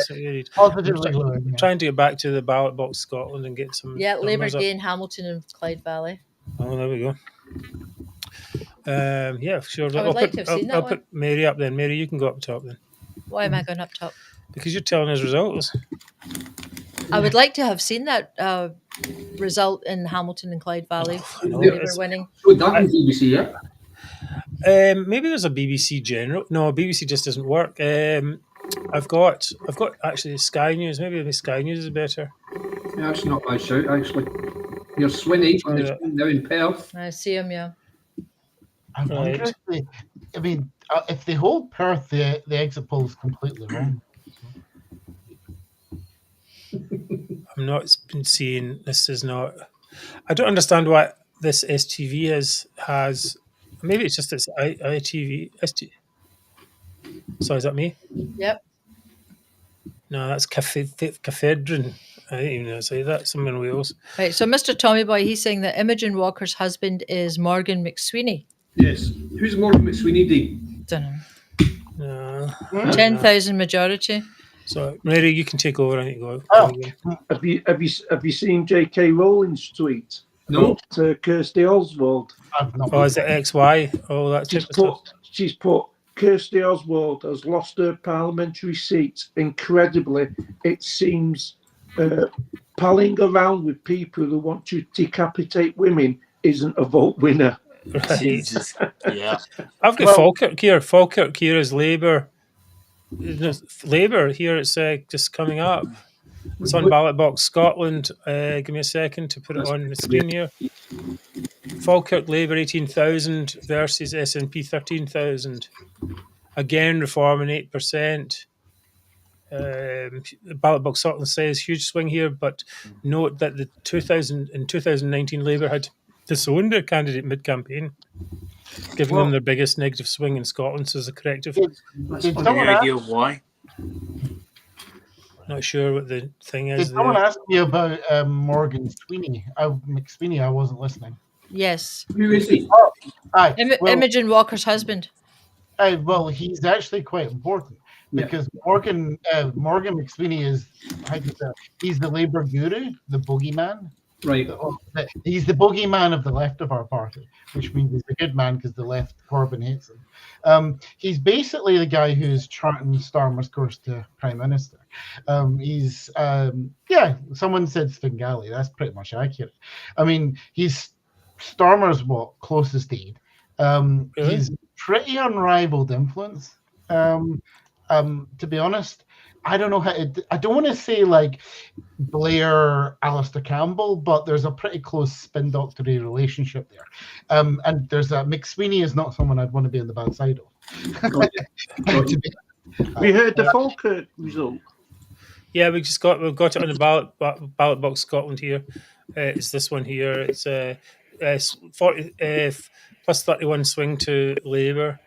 Positively glowing. I'm trying to get back to the ballot box Scotland and get some. Yeah, Labour gain Hamilton and Clyde Valley. Oh, there we go. Yeah, sure. I'll put Mary up then. Mary, you can go up top then. Why am I going up top? Because you're telling us results. I would like to have seen that result in Hamilton and Clyde Valley. Labour winning. So that on BBC, yeah? Maybe there's a BBC General. No, BBC just doesn't work. I've got actually Sky News. Maybe Sky News is better. Yeah, that's not my shout, actually. You're Swinney now in Perth. I see him, yeah. I wonder if they hold Perth, the exit poll is completely wrong. I'm not been seeing. This is not. I don't understand why this STV has. Maybe it's just this ITV. Sorry, is that me? Yep. No, that's Cathedron. I didn't even know how to say that. Somewhere in Wales. Right. So, Mr. Tommy Boy, he's saying that Imogen Walker's husband is Morgan McSweeney. Yes. Who's Morgan McSweeney, Dean? Don't know. 10,000 majority. So, Mary, you can take over. I think go. Have you seen J.K. Rowling's tweet? No. To Kirsty Oswald. Oh, is it XY? Oh, that's she's put Kirsty Oswald has lost her parliamentary seat. Incredibly, it seems palling around with people who want to decapitate women isn't a vote winner. Right. Jesus. Yeah. I've got Falkirk here. Falkirk here is Labour. Labour here. It's just coming up. It's on ballot box Scotland. Give me a second to put it on the screen here. Falkirk Labour 18,000 versus SNP 13,000. Again, Reform in 8%. Ballot box Scotland says huge swing here, but note that the 2019 Labour had disowned their candidate mid-campaign, giving them their biggest negative swing in Scotland. So as a corrective. Any idea why? Not sure what the thing is. Did someone ask me about Morgan McSweeney? I wasn't listening. Yes. Who is he? Imogen Walker's husband. Well, he's actually quite important because Morgan McSweeney is, he's the Labour guru, the boogeyman. Right. He's the boogeyman of the left of our party, which means he's a good man because the left, Corbyn, hates him. He's basically the guy who's charting Starmer's course to Prime Minister. He's, someone said Svengali. That's pretty much accurate. I mean, he's Starmer's closest aide. He's pretty unrivaled influence. To be honest, I don't know I don't want to say like Blair, Alistair Campbell, but there's a pretty close spin doctory relationship there. And there's McSweeney is not someone I'd want to be on the bad side of. We heard the Falkirk result. Yeah, we've got it on the ballot box Scotland here. It's this one here. It's 40 plus 31 swing to Labour.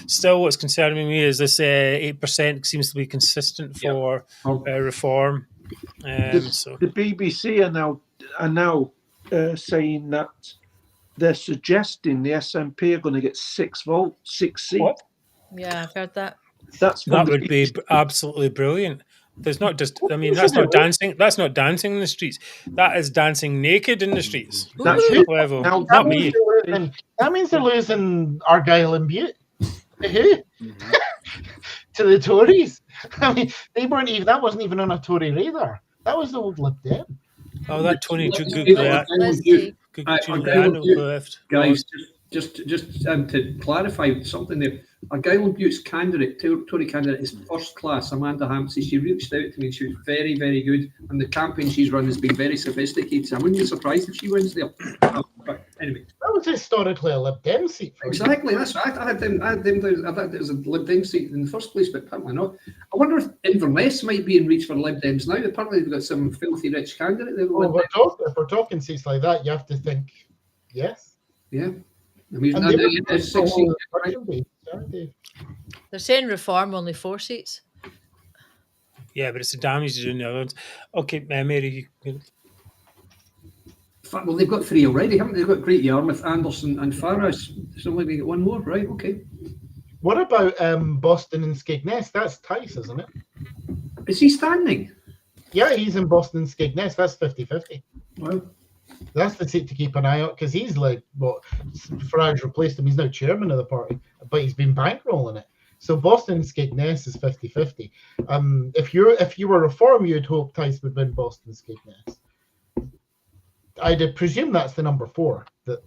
Still, what's concerning me is this 8% seems to be consistent for Reform. The BBC are now saying that they're suggesting the SNP are going to get 6 seats. What? Yeah, I've heard that. That would be absolutely brilliant. There's not just. I mean, that's not dancing. That's not dancing in the streets. That is dancing naked in the streets. That's level. Now, not me. That means they're losing Argyll and Bute. To the Tories. I mean, they weren't even. That wasn't even on a Tory radar. That was the old Lib Dem. Oh, that Tony Giuliano left. Guys, just to clarify something there, a guy on Butte's candidate, Tory candidate, is first class. Amanda Hampsey. She reached out to me. She was very, very good, and the campaign she's run has been very sophisticated. So I wouldn't be surprised if she wins there. But anyway, that was historically a Lib Dem seat. Exactly. That's right. I had them. I thought it was a Lib Dem seat in the first place, but apparently not. I wonder if Inverness might be in reach for Lib Dems now. Apparently they've got some filthy rich candidate there. If we're talking seats like that, you have to think, yes. Yeah. I mean, they're saying Reform only 4 seats. Yeah, but it's the damage to do in the other ones. Okay, Mary. Well, they've got 3 already, haven't they? They've got Great Yarmouth, Anderson, and Farras. So only they get 1 more, right? Okay. What about Boston and Skegness? That's Tice, isn't it? Is he standing? Yeah, he's in Boston and Skegness. That's 50-50. Wow. That's the seat to keep an eye on, because he's like, Farage replaced him. He's now chairman of the party, but he's been bankrolling it. So Boston and Skegness is 50-50. If you were Reform, you'd hope Tice would win Boston and Skegness. I'd presume that's the number 4. That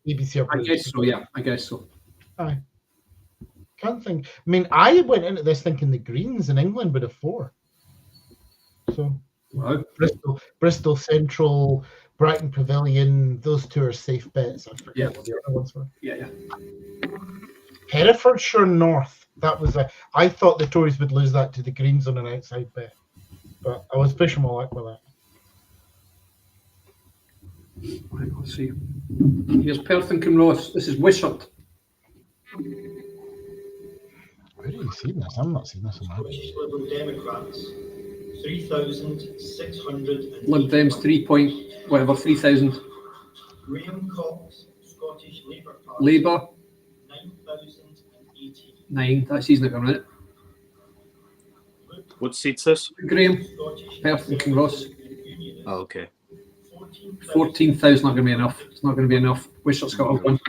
BBC. I guess so. Yeah, I guess so. I can't think. I mean, I went into this thinking the Greens in England would have 4. So wow. Bristol Central, Brighton Pavilion, those 2 are safe bets. I forget what the other ones were. Yeah. Herefordshire North. That was I thought the Tories would lose that to the Greens on an outside bet, but I was pushing my luck with that. Right, let's see. Here's Perth and Kinross. This is Wishart. Where have you seen this? I've not seen this in my British Liberal Democrats, 3,600. Lib Dems 3,000. Graham Cox, Scottish Labour Party. Labour 9,018. 9. That's he's not going to win it. What seat's this? Graham, Perth and Kinross. Oh, okay. 14,000 not going to be enough. It's not going to be enough. Wishart's got a 1.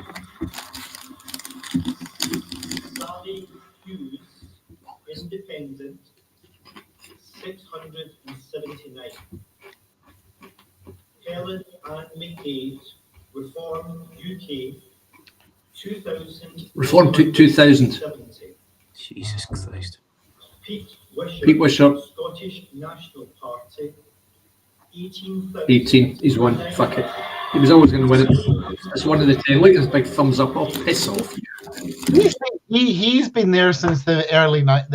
Sally Hughes, Independent, 679. Helen Ann McDade, Reform UK, 2,000. Reform 2,000. Jesus Christ. Pete Wishart. Scottish National Party, 18,000. 18. He's won. Fuck it. He was always going to win it. That's one of the 10. Look at his big thumbs up. Oh, piss off. He's been there since the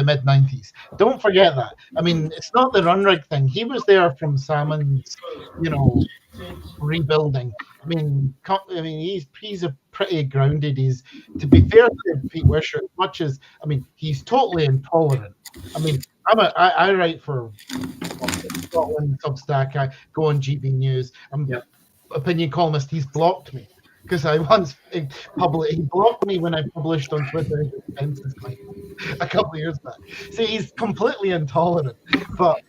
mid 90s. Don't forget that. I mean, it's not the run rig thing. He was there from Salmon's, rebuilding. I mean, he's a pretty grounded. He's, to be fair to Pete Wishart, as much as he's totally intolerant. I mean, I write for Scotland Substack. I go on GB News. I'm opinion columnist. He's blocked me because I once he blocked me when I published on Twitter a couple of years back. So he's completely intolerant, but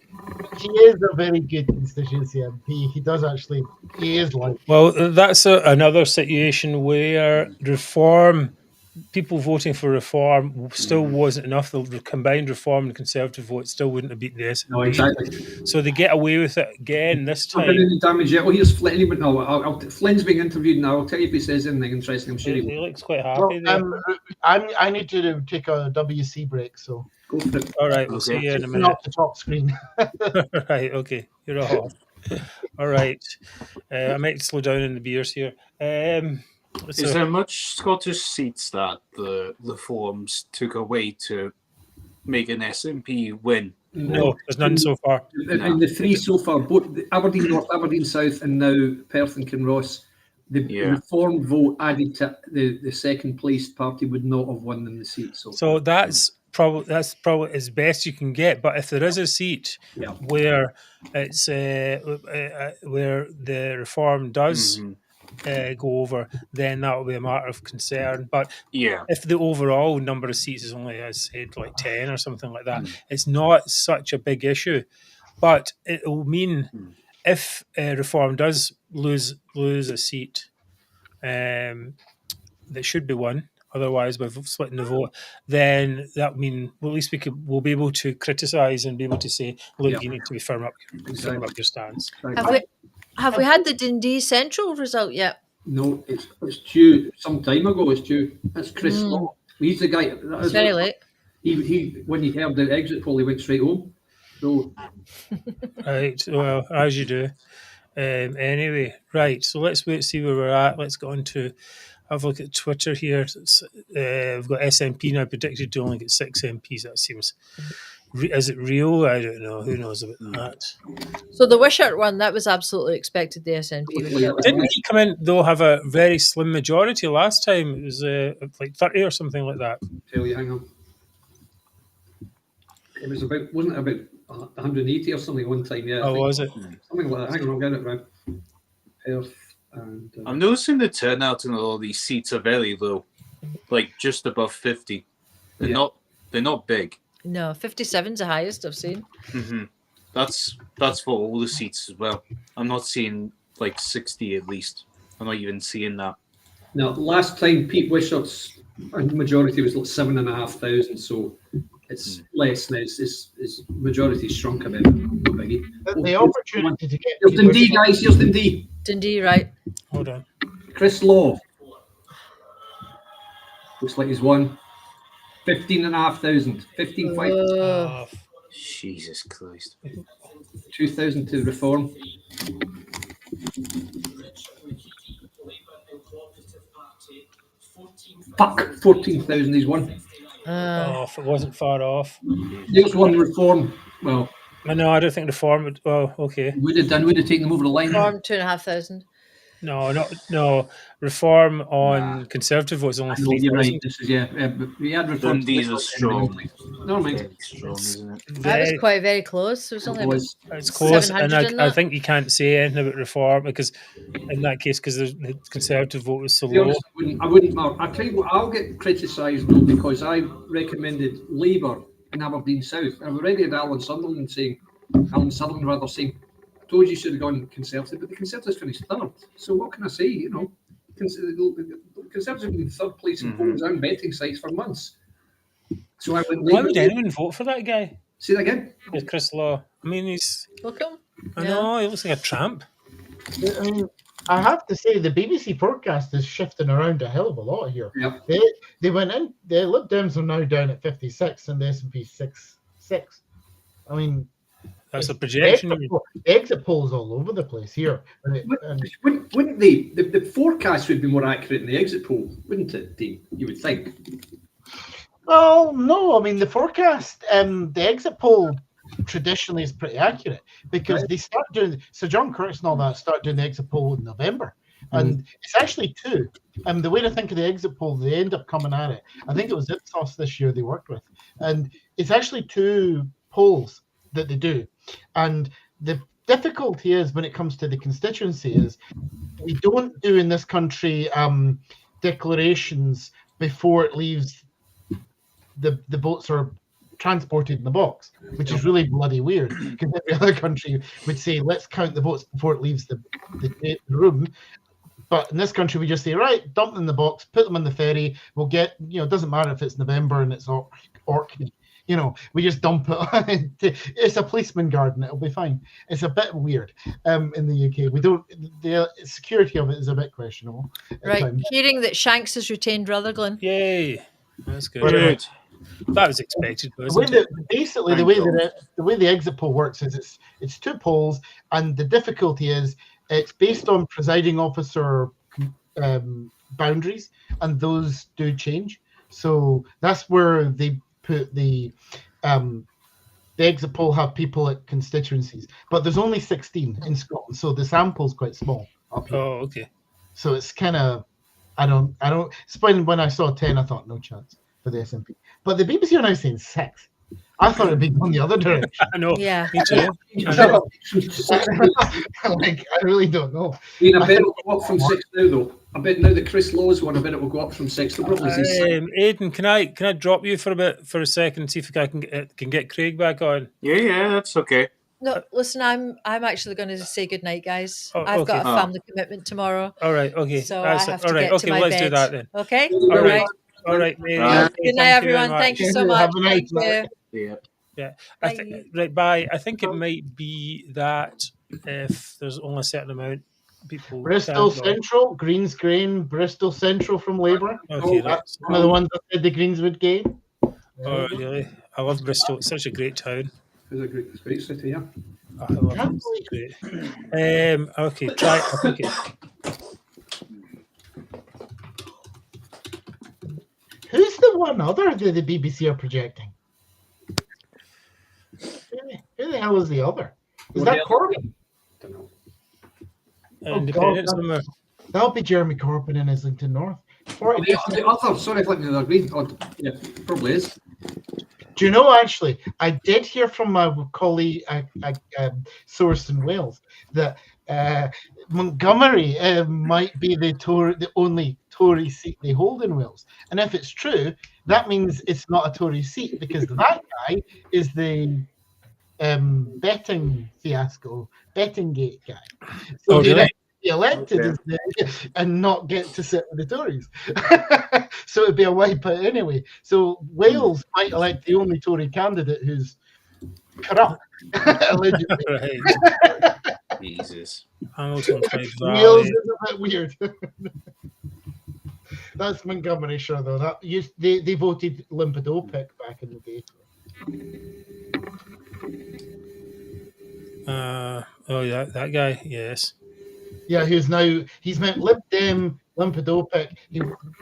he is a very good constituency MP. He is like. Well, that's another situation where Reform, people voting for Reform still wasn't enough. The combined Reform and Conservative vote still wouldn't have beaten the SNP. No, exactly. So they get away with it again this time. Not done any damage yet. Oh, here's Flynn. No, Flynn's being interviewed now. I'll tell you if he says anything interesting. I'm sure he will. He looks quite happy there. I need to take a WC break, so. Go for it. All right, we'll see you in a minute. Not the top screen. Right, okay. You're off. All right. I might slow down in the beers here. Is there much Scottish seats that the Reforms took away to make an SNP win? No, there's none so far. And the 3 so far, both Aberdeen North, Aberdeen South, and now Perth and Kinross, the Reform vote added to the second placed party would not have won them the seat. So that's probably as best you can get. But if there is a seat where it's where the Reform does go over, then that will be a matter of concern. But if the overall number of seats is only, as I said, like 10 or something like that, it's not such a big issue. But it will mean if Reform does lose a seat that should be won, otherwise we're splitting the vote, then that would mean at least we'll be able to criticise and be able to say, look, you need to be firm up your stance. Have we had the Dundee Central result yet? No, it's due some time ago. It's due. That's Chris Law. He's the guy. It's very late. He when he heard the exit poll, he went straight home. So, right. Well, as you do. Anyway, right. So let's wait, see where we're at. Let's go on to have a look at Twitter here. We've got SNP now predicted to only get 6 MPs. That seems. Is it real? I don't know. Who knows about that? So the Wishart one, that was absolutely expected. The SNP would get. Didn't he come in though? Have a very slim majority last time. It was like 30 or something like that. Tell you, hang on. It was about, wasn't it about 180 or something one time? Yeah. Oh, was it? Something like that. Hang on, I'll get it right. Perth and. I'm noticing the turnout in all these seats are very low, like just above 50. They're not big. No, 57's the highest I've seen. Mm-hmm. That's for all the seats as well. I'm not seeing like 60 at least. I'm not even seeing that. Now, last time Pete Wishart's majority was like 7,500, so it's less now. His majority shrunk a bit. The opportunity to get. Here's Dundee, guys. Here's Dundee. Dundee, right? Hold on. Chris Law. Looks like he's won. 15,500. 15,500. Jesus Christ. 2,000 to Reform. Fuck, 14,000 he's won. If it wasn't far off. There's one Reform. Well, no, I don't think Reform would. Well, okay. Would have taken them over the line. Reform 2,500. No. Reform on Conservative was only 3,000. Right. This is but we had Reform. These are strong. No, mind. Strong, isn't it? That was quite very close. It was only it's close, and I that. think you can't say anything about Reform because, in that case, because the Conservative vote was so low. I wouldn't, Mark. I tell you what, I'll get criticised though because I recommended Labour in Aberdeen South. I've already had Alan Sutherland saying, told you should have gone Conservative, but the Conservatives finished third. So what can I say? You know, the Conservatives have been in third place in polls and betting sites for months. So I went. Why would anyone vote for that guy? Say that again. With Chris Law. I mean, he's. Look him. I know he looks like a tramp. I have to say the BBC forecast is shifting around a hell of a lot here. Yep. They went in. The Lib Dems are now down at 56 and the SNP 6. I mean. That's a projection. The exit polls all over the place here. Wouldn't they? The forecast would be more accurate than the exit poll, wouldn't it, Dean? You would think. Well, no. I mean, the forecast, the exit poll traditionally is pretty accurate because they start doing. So John Curtis and all that start doing the exit poll in November, and it's actually 2. The way to think of the exit poll, they end up coming at it. I think it was Ipsos this year they worked with, and it's actually 2 polls that they do. And the difficulty is when it comes to the constituency is we don't do in this country declarations before it leaves the votes are transported in the box, which is really bloody weird because every other country would say let's count the votes before it leaves the room. But in this country, we just say, right, dump them in the box, put them on the ferry. We'll get, it doesn't matter if it's November and it's Orkney. We just dump it. It's a policeman garden. It'll be fine. It's a bit weird in the UK. We don't. The security of it is a bit questionable. Right. Hearing that Shanks has retained Rutherglen. Yay! That's good. That was expected. Basically, the way the exit poll works is it's 2 polls, and the difficulty is it's based on presiding officer boundaries, and those do change. So that's where they put the exit poll have people at constituencies, but there's only 16 in Scotland, so the sample's quite small up here. Oh, okay. So it's kind of I don't. When I saw 10, I thought no chance for the SNP, but the BBC are now saying 6. I thought it'd be going the other direction. I know. Yeah. Me too. I really don't know. I bet it'll go up from 6 now, though. I bet now the Chris Law's one, I bet it will go up from 6. Aidan, can I drop you for a second and see if I can get Craig back on? Yeah, that's okay. No, listen, I'm actually going to say good night, guys. Oh, I've okay. got a family commitment tomorrow. All right, okay. So I have to get to my let's bed. do that then. Okay? All right. All right, Mary. Good night, Thank you everyone. very Thank you much. so much. Thank you. Yeah. Yeah, I think right. Bye. I think it might be that if there's only a certain amount, people. Bristol can't go. Central, Greens gain. Bristol Central from Labour. Okay, That's one of the ones that said the Greens would gain. Oh, really? I love Bristol. It's such a great town. It's a great city, yeah. Oh, I love it. It's great. Okay, try. Okay. Who's the one other that the BBC are projecting? Who the hell is the other? Is that Corbyn? Don't know. Independent somewhere. That'll be Jeremy Corbyn in Islington North. The other, sorry, if I didn't agree. Yeah, probably is. Do you know, actually, I did hear from my colleague, source in Wales, that Montgomery might be the only Tory seat they hold in Wales. And if it's true, that means it's not a Tory seat, because that guy is the betting fiasco, betting gate guy. So really? Be elected and not get to sit with the Tories. So it'd be a wipeout anyway. So Wales might elect the only Tory candidate who's corrupt, allegedly. Right. Jesus. Hamilton Wales is a bit weird. That's Montgomeryshire, though. They voted Limpodopic back in the day. Oh, yeah, that guy. Yes. Yeah, he's meant Lib Dem, Limpodopic.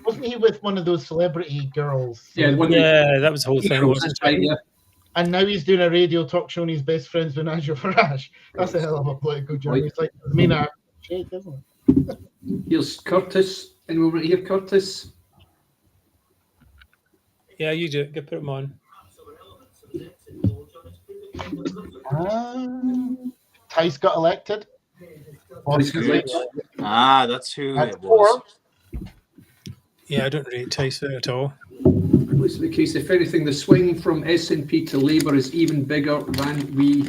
Wasn't he with one of those celebrity girls? Yeah, that was the whole thing. Wasn't it? Yeah. And now he's doing a radio talk show and he's best friends with Nigel Farage. That's a hell of a political journey. It's like the main act shake, isn't it? Here's Curtis. Anyone over here, Curtis? Yeah, you do it. Go put him on. Tice got elected. That's who That's it was. Yeah, I don't rate Tyson at all. What's the case? If anything, the swing from SNP to Labour is even bigger than we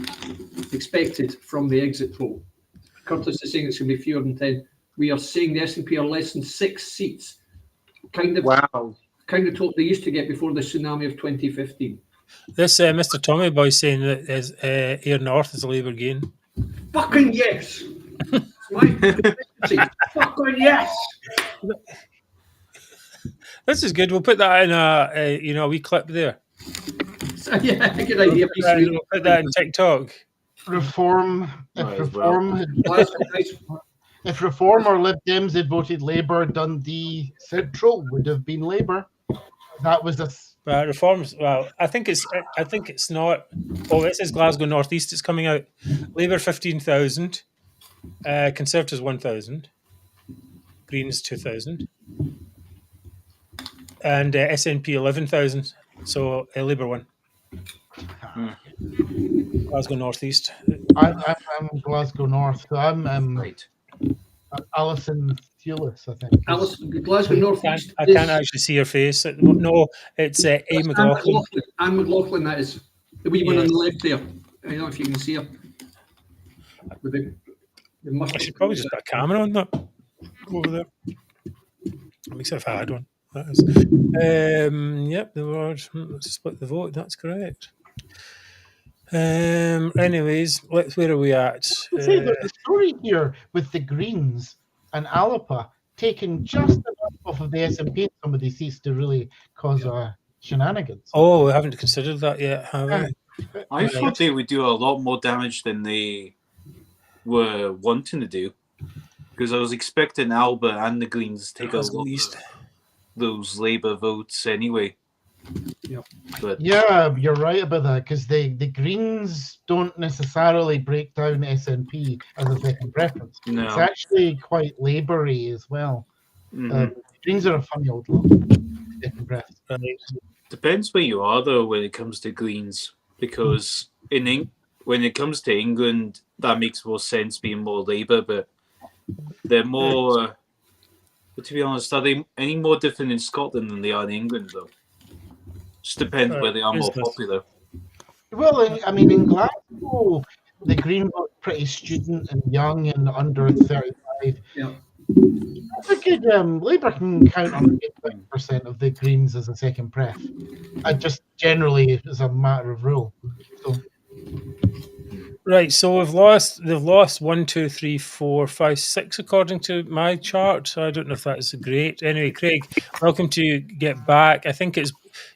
expected from the exit poll. Curtis is saying it's going to be fewer than 10. We are saying the SNP are less than 6 seats. Kind of top they used to get before the tsunami of 2015. This Mr. Tommy Boy saying that Ayr North is a Labour gain. Fucking yes! Fucking yes! This is good. We'll put that in a wee clip there. Yeah, good idea. We'll put that in TikTok. Reform. If Reform or Lib Dems had voted Labour, Dundee Central would have been Labour. That was a Reforms. Well, I think it's not. Oh, it says Glasgow North East. It's coming out. Labour 15,000, Conservatives 1,000, Greens 2,000, and SNP 11,000. So Labour won. Glasgow North East. I'm Glasgow North, so I'm right. Alison Thewlis, I think. Alison, Glasgow North East. I can't actually see her face. No, it's A. McLaughlin. Anne McLaughlin, that is. The wee one on the left there. I don't know if you can see her. I should probably just put a camera on that over there. At least I've had one. That is. Yep, the word. Let's split the vote. That's correct. Anyways, where are we at? The story here with the Greens and Alapa taking just enough off of the SNP in some of these seats to really cause shenanigans. Oh, we haven't considered that yet, have we? I thought they would do a lot more damage than they were wanting to do, because I was expecting Alba and the Greens to take a lot of those Labour votes anyway. Yep. But yeah, you're right about that, because the Greens don't necessarily break down SNP as a second preference. No. It's actually quite Labour-y as well. Mm-hmm. Greens are a funny old lot. Second preference. Depends where you are, though, when it comes to Greens, because when it comes to England, that makes more sense being more Labour, but they're more... But to be honest, are they any more different in Scotland than they are in England, though? Just depends where they are more popular. Well, I mean, in Glasgow, the Green vote pretty student and young and under 35. Yeah. That's a good. Labour can count on 50% of the Greens as a second pref. Just generally as a matter of rule. So. Right, so they've lost 1, 2, 3, 4, 5, 6 according to my chart. I don't know if that's great. Anyway, Craig, welcome to Get Back. I think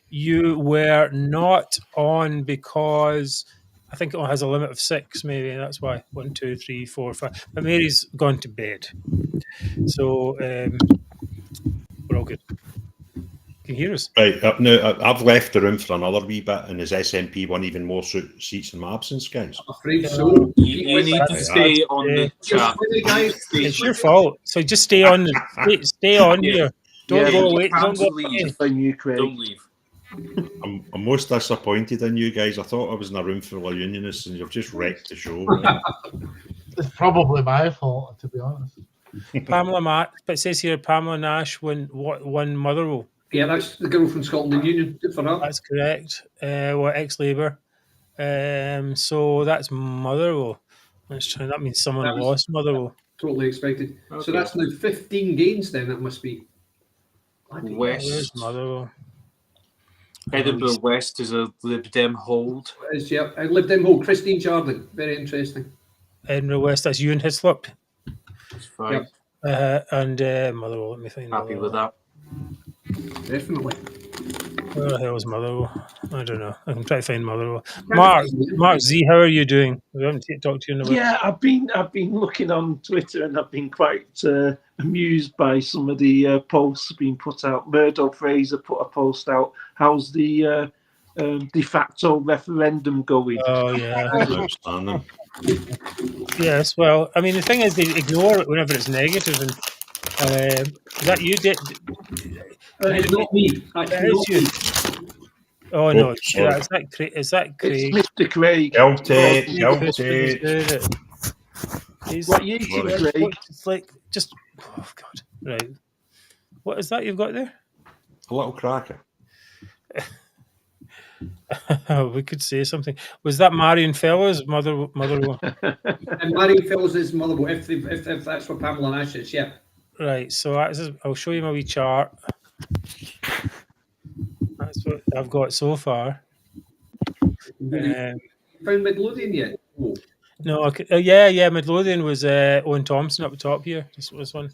you were not on because I think it has a limit of 6, maybe. That's why 1, 2, 3, 4, 5. But Mary's gone to bed, so we're all good. Can you hear us? Right, now I've left the room for another wee bit, and his SNP won even more seats in my absence, guys. I'm afraid so. You need to stay on the chat. It's your fault. So just stay on. Stay on here. Don't go away. Don't go away. Don't leave. I'm most disappointed in you guys. I thought I was in a room full of unionists, and you've just wrecked the show. Right? It's probably my fault, to be honest. But it says here Pamela Nash won Motherwell. Yeah, that's the girl from Scotland and Union. Good for her. That's correct. Ex-Labour. So that's Motherwell. That means someone lost Motherwell. Totally expected. Okay. So that's now 15 gains then, that must be. West. Motherwell. Edinburgh West is a Lib Dem hold. It is, yeah. Lib Dem hold. Christine Jardine. Very interesting. Edinburgh West, that's Ewan Hislop. That's fine. Yep. And Motherwell, let me find Happy with that. Definitely. Where the hell is Motherwell? I don't know. I can try to find Motherwell. Mark Z, how are you doing? We haven't talked to you in a while. Yeah, I've been looking on Twitter and I've been quite amused by some of the posts being put out. Murdo Fraser put a post out. How's the de facto referendum going? Oh yeah. Outstanding. Yes, well, I mean, the thing is, they ignore it whenever it's negative. And that you did. It's not me. That is you. Oh no! Is that Craig? It's Mr. Craig. Guilty. What you think, Craig? It's like just. Oh God! Right. What is that you've got there? A little cracker. We could say something. Was that Marion Fellows' Motherwell? And Marion Fellows is Motherwell. If that's what Pamela Nash is, yeah. Right. So I'll show you my wee chart. That's what I've got so far. Found Midlothian yet? Oh. No. Yeah. Midlothian was Owen Thompson up the top here. This one.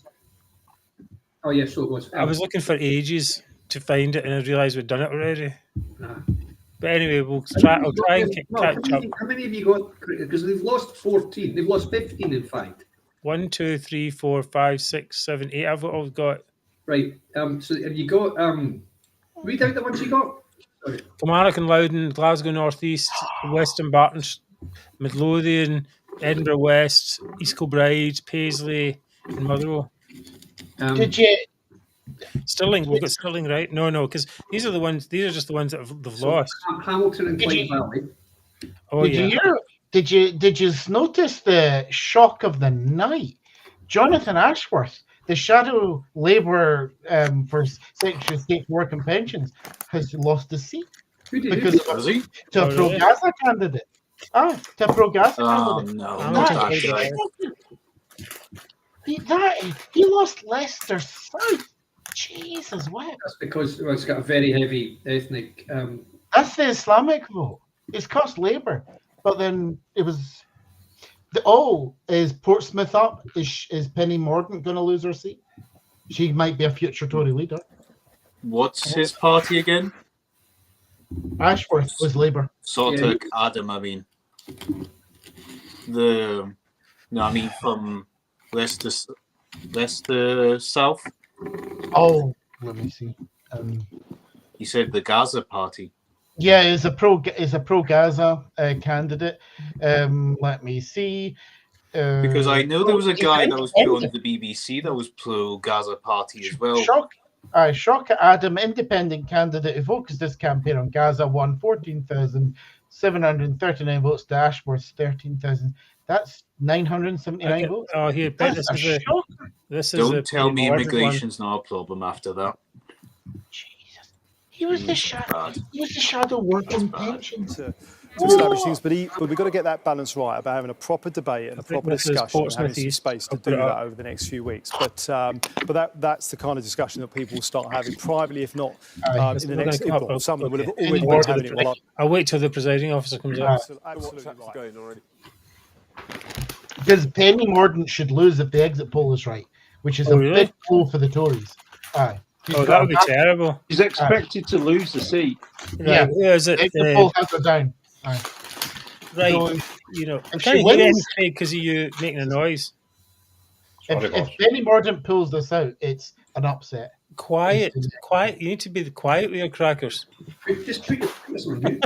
Oh yeah, so it was. I was looking for ages to find it, and I realised we'd done it already. But anyway, I'll try and catch up. How many have you got? Because they've lost 14. They've lost 15, in fact. 1, 2, 3, 4, 5, 6, 7, 8. I've all got. Right. So have you got? Read out the ones you got. Sorry. Kilmarnock and Loudon, Glasgow North East, Western Barton, Midlothian, Edinburgh West, East Kilbride, Paisley, and Motherwell. Did you? Stirling, we've got Stirling, right? No, because these are just the ones that they've lost. Hamilton and Clyde Valley. Oh, Did you notice the shock of the night? Jonathan Ashworth, the shadow Labour for Secretary of State for Work and Pensions, has lost his seat because to a pro-Gaza candidate. To a pro-Gaza candidate. No, he lost Leicester South. Jesus, what? That's because it's got a very heavy ethnic. That's the Islamic vote. It's cost Labour, but then it was. Is Portsmouth up? Is Penny Mordaunt going to lose her seat? She might be a future Tory leader. What's his party again? Ashworth was Labour. Sortok Adam, I mean. From Leicester South. Oh, let me see. You said the Gaza party. Yeah, is a pro-Gaza candidate. Let me see. Because I know there was a guy that was put on the BBC that was pro-Gaza party as well. Shock at Adam, independent candidate who focused this campaign on Gaza, won 14,739 votes to Ashworth's 13,000. That's 979 votes. Oh, here, Don't tell me immigration's not a problem after that. Jesus, he was the shadow working pensions. to establish things, but we've got to get that balance right about having a proper debate and a proper discussion and having some space to do that over the next few weeks. But that's the kind of discussion that people will start having privately, if not in the next. Some of them will have already been having it. I'll wait till the presiding officer comes up. Absolutely right. Because Penny Mordaunt should lose if the exit poll is right, which is a big blow for the Tories. Aye. That would be terrible. He's expected to lose the seat. Yeah, is it? Exit poll has to go down. Aye. Right. So, I can't hear anything because of you making a noise. If Penny Mordaunt pulls this out, it's an upset. Quiet. You need to be quiet with your crackers. Just put this on mute.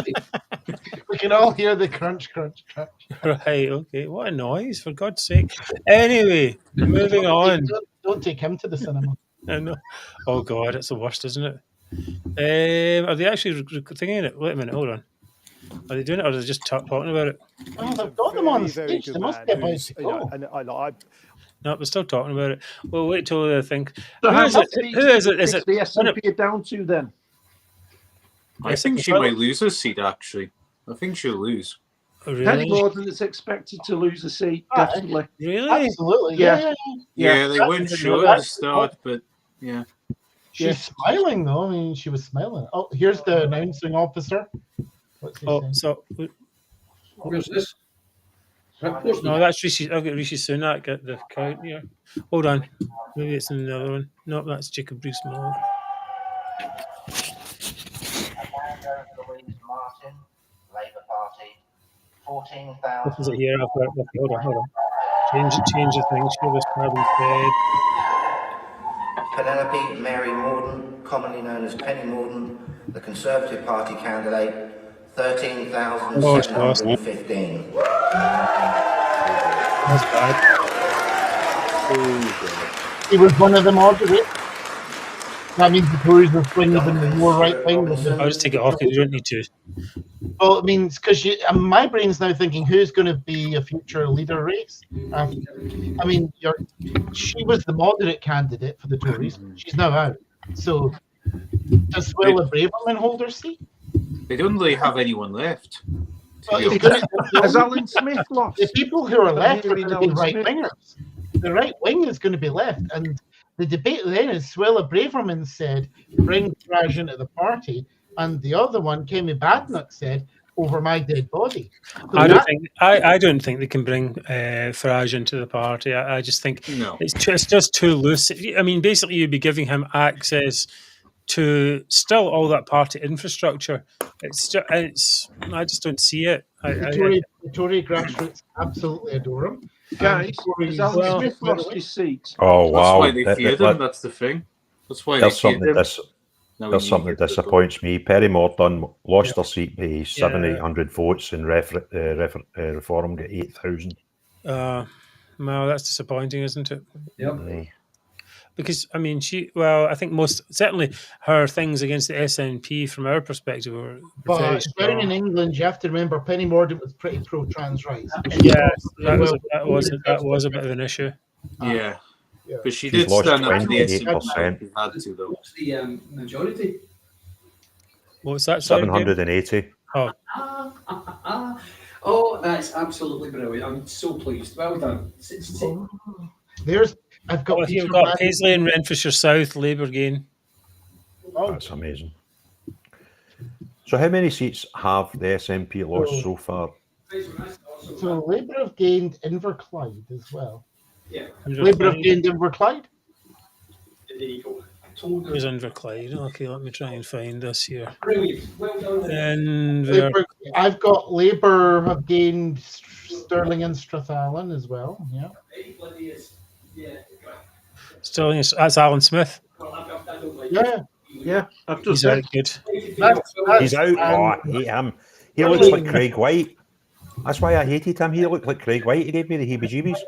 We can all hear the crunch, crunch, crunch. Right, okay. What a noise, for God's sake. Anyway, moving on. Don't take him to the cinema. I know. Oh, God, it's the worst, isn't it? Are they actually thinking it? Wait a minute, hold on. Are they doing it, or are they just talking about it? Oh, they've got them on the stage. They must be about to go. No, they're still talking about it. We'll wait till they think. So Who is it? Is it the SNP down to then? I think she might lose her seat, actually. I think she'll lose. Oh, really? Penny Mordaunt is expected to lose a seat, definitely. Really? Absolutely. Yeah. Yeah, they weren't sure at the start, but yeah. She's smiling, though. I mean, she was smiling. Oh, here's the announcing officer. What's he saying? So... Where's this? No, that's Rishi. I'll get Rishi Sunak at the count here. Hold on. Maybe it's in another one. No, that's Jacob Rees-Mogg. Labour Party, 14,000. This is it here. Hold on. Change the thing. Show this carbon fed. Penelope Mary Mordaunt, commonly known as Penny Mordaunt, the Conservative Party candidate, 13,715. That's bad. He was one of the moderates. That means the Tories will swing even more right wing. I'll just take it off because you don't need to. Well, it means because my brain's now thinking who's going to be a future leader race. I mean, she was the moderate candidate for the Tories. She's now out. So does Willa Braverman hold her seat? They don't really have anyone left. Has Alan Smith lost? The people who are left are going to be right wingers. The right wing is going to be left, and the debate then is Swella Braverman said, bring Farage into the party, and the other one, Kemi Badenoch, said, over my dead body. So I don't think they can bring Farage into the party. I just think it's just too loose. I mean, basically, you'd be giving him access to still all that party infrastructure. I just don't see it. The Tory grassroots absolutely adore him. Guys, has Alan Smith lost his seat? Oh, wow. That's why they feared him, that's the thing. That's why there's something that disappoints me. Penny Mordaunt lost her seat by 700-800 votes, and Reform got 8,000. Well, that's disappointing, isn't it? Yep. Because, I mean, I think certainly her things against the SNP from our perspective were very strong. Down in England, you have to remember Penny Mordaunt was pretty pro-trans rights. Yeah, that was a bit of an issue. Yeah. But she did stand up to the SNP. What's the majority? What's that? 780. Oh. Oh, that's absolutely brilliant. I'm so pleased. Well done. I've got Paisley and Renfrewshire South, Labour gain. That's amazing. So how many seats have the SNP lost so far? So Labour have gained Inverclyde as well. Yeah. Labour have gained Inverclyde? There you go. Where's Inverclyde? Okay, let me try and find this here. Brilliant. Well done. I've got Labour have gained Stirling and Strathallan as well. Yeah. Stirling, that's Alan Smith. Yeah. He's out good. He's out. I hate him. He looks like Craig White. That's why I hated him. He looked like Craig White. He gave me the heebie-jeebies.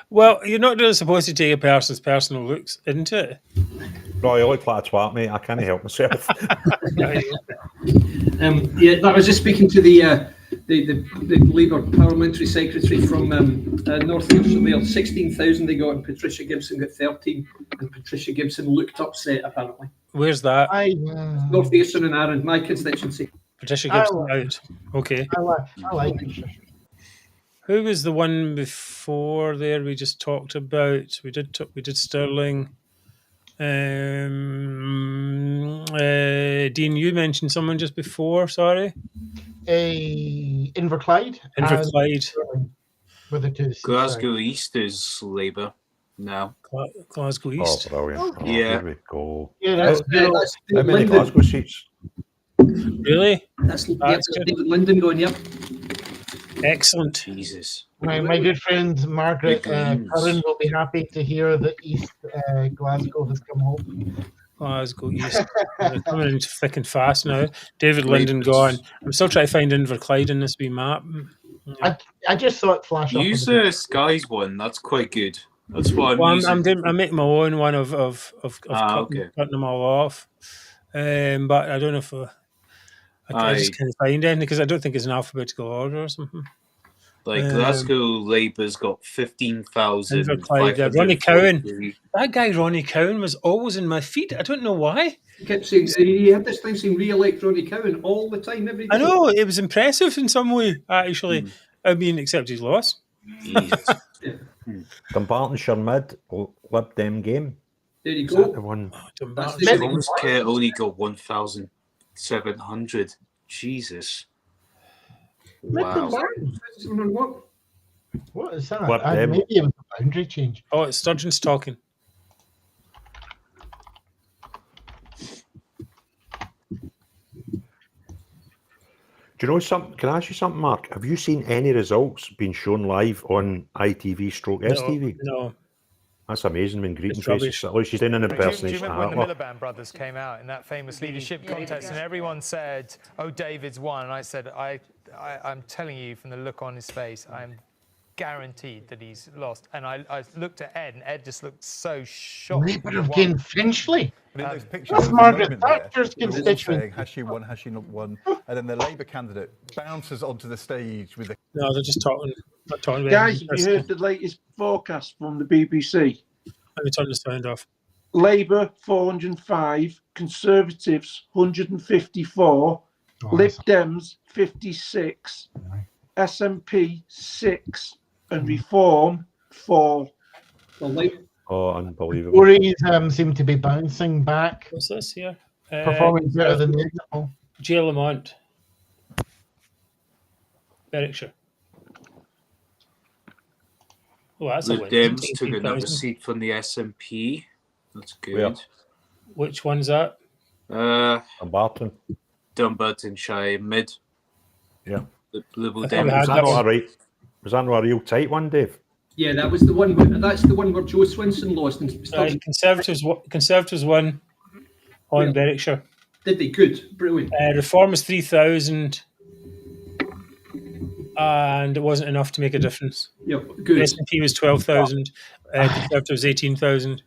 Well, you're not really supposed to take a person's personal looks into it. No, you look like a twat, mate. I can't help myself. I was just speaking to the Labour Parliamentary Secretary from North Ayrshire. 16,000 they got, and Patricia Gibson got 13, and Patricia Gibson looked upset, apparently. Where's that? North Ayrshire and Arran, my constituency. Patricia Gibson out. Okay. I like Patricia. Who was the one before there we just talked about? We did Stirling. Dean, you mentioned someone just before, sorry. Inverclyde. Inverclyde. With the two seats, Glasgow East is Labour now. Glasgow East. Oh, brilliant. Oh, Yeah. Here we go. Yeah, that's How many Glasgow seats? Really? That's David Linden going, yep. Excellent. Jesus. My good friend Margaret Curran will be happy to hear that East Glasgow has come home. Glasgow East. They're coming in thick and fast now. David Linden gone. I'm still trying to find Inverclyde in this wee map. I just saw it flash up. Use Sky's one. That's quite good. That's what Well, using. I'm making my own one of cutting them all off. But I don't know if I just can't find anything because I don't think it's in alphabetical order or something. Like Glasgow Labour's got 15,000. Ronnie Cowan. That guy Ronnie Cowan was always in my feed. I don't know why. He kept saying he had this thing saying re-elect Ronnie Cowan all the time, every day. I know it was impressive in some way. Actually, I mean, except he's lost. Dumbartonshire mid, Lib Dem game. There you Is go. that the one? Thomas Kerr only got 1,700. Jesus. Wow. What is that? Lib Dem. Maybe it was a boundary change. Oh, it's Sturgeon's talking. Do you know something? Can I ask you something, Mark? Have you seen any results being shown live on ITV/STV? No. That's amazing when Greeting It's Faces. rubbish. At least she's doing an Do you impersonation. remember when the Miliband brothers came out in that famous leadership contest and everyone said, "Oh, David's won," and I said, "I'm telling you from the look on his face, I'm guaranteed that he's lost." And I looked at Ed, and Ed just looked so shocked. Labour have gained Finchley. But in those pictures, That's there was a Margaret moment there Thatcher's where they're all constituency. saying, has she won, has she not won? And then the Labour candidate bounces onto the stage with the... No, they're just talking. Guys, have you heard the latest forecast from the BBC? Let me turn the sound off. Labour 405, Conservatives 154, Lib Dems 56, SNP 6, and Reform 4. Oh, unbelievable. Tories seem to be bouncing back. What's this here? Performing better than the exit poll. J. Lamont. Berwickshire. Oh, that's a The win. Dems took another 18,000. seat from the SNP. That's good. Yeah. Which one's that? Dumbarton. Dumbartonshire mid. Yeah. The Liberal I think we Dems. had that one. Was that not a real tight one, Dave? Yeah, that was the one. That's the one where Joe Swinson lost. And Right, Conservatives won on Berwickshire. Did they? Good, brilliant. Reform was 3,000, and it wasn't enough to make a difference. Yeah, good. SNP was 12,000. Conservatives 18,000.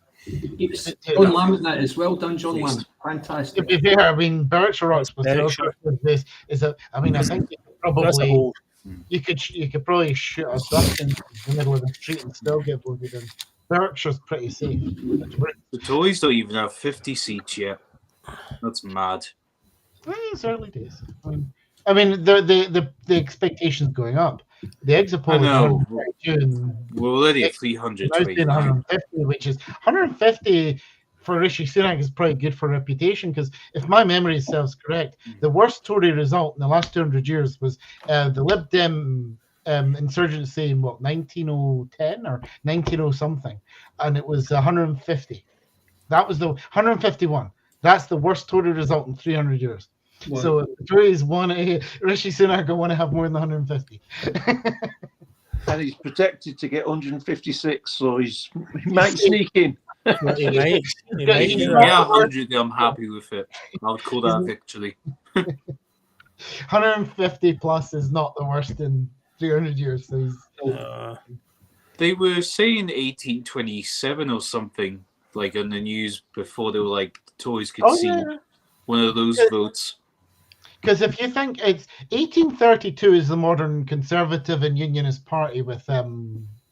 John Lamb that as well done, John Lamb. Fantastic. To be fair, I mean, Berwickshire Rocks was with this. I mean, I think you could probably you could probably shoot a duck in the middle of the street and still get voted in. Berkshire's pretty safe. The Tories don't even have 50 seats yet. That's mad. It's early days. I mean, the expectations going up. The exit poll is June. We're already at 300. 150, which is 150 for Rishi Sunak is probably good for reputation, because if my memory serves correct, the worst Tory result in the last 200 years was the Lib Dem insurgency in 1910 or 1900 something, and it was 150. That was the 151. That's the worst Tory result in 300 years. Wow. So if the Tories Rishi Sunak will want to have more than 150. And he's protected to get 156, so he might sneak in. He might. Yeah, 100. I'm happy with it. I would call that a victory. 150 plus is not the worst in 300 years. So They were saying 1827 or something, like on the news before. They were like, the Tories could see one of those votes. Because if you think it's 1832 is the modern Conservative and Unionist Party with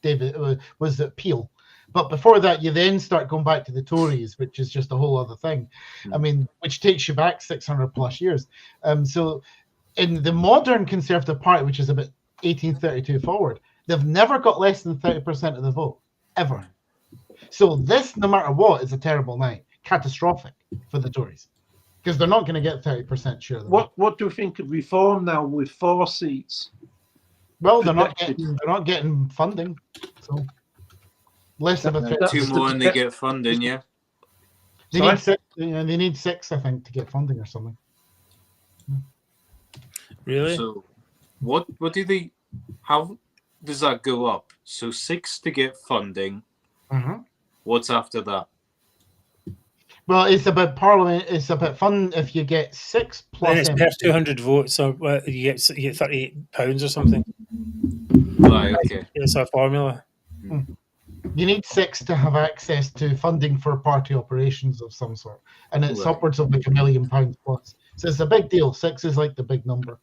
David, was it Peel? But before that, you then start going back to the Tories, which is just a whole other thing. I mean, which takes you back 600 plus years. So in the modern Conservative Party, which is about 1832 forward, they've never got less than 30% of the vote, ever. So this, no matter what, is a terrible night, catastrophic for the Tories, because they're not going to get 30% share of the vote. What do you think of Reform now with 4 seats? Well, they're not getting funding, so less of a threat. 2 more and they get funding, yeah. They need 6. They need 6, I think, to get funding or something. Really? So, what do they? How does that go up? So 6 to get funding. What's after that? Well, it's about Parliament. It's about fun if you get 6 plus. Then it's per 200 votes, so you get £38 or something. Right. Okay. It's a formula. You need 6 to have access to funding for party operations of some sort, and it's upwards of like £1 million plus. So it's a big deal. 6 is like the big number.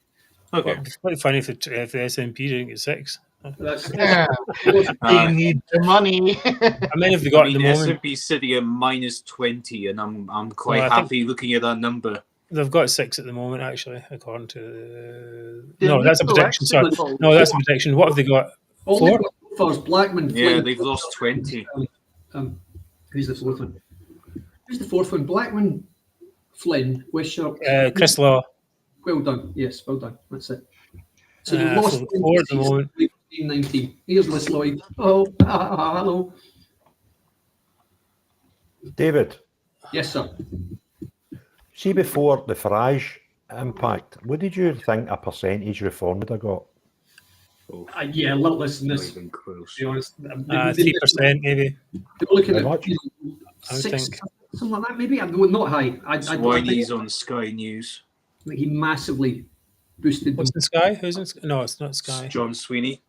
Okay. Well, it's quite funny if the SNP didn't get 6. They need the money. How many have they got at the moment? SNP sitting at -20, and I'm quite happy looking at that number. They've got 6 at the moment, actually, according to. No, that's a prediction. Sorry, no, that's a prediction. What have they got? 4? First, Blackman. Yeah, Flynn. they've lost 20. Who's the 4th one? Who's the 4th one? Blackman, Flynn, Wishart. Chris Law. Well done. Yes, well done. That's it. So you've lost 4 at the moment. 19. Here's Liz Lloyd. Oh, hello. David. Yes, sir. See, before the Farage impact, what did you think a percentage Reform would have got? Yeah, a lot less than this. Not even close. To be honest, 3% maybe. They were looking How at much? 6, something like that. Maybe not high. Swiney's on Sky News. I think he massively boosted. What's in Sky? Who's in Sky? No, it's not Sky. John Sweeney.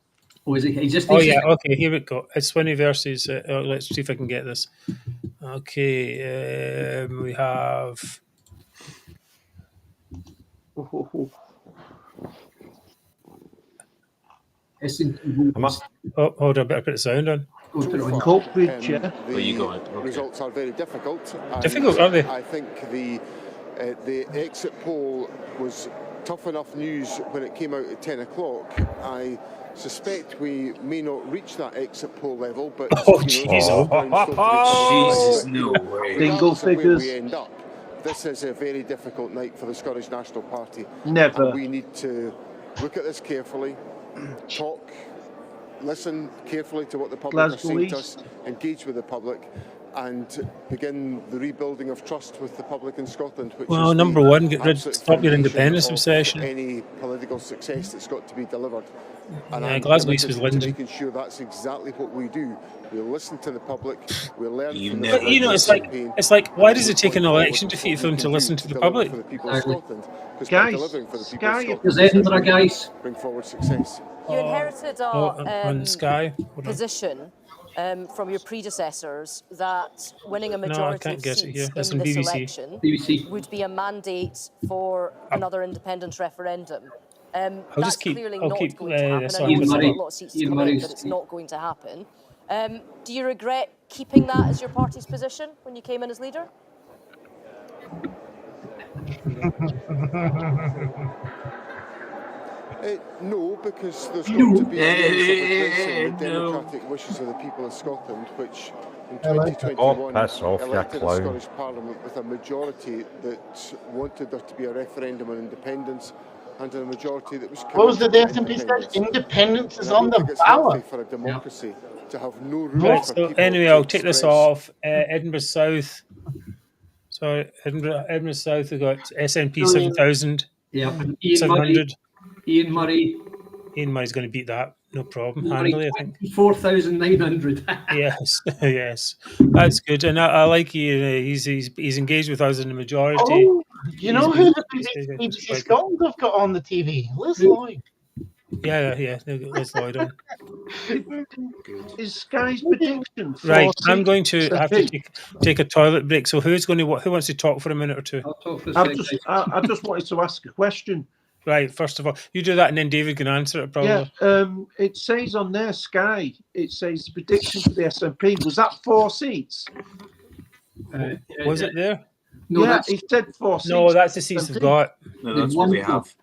Oh, is he? Oh yeah. Okay, here we go. It's Sweeney versus. Let's see if I can get this. Okay, we have. Oh, hold on, I better put the sound on. Coatbridge, yeah. Oh, you got it. Okay. Results are very difficult. Difficult, are they? I think the exit poll was tough enough news when it came out at 10 o'clock. I suspect we may not reach that exit poll level, but Jesus, no way. Single figures. We end up. This is a very difficult night for the Scottish National Party. Never. And we need to look at this carefully, talk, listen carefully to what the public are saying to us, engage with the public, and begin the rebuilding of trust with the public in Scotland. Which is number one, stop your independence obsession. Any political success that's got to be delivered. And Yeah, I'm Glasgow committed East was to Lindsay. making sure that's exactly what we do. We'll listen to the public. We'll learn from the But it's like, why does it take an election defeat for them to listen to the public? for the people of Scotland. Because by Guys, delivering for the people Sky, of Scotland, There's Edinburgh, guys. bring forward success. You inherited on Sky. position from your predecessors that winning a No, I majority can't of get it seats here. in That's this on BBC. election BBC. would be a mandate for another independence referendum. That's clearly not keep going to happen. this I on. know there's Ian got a Murray. lot of seats to Ian come in, Murray's- but it's not going to happen. Do you regret keeping that as your party's position when you came in as leader? No, because there's got to be a the democratic wishes of the people of Scotland, which in 2021 piss off, you elected a clown. Scottish Parliament with a majority that wanted there to be a referendum on independence and a majority that was What was the committed to SNP said? independence. Independence is And I on don't the think it's healthy ballot. for a democracy to have no room Right, for so people anyway, to I'll take this express. off. Edinburgh South. Sorry, Edinburgh South have got SNP 7,000. Yeah. And Ian 700. Ian Murray. Ian Murray's going to beat that. No problem. Handily, I think. 4,900. Yes, yes. That's good. And I like he's engaged with us in the majority. Oh, you know who the He's BBC Scotland have got on the TV? Liz Lloyd. Yeah. They've got Liz Lloyd on. Is Sky's prediction? Right, 4 I'm going to seats? have to take a toilet break. So who wants to talk for a minute or two? I'll talk for a I second. just wanted to ask a question. Right, first of all, you do that and then David can answer it probably. Yeah, it says on there, Sky, it says prediction for the SNP. Was that 4 seats? Was it there? No, yeah, that's- he said 4 seats. No, that's the seats they've got. No, that's what they have.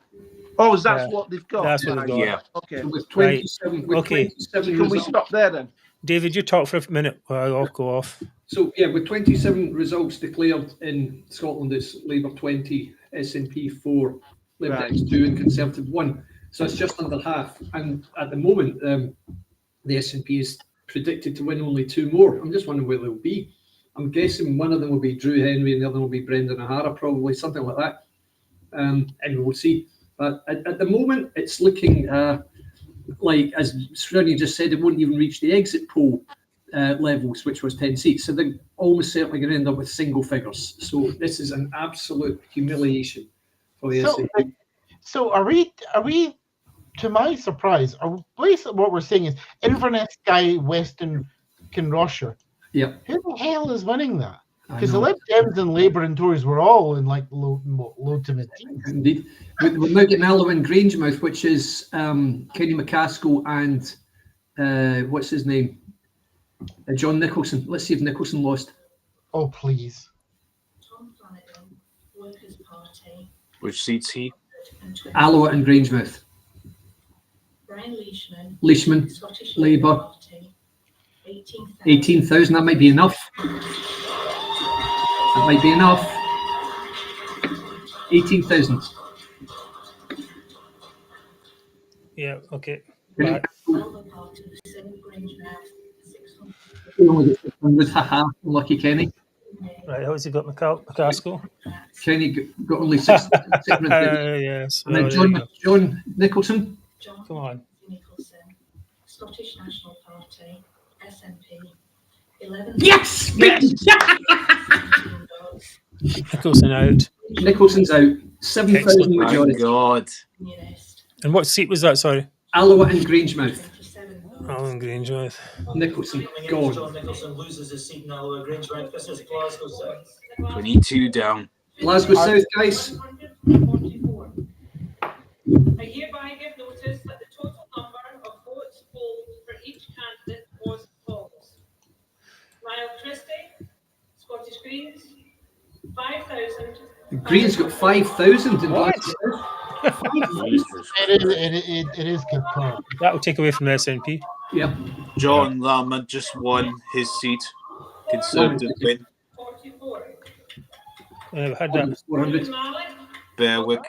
Oh, that's what they've got? That's what they've got. Yeah. Okay. So with 27, with Okay. 27 Can we results, stop there then? David, you talk for a minute while I'll go off. so yeah, with 27 results declared in Scotland, it's Labour 20, SNP 4, Lib Dems 2, and Conservative 1. So it's just under half. And at the moment, the SNP is predicted to win only 2 more. I'm just wondering where they'll be. I'm guessing one of them will be Drew Henry and the other one will be Brendan O'Hara, probably something like that. And we'll see. But at the moment, it's looking like, as Srini just said, it won't even reach the exit poll levels, which was 10 seats. So they're almost certainly going to end up with single figures. So this is an absolute humiliation for the SNP. So are we, to my surprise, basically what we're saying is Inverness, Skye, Western, Kinrossshire. Yeah. Who the hell is winning that? Because the Lib Dems and Labour and Tories were all in like low to mid-teens. Indeed. We're now getting Alloa and Grangemouth, which is Kenny McCaskill and what's his name? John Nicholson. Let's see if Nicholson lost. Oh, please. Tom Flanagan, Workers' Party. Which seats he? Alloa and Grangemouth. Brian Leishman, Scottish Labour. Party. 18,000. That might be enough. That might be enough. 18,000. Yeah, okay. Right. Only 600, haha, lucky Kenny. Right, how's he got McCaskill? Kenny got only 600. Yes. And then John Nicholson. Come on. Nicholson, Scottish National Party, SNP. 11. Yes! Nicholson out. Nicholson's out. 7,000 majority. Thank God. And what seat was that? Sorry. Alloa and Grangemouth. Alloa and Grangemouth. Nicholson gone. John Nicholson loses his seat in Alloa Grangemouth. This is Glasgow South. 22 down. Glasgow South, guys. I hereby give notice that the total number of votes polled for each candidate was as follows. Niall Christie, Scottish Greens, 5,000. Green's got 5,000 in Glasgow. It is good call. That will take away from the SNP. Yeah. John Lamont just won his seat. Conservative win. 44. Had that. 400. Berwick.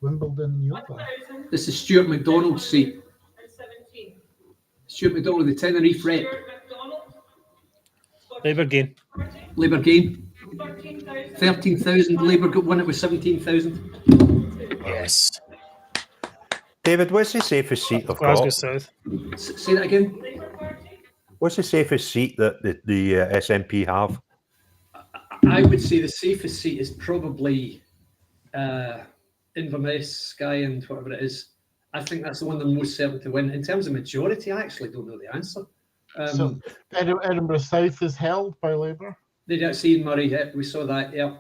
Wimbledon, York. This is Stuart McDonald's seat. Stuart McDonald, the Tenerife rep. Labour gain. Labour gain. 13,000. Labour got one. It was 17,000. Yes. David, what's the safest seat they've Glasgow got? South. Say that again. What's the safest seat that the SNP have? I would say the safest seat is probably Inverness, Skye, and whatever it is. I think that's the one they're most certain to win. In terms of majority, I actually don't know the answer. So Edinburgh South is held by Labour? They didn't see in Murray. Yeah, we saw that, yeah.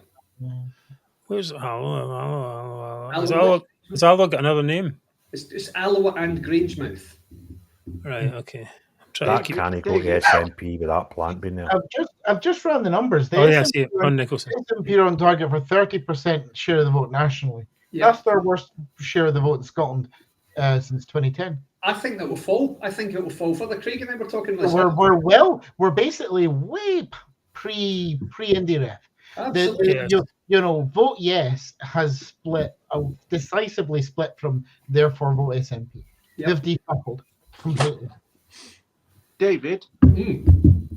Where's Alloa? Has Alloa got another name? It's Alloa and Grangemouth. Right, okay. That can't go to SNP with that plant being there. I've just run the numbers. Oh, yeah, I see it. On Nicholson. SNP are on target for 30% share of the vote nationally. Yeah. That's their worst share of the vote in Scotland since 2010. I think that will fall. I think it will fall further. Craig and I were talking about this. We're basically way pre-Indie Ref. Absolutely. Vote yes has split, decisively split from therefore vote SNP. Yep. They've decoupled completely. David,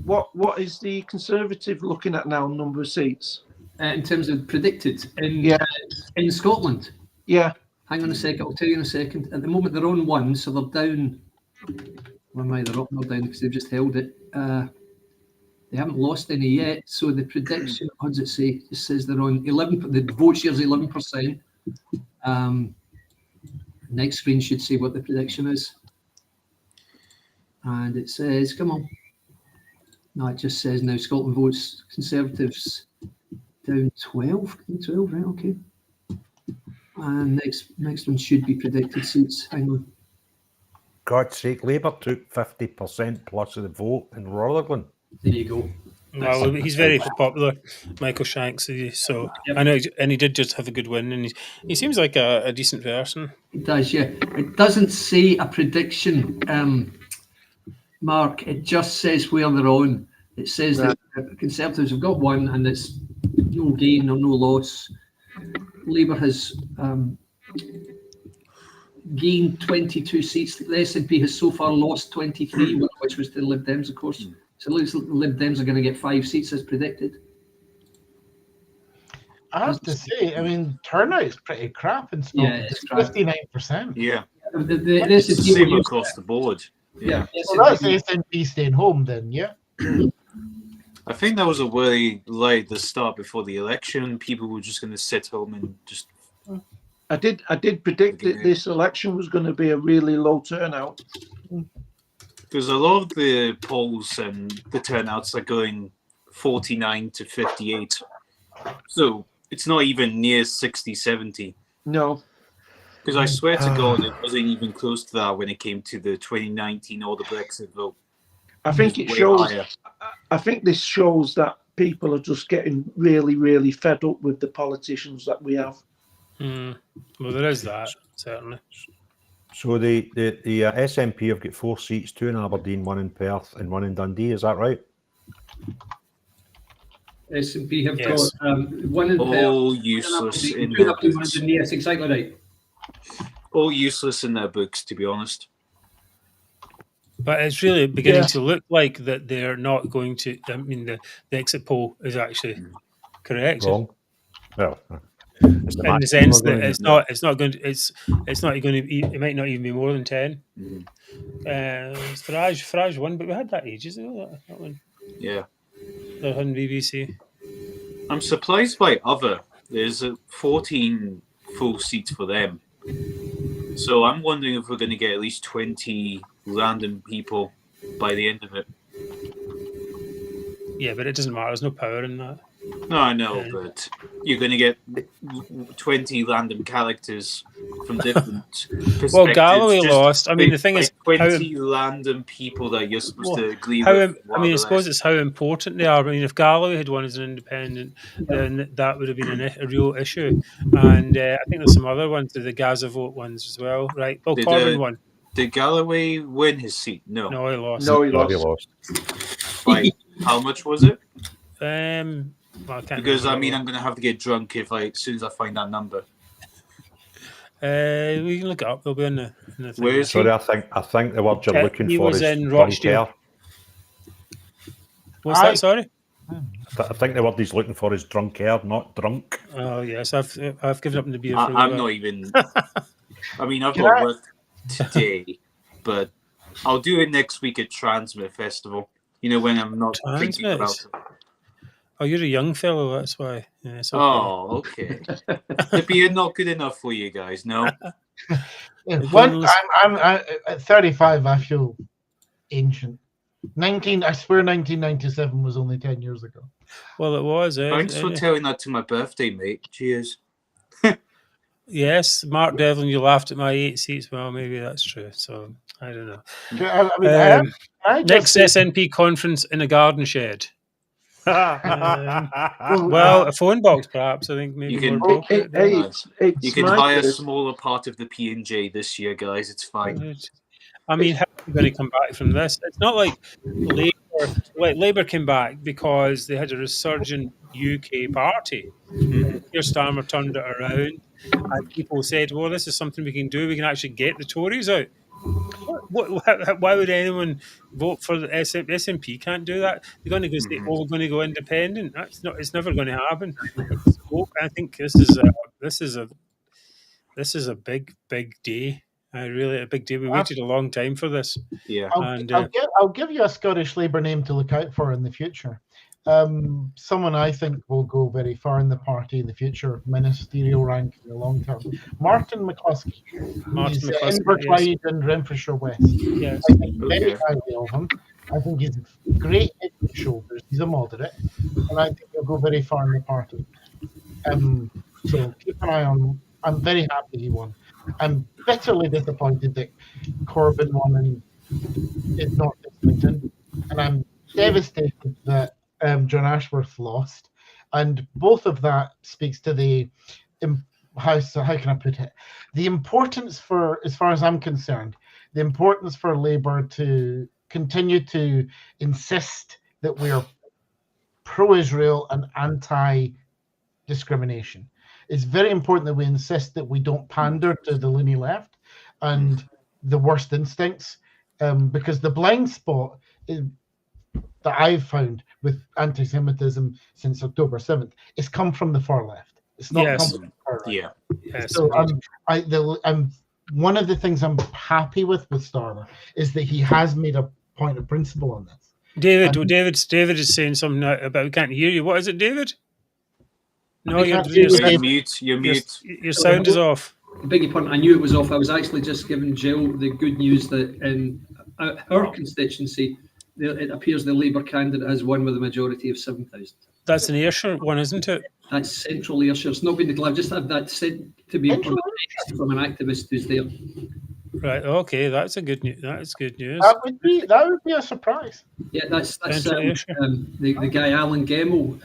what is the Conservative looking at now? Number of seats in terms of predicted in Scotland. Yeah. Hang on a second. I'll tell you in a second. At the moment, they're on 1, so they're down. Well, am I? They're up, not down because they've just held it. They haven't lost any yet. So the prediction, what does it say? It says they're on 11. The vote share is 11%. Next screen should say what the prediction is. And it says, come on. No, it just says now Scotland votes Conservatives down 12. 12, right? Okay. And next one should be predicted seats. Hang on. God's sake, Labour took 50% plus of the vote in Rutherglen. There you go. Well, he's very popular, Michael Shanks. So I know, and he did just have a good win, and he seems like a decent person. It does, yeah. It doesn't say a prediction, Mark. It just says where they're on. It says that the Conservatives have got one, and it's no gain or no loss. Labour has gained 22 seats. The SNP has so far lost 23, which was to the Lib Dems, of course. So it looks like the Lib Dems are going to get 5 seats as predicted. I have to say, I mean, turnout is pretty crap in Scotland. Yeah, it's 59%. Yeah. This is the same across the board. Yeah. So that's SNP staying home then, yeah? I think that was a worry like the start before the election. People were just going to sit home and just. I did predict that this election was going to be a really low turnout. Because a lot of the polls and the turnouts are going 49 to 58. So it's not even near 60, 70. No. Because I swear to God, it wasn't even close to that when it came to the 2019 or the Brexit vote. I think it shows. Higher. I think this shows that people are just getting really, really fed up with the politicians that we have. Well, there is that, certainly. So the SNP have got 4 seats, 2 in Aberdeen, 1 in Perth, and 1 in Dundee. Is that right? SNP have got 1 in Perth. All useless in their books. Yes, exactly right. All useless in their books, to be honest. But it's really beginning to look like that they're not going to. I mean, the exit poll is actually correct. Wrong. Well, in the sense that it's not going to. It's not going to be. It might not even be more than 10. Farage won, but we had that ages ago. That one. Yeah. They're on BBC. I'm surprised by other. There's 14 full seats for them. So I'm wondering if we're going to get at least 20 random people by the end of it. Yeah, but it doesn't matter. There's no power in that. No, I know, but you're going to get 20 random characters from different perspectives. Well, Galloway lost. I mean, the thing is, 20 random people that you're supposed to agree with. I mean, I suppose it's how important they are. I mean, if Galloway had won as an independent, then that would have been a real issue. And I think there's some other ones, the Gaza vote ones as well, right? Well, Corbyn won. Did Galloway win his seat? No. No, he lost. No, he lost. Like, how much was it? Well, I can't because I mean, I'm going to have to get drunk as soon as I find that number. We can look it up. They'll be in the thing. Where is Sorry, I think the word you're looking for is in Rochdale. What's that? Sorry. I think the word he's looking for is drunker, not drunk. Oh yes, I've given up on the beer. I'm not even. I mean, I've got work today, but I'll do it next week at Transmit Festival. You know, when I'm not thinking about it. Oh, you're a young fellow, that's why. Yeah, it's okay. Oh, okay. The beer not good enough for you guys, no? I'm at 35, I feel ancient. I swear 1997 was only 10 years ago. Well, it was. Thanks for telling that to my birthday, mate. Cheers. Yes, Mark Devlin, you laughed at my 8 seats. Well, maybe that's true. So, I don't know. Next SNP conference in a garden shed. Well, a phone box, perhaps. I think maybe you more appropriate. You can hire a smaller part of the P&J this year, guys. It's fine. I mean, how are you going to come back from this? It's not like Labour came back because they had a resurgent UK party. Keir Starmer turned it around, and people said, "Well, this is something we can do. We can actually get the Tories out." Why would anyone vote for the SNP? Can't do that. They're going to go say, "Oh, we're going to go independent." That's not. It's never going to happen. I think this is a big day. Really a big day. We waited a long time for this. Yeah. I'll give you a Scottish Labour name to look out for in the future. Someone I think will go very far in the party in the future, ministerial rank in the long term. Martin McCluskey. He's Inverclyde and Renfrewshire West. Yes. I think very highly of him. I think he's great head and shoulders. He's a moderate, and I think he'll go very far in the party. So keep an eye on him. I'm very happy he won. I'm bitterly disappointed that Corbyn won in North Islington, and I'm devastated that John Ashworth lost, and both of that speaks to the how can I put it? The importance for, as far as I'm concerned, the importance for Labour to continue to insist that we are pro-Israel and anti-discrimination. It's very important that we insist that we don't pander to the loony left and the worst instincts, because the blind spot that I've found with anti-Semitism since October 7th is come from the far left. It's not come from the far right. Yeah. Yes, So one of the things I'm happy with Starmer is that he has made a point of principle on this. David is saying something about, we can't hear you. What is it, David? No, you're mute. You're mute. Your sound is off. I beg your pardon. I knew it was off. I was actually just giving Jill the good news that in our constituency, it appears the Labour candidate has won with a majority of 7,000. That's an Ayrshire one, isn't it? That's Central Ayrshire. It's not been declared. I've just had that said to be from an activist who's there. Right. Okay. That's a good news. That is good news. That would be a surprise. Yeah, that's the guy Alan Gemmell,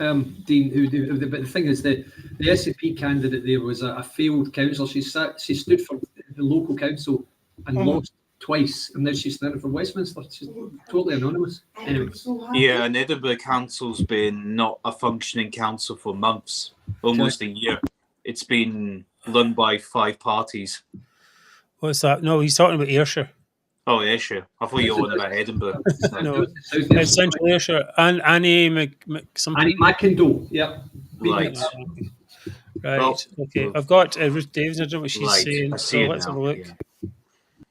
Dean. But the thing is, the SNP candidate there was a failed councillor. She stood for the local council and lost twice, and now she's standing for Westminster. She's totally anonymous. Anyway. Yeah, and Edinburgh Council's been not a functioning council for months, almost a year. It's been run by 5 parties. What's that? No, he's talking about Ayrshire. Oh, Ayrshire. I thought you were on about Edinburgh. No, it's Central Ayrshire. And Annie McIndoe. Yeah. Right. Right. Well, okay. I've got Ruth Davis. I don't know what she's saying. I see let's now. have a look.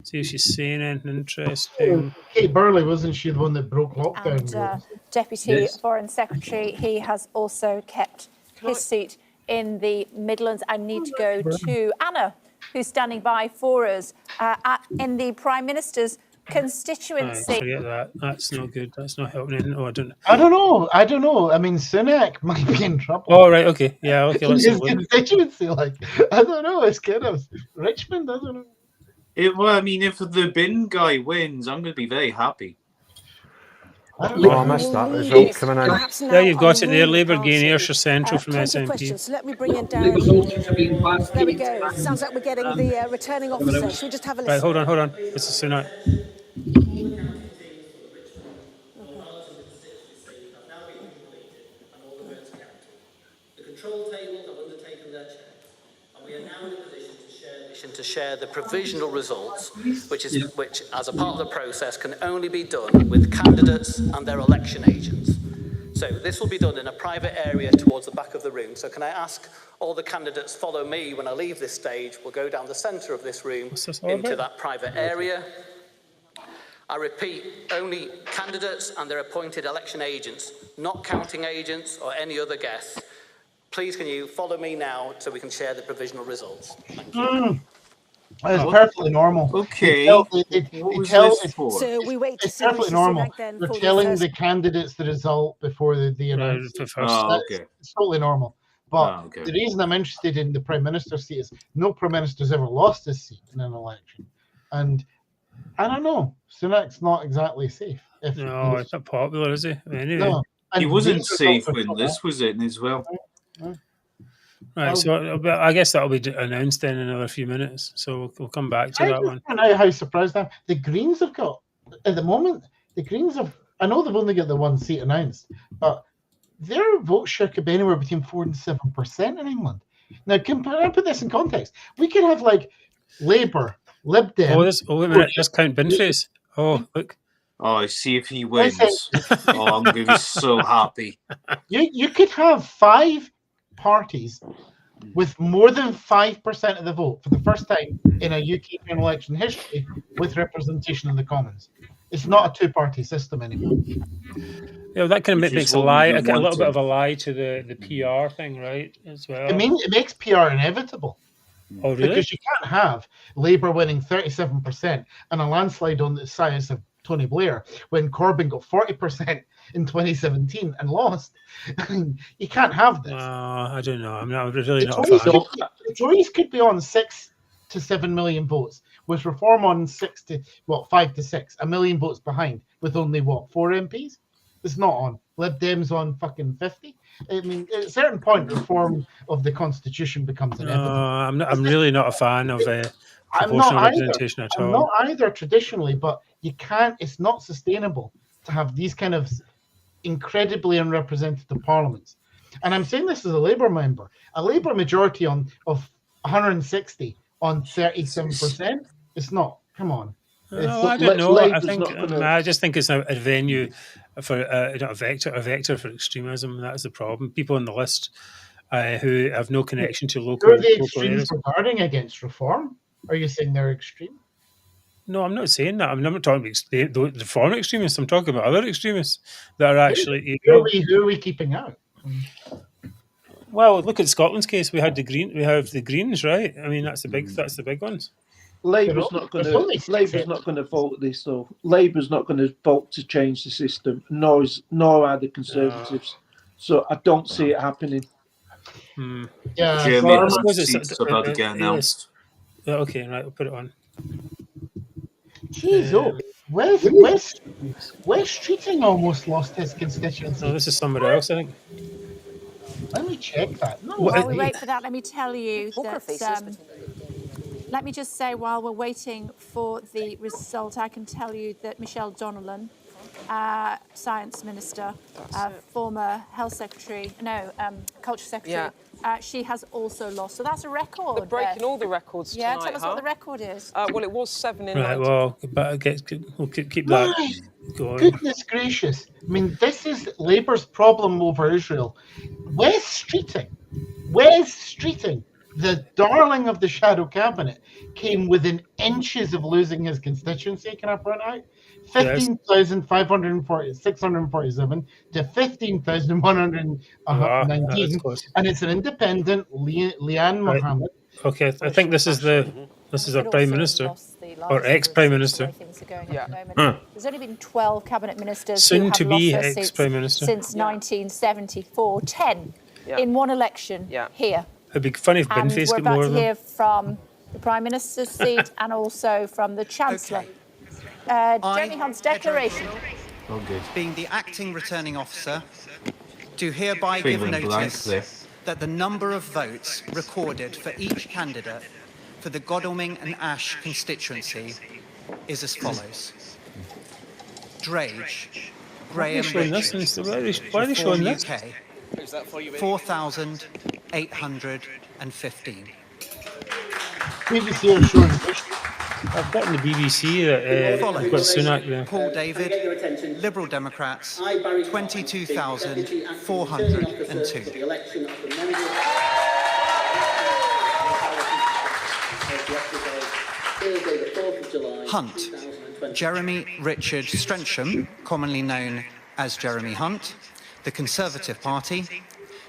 See if she's saying anything interesting. Kate Burley, wasn't she the one that broke lockdown? And Deputy Foreign Secretary, he has also kept his seat in the Midlands. I need to go to Anna, who's standing by for us in the Prime Minister's constituency. Forget that. That's not good. That's not helping. No, I don't know. I mean, Sunak might be in trouble. Oh, right. Okay. Yeah. Okay. Let's his constituency, I don't know. It's kind of Richmond. I don't know. Well, I mean, if the bin guy wins, I'm going to be very happy. I missed that result coming out. There you've got it there. Labour gain Ayrshire Central from SNP. So let me bring it down. There we go. Sounds like we're getting the returning officer. Should we just have a listen? Right, hold on. This is Sunak. The control table have undertaken their check, and we are now in a position to share the provisional results, which, as a part of the process, can only be done with candidates and their election agents. So this will be done in a private area towards the back of the room. So can I ask all the candidates follow me when I leave this stage? We'll go down the centre of this room into that private area. I repeat, only candidates and their appointed election agents, not counting agents or any other guests. Please can you follow me now so we can share the provisional results? Thank you. It's perfectly normal. Okay. So we wait to it's see perfectly normal. Then They're telling the candidates the result before they announce it. It's totally normal. But the reason I'm interested in the Prime Minister's seat is no Prime Minister's ever lost his seat in an election. And I don't know. Sunak's not exactly safe. No, it's not popular, is he? Anyway. No. He wasn't safe when this was in as well. Right, so I guess that'll be announced then in another few minutes. So we'll come back to that one. I don't know how surprised I am. The Greens have got, at the moment, I know they've only got the one seat announced, but their vote share could be anywhere between 4 and 7% in England. Now, can I put this in context? We could have Labour, Lib Dem. Wait a minute, just count Binface. Oh, look. Oh, see if he wins. I'm going to be so happy. You could have 5 parties with more than 5% of the vote for the first time in a UK election history with representation in the Commons. It's not a 2-party system anymore. Yeah, that kind of makes a little bit of a lie to the PR thing, right? As well. It makes PR inevitable. Oh, really? Because you can't have Labour winning 37% and a landslide on the size of Tony Blair when Corbyn got 40% in 2017 and lost. You can't have this. I don't know. I'm really not a fan. The Tories could be on 6 to 7 million votes, with Reform on 5 to 6, a million votes behind, with only 4 MPs? It's not on. Lib Dems on fucking 50. I mean, at a certain point, reform of the constitution becomes inevitable. I'm really not a fan of proportional representation at all. I'm not either traditionally, but you can't. It's not sustainable to have these kind of incredibly unrepresentative parliaments. And I'm saying this as a Labour member. A Labour majority of 160 on 37%. It's not. Come on. I don't know. I just think it's a venue for a vector for extremism. That's the problem. People on the list who have no connection to local. Are the extremes regarding against reform? Are you saying they're extreme? No, I'm not saying that. I'm not talking about the reform extremists. I'm talking about other extremists that are actually. Who are we keeping out? Well, look at Scotland's case. We have the Greens, right? I mean, that's the big ones. Labour's not going to vote this, though. Labour's not going to vote to change the system, nor are the Conservatives. So I don't see it happening. Yeah, it's about to get announced. Okay, right, we'll put it on. Jeez, West Streeting almost lost his constituency. No, this is somebody else, I think. Let me check that. No, while we wait for that, let me tell you that. Let me just say, while we're waiting for the result, I can tell you that Michelle Donnellan, Science Minister, former Health Secretary, Culture Secretary, she has also lost. So that's a record. They're breaking all the records tonight. Yeah, tell us what the record is. Well, it was 7 in. Right, well, we'll keep that going. Goodness gracious. I mean, this is Labour's problem over Israel. West Streeting, the darling of the shadow cabinet, came within inches of losing his constituency. Can I point out? 15,647 to 15,119, and it's an independent Leanne Mohammed. Okay, I think this is our Prime Minister or ex-Prime Minister. There's only been 12 cabinet ministers soon to be ex-Prime Minister since 1974. 10 in one election here. It'd be funny if Binface got more of them. We're about to hear from the Prime Minister's seat and also from the Chancellor. Jeremy Hunt's declaration. Oh, good. Being the acting returning officer, do hereby give notice that the number of votes recorded for each candidate for the Godalming and Ash constituency is as follows. Drage, Graham Richards, why are they showing this? UK, 4,815. BBC are showing this. I've got in the BBC that I've got Sunak there. Paul David, Liberal Democrats, 22,402. Hunt, Jeremy Richard Strensham, commonly known as Jeremy Hunt, the Conservative Party,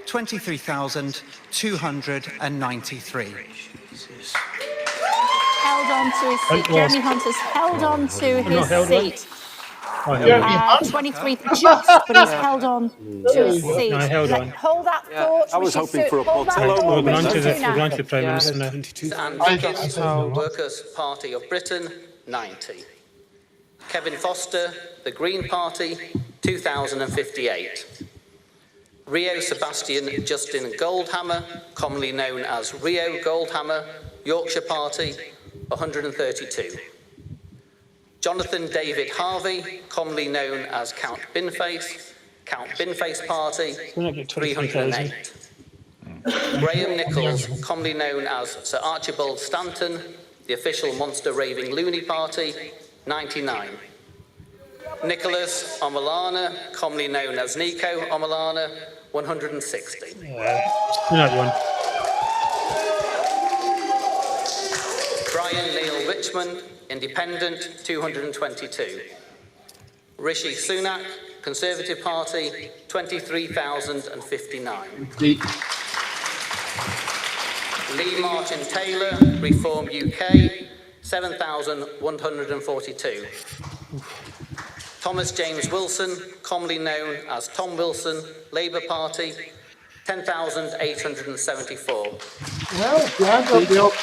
23,293. Held on to his seat. Jeremy Hunt has held on to his seat. 23 just, but he's held on to his seat. No, I held on. Hold that thought. I was hoping for a Portillo We're moment. going to the Prime Minister now. And Dickens, Workers' Party of Britain, 90. Kevin Foster, the Green Party, 2,058. Rio Sebastian Justin Goldhammer, commonly known as Rio Goldhammer, Yorkshire Party, 132. Jonathan David Harvey, commonly known as Count Binface Party, 308. Graham Nichols, commonly known as Sir Archibald Stanton, the official Monster Raving Loony Party, 99. Nicholas Omalana, commonly known as Nico Omalana, 160. Brian Neil Richmond, Independent, 222. Rishi Sunak, Conservative Party, 23,059. Lee Martin Taylor, Reform UK, 7,142. Thomas James Wilson, commonly known as Tom Wilson, Labour Party, 10,874. Well,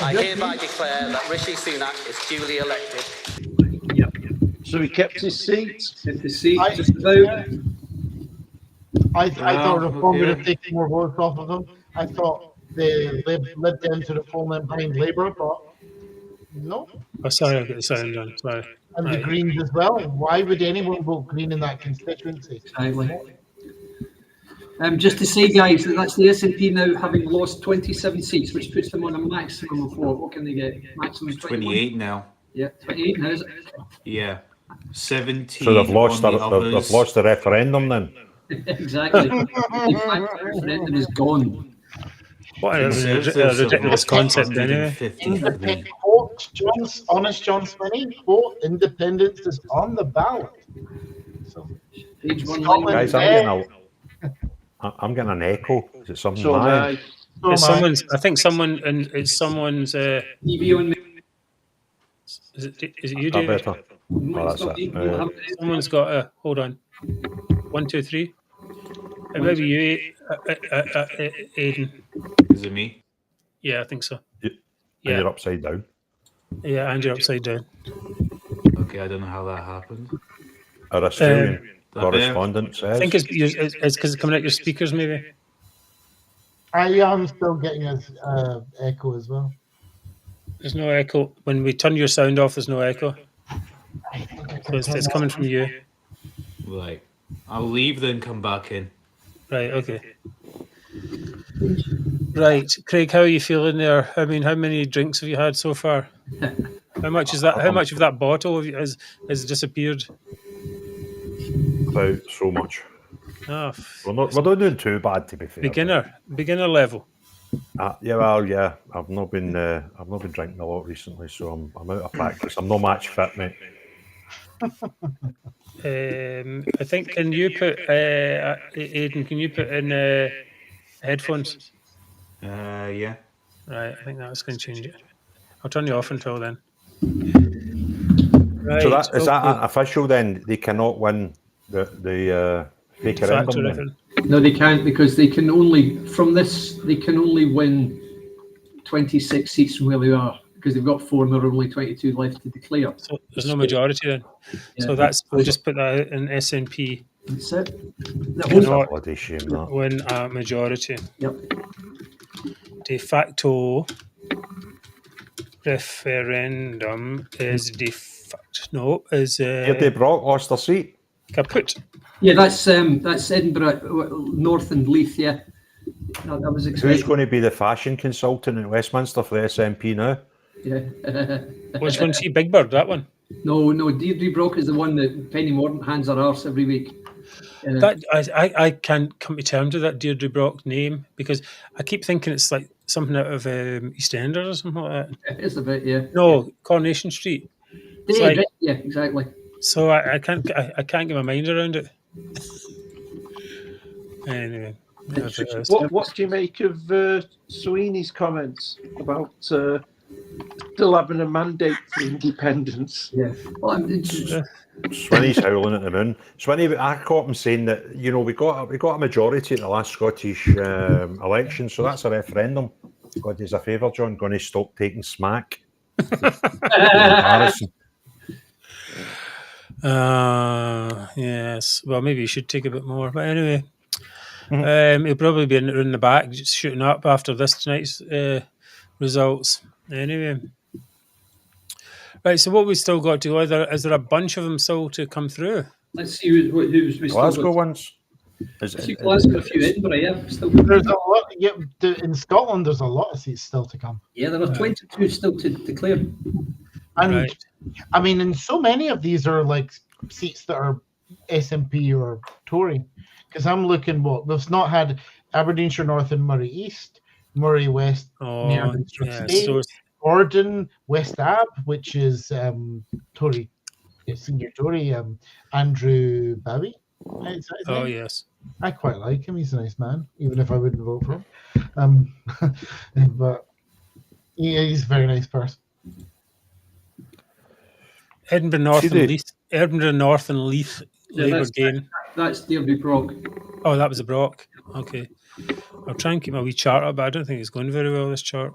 I hereby declare that Rishi Sunak is duly elected. So he kept his seat. Just about. I thought Reform would have taken more votes off of them. I thought they led them to the falling behind Labour, but no. Oh, sorry, I've got the sound on. Sorry. And the Greens as well. Why would anyone vote Green in that constituency? Exactly. Just to say, guys, that's the SNP now having lost 27 seats, which puts them on a maximum of what? What can they get? Maximum 28 now. Yeah, 28 now, is it? Yeah. 17. So they've lost they've lost the referendum then. Exactly. The referendum is gone. What a ridiculous concept, anyway. Honest John Swinney, quote, independence is on the ballot. So, guys, I'm getting an echo. Is it something? I think someone, and it's someone's. TV on me. Is it you, David? Oh, that's it. Someone's got a. Hold on. 1, 2, 3. It may be you, Aidan. Is it me? Yeah, I think so. And you're upside down. Yeah, and you're upside down. Okay, I don't know how that happened. Our Australian correspondent says. I think it's because it's coming out your speakers, maybe. I am still getting an echo as well. There's no echo. When we turn your sound off, there's no echo. So it's coming from you. Right. I'll leave then come back in. Right, okay. Right, Craig, how are you feeling there? I mean, how many drinks have you had so far? How much is that? How much of that bottle has disappeared? About so much. Oh, we're not doing too bad, to be fair. Beginner level. Yeah. I've not been drinking a lot recently, so I'm out of practice. I'm no match fit, mate. I think. Can you put Aidan? Can you put in headphones? Yeah. Right. I think that's going to change it. I'll turn you off until then. Right. So is that official then? They cannot win the referendum. No, they can't, because they can only win 26 seats from where they are, because they've got 4 and there are only 22 left to declare. So there's no majority then. Yeah. So we'll just put that in SNP. That's it. Cannot bloody shame, that. Win a majority. Yep. De facto referendum is Deirdre Brock lost her seat. Kaput. Yeah, that's Edinburgh North and Leith. Yeah, that was expected. Who's going to be the fashion consultant in Westminster for the SNP now? Yeah. Which one's he? Big Bird, that one? No. Deirdre Brock is the one that Penny Mordaunt hands her arse every week. I can't come to terms with that Deirdre Brock name, because I keep thinking it's like something out of EastEnders or something like that. It's a bit, yeah. No, Coronation Street. Yeah, exactly. So I can't get my mind around it. Anyway, what do you make of Sweeney's comments about still having a mandate for independence? Yeah, well, Sweeney's howling at the moon. Sweeney, I caught him saying that we got a majority at the last Scottish election, so that's a referendum. God, does a favour, John. Going to stop taking smack. Embarrassing. Yes. Well, maybe you should take a bit more. But anyway, he'll probably be in the back, just shooting up after tonight's results. Anyway. Right, so what we still got to go, is there a bunch of them still to come through? Let's see who's we still Glasgow ones. Glasgow, a few Edinburgh, yeah. Still. There's a lot. Yeah, in Scotland, there's a lot of seats still to come. Yeah, there are 22 still to declare. And I mean, and so many of these are like seats that are SNP or Tory. Because I'm looking, we've not had Aberdeenshire North and Murray East, Murray West, Gordon, West Ab, which is Tory, senior Tory, Andrew Babby. Oh, yes. I quite like him. He's a nice man, even if I wouldn't vote for him. But he's a very nice person. Edinburgh North and Leith Labour gain. That's Deirdre Brock. Oh, that was a Brock. Okay. I'll try and keep my wee chart up, but I don't think it's going very well, this chart.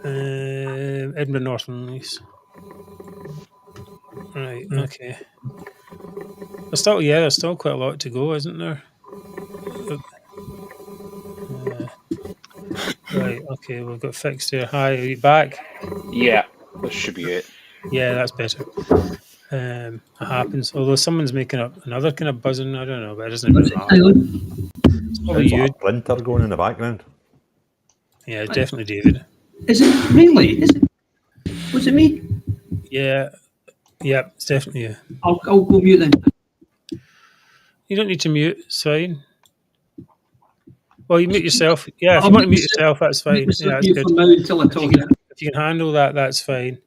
Edinburgh North and Leith. Right, okay. There's still quite a lot to go, isn't there? Right, okay, we've got fixed here. Hi, are you back? Yeah, that should be it. Yeah, that's better. It happens. Although someone's making up another kind of buzzing, I don't know, but it doesn't really matter. It's probably you. Like a printer going in the background. Yeah, definitely David. Is it really? Was it me? Yeah, it's definitely you. I'll go mute then. You don't need to mute. It's fine. Well, you mute yourself. Yeah, if you want to mute yourself, that's fine. Yeah, that's good. If you can handle that, that's fine.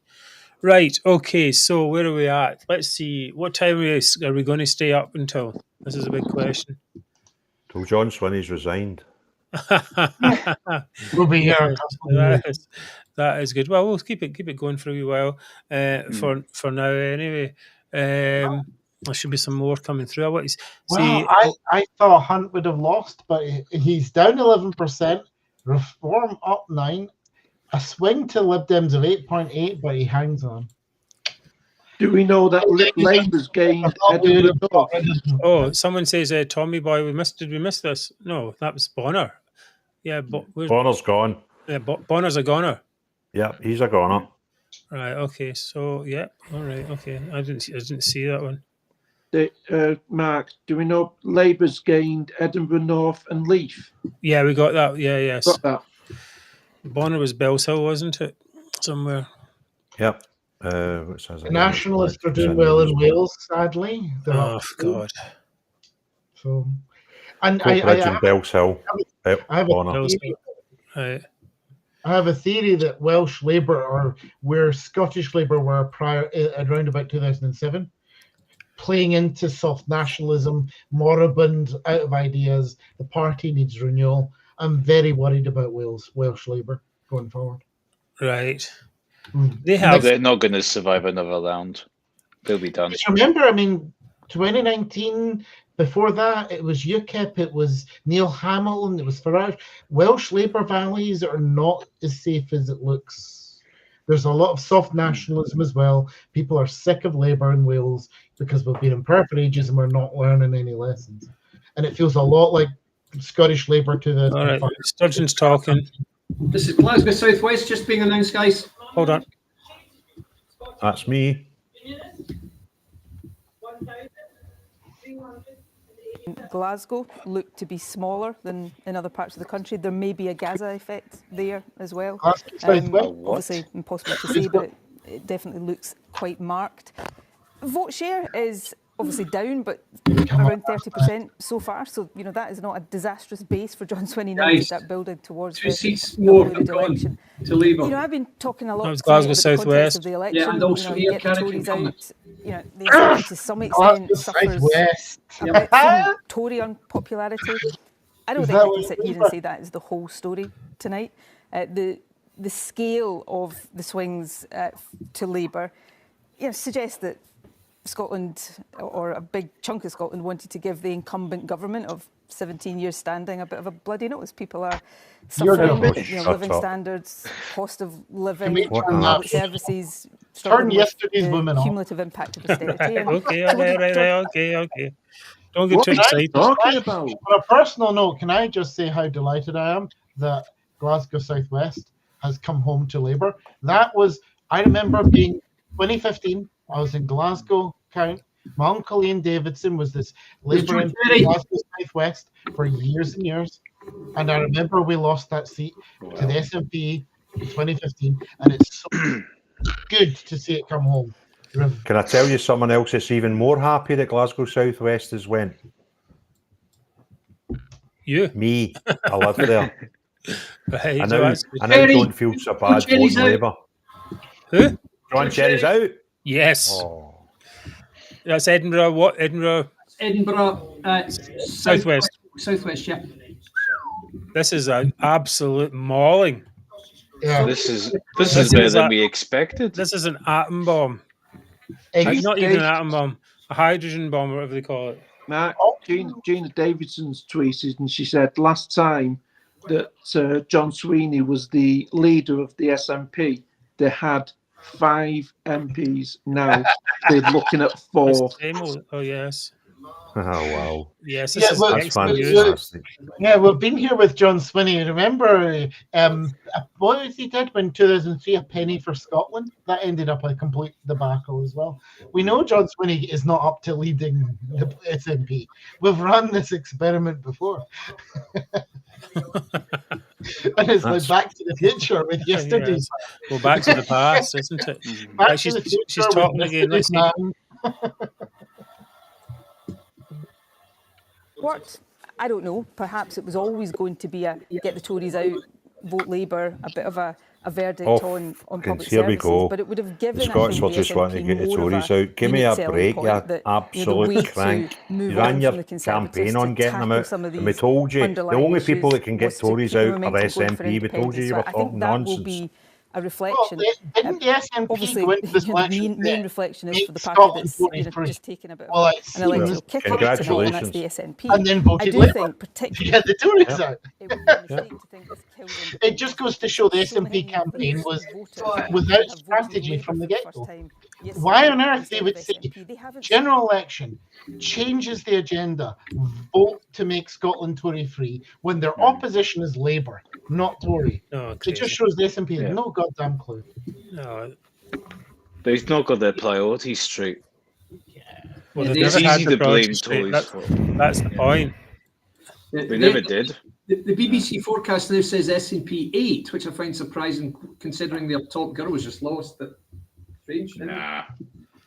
Right. Okay. So where are we at? Let's see. What time are we going to stay up until? This is a big question. Till John Swinney's resigned. We'll be here. That is good. Well, we'll keep it going for a wee while. For now, anyway. There should be some more coming through. I want to see. I thought Hunt would have lost, but he's down 11%. Reform up 9%. A swing to Lib Dems of 8.8, but he hangs on. Do we know that Labour's gained? Oh, someone says, Tommy Boy, did we miss this? No, that was Bonner. Yeah, Bonner's gone. Yeah, Bonner's a goner. Yeah, he's a goner. Right, okay, so, yeah, all right, okay. I didn't see that one. Mark, do we know Labour's gained Edinburgh North and Leith? Yeah, we got that. Yeah, yes. Got that. Bonner was Bellshill, wasn't it? Somewhere. Yep. The Nationalists are doing well in Wales, sadly. Oh, God. So, and Bellshill. I have a theory that Welsh Labour, or where Scottish Labour were prior, around about 2007, playing into soft nationalism, moribund, out of ideas. The party needs renewal. I'm very worried about Welsh Labour going forward. Right. They're not going to survive another round. They'll be done. Just remember, I mean, 2019, before that, it was UKIP, it was Neil Hamilton, it was Farage. Welsh Labour values are not as safe as it looks. There's a lot of soft nationalism as well. People are sick of Labour in Wales because we've been in power for ages and we're not learning any lessons. And it feels a lot like Scottish Labour to the... All right, Sturgeon's talking. This is Glasgow South West just being announced, guys. Hold on. That's me. Glasgow look to be smaller than in other parts of the country. There may be a Gaza effect there as well. Obviously impossible to say, but it definitely looks quite marked. Vote share is obviously down, but around 30% so far. So, you know, that is not a disastrous base for John Swinney now to start building towards the election. To Labour. You know, I've been talking a lot about Glasgow the South context West of the election. Yeah, and also get the Tories out. You know, the SNP to some extent suffers a bit from Tory unpopularity. I don't think I can sit here and say that is the whole story tonight. The scale of the swings to Labour, you know, suggests that Scotland, or a big chunk of Scotland, wanted to give the incumbent government of 17 years standing a bit of a bloody nose. People are suffering, living standards, cost of living, public services, struggling with the cumulative impact of austerity. Okay. Don't get too excited. On a personal note, can I just say how delighted I am that Glasgow South West has come home to Labour? I remember being 2015, I was in Glasgow Count. My uncle Ian Davidson was this Labour in Glasgow South West for years and years. And I remember we lost that seat to the SNP in 2015. And it's so good to see it come home. Can I tell you someone else that's even more happy that Glasgow South West has went? You? Me. I live there. Right, I now don't feel so bad voting Labour. Who? John Cherry's out. Yes. Oh. That's Edinburgh. What? Edinburgh? Edinburgh. Southwest. Southwest, yeah. This is an absolute mauling. Yeah. This is better than we expected. This is an atom bomb. Not even an atom bomb. A hydrogen bomb, whatever they call it. Mark, Gina Davidson's tweeted, and she said last time that John Swinney was the leader of the SNP, they had 5 MPs. Now they're looking at 4. Oh, yes. Oh, wow. Yes, this is excellent news. Yeah, we've been here with John Swinney. Remember what was he did when 2003, a penny for Scotland? That ended up a complete debacle as well. We know John Swinney is not up to leading the SNP. We've run this experiment before. And it's like Back to the Future with yesterday's. Well, back to the past, isn't it? Back to the future she's talking with again. Let's see. What? I don't know. Perhaps it was always going to be a get the Tories out, vote Labour, a bit of a verdict on public here we services. go. But it would have given the Scots were just wanting to get the Tories out. Give me a break, you absolute crank. You ran your campaign on getting them out, and we told you the only people that can get Tories out are SNP. We told you were talking nonsense. A reflection. Didn't the SNP obviously, go into this election? The main reflection is for the party that's just taken a bit of an electoral kick up tonight, and that's the SNP. And then voted I do think, particularly, to get the Tories out. It just goes to show the SNP campaign was without strategy from the get-go. Why on earth they would say general election changes the agenda, vote to make Scotland Tory-free when their opposition is Labour, not Tory. It just shows the SNP has no goddamn clue. No, they've not got their priorities straight. Well, it's easy to blame Tories for. That's the point. They never did. The BBC forecast now says SNP 8, which I find surprising considering their top girl was just lost. But strange. Nah.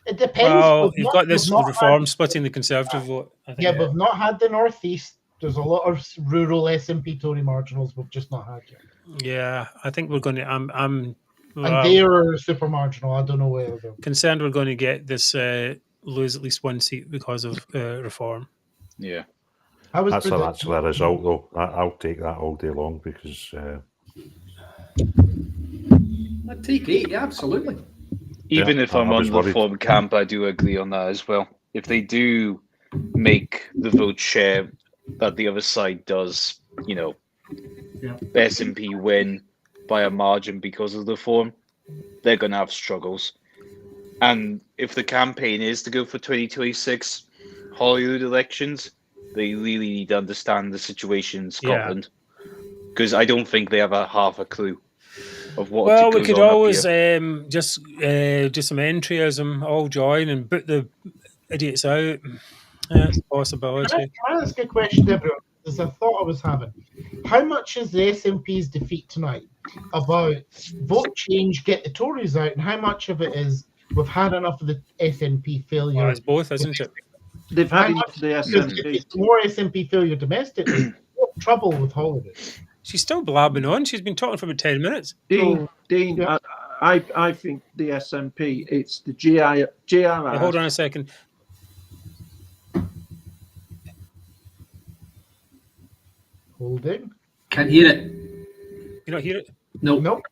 It depends. Well, you've got this reform splitting the Conservative vote. I think. Yeah, we've not had the North East. There's a lot of rural SNP Tory marginals we've just not had yet. Yeah, I think we're going to. And they're super marginal. I don't know where they're concerned we're going to get this lose at least one seat because of reform. Yeah. That's actually a result, though. I'll take that all day long because. I'd take 8, yeah, absolutely. Even if I'm on the reform camp, I do agree on that as well. If they do make the vote share that the other side does, SNP win by a margin because of the reform, they're going to have struggles. And if the campaign is to go for 2026 Holyrood elections, they really need to understand the situation in Scotland, because I don't think they have half a clue of what. Well, we could always just do some entryism, all join and boot the idiots out. That's a possibility. Can I ask a question to everyone? There's a thought I was having. How much is the SNP's defeat tonight about vote change, get the Tories out, and how much of it is we've had enough of the SNP failure? Well, it's both, isn't it? They've had enough of the SNP. It's more SNP failure domestically. Trouble with Holyrood. She's still blabbing on. She's been talking for about 10 minutes. Dean, I think the SNP, it's the GRI. Yeah, hold on a second. Holding. Can't hear it. You not hear it? No. Nope.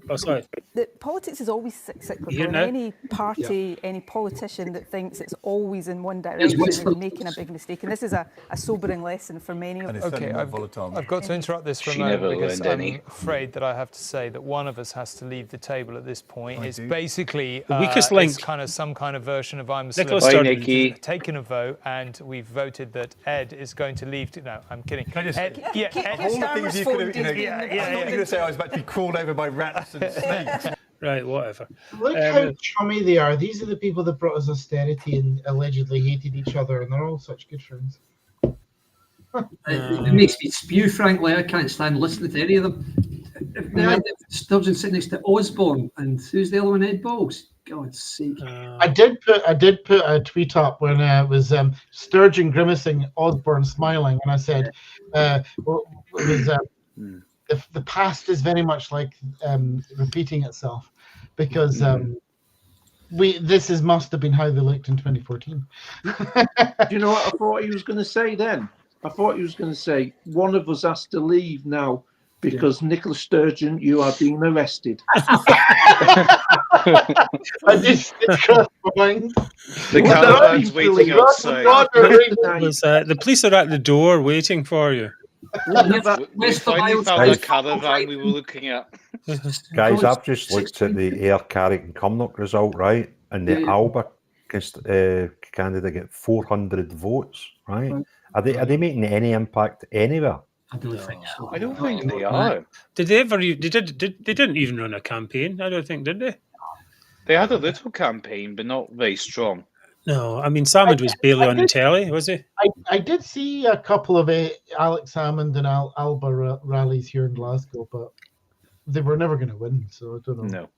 Oh, sorry. The politics is always cyclical. And any party, any politician that thinks it's always in one direction is making a big mistake. And this is a sobering lesson for many of us. Okay, I've got to interrupt this for a moment because I'm afraid that I have to say that one of us has to leave the table at this point. It's basically the weakest link. It's kind of some kind of version of I'm a Celebrity. Taken a vote, and we've voted that Ed is going to leave. No, I'm kidding. Can I just Ed, all the things you could have, I'm not going to say I was about to be crawled over by rats and snakes. Right, whatever. Look how chummy they are. These are the people that brought us austerity and allegedly hated each other, and they're all such good friends. It makes me spew, frankly. I can't stand listening to any of them. Sturgeon sitting next to Osborne, and who's the other one? Ed Balls. God's sake. I did put a tweet up when it was Sturgeon grimacing, Osborne smiling, and I said, it was the past is very much like repeating itself, because this must have been how they looked in 2014. Do you know what I thought he was going to say then? I thought he was going to say, one of us has to leave now because Nicola Sturgeon, you are being arrested. I just crossed my mind. The caravan's waiting outside. The police are at the door waiting for you. We finally found the caravan we were looking at. Guys, I've just looked at the Ayr, Carrick and Cumnock result, right? And the Alba candidate get 400 votes, right? Are they making any impact anywhere? I don't think so. I don't think they are. Did they ever? They didn't even run a campaign. I don't think, did they? They had a little campaign, but not very strong. No, I mean Salmond was barely on the telly, was he? I did see a couple of Alex Salmond and Alba rallies here in Glasgow, but they were never going to win, so I don't know. No.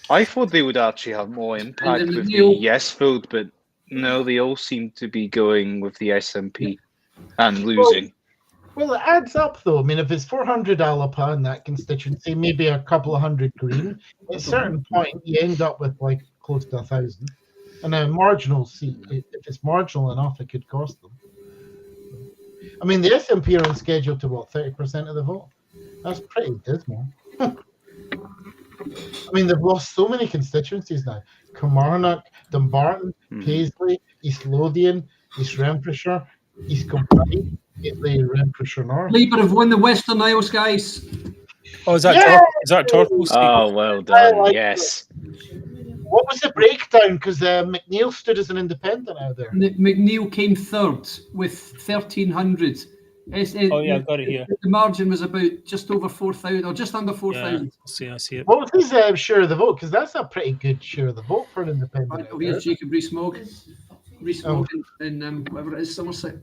I thought they would actually have more impact with the yes vote, but no, they all seem to be going with the SNP and losing. Well, it adds up, though. I mean, if it's 400 Alapa in that constituency, maybe a couple of hundred Green, at a certain point, you end up with like close to 1,000. And a marginal seat, if it's marginal enough, it could cost them. I mean, the SNP are on schedule to, 30% of the vote? That's pretty dismal. I mean, they've lost so many constituencies now. Kilmarnock, Dumbarton, Paisley, East Lothian, East Renfrewshire, East Kilbride, Paisley, Renfrewshire North. Labour have won the Western Isles, guys. Oh, is that Torquil's? Oh, well done. Yes. What was the breakdown? Because McNeil stood as an independent out there. McNeil came third with 1,300. Oh yeah, I've got it here. The margin was about just over 4,000, or just under 4,000. Yeah, I see it. What was his share of the vote? Because that's a pretty good share of the vote for an independent. Oh, here's Jacob Rees-Mogg. Rees-Mogg in whatever it is, Somerset.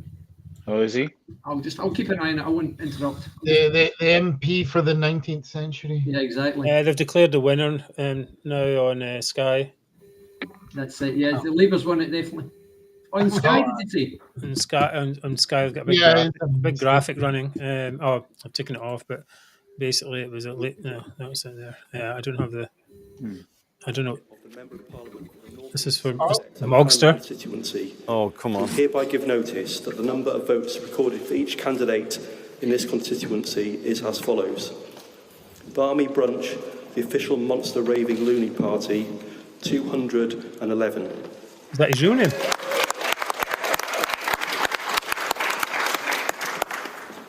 Oh, is he? I'll keep an eye on it. I won't interrupt. The MP for the 19th century. Yeah, exactly. They've declared the winner now on Sky. That's it. Yeah, the Labour's won it definitely. On Sky, did you say? On Sky, I've got a big graphic running. I've taken it off, but basically it was a late. No, that was in there. Yeah, I don't have the. I don't know. This is for the Mogster. Constituency. Oh, come on. Hereby give notice that the number of votes recorded for each candidate in this constituency is as follows. Barmy Brunch, the official monster raving loony party, 211. Is that his real name?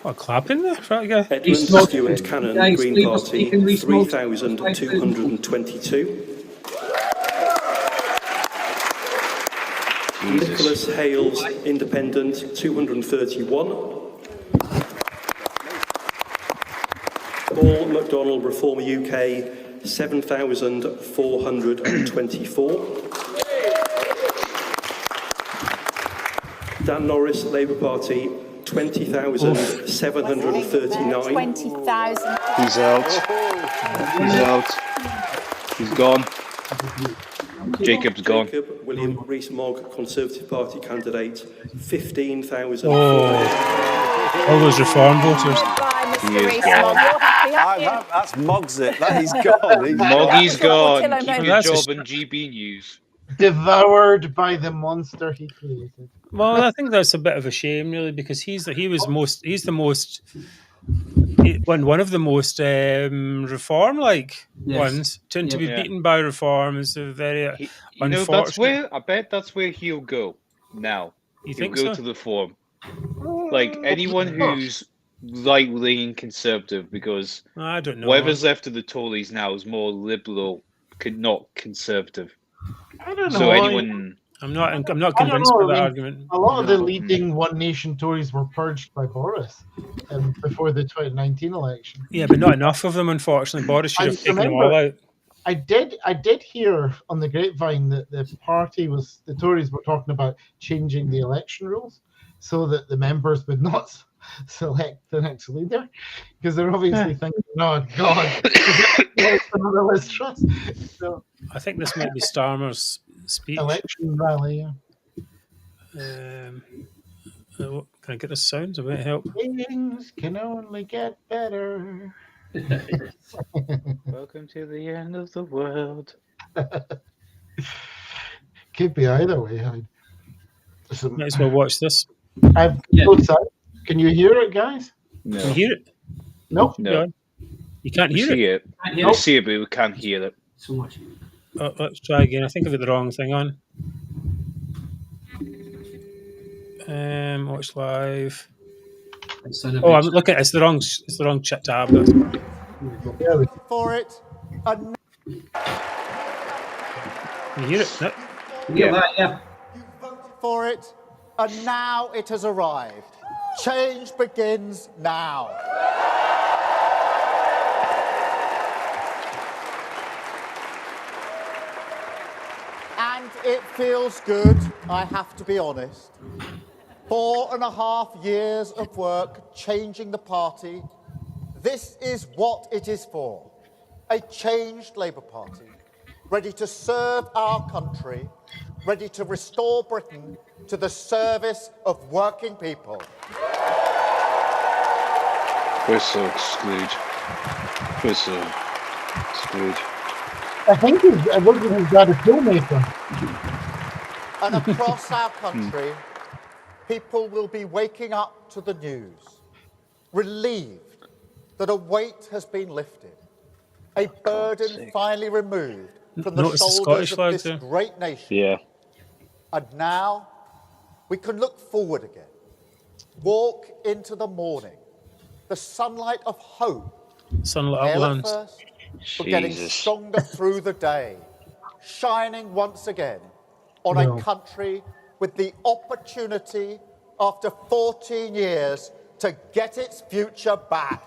What, clapping there? Right, guy. Edmund Stewart Cannon, Green Party, 3,222. Nicholas Hales, Independent, 231. Paul MacDonald, Reformer UK, 7,424. Dan Norris, Labour Party, 20,739. 20,000. He's out. He's out. He's gone. Jacob's gone. Jacob William Rees-Mogg, Conservative Party candidate, 15,000. All those Reform voters. He is gone. That's Moggs it. That he's gone. Moggy's gone. Keep your job in GB News. Devoured by the monster he created. Well, I think that's a bit of a shame, really, because he's one of the most reform-like ones. To be beaten by Reform is a very unfortunate. I bet that's where he'll go now. You think he'll go so? to the Reform. Like anyone who's right-leaning Conservative, because I don't know. Whatever's left of the Tories now is more liberal, not Conservative. I don't know. So anyone. I'm not convinced by that argument. A lot of the leading One Nation Tories were purged by Boris before the 2019 election. Yeah, but not enough of them, unfortunately. Boris should have taken them all out. I did hear on the grapevine that the Tories were talking about changing the election rules so that the members would not select the next leader, because they're obviously thinking, "Oh God, another Liz Truss." So, I think this might be Starmer's speech. Election rally. Can I get the sounds? It might help. Things can only get better. Welcome to the end of the world. Could be either way. Might as well watch this. Can you hear it, guys? No. Can you hear it? No. You can't hear it. We see it, but we can't hear it. So much. Let's try again. I think I've got the wrong thing on. Watch live. Oh, I'm looking. It's the wrong chat tab. For it. Can you hear it? No. Yeah. You voted for it, and now it has arrived. Change begins now. And it feels good, I have to be honest. 4.5 years of work changing the party. This is what it is for. A changed Labour Party, ready to serve our country, ready to restore Britain to the service of working people. We're so screwed. We're so screwed. I think he's got a filmmaker. And across our country, people will be waking up to the news, relieved that a weight has been lifted, a burden finally removed from the shoulders of this great nation. Yeah. And now we can look forward again, walk into the morning, the sunlight of hope. Sunlight uplands. We're getting stronger through the day, shining once again on a country with the opportunity after 14 years to get its future back.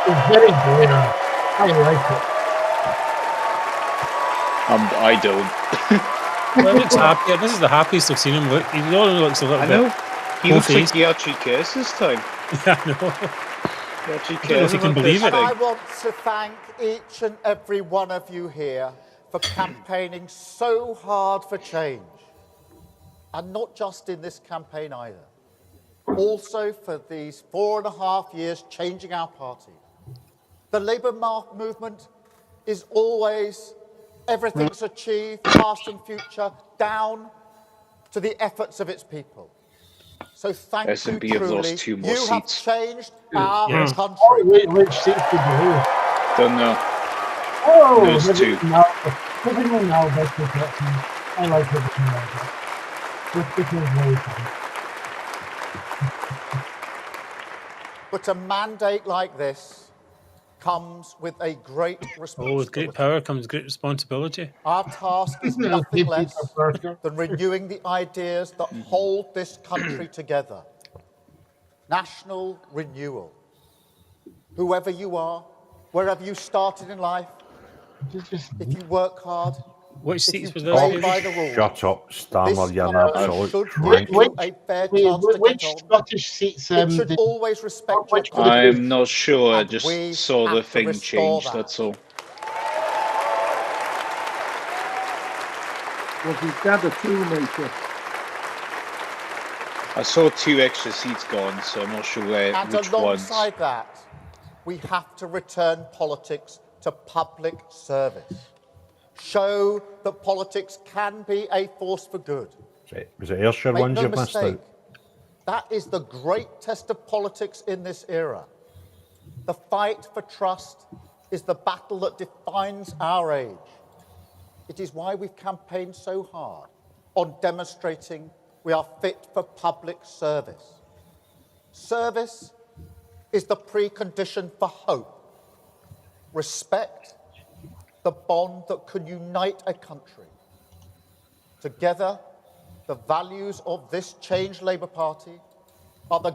It's very good. I like it. I don't. Well, he looks happy. This is the happiest I've seen him look. He only looks a little I bit. know. He looks like he actually cares this time. Yeah, I know. He actually I don't know cares if he can about believe this it. I thing. want to thank each and every one of you here for campaigning so hard for change. And not just in this campaign either. Also for these 4.5 years changing our party. The Labour movement is always everything's achieved, past and future, down to the efforts of its people. So thank SNP you have truly. lost 2 more You have seats. changed our country. Oh, which seats did you lose? Don't know. Oh, Those 2. Everything now, that's the question. I like everything like that. Just because very fun. But a mandate like this comes with a great responsibility. Oh, with great power comes great responsibility. Our task is nothing less than renewing the ideas that hold this country together. National renewal. Whoever you are, wherever you started in life, if you work hard, which seats was play by the rules, Shut up, Stammer, you're an absolute should twank. give you a fair chance to get on. Scottish seats? It should always respect your I'm not sure. I and just we saw the have to thing restore change. that. That's all. Was his dad a toolmaker? I saw 2 extra seats gone, so I'm not sure And which ones. alongside that, we have to return politics to public service. Show that politics can be a force for good. Was it Ayrshire Make ones no you've missed mistake, out? that is the great test of politics in this era. The fight for trust is the battle that defines our age. It is why we've campaigned so hard on demonstrating we are fit for public service. Service is the precondition for hope. Respect, the bond that can unite a country. Together, the values of this changed Labour Party are the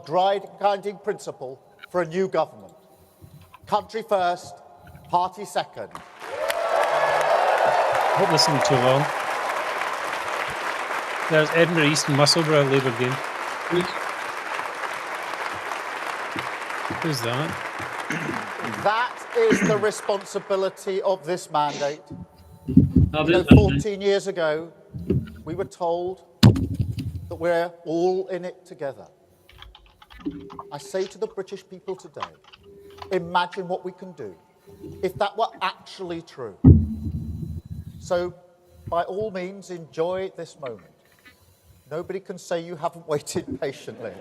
guiding principle for a new government. Country first, party second. Not listening too long. There's Edinburgh East and Musselburgh Labour game. Who's that? That is the responsibility of this mandate. 14 years ago, we were told that we're all in it together. I say to the British people today, imagine what we can do if that were actually true. So, by all means, enjoy this moment. Nobody can say you haven't waited patiently.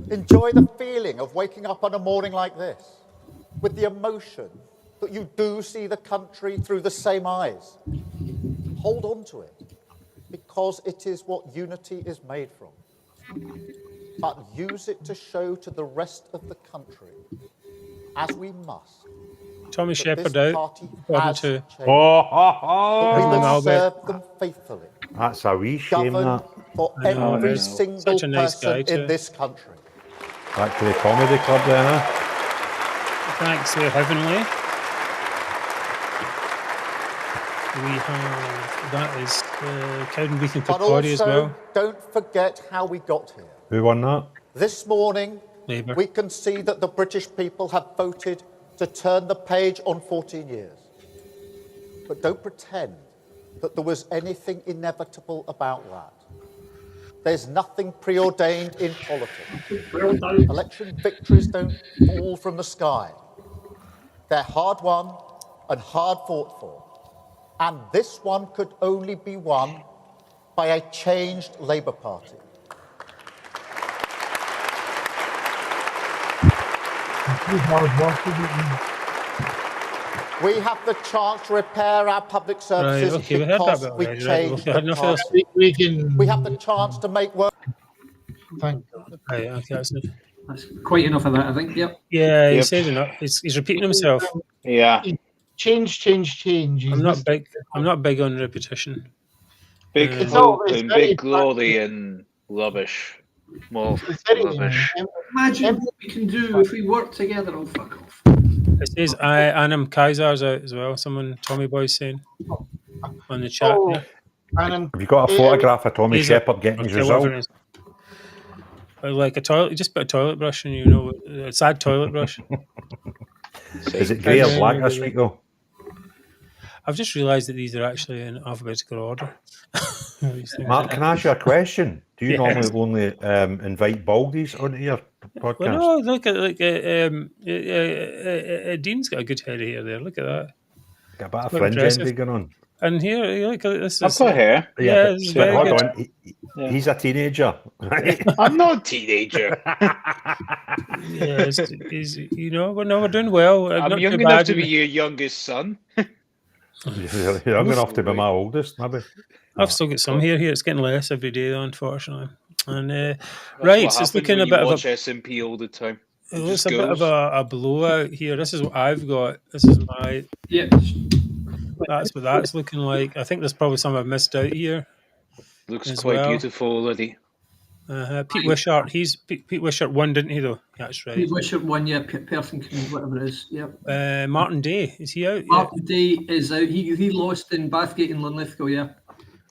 Enjoy the feeling of waking up on a morning like this, with the emotion that you do see the country through the same eyes. Hold on to it, because it is what unity is made from. But use it to show to the rest of the country, as we must, Tommy that Shepherd this out. party According has to changed. Oh, We will Albert. serve them faithfully. That's a wee shame, Govern that. for I know, every it is. single Such a nice person guy, too. in this country. Back to the comedy club then, huh? Thanks, Heavenly. We have, that is Cowdenbeath and But Kirkcaldy as also, well. don't forget how we got here. Who won that? This morning, Labour. we can see that the British people have voted to turn the page on 14 years. But don't pretend that there was anything inevitable about that. There's nothing preordained in politics. Election victories don't fall from the sky. They're hard won and hard fought for. And this one could only be won by a changed Labour Party. We have the chance to repair our public services Right, okay, we heard that because bit we already, right? changed We had the enough of party. this. We have the chance to make work. Thank God. Right, okay, that's quite enough of that, I think. Yep. Yeah, he said enough. He's repeating himself. Yeah. Change. I'm not big. I'm not big on repetition. Big It's hope all- it's and very big glory and rubbish. More rubbish. Imagine what we can do if we work together. Oh, fuck off. It says Anam Kaiser's out as well. Someone, Tommy Boy's saying on the chat. Oh, Yeah. Anam, Have you got a photograph of Tommy He's Shepherd getting his whatever result? it is. Like a toilet, you just put a toilet brush and you know, a sad toilet brush. Is it grey or black this week, though? I've just realised that these are actually in alphabetical order. Mark, can I ask you a question? Do you Yes. normally only invite baldies onto your podcast? Well, no, look at Dean's got a good head of hair there. Look at that. Got a bit of Quite fringe impressive. envy going on. And here, look at this. I've got hair. Yeah, but this is very hold good. on. He's a teenager. Right? I'm not a teenager. Yeah, he's, you know, we're doing well. I'm not young too enough bad. to be your youngest son. You're young enough to be my oldest, maybe. I've still got some hair here. It's getting less every day, though, unfortunately. And That's right, what so it's happens looking when a you bit of watch a. SMP all the time. It It looks just a bit of goes. a blowout here. This is what I've got. This is my. Yeah. That's what that's looking like. I think there's probably some I've missed out here. Looks as quite well. beautiful already. Pete Wishart. Pete Wishart won, didn't he? Though that's right. Pete Wishart won, yeah. Person can whatever it is. Yep. Martin Day, is he out? Martin Day is out. He lost in Bathgate and Linlithgow, yeah.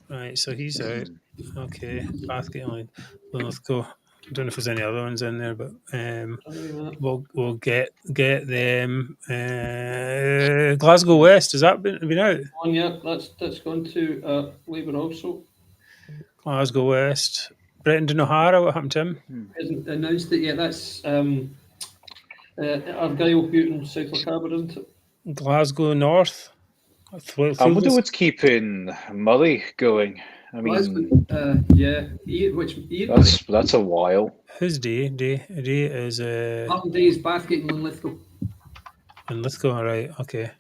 Right, so he's out. Okay, Bathgate and Linlithgow. I don't know if there's any other ones in there, but we'll get them. Glasgow West, has that been out? Yeah, that's gone to Labour also. Glasgow West. Brendan O'Hara, what happened to him? Hasn't announced it yet. That's Argyll, Houghton, Southwark, Aberdeen. Isn't it? Glasgow North. I wonder what's keeping Murray going. I mean, yeah, that's a while. Who's Day? Day is Martin Day is Bathgate and Linlithgow. in Lithgow, right? Okay,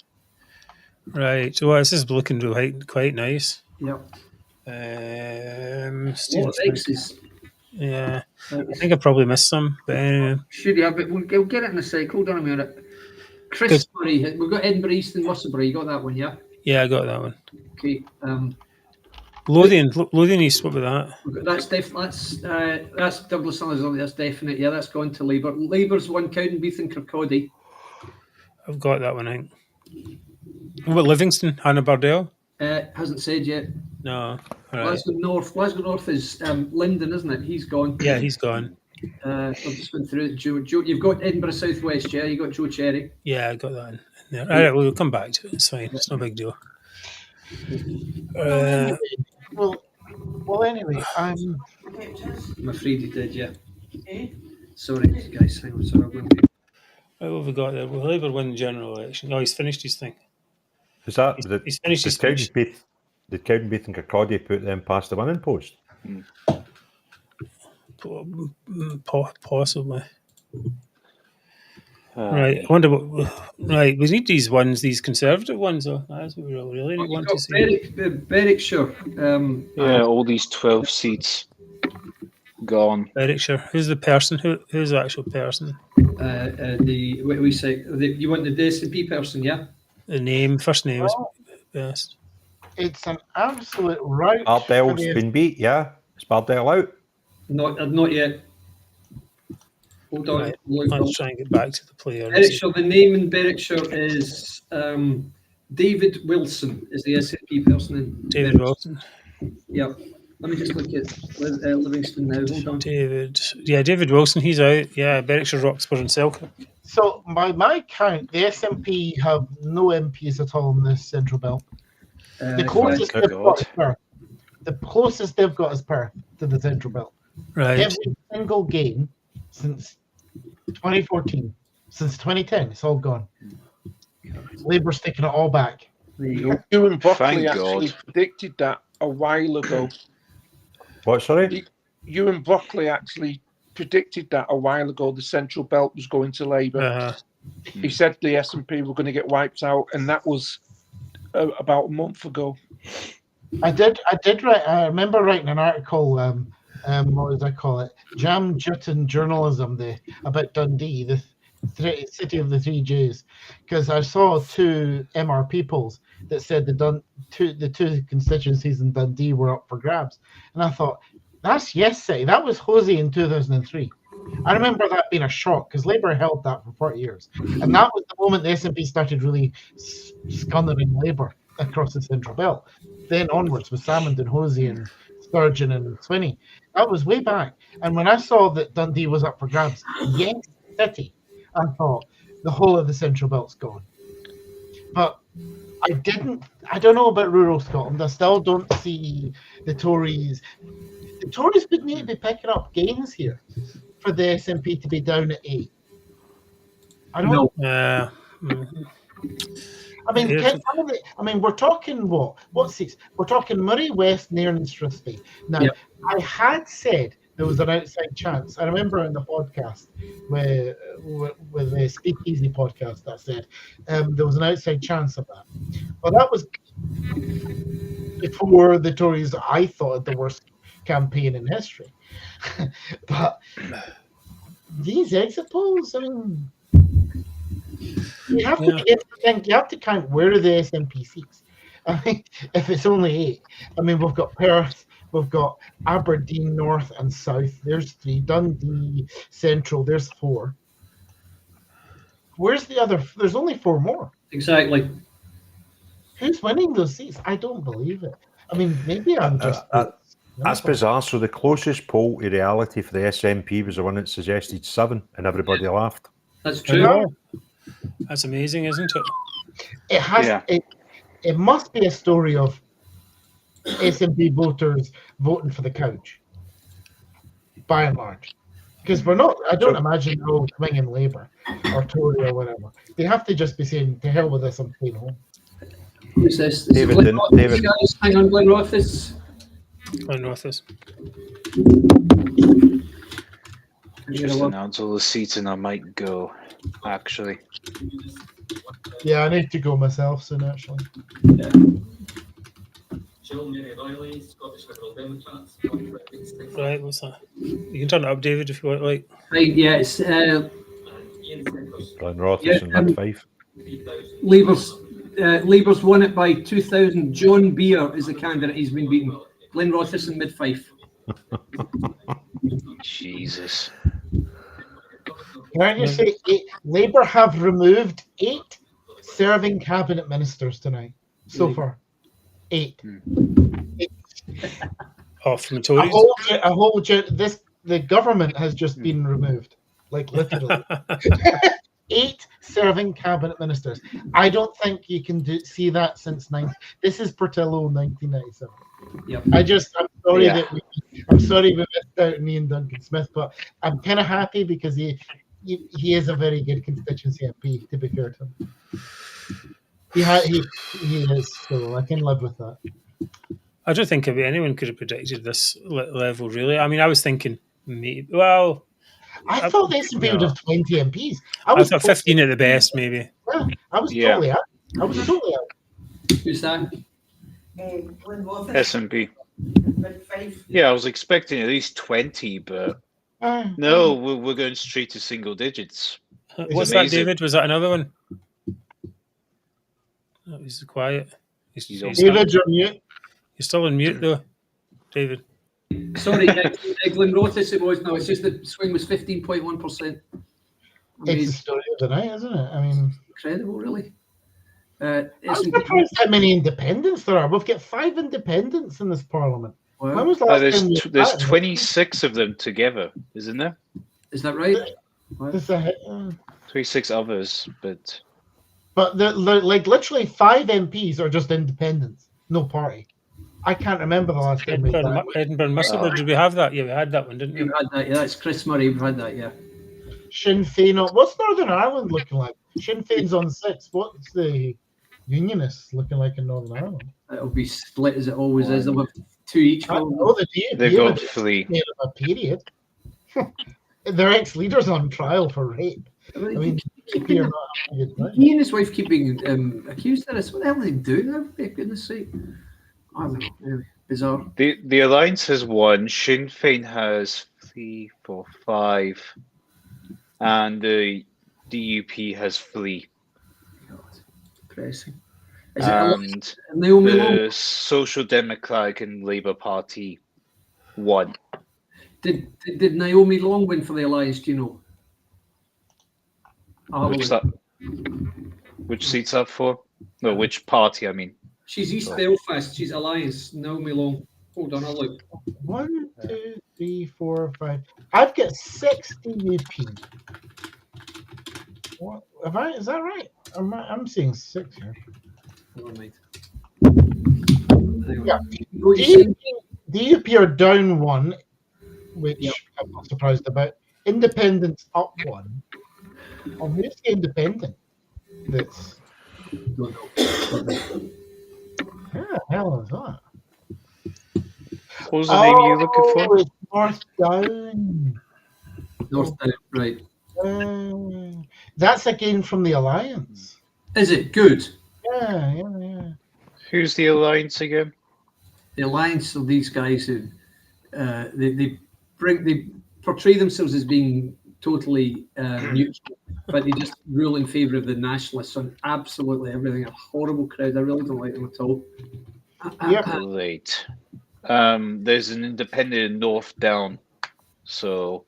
right. So this is looking quite nice. Yep. Stephen X's. Yeah, I think I probably missed some, but anyway. Should you have it? We'll get it in a sec. Hold on a minute. Chris Murray. We've got Edinburgh, East, and Musselburgh. You got that one, yeah? Yeah, I got that one. Okay. Lothian East. What about that? That's Douglas Summers. That's definite. Yeah, that's gone to Labour. Labour's won Cowdenbeath and Kirkcaldy. I've got that one, I think. What about Livingston? Hannah Bardell? Hasn't said yet. No. All right. Glasgow North is Lyndon, isn't it? He's gone. Yeah, he's gone. I've just went through it. Joe, you've got Edinburgh South West, yeah? You got Joe Cherry. Yeah, I got that in there. All right, we'll come back to it. It's fine. It's no big deal. Well, anyway, I'm afraid he did, yeah. Sorry, guys. Hang on, sorry. Right, what have we got there? Will Labour win the general election? Oh, he's finished his thing. Is that he's finished his speech? Did Cowdenbeath and Kirkcaldy put them past the winning post? Possibly. Right, I wonder what. Right, we need these ones, these Conservative ones, though. That's what we really want to see. Berwickshire. Yeah, all these 12 seats. Gone. Berwickshire. Who's the person? Who's the actual person? What do we say? You want the SNP person, yeah? The name, first name is best. It's an absolute rout. Bardell's been beat, yeah? Is Bardell out? Not yet. Hold on. Right. Let's try and get back to the player. Berwickshire, the name in Berwickshire is David Wilson is the SNP person in David Wilson. Yep. Let me just look at Livingston now. Hold on. David Wilson, he's out. Yeah, Berwickshire, Roxburgh and Selkirk. So by my count, the SNP have no MPs at all in this central belt. The closest they've got is Perth. The closest they've got is Perth to the central belt. Right. Every single game since 2014, since 2010, it's all gone. Labour's taking it all back. You and Buckley actually predicted that a while ago. What, sorry? You and Buckley actually predicted that a while ago. The central belt was going to Labour. He said the SNP were going to get wiped out, and that was about a month ago. I did write. I remember writing an article. What did I call it? Jam Jutton journalism about Dundee, the city of the three J's, because I saw two MRP polls that said the two constituencies in Dundee were up for grabs, and I thought that's yesterday. That was Hosey in 2003. I remember that being a shock because Labour held that for 40 years, and that was the moment the SNP started really scunning Labour across the central belt. Then onwards with Salmond and Hosey and Sturgeon and Swinney. That was way back. And when I saw that Dundee was up for grabs, yes, city, I thought the whole of the central belt's gone. But I don't know about rural Scotland. I still don't see the Tories. The Tories would need to be picking up gains here for the SNP to be down at 8. I don't know. I mean, we're talking what 6? We're talking Murray West, Nairn and Strathspey. Now, I had said there was an outside chance. I remember in the podcast with the Speakeasy podcast, I said there was an outside chance of that. Well, that was before the Tories, I thought, had the worst campaign in history. But these exit polls, I mean, you have to count where are the SNP seats. I mean, if it's only 8, I mean, we've got Perth, we've got Aberdeen North and South. There's 3. Dundee Central. There's 4. Where's the other? There's only 4 more. Exactly. Who's winning those seats? I don't believe it. I mean, maybe I'm just. That's bizarre. So the closest poll to reality for the SNP was the one that suggested 7, and everybody laughed. That's true. That's amazing, isn't it? It has. It must be a story of SNP voters voting for the couch, by and large, because we're not. I don't imagine they're all swinging Labour or Tory or whatever. They have to just be saying, "To hell with this, I'm staying home." Who's this? David. Guys, hang on, Glenroth is. Just announce all the seats and I might go, actually. Yeah, I need to go myself soon, actually. Yeah. Right, what's that? You can turn it up, David, if you want. Right. Right, yeah, it's Glenroth is in mid-5. Labour's won it by 2,000. John Beer is the candidate he's been beaten. Glenroth is in mid-5. Jesus. Can't you say Labour have removed 8 serving cabinet ministers tonight so far? 8. Oh, from the Tories? The government has just been removed, like literally. 8 serving cabinet ministers. I don't think you can see that since This is Portillo 1997. Yep. I'm sorry we missed out on Ian Duncan Smith, but I'm kind of happy because he is a very good constituency MP, to be fair to him. He is, so I can live with that. I don't think anyone could have predicted this level, really. I mean, I was thinking, well... I thought the SNP would have 20 MPs. I thought 15 at the best, maybe. Yeah, I was totally out. Who's that? SNP. Yeah, I was expecting at least 20, but no, we're going straight to single digits. What's that, David? Was that another one? Oh, he's quiet. David, you're mute. You're still on mute, though, David. Sorry, Glenrothes it was. No, it's just the swing was 15.1%. It's the story of the night, isn't it? I mean, incredible, really. I'm surprised how many independents there are. We've got 5 independents in this parliament. Wow. When was the last time there's 26 of them together, isn't there? Is that right? 26 others, but like literally 5 MPs are just independents, no party. I can't remember the last time we had that. Edinburgh and Musselburgh, did we have that? Yeah, we had that one, didn't we? We had that, yeah. That's Chris Murray, we had that, yeah. Sinn Féin, what's Northern Ireland looking like? Sinn Féin's on 6. What's the Unionists looking like in Northern Ireland? It'll be split as it always is. They'll have 2 each. They've got 3. A period. Their ex-leader's on trial for rape. I mean, he and his wife keep being accused of this. What the hell are they doing? For goodness sake. I don't know. Anyway, bizarre. The Alliance has 1. Sinn Féin has 3, 4, 5. And the DUP has 3. God, depressing. And the Social Democratic and Labour Party 1. Did Naomi Long win for the Alliance, do you know? Which seat's that for? No, which party, I mean. She's East Belfast. She's Alliance. Naomi Long. Hold on, I'll look. 1, 2, 3, 4, 5. I've got 6 DUP. What? Is that right? I'm seeing 6 here. Yeah. DUP are down 1, which I'm not surprised about. Independents up 1. Oh, who's the independent? That's. What the hell is that? What was the name you looking for? It's North Down. North Down, right. That's again from the Alliance. Is it good? Yeah. Who's the Alliance again? The Alliance are these guys who they portray themselves as being totally neutral, but they just rule in favour of the nationalists on absolutely everything. A horrible crowd. I really don't like them at all. Right. There's an independent in North Down, so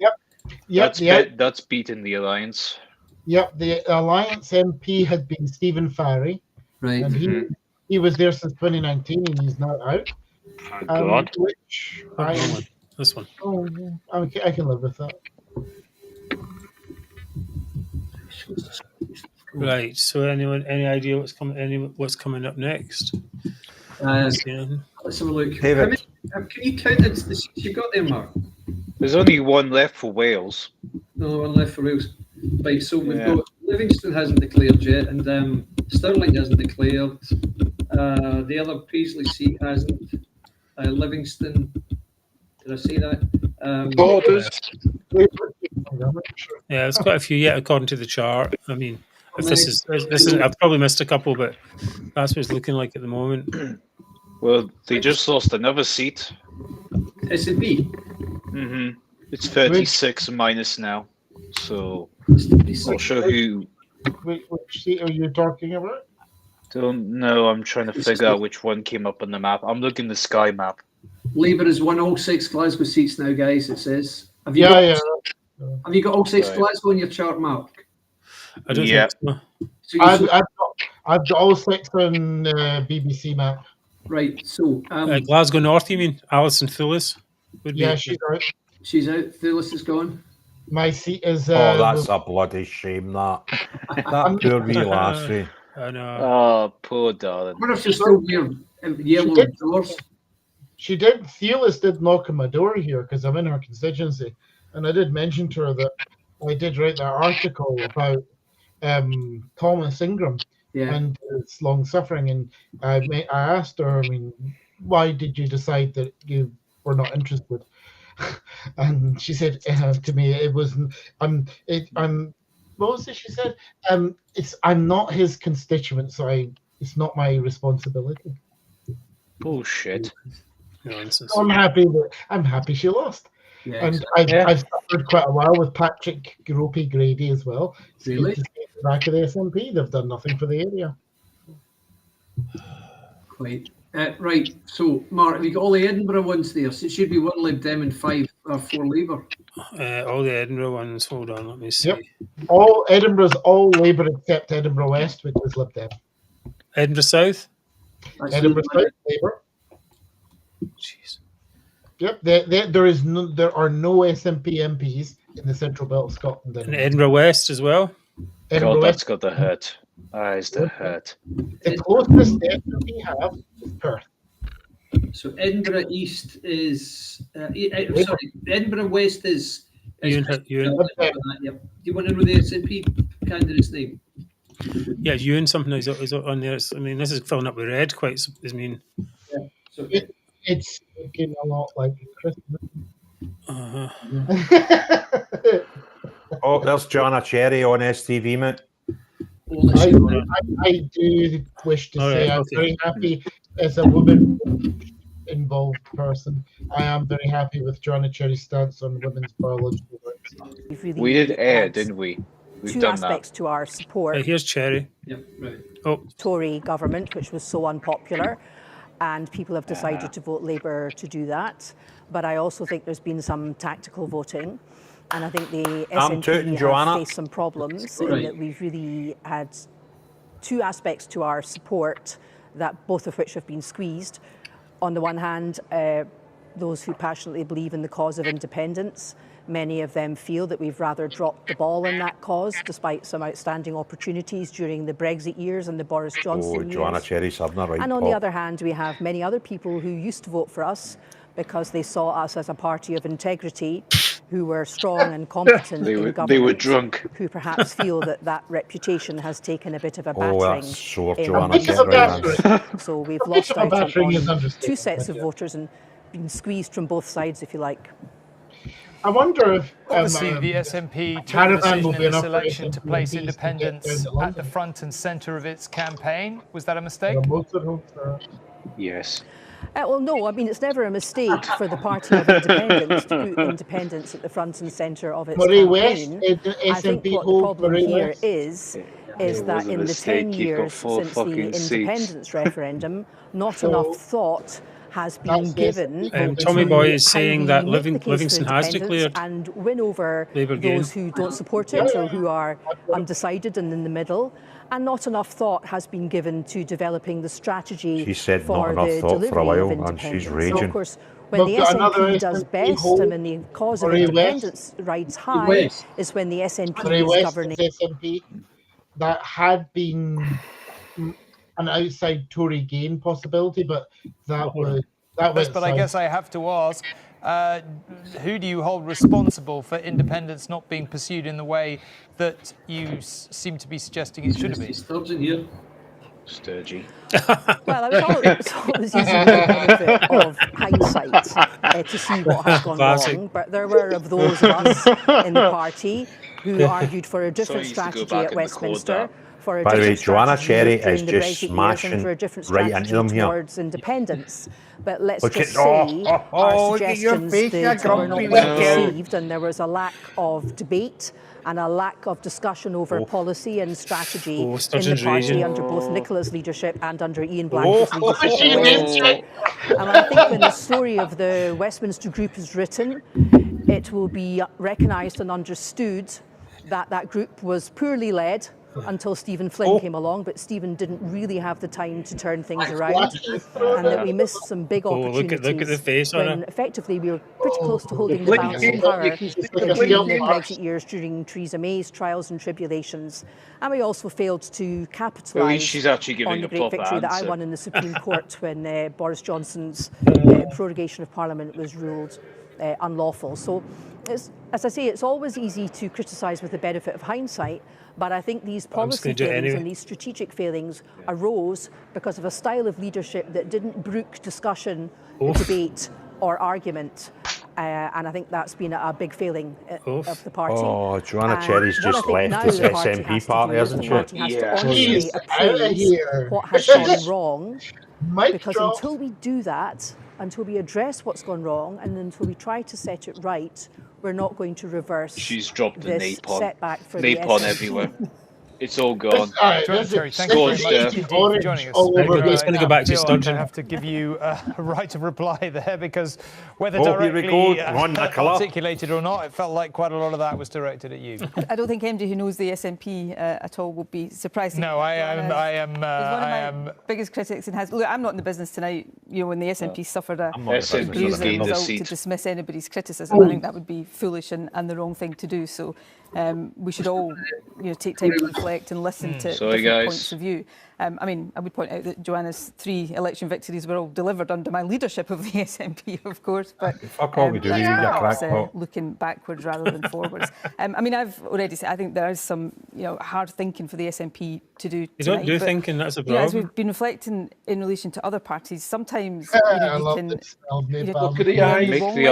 that's beaten the Alliance. Yep, the Alliance MP had been Stephen Farry, right? And he was there since 2019, and he's now out. God. This one. Oh, I can live with that. Right. So, any idea what's coming up next? Let's have a look. David. Can you count the seats you've got there, Mark? There's only 1 left for Wales. No, 1 left for Wales. Right, so we've got Livingston hasn't declared yet, and Stirling hasn't declared. The other Paisley seat hasn't. Livingston. Did I say that? Borders. Yeah, there's quite a few yet, according to the chart. I mean, if this is, I've probably missed a couple, but that's what it's looking like at the moment. Well, they just lost another seat. S&P. It's 36 minus now, so not sure who. Which seat are you talking about? Don't know. I'm trying to figure out which one came up on the map. I'm looking the Sky map. Labour has won all 6 Glasgow seats now, guys. It says. Have you got all 6 Glasgow on your chart, Mark? I don't think so. I've got all 6 on BBC map. Right. So Glasgow North, you mean? Alison Phillis? She's out. She's out. Phillis is gone. My seat is. That's a bloody shame. That poor wee lassie. I know. Oh, poor darling. What if she's still wear yellow doors? She did. Phyllis did knock on my door here because I'm in her constituency, and I did mention to her that I did write that article about Thomas Ingram and his long suffering, and I asked her, I mean, why did you decide that you were not interested? And she said to me, it was what was it she said? I'm not his constituent, so it's not my responsibility. Bullshit. Nonsense. I'm happy she lost. Yeah, and I've suffered quite a while with Patrick Gropey Grady as well. Really? Back of the SNP, they've done nothing for the area. Quite. Right, so Mark, have you got all the Edinburgh ones there? So it should be 1 Lib Dem and 4 Labour. All the Edinburgh ones, hold on, let me see. Yep. All Edinburgh's all Labour except Edinburgh West, which is Lib Dem. Edinburgh South? Edinburgh South, Labour. Jeez. Yep, there are no SNP MPs in the Central Belt of Scotland. And Edinburgh West as well? God, that's got the hurt. That is the hurt. The closest the SNP have is Perth. So Edinburgh East is... sorry, Edinburgh West is... Ewan. Do you want to know the SNP candidate's name? Yeah, Ewan something is on there. I mean, this is filling up with red quite, I mean... Yeah, so it's looking a lot like Christmas. Oh, there's Joanna Cherry on STV, mate. I do wish to say I'm very happy as a woman involved person. I am very happy with Joanna Cherry's stance on women's biological rights. We did air, didn't we? We've two done aspects to our support. Here's Cherry. Tory government, which was so unpopular, and people have decided to vote Labour to do that. But I also think there's been some tactical voting. And I think the SNP have faced some problems in that we've really had two aspects to our support, that both of which have been squeezed. On the one hand, those who passionately believe in the cause of independence, many of them feel that we've rather dropped the ball in that cause, despite some outstanding opportunities during the Brexit years and the Boris Johnson years. Joanna Cherry's having a right. And on the other hand, we have many other people who used to vote for us because they saw us as a party of integrity, who were strong and competent in government. They were drunk. Who perhaps feel that reputation has taken a bit of a battering. Oh, that's sure, Joanna Cherry. So we've lost out on two sets of voters and been squeezed from both sides, if you like. I wonder if obviously the SNP took the decision in this election to place independence at the front and centre of its campaign. Was that a mistake? Yes. Well, no, I mean, it's never a mistake for the Party of Independence to put independence at the front and centre of its campaign. I think what the problem here is that in the 10 years since the independence referendum, not enough thought has been given. Tommy Boy is saying that Livingston has declared and win over those who don't support it or who are undecided and in the middle. And not enough thought has been given to developing the strategy for the delivery of independence. So, of course, when the SNP does best and when the cause of independence rides high is when the SNP is governing. SNP, that had been an outside Tory gain possibility, but that was. But I guess I have to ask, who do you hold responsible for independence not being pursued in the way that you seem to be suggesting it should have been? Sturgy. Well, it's always easy with the benefit of hindsight to see what has gone wrong, but there were of those of us in the party who argued for a different strategy at Westminster. For a By the way, Joanna Cherry is during the just Brexit smashing years and for a different right strategy into them here. towards independence. But let's Look just at- say oh, our look at your suggestions face, you were not grumpy well little- received, and there was a lack of debate and a lack of discussion over policy and strategy in the Sturgeon's party raging. under both Nicola's leadership and under Ian Blanchard's leadership. And I think when the story of the Westminster Group is written, it will be recognised and understood that that group was poorly led until Stephen Flynn came along, but Stephen didn't really have the time to turn things around, and that we missed some big opportunities look at the face on when her. effectively we were pretty close to holding the balance of power during the Brexit years, during Theresa May's trials and tribulations, and we also failed to capitalise she's actually giving on the a great proper victory that I answer. won in the Supreme Court when Boris Johnson's prorogation of Parliament was ruled unlawful. So, as I say, it's always easy to criticise with the benefit of hindsight, but I think these policy failings and these strategic failings arose because of a style of leadership that didn't brook discussion, debate or argument. And I think that's been a big failing of the party. Oh, Joanna And Cherry's what I just think left now this the party SNP has to party, do is hasn't the she? party has to honestly He's outta appraise here. what has gone wrong. Mic Because drop. until we do that, until we address what's gone wrong, and until we try to set it right, we're not going to reverse She's dropped the this napalm. setback for the Napalm SNP. everywhere. It's all gone. Joanna Cherry, thank you very much indeed for joining us. It's going to go back to I Sturgeon. have to give you a right of reply there, because whether Oh, here we directly go. One, Nicola. articulated or not, it felt like quite a lot of that was directed at you. I don't think anybody who knows the SNP at all will be surprised. No, I am. He's one of my biggest critics and has. Look, I'm not in the business tonight. You know, when the SNP suffered a bruising result to dismiss anybody's criticism, I think that would be foolish and the wrong thing to do. So we should all, take time to reflect and listen to different points of view. I mean, I would point out that Joanna's 3 election victories were all delivered under my leadership of the SNP, of course. But fuck all we do, you perhaps, crackpot. looking backwards rather than forwards. I mean, I've already said I think there is some, hard thinking for the SNP to do. You don't do thinking, that's a problem. As we've been reflecting in relation to other parties, sometimes Look at the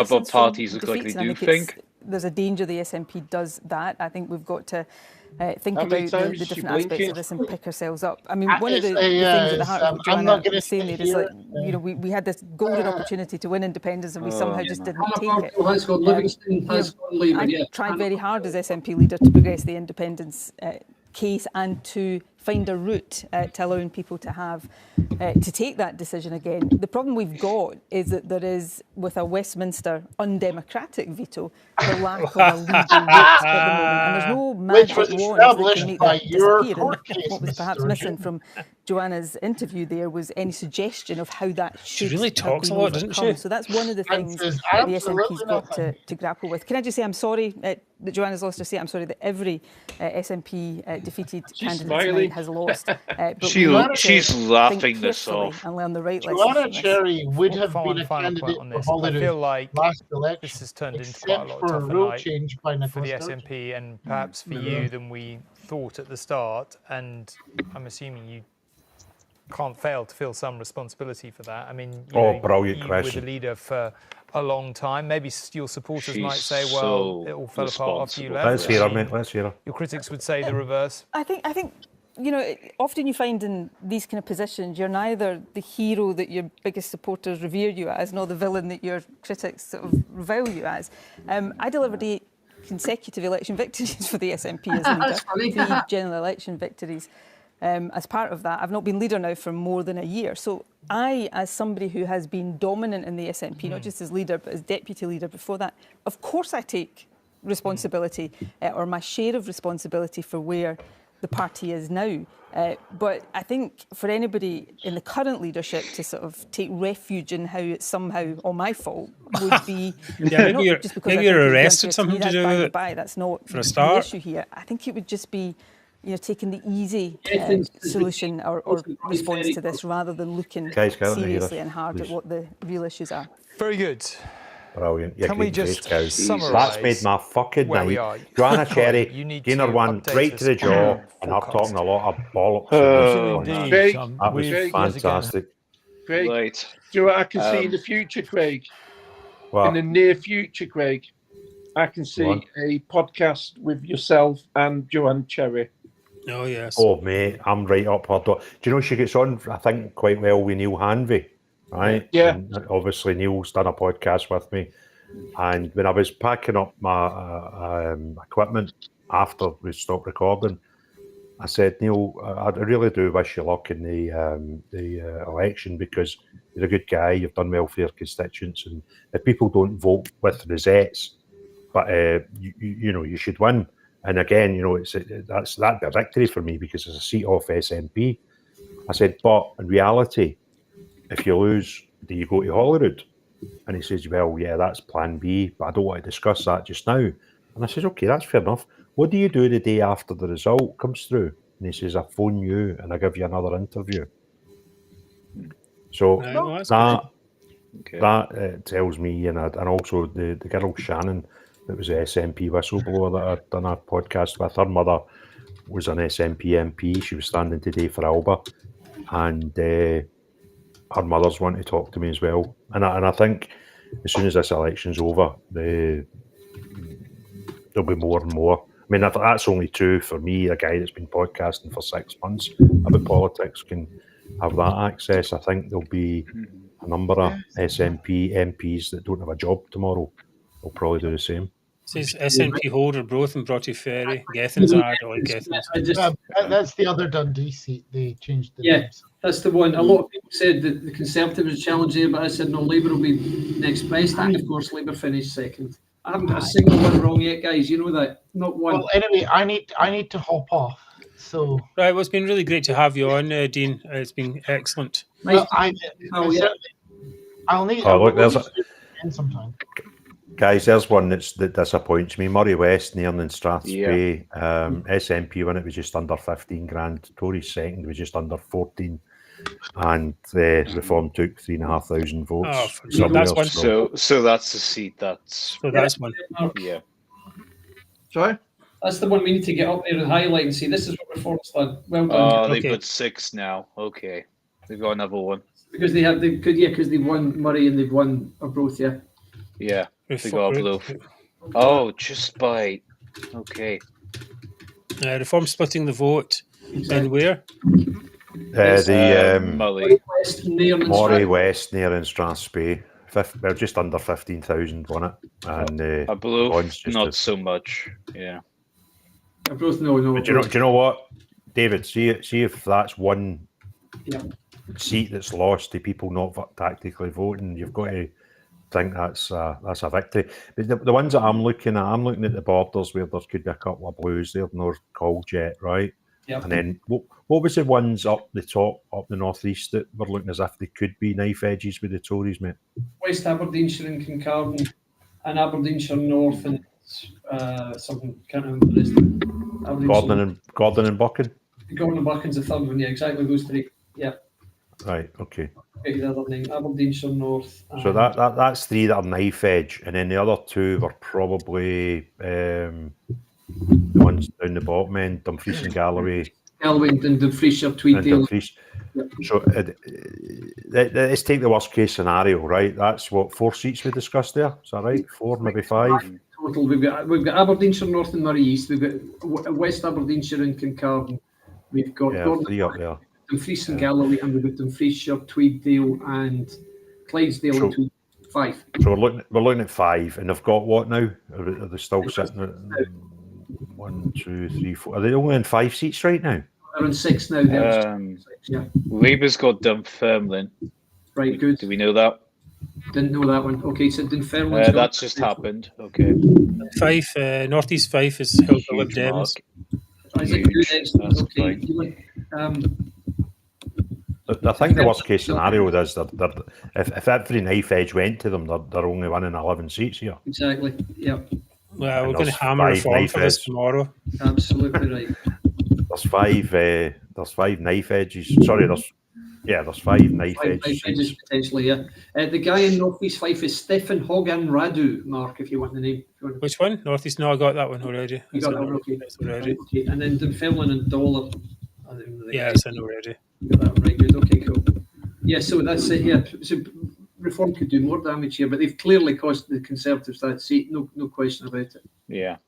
other parties look like they do think. There's a danger the SNP does that. I think we've got to think How many about times the is she different aspects blinking? of this and pick ourselves up. I mean, one of the It's things at the it's, heart of what I'm Joanna not gonna was saying there is hear that, we had this golden opportunity to win independence and we somehow just didn't take it. Has got Livingston, has got Labour, I tried very hard as SNP leader to progress the independence case and to find a route to allowing people to have to take that decision again. The problem we've got is that there is, with a Westminster undemocratic veto, the lack of a legal route at the moment, and there's no magic wand that can make that disappear. And what was perhaps missing from Joanna's interview there was any suggestion of how that should She really talks a lot, doesn't she? So that's one of the things that the SNP's got to grapple with. Can I just say I'm sorry that Joanna's lost her seat. I'm sorry that every SNP defeated candidate tonight has lost. But she's laughing this off. And learn the right Joanna Cherry would have been a candidate on for this. Holyrood I feel like last election. this has turned into except quite a lot for a tougher rule night change by for the Nicola SNP and perhaps for you than we thought at the start. And I'm assuming you can't fail to feel some responsibility for that. I mean, brilliant you question. were the leader for a long time. Maybe your supporters might say, well, so it all fell apart after you left. Let's hear her, mate. Let's hear her. Your critics would say the reverse. I think often you find in these kind of positions, you're neither the hero that your biggest supporters revere you as, nor the villain that your critics sort of revile you as. I delivered 8 consecutive election victories for the SNP as leader, 3 general election victories. As part of that, I've not been leader now for more than a year. So I, as somebody who has been dominant in the SNP, not just as leader, but as deputy leader before that, of course I take responsibility or my share of responsibility for where the party is now. But I think for anybody in the current leadership to sort of take refuge in how it's somehow all my fault would be... maybe you're arrested, something to do with it. That's not for a start. The issue here. I think it would just be taking the easy solution or response to this rather than looking seriously and hard at what the real issues are. Very good. Brilliant. Can we just summarise? That's made my fucking night. Joanna Cherry, getting her one right to the jaw and her talking a lot of bollocks. Craig, that was fantastic. Craig, right. do you know what I can see in the future, Craig? What? In the near future, Craig, I can see a podcast with yourself and Joanna Cherry. Oh, yes. Oh, mate, I'm right up her door. Do you know she gets on, I think, quite well with Neil Hanvey, right? Yeah. And obviously, Neil's done a podcast with me. And when I was packing up my equipment after we stopped recording, I said, Neil, I really do wish you luck in the election because you're a good guy, you've done well for your constituents, and if people don't vote with rosettes, but you should win. And again, that'd be a victory for me because it's a seat off SNP. I said, but in reality, if you lose, do you go to Holyrood? And he says, well, yeah, that's plan B, but I don't want to discuss that just now. And I says, okay, that's fair enough. What do you do the day after the result comes through? And he says, I phone you and I give you another interview. So that tells me, and also the girl Shannon, that was an SNP whistleblower that I'd done a podcast with. Her mother was an SNP MP. She was standing today for Alba, and her mother's wanting to talk to me as well. And I think as soon as this election's over, there'll be more and more. I mean, that's only true for me, a guy that's been podcasting for 6 months about politics can have that access. I think there'll be a number of SNP MPs that don't have a job tomorrow. They'll probably do the same. Says SNP holder, both in Broughty Ferry. Gethin's I don't like Gethin's. That's the other Dundee seat. They changed the names. That's the one. A lot of people said that the Conservatives challenged there, but I said no, Labour will be next best, and of course Labour finished second. I haven't got a single one wrong yet, guys. You know that, not one. Well, anyway, I need to hop off. So right, well, it's been really great to have you on, Dean. It's been excellent. Well, I'll need. Look, there's sometime. Guys, there's one that disappoints me. Murray West, Nairn and Strathspey. SNP when it was just under 15 grand. Tories second was just under 14. And Reform took 3,500 votes. So that's one. So that's the seat. That's one. Yeah. Sorry? That's the one we need to get up there and highlight and say this is what Reform's done. Well done. Oh, they put 6 now. Okay, they've got another one because because they won Murray and they've won Arbroath. Yeah, they got Arbroath. Oh, just by okay. Reform splitting the vote. And where? Moray West, Nairn and Strathspey. Well, just under 15,000 won it, and Arbroath not so much. Yeah. Arbroath, no. But do you know what, David? See if that's one seat that's lost to people not tactically voting. You've got to think that's a victory. But the ones that I'm looking at the borders where there could be a couple of blues there, North Coljet, right? Yep. And then what was the ones up the top, up the northeast that were looking as if they could be knife edges with the Tories, mate? West Aberdeenshire and Kincardine, and Aberdeenshire North and something, can't remember the rest. Gordon and Buchan? Gordon and Buchan's the third one, yeah, exactly those three. Yeah. Right, okay. The other name, Aberdeenshire North. So that's 3 that are knife edge, and then the other 2 were probably the ones down the bottom end, Dumfries and Galloway. Galloway and Dumfriesshire, Tweeddale. Yep. So let's take the worst case scenario, right? That's what 4 seats we discussed there. Is that right? 4, maybe 5. Total. We've got Aberdeenshire North and Murray East. We've got West Aberdeenshire and Kincardine. We've got Gordon, 3 up there. Dumfries and Galloway, and we've got Dumfriesshire, Tweeddale, and Clydesdale. And 5. So we're looking at 5, and they've got what now? Are they still sitting at 1, 2, 3, 4? Are they only in 5 seats right now? They're on 6 now. Yeah. Labour's got Dunfermline. Right, good. Do we know that? Didn't know that one. Okay, so Dunfermline. That's just happened. Okay. Fife, Northeast Fife is held by Lib Dems. I think the worst case scenario is that if every knife edge went to them, they're only winning 11 seats here. Exactly. Yeah. Well, we're going to hammer Reform for this tomorrow. Absolutely right. There's 5 knife edges. Sorry, there's 5 knife edges potentially. Yeah. The guy in Northeast Fife is Stefan Hogan Radu. Mark, if you want the name. Which one? Northeast? No, I got that one already. You got that already. Okay. And then Dunfermline and Dollar. Yes, I know already. Got that right. Good. Okay, cool. Yeah, so that's it. Yeah, so Reform could do more damage here, but they've clearly cost the Conservatives that seat. No question about it. Yeah.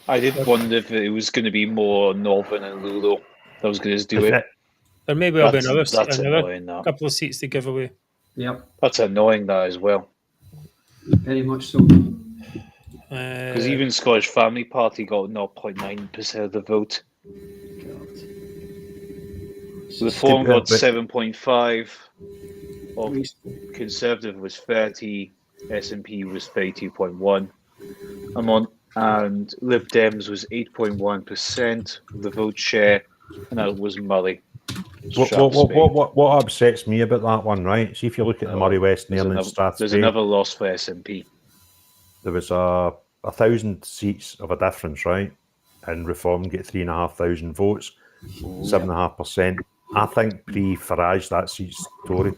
I did wonder if it was going to be more Northern and Ludo that was going to do it. There may well be another annoying, couple of seats to give away. Yeah. That's annoying, that as well. Very much so. Because even Scottish Family Party got 0.9% of the vote. Reform got 7.5. Conservative was 30. SNP was 32.1. And Lib Dems was 8.1% of the vote share, and that was Murray. What upsets me about that one, right? See if you look at the Murray West, Nairn and Strathspey. There's another loss for SNP. There was 1,000 seats of a difference, right? And Reform get 3,500 votes, 7.5%. I think pre-Farage that seat's Tory.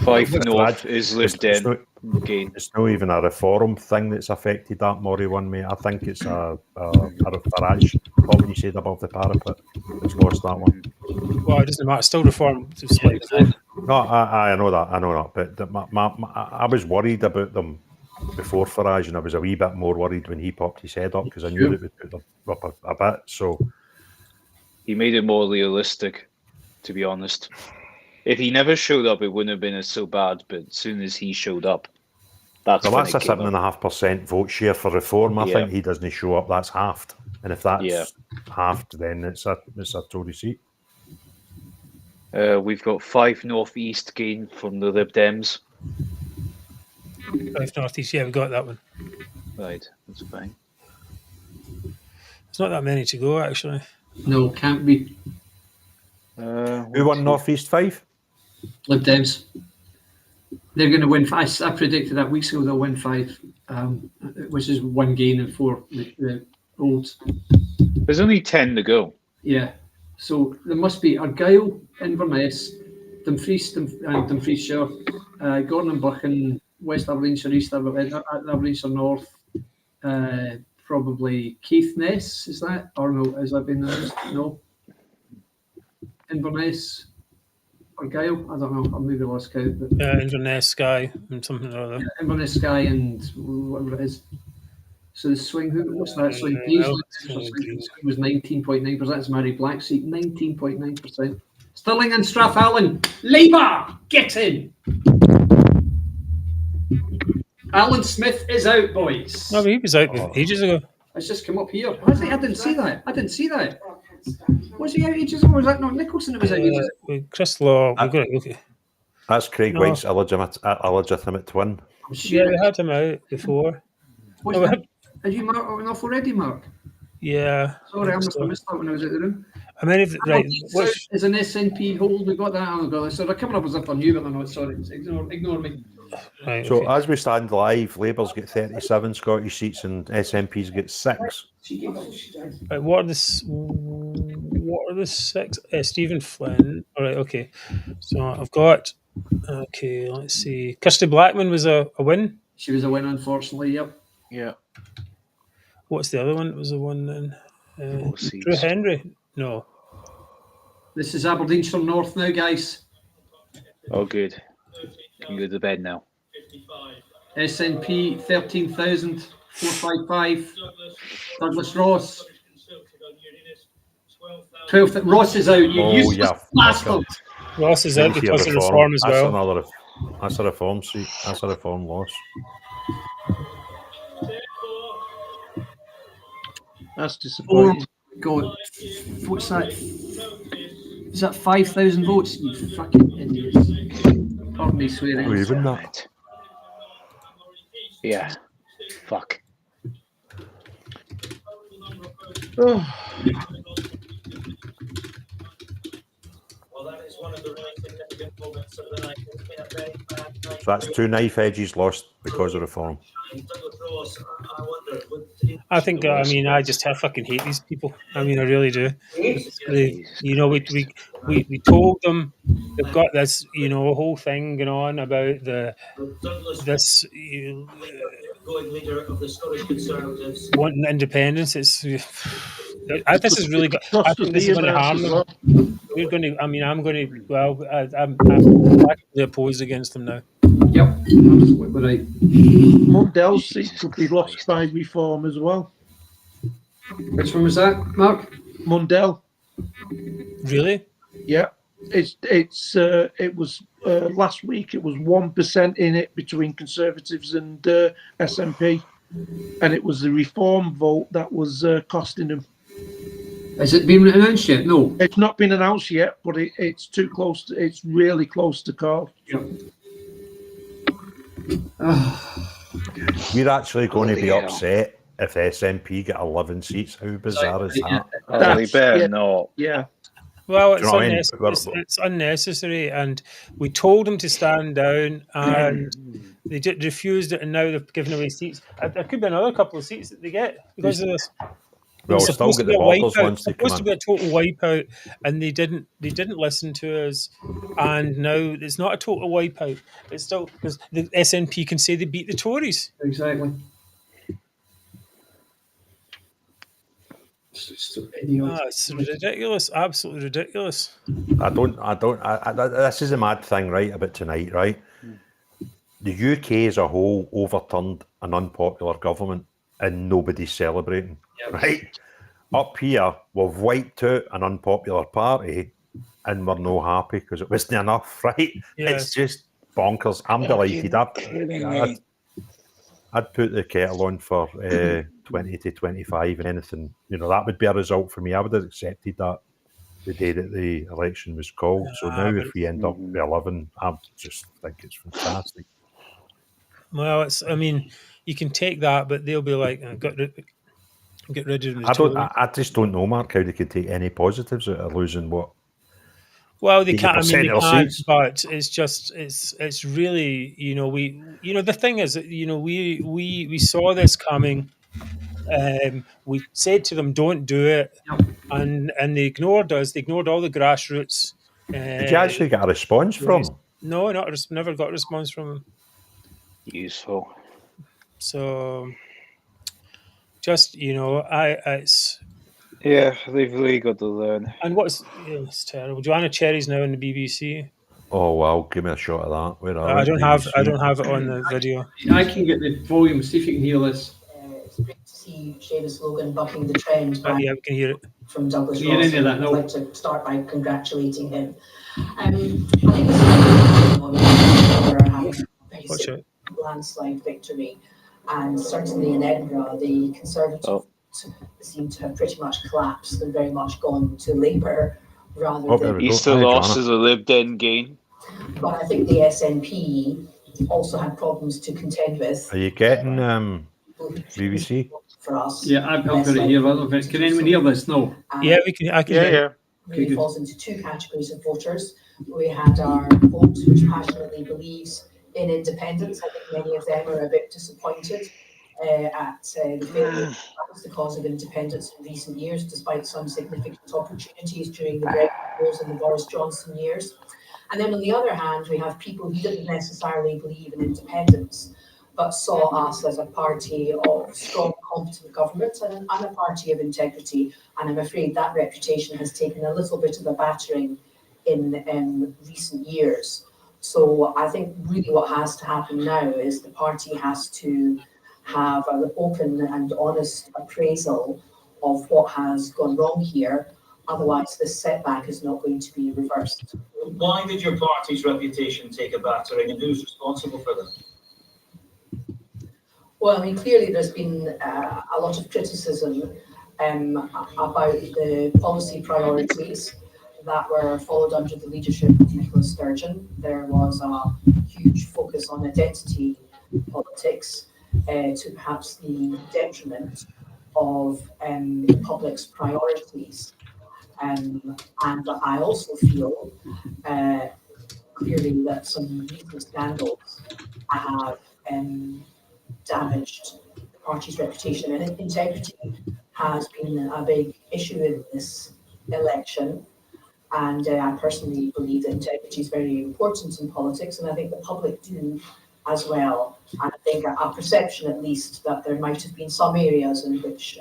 5 North is Lib Dem gain. It's not even a Reform thing that's affected that Murray one, mate. I think it's a Farage. What you said above the parapet, it's lost that one. Well, it doesn't matter. Still Reform. No, I know that, but I was worried about them before Farage, and I was a wee bit more worried when he popped his head up because I knew it would put them up a bit. So he made it more realistic, to be honest. If he never showed up, it wouldn't have been so bad. But as soon as he showed up, that's a 7.5% vote share for Reform. I think he doesn't show up. That's halved, and if that's halved, then it's a Tory seat. We've got 5 North East gain from the Lib Dems. 5 North East, yeah, we got that one. Right, that's fine. It's not that many to go, actually. No, can't be. Who won North East 5? Lib Dems. They're going to win. I predicted that weeks ago they'll win 5, which is 1 gain and 4 the Olds. There's only 10 to go. Yeah. So there must be Argyll, Inverness, Dumfriesshire, Gordon and Buchan, West Aberdeenshire, East Aberdeenshire North, probably Caithness, is that? Or no, has that been announced? No. Inverness, Argyll, I don't know, I've maybe lost count. But Inverness, Skye, and something or other. Yeah, Inverness, Skye, and whatever it is. So the swing, what's that swing? Paisley was 19.9%. That's Mary Black seat, 19.9%. Stirling and Strathallan, Labour, get in. Alan Smith is out, boys. No, he was out ages ago. It's just come up here. I didn't see that. Was he out ages ago? Was that not Nicholson that was out ages ago? Chris Law, we've got it. Okay. That's Craig White's illegitimate twin. Yeah, we had him out before. Had you marked one off already, Mark? Yeah. Sorry, I must have missed that when I was out the room. I mean, is an SNP hold? We got that. Oh god, so they're coming up as if I knew, but they're not. Sorry, ignore me. Right, so as we stand live, Labour's get 37 Scottish seats and SNP's get 6. Right, what are the 6? Stephen Flynn. All right, okay. So I've got. Okay, let's see. Kirsty Blackman was a win. She was a win, unfortunately. Yep. Yeah. What's the other one? It was the one then. Drew Henry. No. This is Aberdeenshire North now, guys. Oh, good. You can go to bed now. SNP 13,455. Douglas Ross. 12. Ross is out. You useless bastard. Ross is out because of Reform as well. That's a Reform seat. That's a Reform loss. That's disappointing. Oh, God. What's that? Is that 5,000 votes? You fucking idiots. Pardon me swearing. Even that. Yeah. Fuck. Oh. So that's 2 knife edges lost because of Reform. I think. I mean, I just fucking hate these people. I mean, I really do. We told them they've got this, whole thing going on about this leader of the Scottish Conservatives wanting independence. This is really good. I think this is going to harm them. We're going to. I mean, I'm going to. Well, I'm actively opposed against them now. Yep, absolutely right. Mundell's seat could be lost by Reform as well. Which one was that, Mark? Mundell. Really? Yeah. It was last week. It was 1% in it between Conservatives and SNP, and it was the Reform vote that was costing them. Has it been announced yet? No, it's not been announced yet, but it's too close. It's really close to call. Yep. We're actually going to be upset if SNP get 11 seats. How bizarre is that? They better not. Yeah. Well, it's unnecessary, and we told them to stand down, and they refused it, and now they've given away seats. There could be another couple of seats that they get because of this. Well, we'll still get the borders once they come in. Supposed to be a total wipeout, and they didn't listen to us, and now it's not a total wipeout. It's still because the SNP can say they beat the Tories. Exactly. It's ridiculous, absolutely ridiculous. This is a mad thing, right, about tonight, right? The UK as a whole overturned an unpopular government and nobody's celebrating, right? Up here, we've wiped out an unpopular party and we're no happy because it wasn't enough, right? Yeah. It's just bonkers. I'm delighted. I'd put the kettle on for 20 to 25 and anything, that would be a result for me. I would have accepted that the day that the election was called. So now if we end up with 11, I just think it's fantastic. Well, you can take that, but they'll be like, get rid of the I just don't know, Mark, how they could take any positives out of losing what. Well, they can't. They can't. Seats. But it's really, the thing is that we saw this coming. We said to them, "Don't do it," and they ignored us. They ignored all the grassroots. Did you actually get a response from them? No, never got a response from them. Useful. So, just it's. Yeah, they've really got to learn. And it's terrible. Joanna Cherry's now in the BBC. Oh wow! Give me a shot of that. Where are I don't have it on the video. I can get the volume. See if you can hear this. It's great to see Seamus Logan bucking the trend. Yeah, we can hear it from Douglas Ross. I'd like to start by congratulating him. I think it's a landslide victory, and certainly in Edinburgh, the Conservatives seem to have pretty much collapsed and very much gone to Labour rather than. He still lost as a Lib Dem gain. But I think the SNP also had problems to contend with. Are you getting BBC? For us. Yeah, I've got it here. Can anyone hear this? No. Yeah, we can. I can hear. Really falls into two categories of voters. We had our vote, which passionately believes in independence. I think many of them are a bit disappointed at the failure. That was the cause of independence in recent years, despite some significant opportunities during the Brexit years and the Boris Johnson years. And then on the other hand, we have people who didn't necessarily believe in independence, but saw us as a party of strong, competent government and a party of integrity. And I'm afraid that reputation has taken a little bit of a battering in recent years. So I think really what has to happen now is the party has to have an open and honest appraisal of what has gone wrong here. Otherwise, this setback is not going to be reversed. Why did your party's reputation take a battering, and who's responsible for that? Well, clearly there's been a lot of criticism about the policy priorities that were followed under the leadership of Nicola Sturgeon. There was a huge focus on identity politics to perhaps the detriment of the public's priorities. And I also feel clearly that some recent scandals have damaged the party's reputation, and integrity has been a big issue in this election. And I personally believe that integrity is very important in politics, and I think the public do as well. And I think a perception, at least, that there might have been some areas in which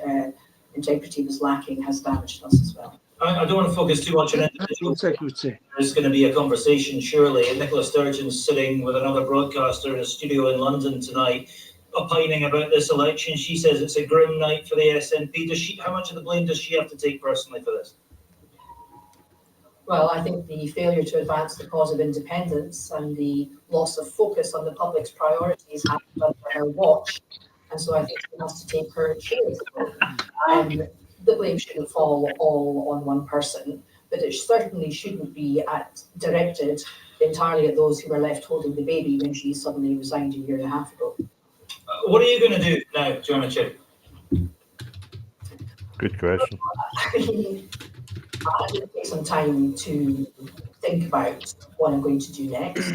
integrity was lacking has damaged us as well. I don't want to focus too much on individual integrity. There's going to be a conversation, surely. And Nicola Sturgeon's sitting with another broadcaster in a studio in London tonight, opining about this election. She says it's a grim night for the SNP. How much of the blame does she have to take personally for this? Well, I think the failure to advance the cause of independence and the loss of focus on the public's priorities happened under her watch. And so I think she has to take her share. The blame shouldn't fall all on one person, but it certainly shouldn't be directed entirely at those who were left holding the baby when she suddenly resigned a year and a half ago. What are you going to do now, Joanna Cherry? Good question. I did take some time to think about what I'm going to do next.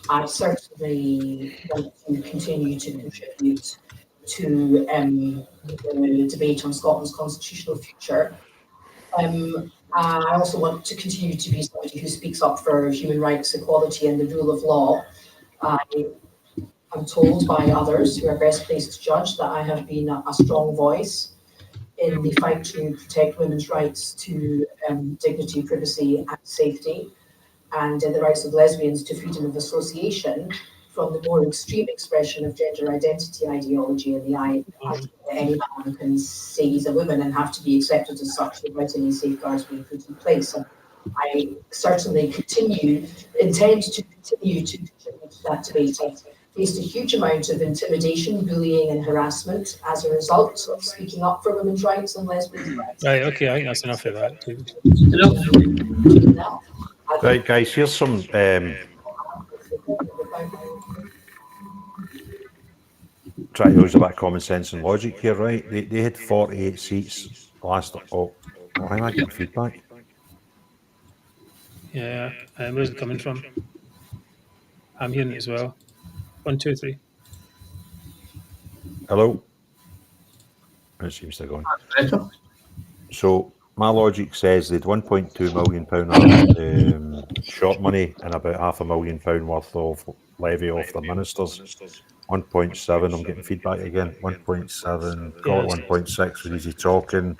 I certainly want to continue to contribute to the debate on Scotland's constitutional future. I also want to continue to be somebody who speaks up for human rights, equality and the rule of law. I'm told by others who are best placed to judge that I have been a strong voice in the fight to protect women's rights to dignity, privacy and safety, and the rights of lesbians to freedom of association from the more extreme expression of gender identity ideology in the eye that any man can say he's a woman and have to be accepted as such without any safeguards being put in place. And I certainly intend to continue to contribute to that debate. I've faced a huge amount of intimidation, bullying and harassment as a result of speaking up for women's rights and lesbians' rights. Right, okay, I think that's enough of that. Right, guys, here's some... try to use a bit of common sense and logic here, right? They had 48 seats last... Oh, why am I getting feedback? Yeah, where's it coming from? I'm hearing it as well. 1, 2, 3. Hello? It seems to have gone. So, my logic says they'd £1.2 million short money and about £500,000 worth of levy off the ministers. 1.7, I'm getting feedback again. 1.7, call it 1.6 with easy talking.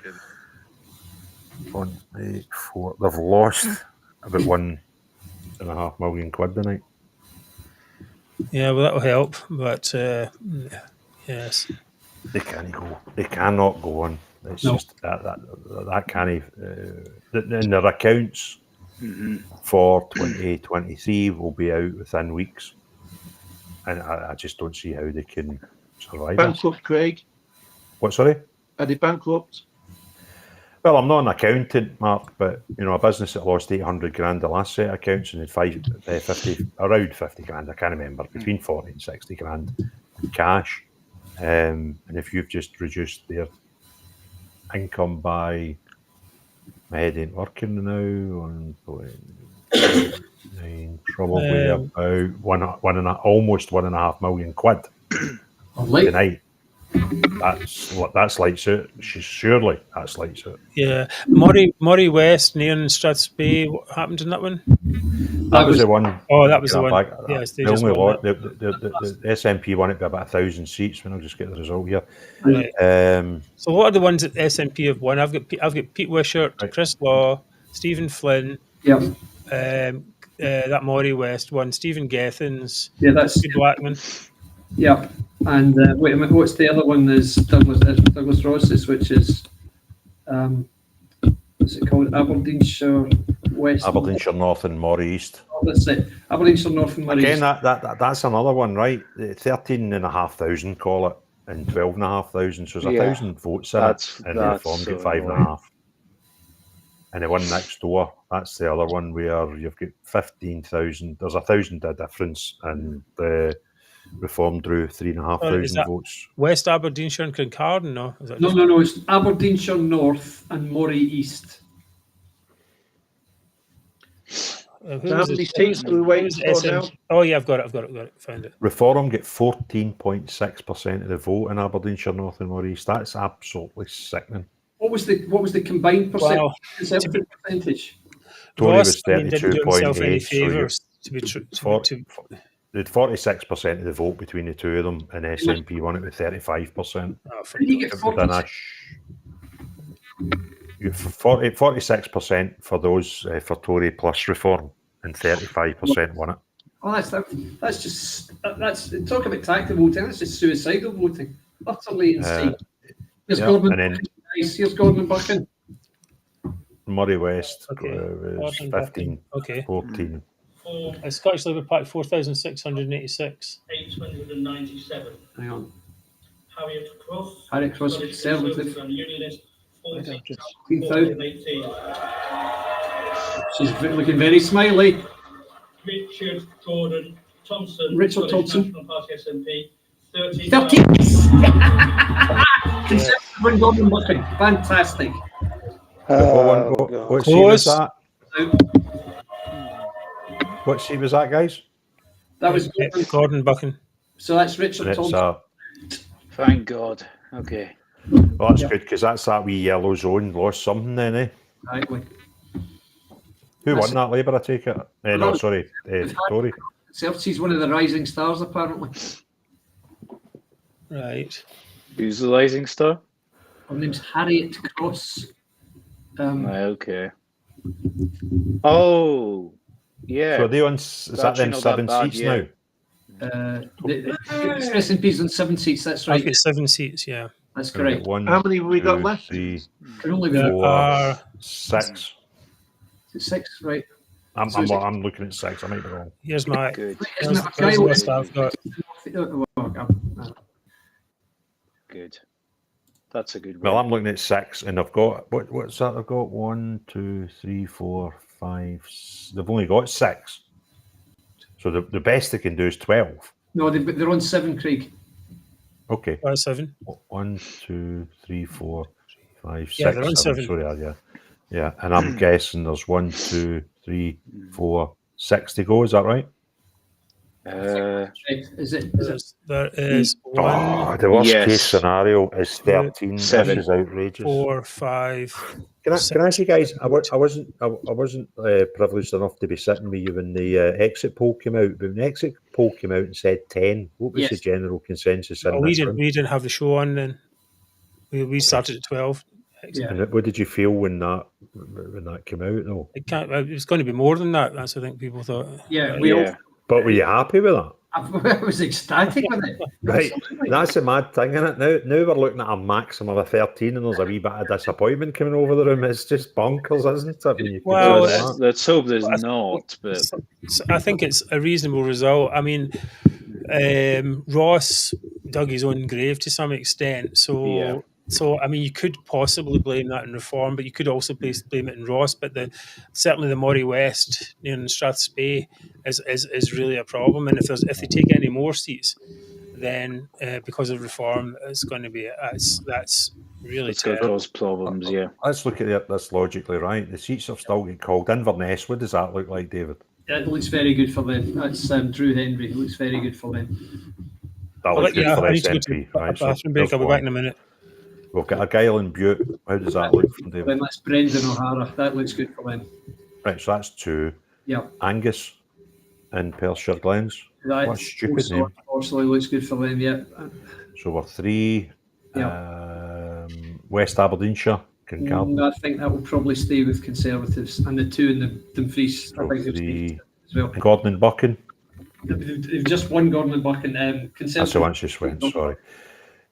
1, 8, 4. They've lost about £1.5 million tonight. Yeah, well, that'll help, but yes. They can't go. They cannot go on. It's just that can't. In their accounts for 2023 will be out within weeks, and I just don't see how they can survive. Bankrupt, Craig? What? Sorry? Are they bankrupt? Well, I'm not an accountant, Mark, but a business that lost 800 grand the last set of accounts and had around 50 grand. I can't remember, between 40 and 60 grand cash. And if you've just reduced their income by, my head ain't working now, probably about almost £1.5 million tonight. That's lights out. Surely that's lights out. Yeah, Murray West, Nairn, Strathspey. What happened in that one? That was the one. Oh, that was the one. Yes, they just won the SNP won it by about 1,000 seats. When I'll just get the result here. Right. So what are the ones that SNP have won? I've got Pete Wishart, right. Chris Law, Stephen Flynn. Yeah. That Murray West one. Stephen Gethins. Yeah, that's Blackman. Yeah. And wait a minute, what's the other one? Is Douglas Ross's, which is what's it called? Aberdeenshire West. Aberdeenshire North and Moray East. Oh, that's it. Aberdeenshire North and Moray East. Again, that's another one, right? 13,500 call it, and 12,500. So there's 1,000 votes in it, and the Reform get 5.5. And the one next door, that's the other one where you've got 15,000. There's 1,000 difference, and the Reform drew 3,500 votes. West Aberdeenshire and Kincardine, no? No. It's Aberdeenshire North and Moray East. How many seats are we waiting for now? Oh yeah, I've got it. Found it. Reform get 14.6% of the vote in Aberdeenshire North and Moray East. That's absolutely sickening. What was the combined percentage? Wow. Percentage? Tory was 32.8. They had 46% of the vote between the two of them, and SNP won it with 35%. Did you get 46% for those for Tory plus Reform, and 35% won it. Oh, that's talk about tactical voting. That's just suicidal voting. Utterly insane. Here's Gordon Buchan. Murray West was 15, 14. Scottish Labour Party 4,686. 897. Hang on. Harriet Cross. Conservative. And Unionist. 14,018. She's looking very smiley. Richard Gordon Thompson. Richard Thompson. National Party SNP. 13. Conservative and Gordon Buchan. Fantastic. What seat was that? What seat was that, guys? That was Gordon Buchan. So that's Richard Thompson. Thank God. Okay. Well, that's good, because that's that wee yellow zone. Lost something then, eh? Exactly. Who won that, Labour, I take it? No, sorry, Tory. She's one of the rising stars, apparently. Right. Who's the rising star? Her name's Harriet Cross. Okay. Oh, yeah. So are they on? Is that them 7 seats now? The SNP's on 7 seats. That's right. I've got 7 seats. Yeah, that's correct. How many have we got left? 3, There 4, 6. Is it 6, right? I'm looking at 6. I might be wrong. Here's my. Good. Here's the list I've got. Good. That's a good one. Well, I'm looking at 6, and I've got what's that? I've got 1, 2, 3, 4, 5. They've only got 6. So the best they can do is 12. No, they're on 7, Craig. Okay. 7. 1, 2, 3, 4, 5, 6. Yeah, they're on 7. Sorry, yeah. And I'm guessing there's 1, 2, 3, 4, 6 to go. Is that right? Is it? There is one. The worst case scenario is 13. 7. This is outrageous. 4, 5. Can I ask you guys? I wasn't privileged enough to be sitting with you when the exit poll came out. But when the exit poll came out and said 10, what was the general consensus? We didn't have the show on then. We started at 12. And what did you feel when that came out? Though it was going to be more than that. That's I think people thought. But were you happy with that? I was ecstatic with it. Right, that's the mad thing, isn't it? Now we're looking at a maximum of 13, and there's a wee bit of disappointment coming over the room. It's just bonkers, isn't it? I mean, let's hope there's not. But I think it's a reasonable result. I mean, Ross dug his own grave to some extent, so. So, I mean, you could possibly blame that in Reform, but you could also blame it in Ross. But certainly the Moray West in Strathspey is really a problem. And if they take any more seats, then because of Reform, it's going to be that's really terrible. Cause problems. Yeah. Let's look at it. That's logically right. The seats have still get called. Inverness. What does that look like, David? It looks very good for them. That's Drew Henry. It looks very good for them. That looks good for SNP. Right. Bathroom break. I'll be back in a minute. We've got a Gyle and Butte. How does that look from David? Then that's Brendan O'Hara. That looks good for them. Right, so that's 2. Yeah. Angus and Perthshire Glens. What a stupid name. Also looks good for them, yeah. So we're 3. Yeah. West Aberdeenshire. I think that will probably stay with Conservatives. And the 2 in the Dumfries, I think they'll stay as well. Gordon and Buchan. They've just won Gordon and Buchan. Conservatives. That's the one just went, sorry.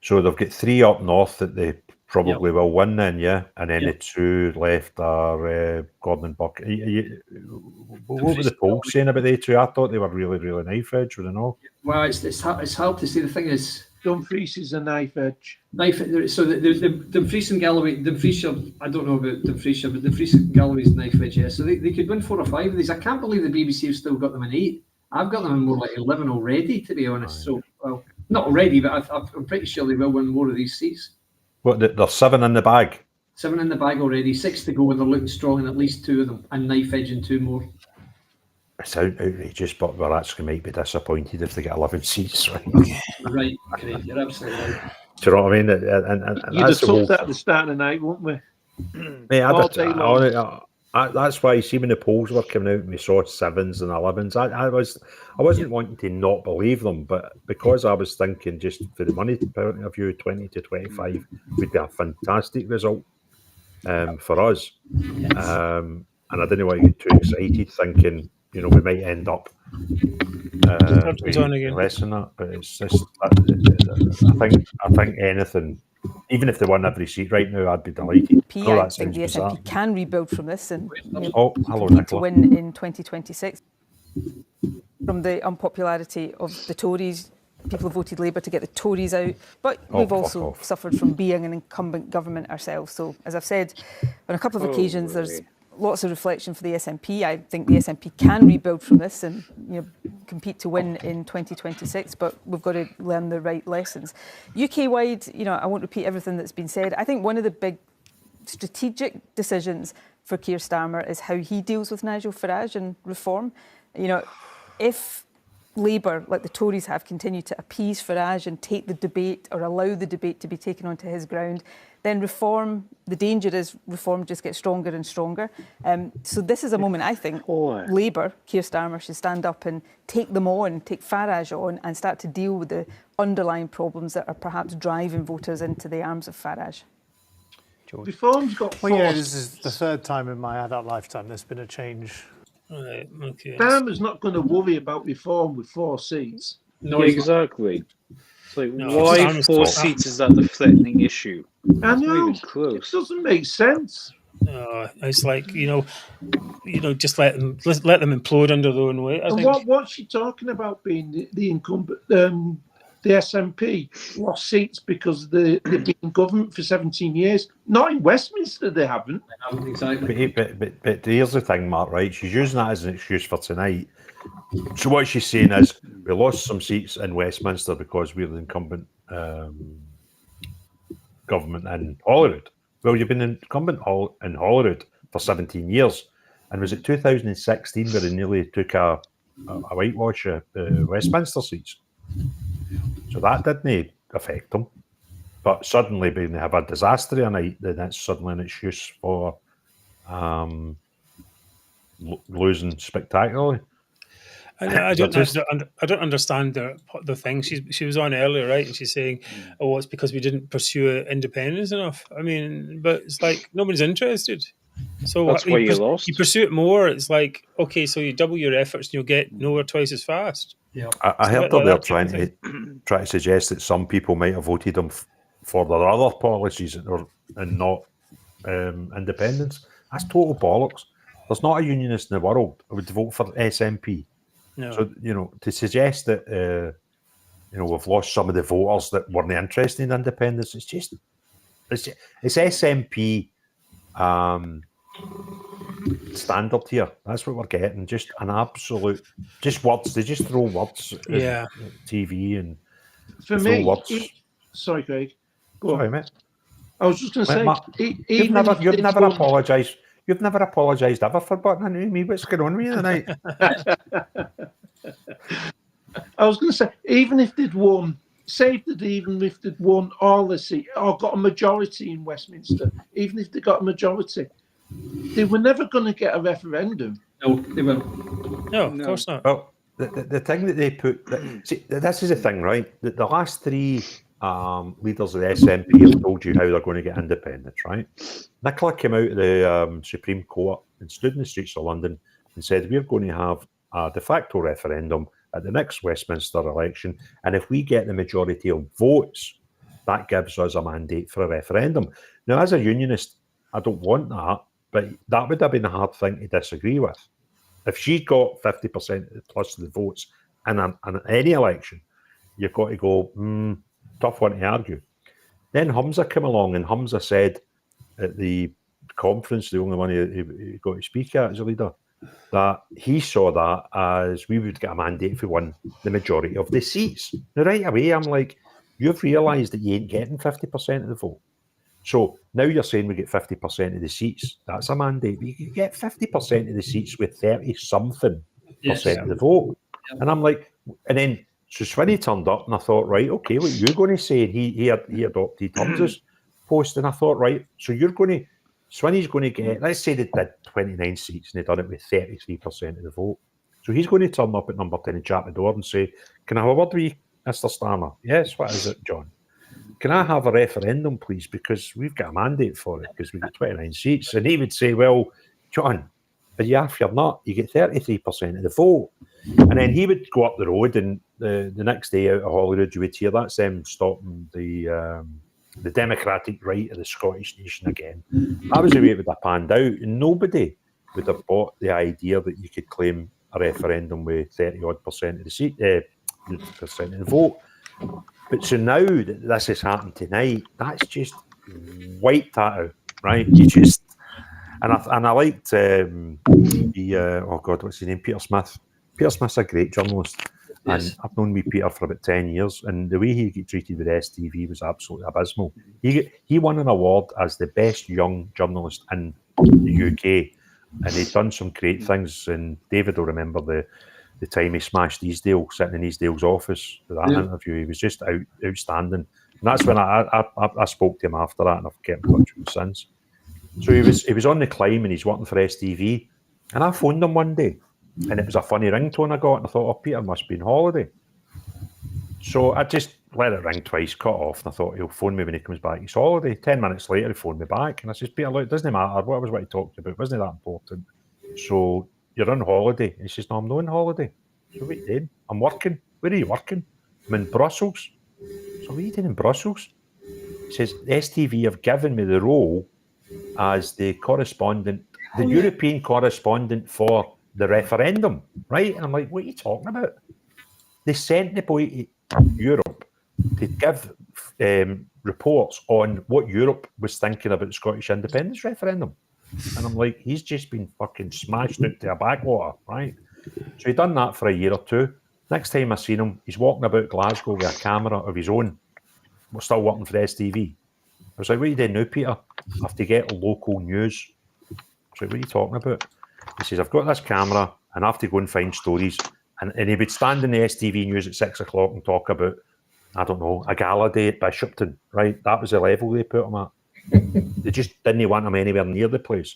So they've got 3 up north that they probably will win then, yeah? And then the 2 left are Gordon and Buchan. What were the polls saying about the 2? I thought they were really, really knife edge, were they not? Well, it's hard to say. The thing is... Dumfries is a knife edge. So the Dumfries and Galloway, I don't know about Dumfries, but Dumfries and Galloway is knife edge, yeah. So they could win 4 or 5 of these. I can't believe the BBC have still got them in 8. I've got them in more like 11 already, to be honest. So, well... Not already, but I'm pretty sure they will win more of these seats. What, there's 7 in the bag? 7 in the bag already, 6 to go, and they're looking strong in at least 2 of them, and knife edge in 2 more. It's outrageous, but we're actually might be disappointed if they get 11 seats, right? Right, great, you're absolutely right. Do you know what I mean? And you'd have took that at the start of the night, wouldn't we? Mate, that's why, see, when the polls were coming out and we saw 7s and 11s, I wasn't wanting to not believe them, but because I was thinking just for the money point of view, 20 to 25 would be a fantastic result for us. And I didn't want to get too excited thinking, we might end up less than that. But it's just, I think anything. Even if they won every seat right now, I'd be delighted. I think the SNP can rebuild from this and compete to win in 2026. From the unpopularity of the Tories, people have voted Labour to get the Tories out, but we've also suffered from being an incumbent government ourselves. So, as I've said on a couple of occasions, there's lots of reflection for the SNP. I think the SNP can rebuild from this and compete to win in 2026, but we've got to learn the right lessons. UK-wide, I won't repeat everything that's been said. I think one of the big strategic decisions for Keir Starmer is how he deals with Nigel Farage and Reform. If Labour, like the Tories have, continued to appease Farage and take the debate or allow the debate to be taken onto his ground, then Reform, the danger is Reform just gets stronger and stronger. So this is a moment, I think, Labour, Keir Starmer, should stand up and take them on, take Farage on, and start to deal with the underlying problems that are perhaps driving voters into the arms of Farage. George. Reform's got four. Well, yeah, this is the third time in my adult lifetime there's been a change. Right, okay. Starmer's not going to worry about reform with 4 seats. No, exactly. It's like, No, why Starmer's 4 seats is that the threatening issue? I It's not know. even close. It doesn't make sense. It's like just let them implode under their own weight. I think. What's she talking about being the incumbent? The SNP lost seats because they've been in government for 17 years. Not in Westminster, they haven't. Exactly. But here's the thing, Mark, right? She's using that as an excuse for tonight. So what she's saying is, we lost some seats in Westminster because we're the incumbent government in Holyrood. Well, you've been incumbent in Holyrood for 17 years. And was it 2016 where they nearly took a whitewash of Westminster seats? So that didn't affect them. But suddenly, when they have a disaster a night, then that's suddenly an excuse for losing spectacularly. I don't understand the thing. She was on earlier, right? And she's saying, "Oh, it's because we didn't pursue independence enough." I mean, but it's like nobody's interested. So that's why you lost. You pursue it more. It's like, okay, so you double your efforts and you'll get nowhere twice as fast. Yeah, I heard that they're trying to suggest that some people might have voted them for their other policies and not independence. That's total bollocks. There's not a unionist in the world who would vote for SNP. No. So to suggest that we've lost some of the voters that weren't interested in independence, it's SNP standard here. That's what we're getting. Just an absolute, just words. They just throw words at TV and for me. Sorry, Craig. Sorry, mate. I was just going to say, Mark, you've never apologised. You've never apologised ever for butting into me. What's going on with you tonight? I was going to say, even if they'd won, even if they'd won all the seats or got a majority in Westminster, even if they got a majority, they were never going to get a referendum. No, they weren't. No, of course not. Well, the thing that they put, see, this is the thing, right? The last 3 leaders of the SNP have told you how they're going to get independence, right? Nicola came out of the Supreme Court and stood in the streets of London and said, we're going to have a de facto referendum at the next Westminster election, and if we get the majority of votes, that gives us a mandate for a referendum. Now, as a unionist, I don't want that, but that would have been a hard thing to disagree with. If she got 50% plus of the votes in any election, you've got to go, tough one to argue. Then Humza came along, and Humza said at the conference, the only one who got to speak at as a leader, that he saw that as we would get a mandate if we won the majority of the seats. Now, right away, I'm like, you've realised that you ain't getting 50% of the vote. So now you're saying we get 50% of the seats. That's a mandate. But you can get 50% of the seats with 30-something percent of the vote. Yep. And I'm like, and then, so Swinney turned up, and I thought, right, okay, what are you going to say? And he adopted Humza's post, and I thought, right, so Swinney's going to get, let's say they did 29 seats and they done it with 33% of the vote. So he's going to turn up at number 10 and chat the door and say, can I have a word with you, Mr. Starmer? Yes, what is it, John? Can I have a referendum, please? Because we've got a mandate for it, because we've got 29 seats. And he would say, well, John, are you if you're not? You get 33% of the vote. And then he would go up the road, and the next day out of Holyrood, you would hear that's them stopping the democratic right of the Scottish nation again. That was the way it would have panned out, and nobody would have bought the idea that you could claim a referendum with 30-odd% of the seat, percent of the vote. But so now that this has happened tonight, that's just wiped that out, right? You just and I liked oh God, what's his name? Peter Smith. Peter Smith's a great journalist. Yes. And I've known Peter for about 10 years, and the way he got treated with STV was absolutely abysmal. He won an award as the best young journalist in the UK, and he'd done some great things. And David will remember the time he smashed Easdale, sitting in Easdale's office for that interview. He was just outstanding. And that's when I spoke to him after that, and I've kept in touch with him since. So he was on the climb, and he's working for STV. And I phoned him one day, and it was a funny ringtone I got, and I thought, oh, Peter must be on holiday. So I just let it ring twice, cut off, and I thought he'll phone me when he comes back. He's holiday. 10 minutes later, he phoned me back, and I says, Peter, look, it doesn't matter. What was what he talked about? Wasn't that important? So you're on holiday. He says, no, I'm not on holiday. So what are you doing? I'm working. Where are you working? I'm in Brussels. So what are you doing in Brussels? He says, STV have given me the role as the correspondent, the European correspondent for the referendum, right? And I'm like, what are you talking about? They sent the boy to Europe to give reports on what Europe was thinking about the Scottish independence referendum. And I'm like, he's just been fucking smashed out to a backwater, right? So he'd done that for a year or two. Next time I seen him, he's walking about Glasgow with a camera of his own. We're still working for the STV. I was like, what are you doing now, Peter? I have to get local news. I was like, what are you talking about? He says, I've got this camera and I have to go and find stories. And he would stand in the STV news at 6 o'clock and talk about, I don't know, a gala day at Bishopton, right? That was the level they put him at. They just didn't want him anywhere near the place.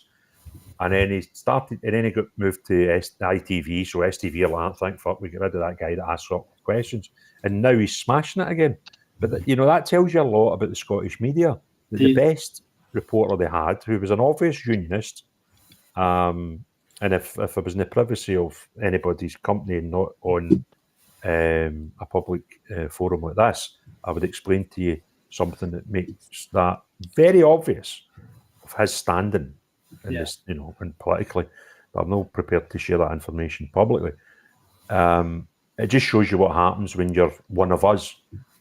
And then he got moved to ITV, so STV are like, thank fuck, we get rid of that guy that asks questions. And now he's smashing it again. But, that tells you a lot about the Scottish media. The best reporter they had, who was an obvious unionist, and if I was in the privacy of anybody's company, not on a public forum like this, I would explain to you something that makes that very obvious of his standing in this, and politically. But I'm not prepared to share that information publicly. It just shows you what happens when you're one of us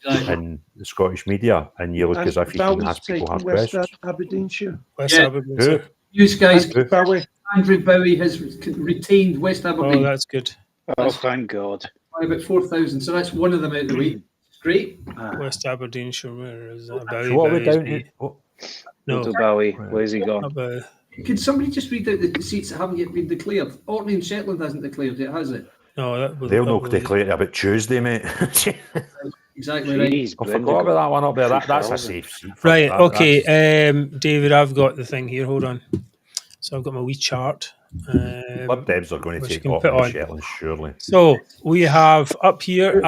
in the Scottish media, and you look as if you can ask people have questions. Aberdeenshire. West Aberdeenshire. You guys, Bowie. Andrew Bowie has retained West Aberdeen. Oh, that's good. Oh, thank God. By about 4,000, so that's one of them out the way. It's great. West Aberdeenshire, where is that? So what are we down to? No. Bowie, where's he gone? Could somebody just read out the seats that haven't yet been declared? Orkney and Shetland hasn't declared yet, has it? No, they'll not declare it about Tuesday, mate. Exactly right. I forgot about that one up there. That's a safe seat. Right, okay. David, I've got the thing here. Hold on. So I've got my wee chart. Lib Debs are going to take off on Shetland, surely. So we have up here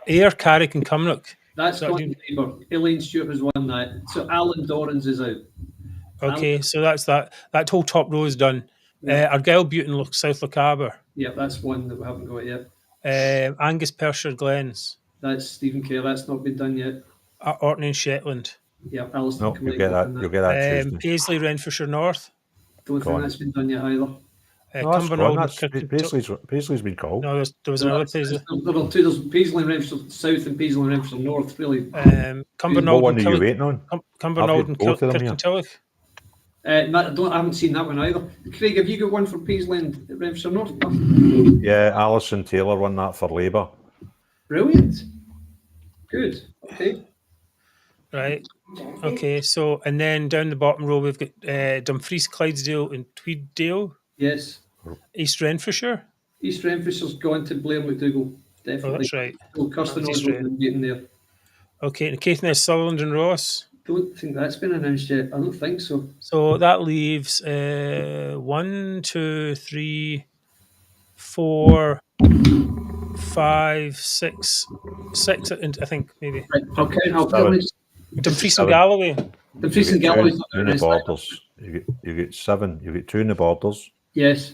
Ayr, Carrick and Cumnock. That's got Labour. Elaine Stewart has won that. So Alan Dorrans is out. Okay, so that's that. That whole top row is done. Argyll, Buton, South Lochaber. Yeah, that's one that we haven't got yet. Angus, Perthshire, Glens. That's Stephen Kerr. That's not been done yet. Orkney and Shetland. Yeah, Alistair. No, you'll get that Tuesday. Paisley, Renfrewshire North. Don't think that's been done yet either. Paisley's been called. No, there was another Paisley. There are two. There's Paisley and Renfrewshire South and Paisley and Renfrewshire North, really. Cumbernauld. What one are you waiting on? Cumbernauld and Kirkintilloch. I haven't seen that one either. Craig, have you got one for Paisley and Renfrewshire North? Yeah, Alison Taylor won that for Labour. Brilliant. Good. Okay. Right. Okay. So, and then down the bottom row, we've got Dumfries, Clydesdale, and Tweeddale. Yes. East Renfrewshire. East Renfrewshire's gone to Blair McDougall. Definitely. Oh, that's right. So Kirsten Oswald getting there. Okay. And Caithness, Sutherland, and Ross. Don't think that's been announced yet. I don't think so. So that leaves 1, 2, 3, 4, 5, 6, I think maybe. Right, okay, I'll tell you. Dumfries and Galloway. Dumfries and Galloway. Two in the Borders. You get 7. You get 2 in the Borders. Yes.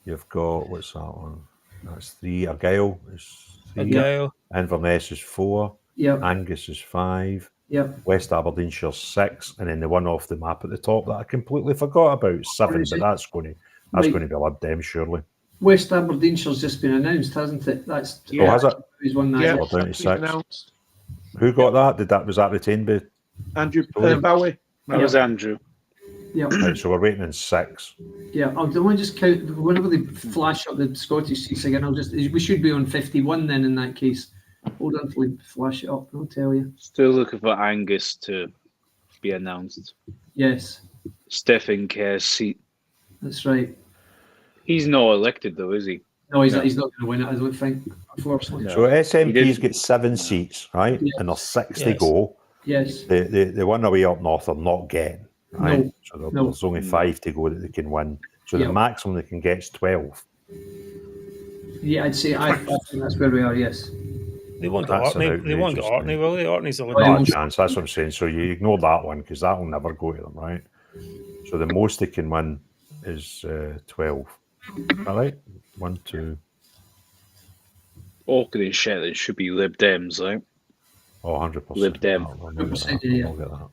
You've got, what's that one? That's 3. Argyll is 3. Argyll. Inverness is 4. Yep. Angus is 5. Yep. West Aberdeenshire 6, and then the one off the map at the top that I completely forgot about 7. But that's going to be Lib Dem, surely. West Aberdeenshire's just been announced, hasn't it? That's has it? Who's won that? Yeah, We're down to 6. Announced. Who got that? Was that retained by Andrew Bowie? That was Andrew. Yeah. Right, so we're waiting on 6. Yeah, I'll just count whenever they flash up the Scottish seats again. We should be on 51 then in that case. Hold on until we flash it up, I'll tell you. Still looking for Angus to be announced. Yes. Stephen Kerr's seat. That's right. He's not elected though, is he? No, he's not going to win it, I don't think, unfortunately. So SNP's got 7 seats, right? Yes. And there's 6 to go. Yes. The one away up north are not getting, right? No. So there's only 5 to go that they can win. So the maximum they can get is 12. Yeah, I think that's where we are, yes. They won't get That's an Orkney. They won't get outrageous Orkney, thing. will they? Orkney's a Not a chance. That's what I'm saying. So you ignore that one because that will never go to them, right? So the most they can win is 12. All right, 1, 2. Orkney and Shetland should be Lib Dems, right? Oh, 100%. Lib Dem. I'll get that. I'll get that.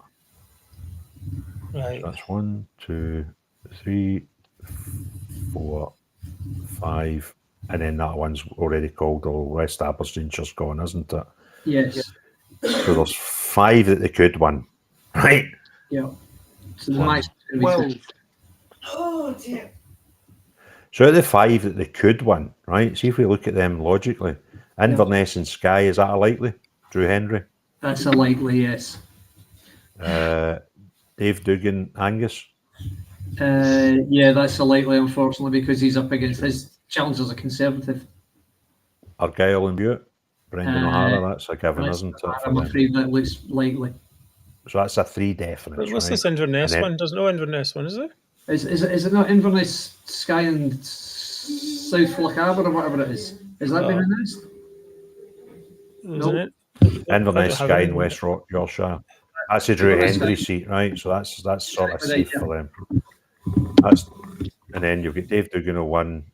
Right. That's 1, 2, 3, 4, 5, and then that one's already called the West Abershire's gone, isn't it? Yes. So there's 5 that they could win, right? Yeah. So the max 12. Oh dear. So out of the 5 that they could win, right? See if we look at them logically. Inverness and Skye, is that a likely? Drew Henry. That's a likely, yes. Dave Dugan, Angus. Yeah, that's a likely, unfortunately, because he's up against his challenge as a Conservative. Argyll and Bute. Brendan O'Hara, that's a given, isn't it? I'm afraid that looks likely. So that's a 3 definite. What's this Inverness one? There's no Inverness one, is there? Is it not Inverness, Skye and South Lochaber or whatever it is? Is that been announced? Isn't it? Inverness, Skye and West Yorkshire. That's a Drew Hendry seat, right? So that's sort of safe for them. And then you've got Dave Dugan will win,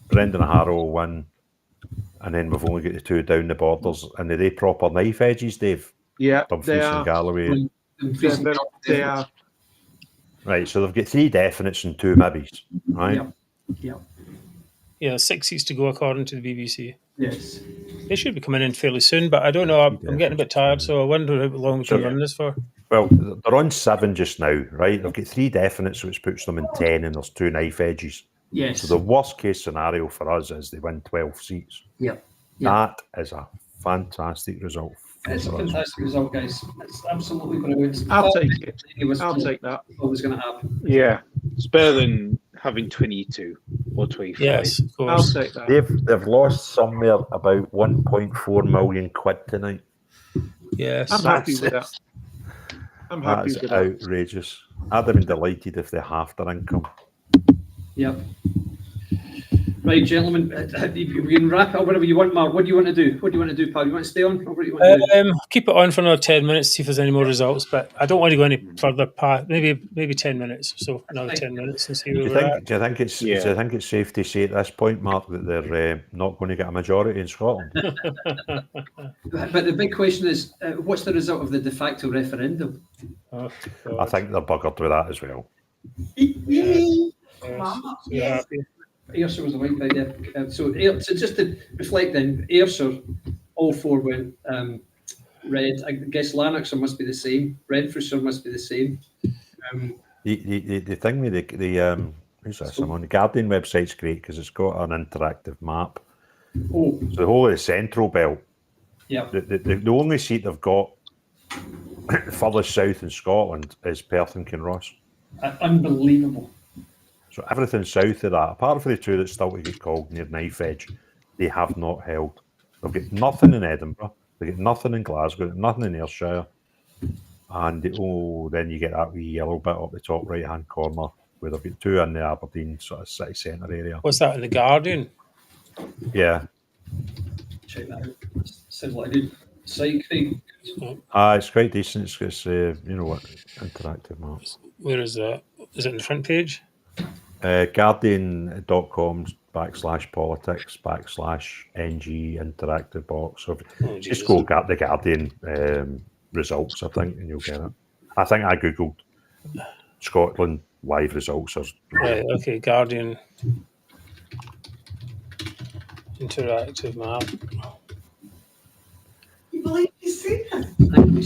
Brendan O'Hara will win, and then we've only got the 2 down the borders. And are they proper knife edges, Dave? Yeah, Dumfries and Galloway. They are. Right, so they've got 3 definites and 2 maybes, right? Yeah. Yeah, 6 seats to go according to the BBC. Yes. They should be coming in fairly soon, but I don't know. I'm getting a bit tired, so I wonder how long we can run this for. Well, they're on 7 just now, right? They've got 3 definites, which puts them in 10, and there's 2 knife edges. Yes. So the worst case scenario for us is they win 12 seats. Yeah. That is a fantastic result. It's a fantastic result, guys. It's absolutely going to win. I'll take it. I'll take that. What was going to happen? Yeah, it's better than having 22 or 25. Yes, of course. I'll take that. They've lost somewhere about 1.4 million quid tonight. Yes. I'm happy with that. I'm happy That's with that. outrageous. I'd have been delighted if they halved their income. Yep. Right, gentlemen, we can wrap up whatever you want, Mark. What do you want to do? What do you want to do, pal? You want to stay on? Or what do you want to do? Keep it on for another 10 minutes, see if there's any more results, but I don't want to go any further past, maybe 10 minutes. So another 10 minutes and see where we're at. Do you think it's safe to say at this point, Mark, that they're not going to get a majority in Scotland? But the big question is, what's the result of the de facto referendum? Oh, I think they're buggered with that as well. Yes. Ayrshire was a white idea. So just to reflect then, Ayrshire, all 4 went red. I guess Lanarkshire must be the same. Renfrewshire must be the same. The thing with the who's this? I'm on the Guardian website's great because it's got an interactive map. Oh. So the whole of the Central Belt. Yeah. The only seat they've got furthest south in Scotland is Perth and Kinross. Unbelievable. So everything south of that, apart from the 2 that still to get called near Knife Edge, they have not held. They've got nothing in Edinburgh, they've got nothing in Glasgow, nothing in Ayrshire, and then you get that wee yellow bit up the top right-hand corner where they've got 2 in the Aberdeen sort of city centre area. What's that in the Guardian? Yeah. Check that out. Sounds like a good site, Craig. It's quite decent. It's you know what, interactive maps. Where is that? Is it in the front page? Guardian.com/politics/NG interactive box. So just go get the Guardian results, I think, and you'll get it. I think I googled Scotland live results. Right, okay, Guardian interactive map. You believe you see that? Hang on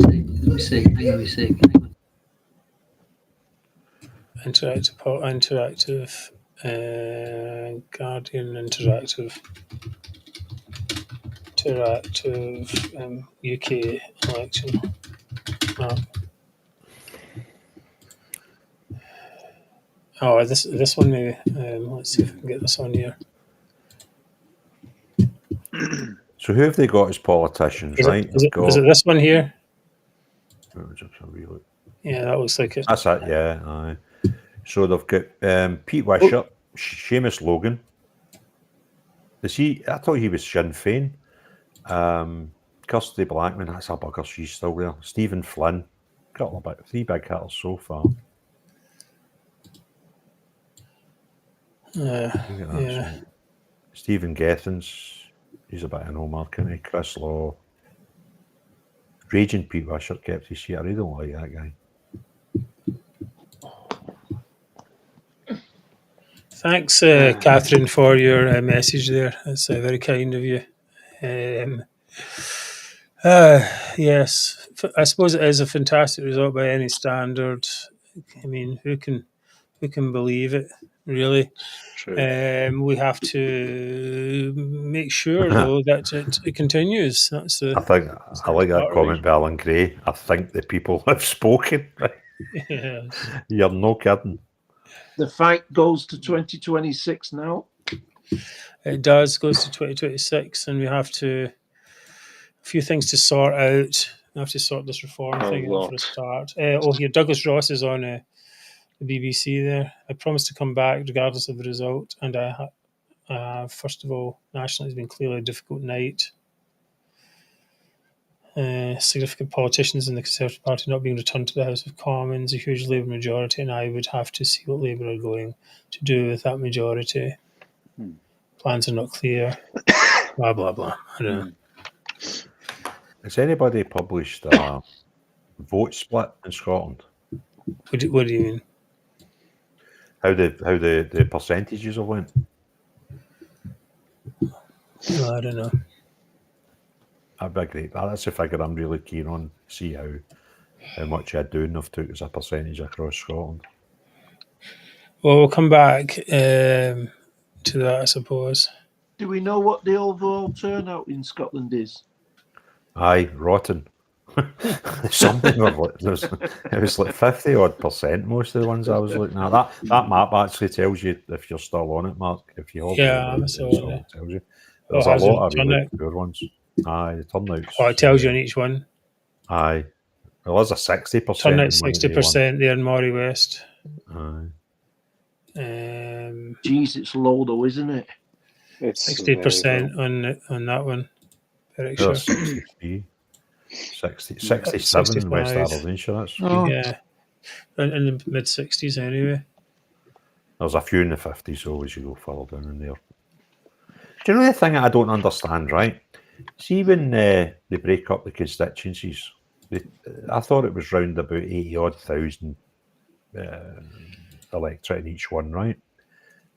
a second. Interactive Guardian interactive UK election map. Oh, this one maybe. Let's see if we can get this on here. So who have they got as politicians, right? Is it this one here? Look. Yeah, that looks like it. That's it, yeah. Aye. So they've got Pete Wishart, Seamus Logan. I thought he was Sinn Féin. Kirsty Blackman, that's a bugger, she's still there. Stephen Flynn, got about 3 big hitters so far. Yeah. Stephen Gethins, he's a bit of no marketing. Chris Law. Raging Pete Wishart kept his seat. I really don't like that guy. Thanks, Catherine, for your message there. That's very kind of you. Yes, I suppose it is a fantastic result by any standard. I mean, who can believe it? Really, we have to make sure though that it continues. That's I like that comment by Alan Gray. I think the people have spoken. Yes. You're no kidding. The fight goes to 2026 now. It does, goes to 2026, and we have a few things to sort out. We have to sort this reform thing out for a start. Here, Douglas Ross is on the BBC there. I promised to come back regardless of the result, and first of all, nationally has been clearly a difficult night. Significant politicians in the Conservative Party not being returned to the House of Commons, a huge Labour majority, and I would have to see what Labour are going to do with that majority. Plans are not clear. Blah, blah, blah. I don't know. Has anybody published a vote split in Scotland? What do you mean? How the percentages have went? No, I don't know. That'd be great. That's a figure I'm really keen on. See how much I do enough to as a percentage across Scotland. Well, we'll come back to that, I suppose. Do we know what the overall turnout in Scotland is? Aye, rotten. Something it was like 50% most of the ones I was looking at. That map actually tells you if you're still on it, Mark. If you hold it tells you. There's a lot of really poor ones. Aye, the turnouts. Oh, it tells you on each one. Aye. Well, there's a 60%. Turnout 60% there in Moray West. Aye. Geez, it's low though, isn't it? It's 60% on that one. Very sure. 63. 67 in West Aberdeenshire. That's yeah, in the mid 60s anyway. There's a few in the 50s, so as you go further down in there. Do you know the thing that I don't understand, right? See, when they break up the constituencies, I thought it was round about 80-odd thousand electorate in each one, right?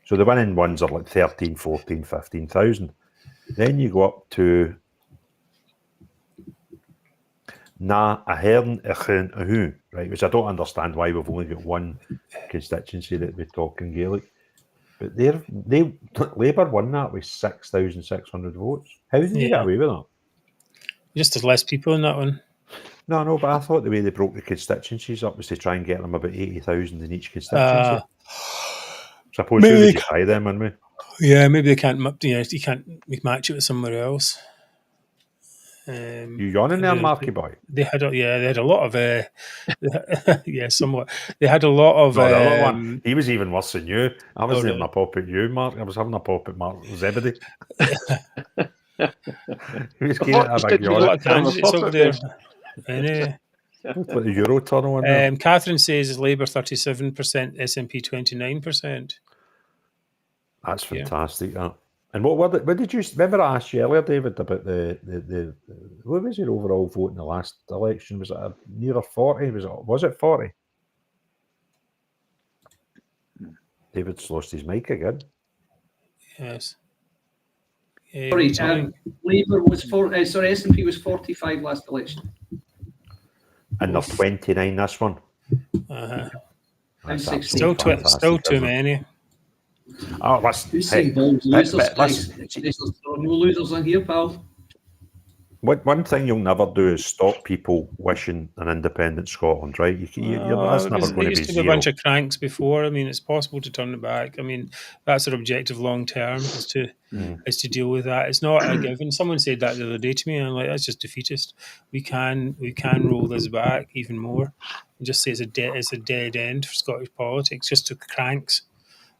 So the winning ones are like 13, 14, 15,000. Then you go up to Na Ahern Echern Ahu, right? Which I don't understand why we've only got one constituency that we talk in Gaelic. But Labour won that with 6,600 votes. How did they get away with that? Just there's less people in that one. No, but I thought the way they broke the constituencies up was to try and get them about 80,000 in each constituency. Suppose we would just buy them, wouldn't we? Yeah, maybe they can't. You can't match it with somewhere else. You yawning there, Marky boy? They had a lot of somewhat. They had a lot of. No, the other one, he was even worse than you. I wasn't having a pop at you, Mark. I was having a pop at Mark Zebedee. He was getting a big yawn. A lot of candidates over there. Anyway. Like the Euro tunnel. Catherine says Labour 37%, SNP 29%. That's fantastic. Yeah. And what did you remember? I asked you earlier, David, about the what was your overall vote in the last election? Was it nearer 40? Was it 40? David's lost his mic again. Yes. Sorry, Labour was SNP was 45 last election. And they're 29 this one. I'm 16. Still too many. Oh, Who's saying balls losers? No losers on here, pal. One thing you'll never do is stop people wishing an independent Scotland, right? That's never going to be zero. A bunch of cranks before. I mean, it's possible to turn it back. I mean, that's our objective long term is to deal with that. It's not a given. Someone said that the other day to me, and I'm like, that's just defeatist. We can roll this back even more and just say it's a dead end for Scottish politics, just to cranks.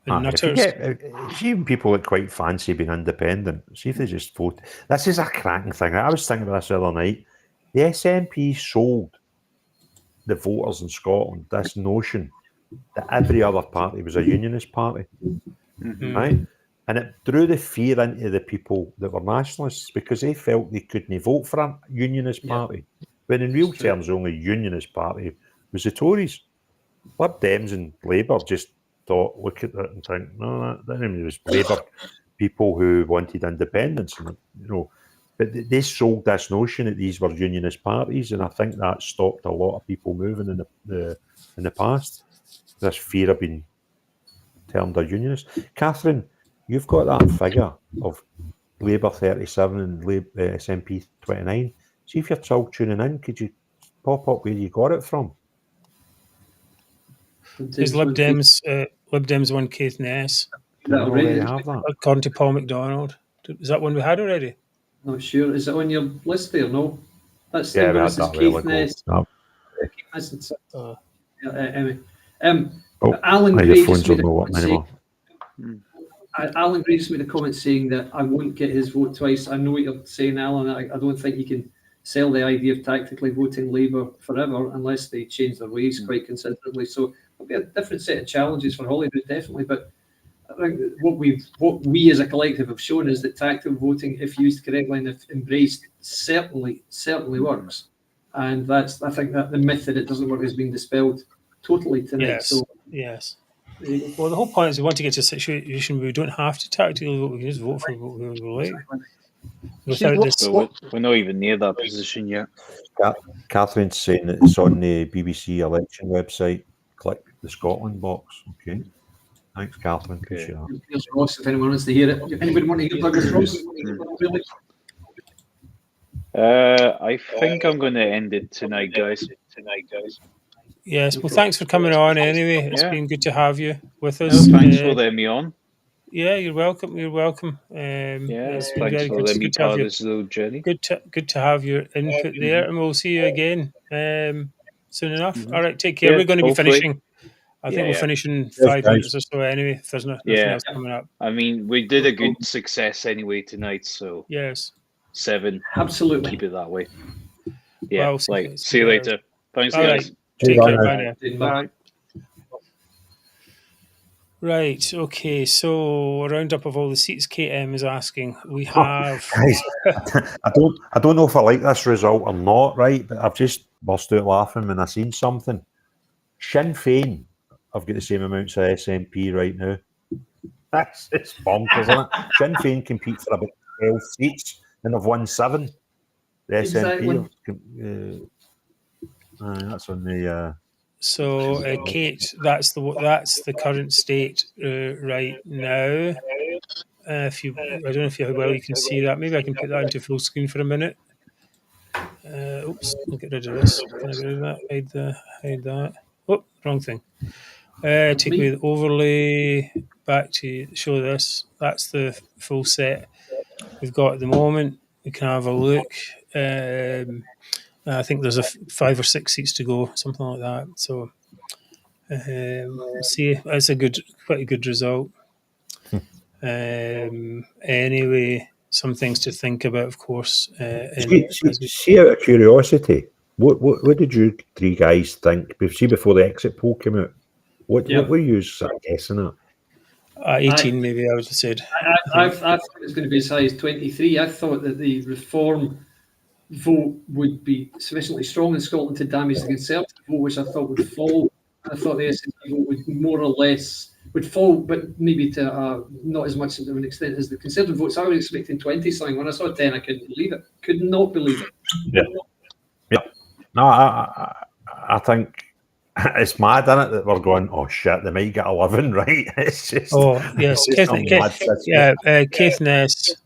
and If you nutters. get even people that quite fancy being independent, see if they just vote. This is a cracking thing. I was thinking about this the other night. The SNP sold the voters in Scotland this notion that every other party was a unionist party, right? And it drew the fear into the people that were nationalists because they felt they couldn't vote for a unionist party. When in real terms, the only unionist party was the Tories. Lib Dems and Labour just thought, look at it and think, no, that didn't mean it was Labour people who wanted independence, and but they sold this notion that these were unionist parties, and I think that stopped a lot of people moving in the past. This fear of being termed a unionist. Catherine, you've got that figure of Labour 37 and SNP 29. See if you're still tuning in. Could you pop up where you got it from? There's Lib Dems won Caithness. According to Paul McDonald. Is that one we had already? Not sure. Is it on your list there? No. That's we had that Caithness. Alan Graves made a comment saying, Alan Graves made a comment saying that I won't get his vote twice. I know what you're saying, Alan. I don't think you can sell the idea of tactically voting Labour forever unless they change their ways quite considerably. So it'll be a different set of challenges for Holyrood, definitely. But I think what we as a collective have shown is that tactical voting, if used correctly and if embraced, certainly works. And I think that the myth that it doesn't work has been dispelled totally tonight. Yes. Well, the whole point is we want to get to a situation where we don't have to tactically vote. We can just vote for what we like. We're not even near that position yet. Catherine's saying that it's on the BBC election website. Click the Scotland box. Okay. Thanks, Catherine. Appreciate that. Here's Ross, if anyone wants to hear it. Anybody want to hear Douglas Ross? I think I'm going to end it tonight, guys. Yes, well, thanks for coming on anyway. It's been good to have you with us. Thanks for letting me on. Yeah, you're welcome. You're welcome. It's been very good. Let me part of this little journey. Good to have your input there, and we'll see you again soon enough. All right, take care. We're going to be finishing. I think we'll finish in 5 minutes or so anyway, if there's nothing else coming up. I mean, we did a good success anyway tonight, so yes, 7. Absolutely, keep it that way. Yeah, well, see you later. Thanks, all guys. Right. Take care. Bye now. Bye. Right. Okay. So a roundup of all the seats. KM is asking. We have. Guys, I don't know if I like this result or not. Right, but I've just burst out laughing when I seen something. Sinn Féin have got the same amounts of SNP right now. It's bonkers, isn't it? Sinn Féin compete for about 12 seats and they've won 7. The SNP. That's on the. So, Kate, that's the current state right now. I don't know how well you can see that. Maybe I can put that into full screen for a minute. Oops, I'll get rid of this. Can I get rid of that? Hide that. Oh, wrong thing. Take away the overlay. Back to show this. That's the full set we've got at the moment. We can have a look. I think there's 5 or 6 seats to go, something like that. So we'll see. That's quite a good result. Anyway, some things to think about, of course. See, out of curiosity, what did you 3 guys think? See, before the exit poll came out, what were you guessing at? 18, maybe I would have said. I thought it was going to be as high as 23. I thought that the reform vote would be sufficiently strong in Scotland to damage the Conservative vote, which I thought would fall. I thought the SNP vote would more or less fall, but maybe to not as much of an extent as the Conservative vote. So I was expecting 20 something. When I saw 10, I couldn't believe it. Could not believe it. Yeah. No, I think it's mad, isn't it, that we're going, oh shit, they might get 11, right? It's just. Oh yes, Caithness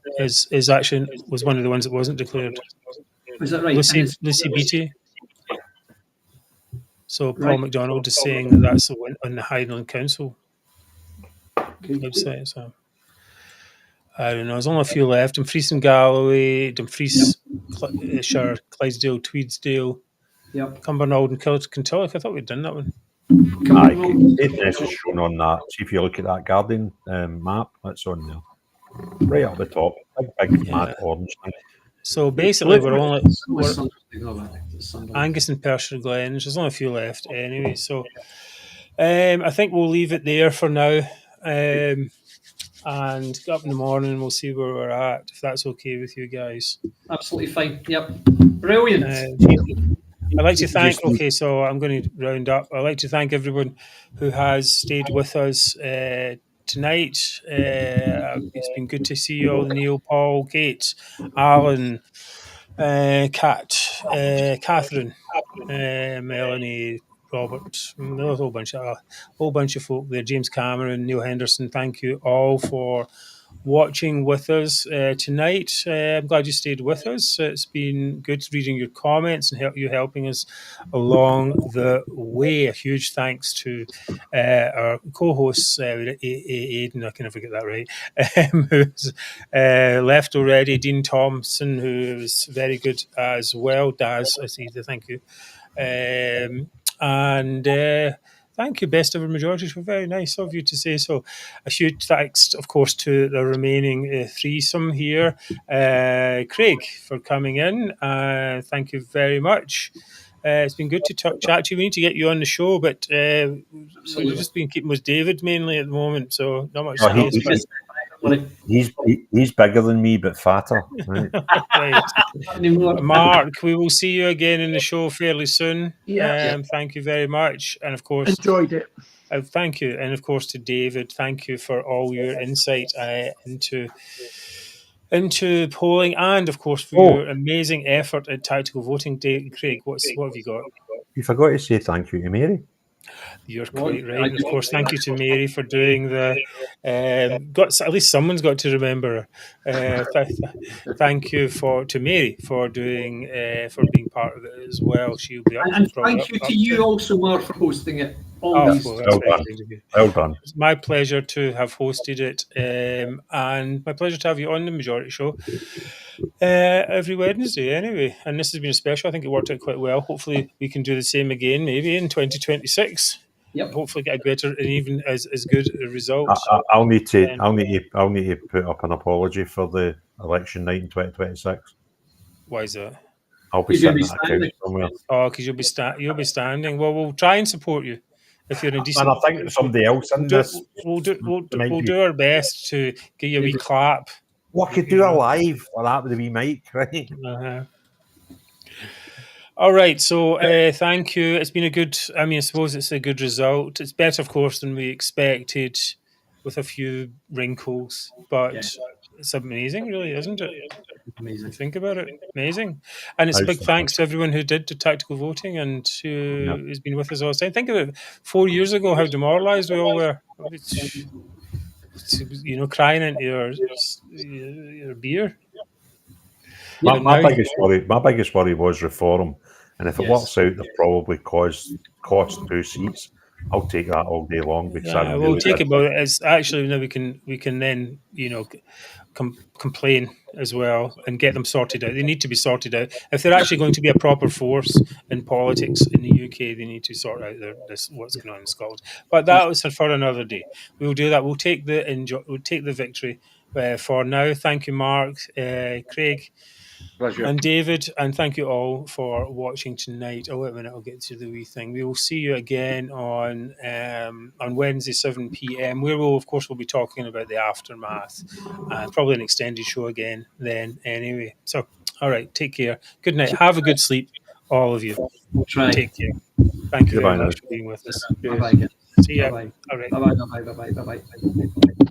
was one of the ones that wasn't declared. Was that right? Lucy Beattie. So Paul McDonald is saying that's on the Highland Council website. So I don't know. There's only a few left. Dumfries and Galloway, Dumfries, Clydesdale, Tweedsdale, Cumbernauld and Kiltillock. I thought we'd done that one. Caithness is shown on that. See if you look at that Guardian map, that's on there. Right up the top. Big mad orange thing. So basically, we're Angus and Pershore Glen. There's only a few left anyway. So I think we'll leave it there for now. And get up in the morning and we'll see where we're at, if that's okay with you guys. Absolutely fine. Yep. Brilliant. I'd like to thank, so I'm going to round up. I'd like to thank everyone who has stayed with us tonight. It's been good to see you all, Neil, Paul, Kate, Alan, Kat, Catherine, Melanie, Robert, a whole bunch of folk there. James Cameron, Neil Henderson. Thank you all for watching with us tonight. I'm glad you stayed with us. It's been good reading your comments and you helping us along the way. A huge thanks to our co-hosts, Aidan, I can never get that right, who's left already, Dean Thompson, who was very good as well. Daz, I see, thank you. And thank you, Best Ever Majority Show. Very nice of you to say so. A huge thanks, of course, to the remaining threesome here. Craig, for coming in. Thank you very much. It's been good to chat to you. We need to get you on the show, but we've just been keeping with David mainly at the moment, so not much space. He's bigger than me, but fatter. Right. Right. Mark, we will see you again in the show fairly soon. Thank you very much, and of course, enjoyed it. Thank you, and of course to David. Thank you for all your insight into polling, and of course for your amazing effort at tactical voting. Craig, what have you got? You forgot to say thank you to Mary. You're quite right. And of course, thank you to Mary for doing the. At least someone's got to remember. Thank you to Mary for doing for being part of it as well. She'll be up. And thank you to you also, Mark, for hosting it. Well done. Well done. It's my pleasure to have hosted it, and my pleasure to have you on the Majority Show every Wednesday anyway. And this has been a special. I think it worked out quite well. Hopefully we can do the same again maybe in 2026. Yep. Hopefully get a better and even as good a result. I'll need to put up an apology for the election night in 2026. Why is that? I'll be sitting at a couch somewhere. Oh, because you'll be standing. Well, we'll try and support you if you're in a decent. And I think there's somebody else in this. We'll do our best to give you a wee clap. We could do a live on that with a wee mic, right? All right, so thank you. It's been I suppose it's a good result. It's better, of course, than we expected with a few wrinkles, but it's amazing, really, isn't it? Amazing. Think about it. Amazing. And it's a big thanks to everyone who did the tactical voting and who has been with us all the time. Think of it, 4 years ago, how demoralised we all were. Crying into your beer. My biggest worry was reform, and if it works out, they'll probably cost 2 seats. I'll take that all day long because we'll take about it as actually now we can then complain as well and get them sorted out. They need to be sorted out if they're actually going to be a proper force in politics in the UK. They need to sort out what's going on in Scotland. But that was for another day. We'll do that. We'll take the victory for now. Thank you, Mark, Craig. Pleasure. And David, and thank you all for watching tonight. Oh, wait a minute, I'll get to the wee thing. We will see you again on Wednesday, 7 p.m, where we'll be talking about the aftermath. Probably an extended show again then anyway. So, all right, take care. Good night. Have a good sleep, all of you. We'll try. Take care. Thank you very much for being with us. Bye-bye. See ya. Bye-bye. All right. Bye-bye. Bye-bye. Bye-bye. Bye-bye.